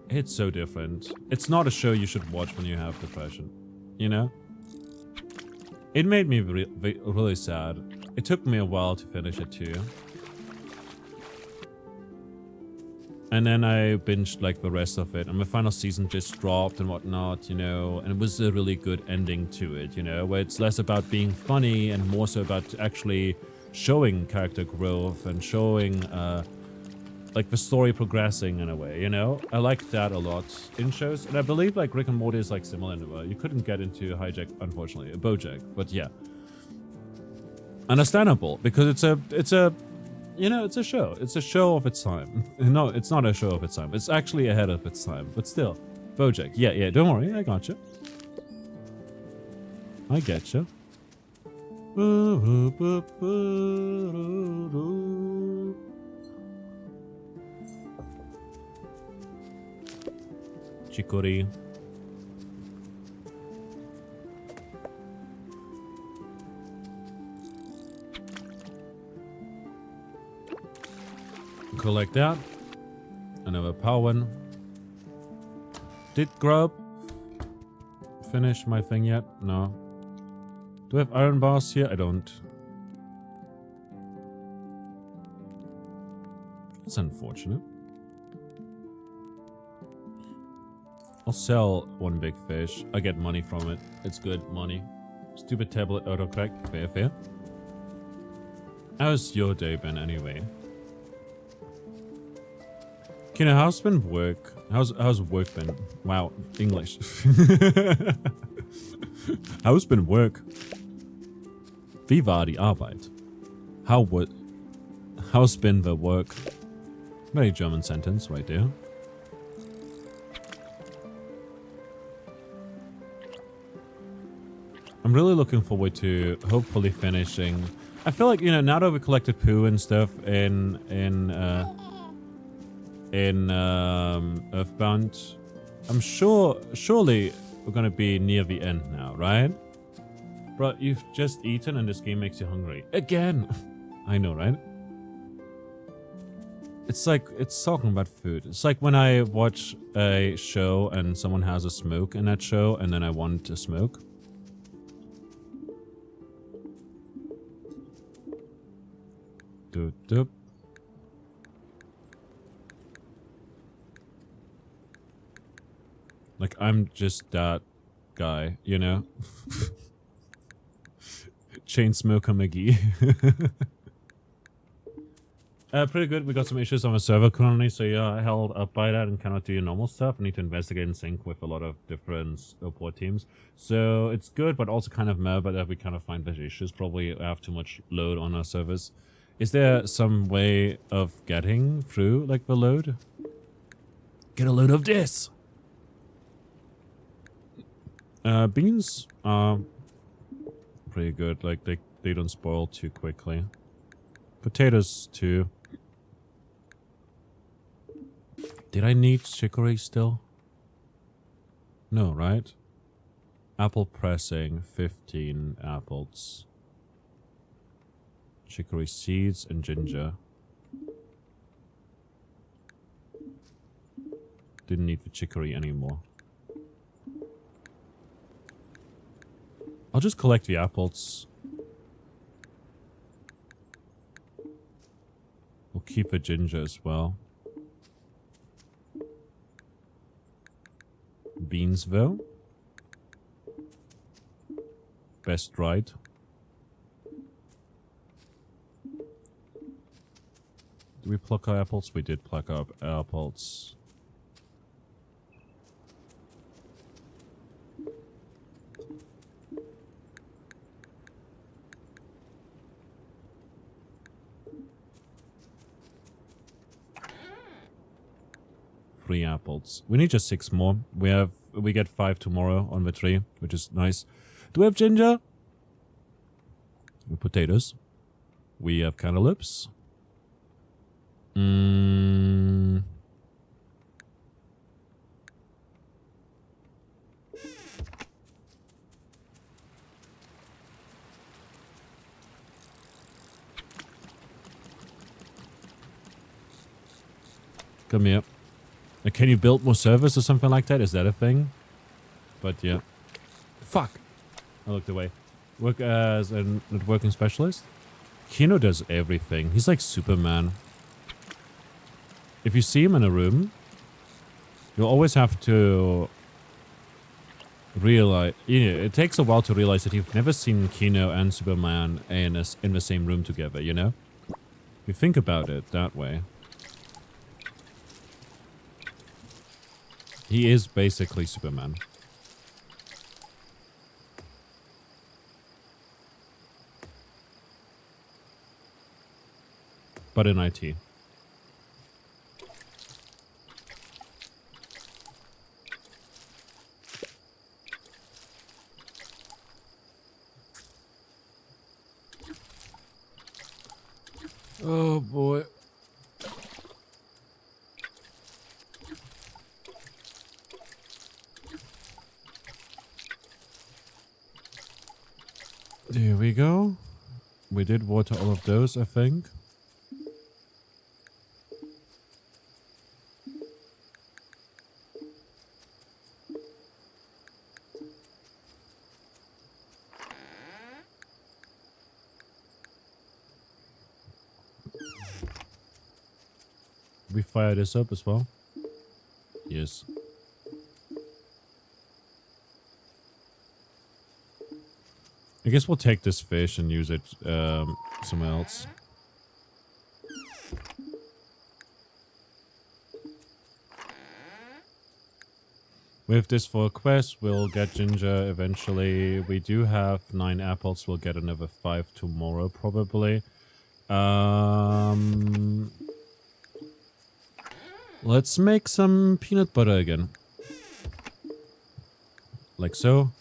it's so different. It's not a show you should watch when you have depression, you know? It made me really sad. It took me a while to finish it too. And then I binged like the rest of it, and the final season just dropped and whatnot, you know, and it was a really good ending to it, you know, where it's less about being funny and more so about actually showing character growth and showing like the story progressing in a way, you know. I like that a lot in shows, and I believe like Rick and Morty is like similar in a way. You couldn't get into Hijack, unfortunately, BoJack, but yeah, understandable because it's a you know, it's a show. It's a show of its time. No, it's not a show of its time. It's actually ahead of its time. But still, BoJack. Yeah, don't worry. I got you. I get you. Chicory. Collect that. Another power one. Did Grub finish my thing yet? No. Do I have iron bars here? I don't. That's unfortunate. I'll sell one big fish. I get money from it. It's good money. Stupid tablet autocorrect. Fair, fair. How's your day been anyway? Kino, how's been work? How's work been? Wow, English. How's been work? Wie war die Arbeit? How's been the work? Very German sentence right there. I'm really looking forward to hopefully finishing. I feel like, you know, now that we collected poo and stuff in Earthbound, I'm surely we're gonna be near the end now, right? Bro, you've just eaten and this game makes you hungry. Again! I know, right? It's like, it's talking about food. It's like when I watch a show and someone has a smoke in that show and then I want to smoke. Doop doop. Like, I'm just that guy, you know? Chainsmoker McGee. Pretty good. We got some issues on the server currently, so yeah, I held up by that and cannot do normal stuff. I need to investigate and sync with a lot of different support teams. So it's good, but also kind of meh, but that we kind of find the issues. Probably have too much load on our servers. Is there some way of getting through, like, the load? Get a load of this! Beans are pretty good. Like, they don't spoil too quickly. Potatoes, too. Did I need chicory still? No, right? Apple pressing, 15 apples. Chicory seeds and ginger. Didn't need the chicory anymore. I'll just collect the apples. We'll keep the ginger as well. Beans though. Best right. Did we pluck our apples? We did pluck our apples. Three apples. We need just 6 more. We get 5 tomorrow on the tree, which is nice. Do we have ginger? We have potatoes. We have cantaloupes. Come here. Can you build more servers or something like that? Is that a thing? But yeah. Fuck! I looked away. Work as a networking specialist? Kino does everything. He's like Superman. If you see him in a room, you'll always have to realize... You know, it takes a while to realize that you've never seen Kino and Superman in the same room together, you know? You think about it that way. He is basically Superman. But in IT. Oh boy. There we go. We did water all of those, I think. We fire this up as well. Yes. I guess we'll take this fish and use it somewhere else. With this for a quest, we'll get ginger eventually. We do have 9 apples. We'll get another 5 tomorrow, probably. Let's make some peanut butter again. Like so.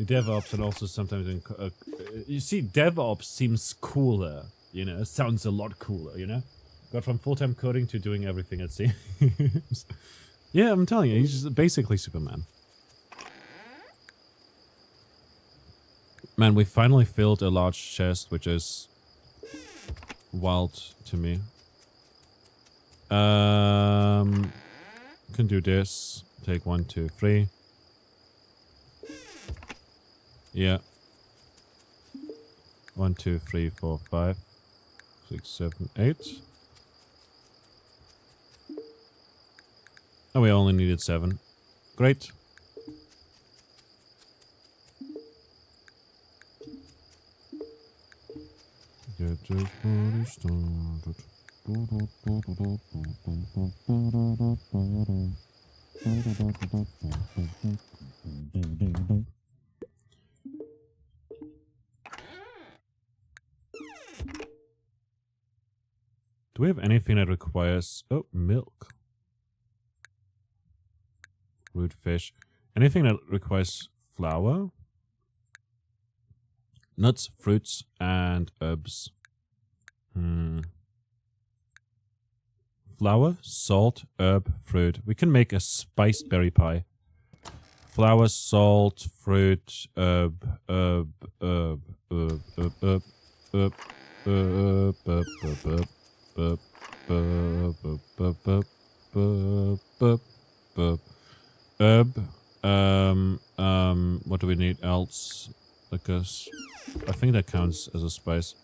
DevOps and also sometimes in you see DevOps seems cooler, you know, sounds a lot cooler, you know. Got from full-time coding to doing everything it seems. Yeah, I'm telling you, he's just basically Superman. Man, we finally filled a large chest, which is wild to me. Can do this. Take 1, 2, 3. Yeah. 1, 2, 3, 4, 5, 6, 7, 8. Oh, we only needed 7. Great. Get this party started. Do we have anything that requires... Oh, milk. Root fish. Anything that requires flour? Nuts, fruits, and herbs. Flour, salt, herb, fruit. We can make a spiced berry pie. Flour, salt, fruit, herb, herb, herb, herb, herb, herb, herb, herb, herb, herb, herb. What do we need else? Like I think that counts as a spice.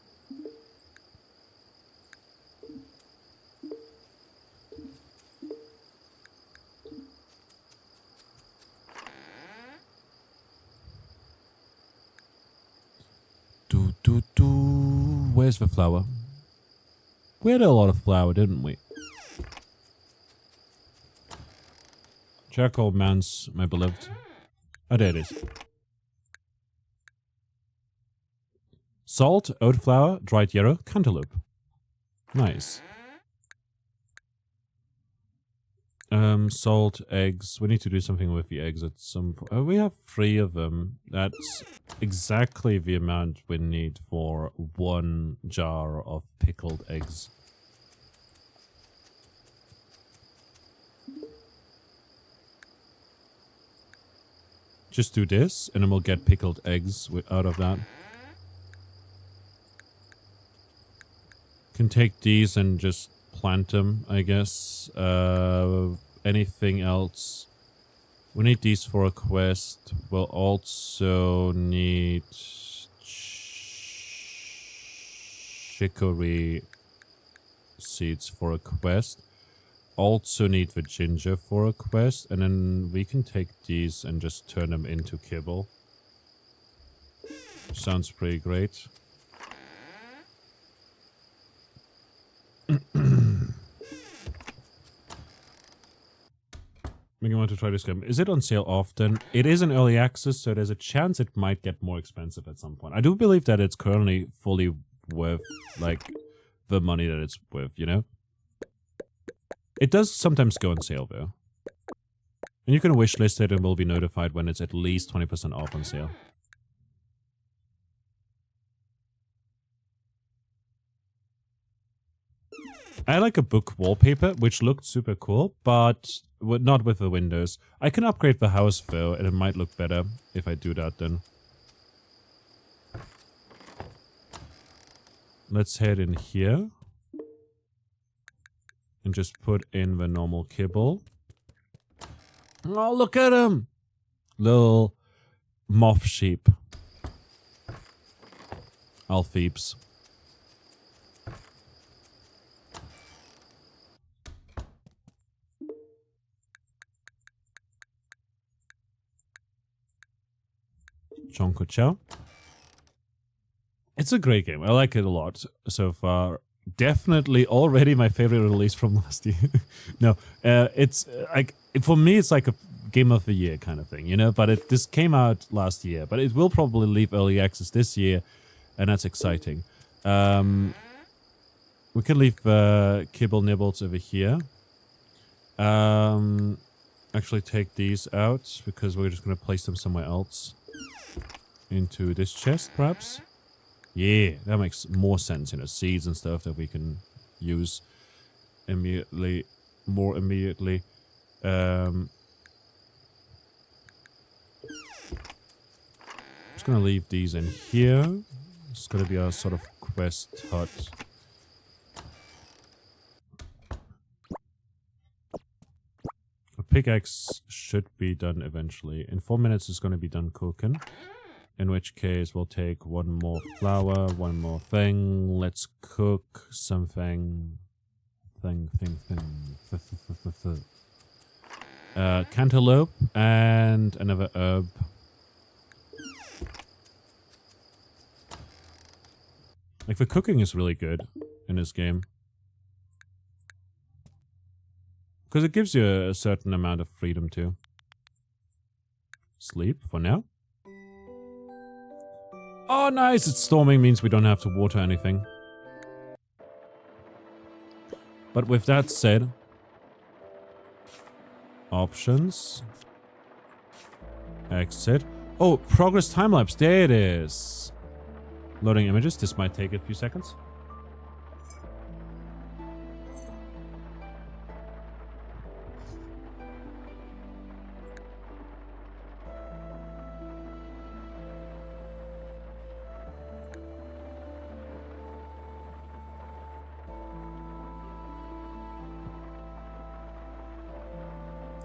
Where's the flour? We had a lot of flour, didn't we? Charcoal man's my beloved. Oh, there it is. Salt, oat flour, dried yarrow, cantaloupe. Nice. Salt, eggs. We need to do something with the eggs at some point. Oh, we have 3 of them. That's exactly the amount we need for 1 jar of pickled eggs. Just do this, and then we'll get pickled eggs out of that. Can take these and just plant them, I guess. Anything else? We need these for a quest. We'll also need chicory seeds for a quest. Also need the ginger for a quest, and then we can take these and just turn them into kibble. Sounds pretty great. We want to try this game. Is it on sale often? It is in early access, so there's a chance it might get more expensive at some point. I do believe that it's currently fully worth, like, the money that it's worth, you know? It does sometimes go on sale, though. And you can wishlist it and will be notified when it's at least 20% off on sale. I like a book wallpaper, which looked super cool, but not with the windows. I can upgrade the house though, and it might look better if I do that then. Let's head in here. And just put in the normal kibble. Oh, look at him! Little moth sheep. Alpheeps. Chonko Chow. It's a great game. I like it a lot so far. Definitely already my favorite release from last year. No, it's like for me it's like a game of the year kind of thing, you know, but this came out last year, but it will probably leave early access this year, and that's exciting. We can leave kibble nibbles over here. Actually take these out because we're just going to place them somewhere else. Into this chest, perhaps. Yeah, that makes more sense, you know, seeds and stuff that we can use more immediately. Just gonna leave these in here. It's gonna be our sort of quest hut. A pickaxe should be done eventually. In 4 minutes it's gonna be done cooking. In which case, we'll take one more flour, one more thing. Let's cook something. Cantaloupe and another herb. Like, the cooking is really good in this game. Because it gives you a certain amount of freedom too. Sleep for now. Oh, nice! It's storming, means we don't have to water anything. But with that said... Options. Exit. Oh, progress time-lapse. There it is. Loading images. This might take a few seconds.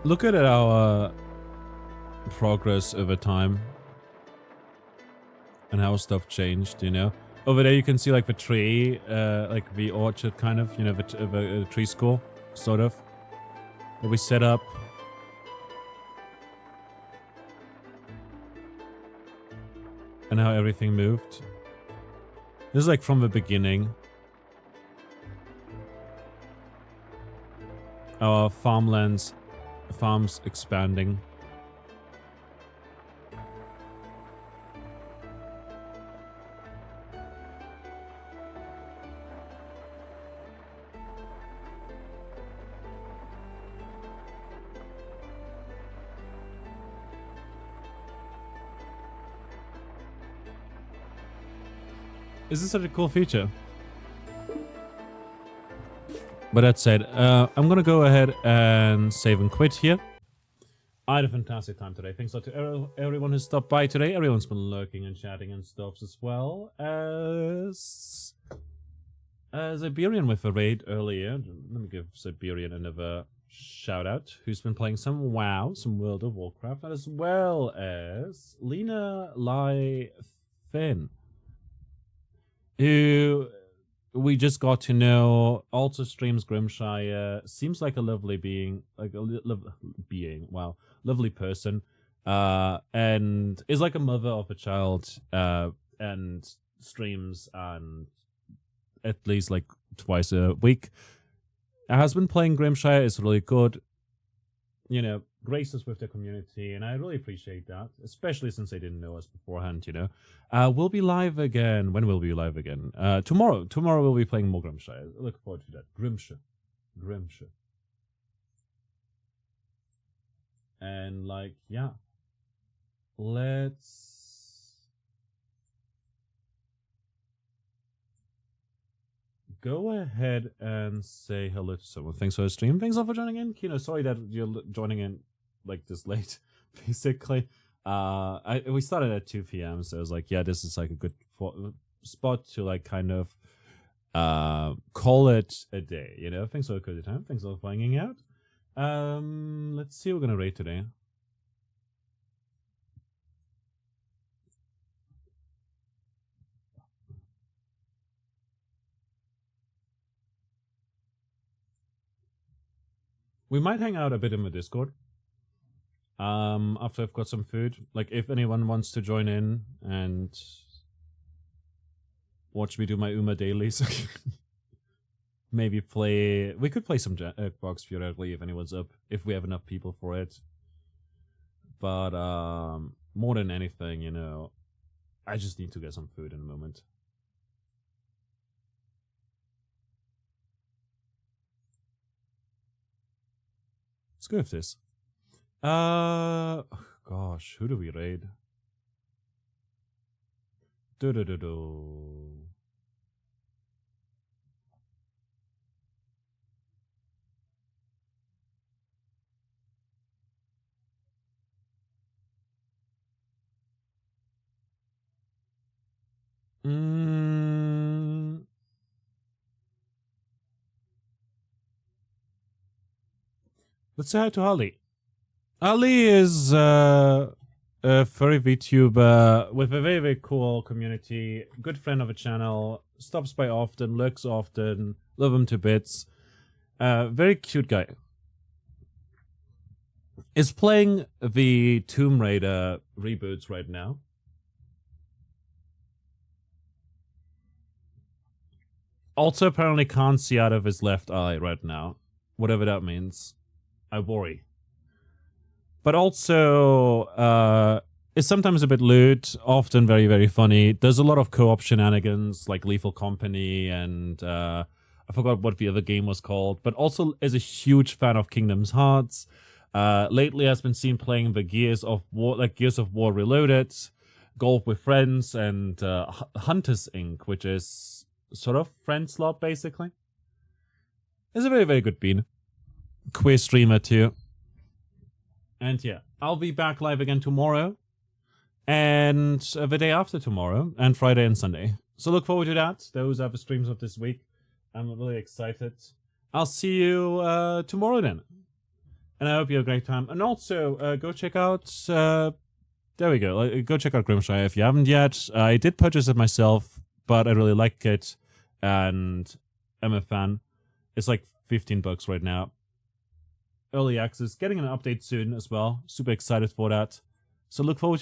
Look at our progress over time and how stuff changed, you know. Over there you can see like the tree, like the orchard kind of, you know, the tree school, sort of, that we set up. And how everything moved. This is like from the beginning. Our farms expanding. This is such a cool feature. But that said, I'm gonna go ahead and save and quit here. I had a fantastic time today. Thanks a lot to everyone who stopped by today. Everyone's been lurking and chatting and stuff as well as Siberian with a raid earlier. Let me give Siberian another shout out, who's been playing some WoW, some World of Warcraft, as well as Lena Lai Finn, who we just got to know, also streams Grimshire, seems like a lovely being, like a lovely person, and is like a mother of a child, and streams and at least like twice a week. Has been playing Grimshire, is really good, you know, graces with the community, and I really appreciate that, especially since they didn't know us beforehand, you know. We'll be live again. When will we be live again? Tomorrow. Tomorrow we'll be playing more Grimshire. Look forward to that. Grimshire. And like, yeah. Let's go ahead and say hello to someone. Thanks for the stream. Thanks all for joining in. Kino, sorry that you're joining in like this late, basically. We started at 2 p.m. so I was like, yeah, this is like a good spot to like kind of call it a day, you know. Thanks for the cozy time. Thanks all for hanging out. Let's see what we're gonna rate today. We might hang out a bit in the Discord. After I've got some food. Like, if anyone wants to join in and watch me do my Uma dailies. Maybe play... We could play some Jackbox periodically if anyone's up. If we have enough people for it. But, more than anything, you know, I just need to get some food in a moment. Let's go with this. Gosh, who do we raid? Do. Let's say hi to Ali. Ali is a furry VTuber with a very, very cool community, good friend of the channel, stops by often, lurks often, love him to bits. Very cute guy. Is playing the Tomb Raider reboots right now. Also apparently can't see out of his left eye right now. Whatever that means. I worry. But also is sometimes a bit lewd, often very, very funny. There's a lot of co-op shenanigans like Lethal Company and I forgot what the other game was called, but also is a huge fan of Kingdom's Hearts. Lately has been seen playing the Gears of War, like Gears of War Reloaded, Golf with Friends, and Hunters Inc., which is sort of Friends Lot, basically. It's a very, very good bean. Queer streamer too. And yeah, I'll be back live again tomorrow. And the day after tomorrow. And Friday and Sunday. So look forward to that. Those are the streams of this week. I'm really excited. I'll see you tomorrow then. And I hope you have a great time. And also, go check out... there we go. Go check out Grimshire if you haven't yet. I did purchase it myself, but I really like it. And I'm a fan. It's like $15 right now. Early access, getting an update soon as well. Super excited for that. So look forward to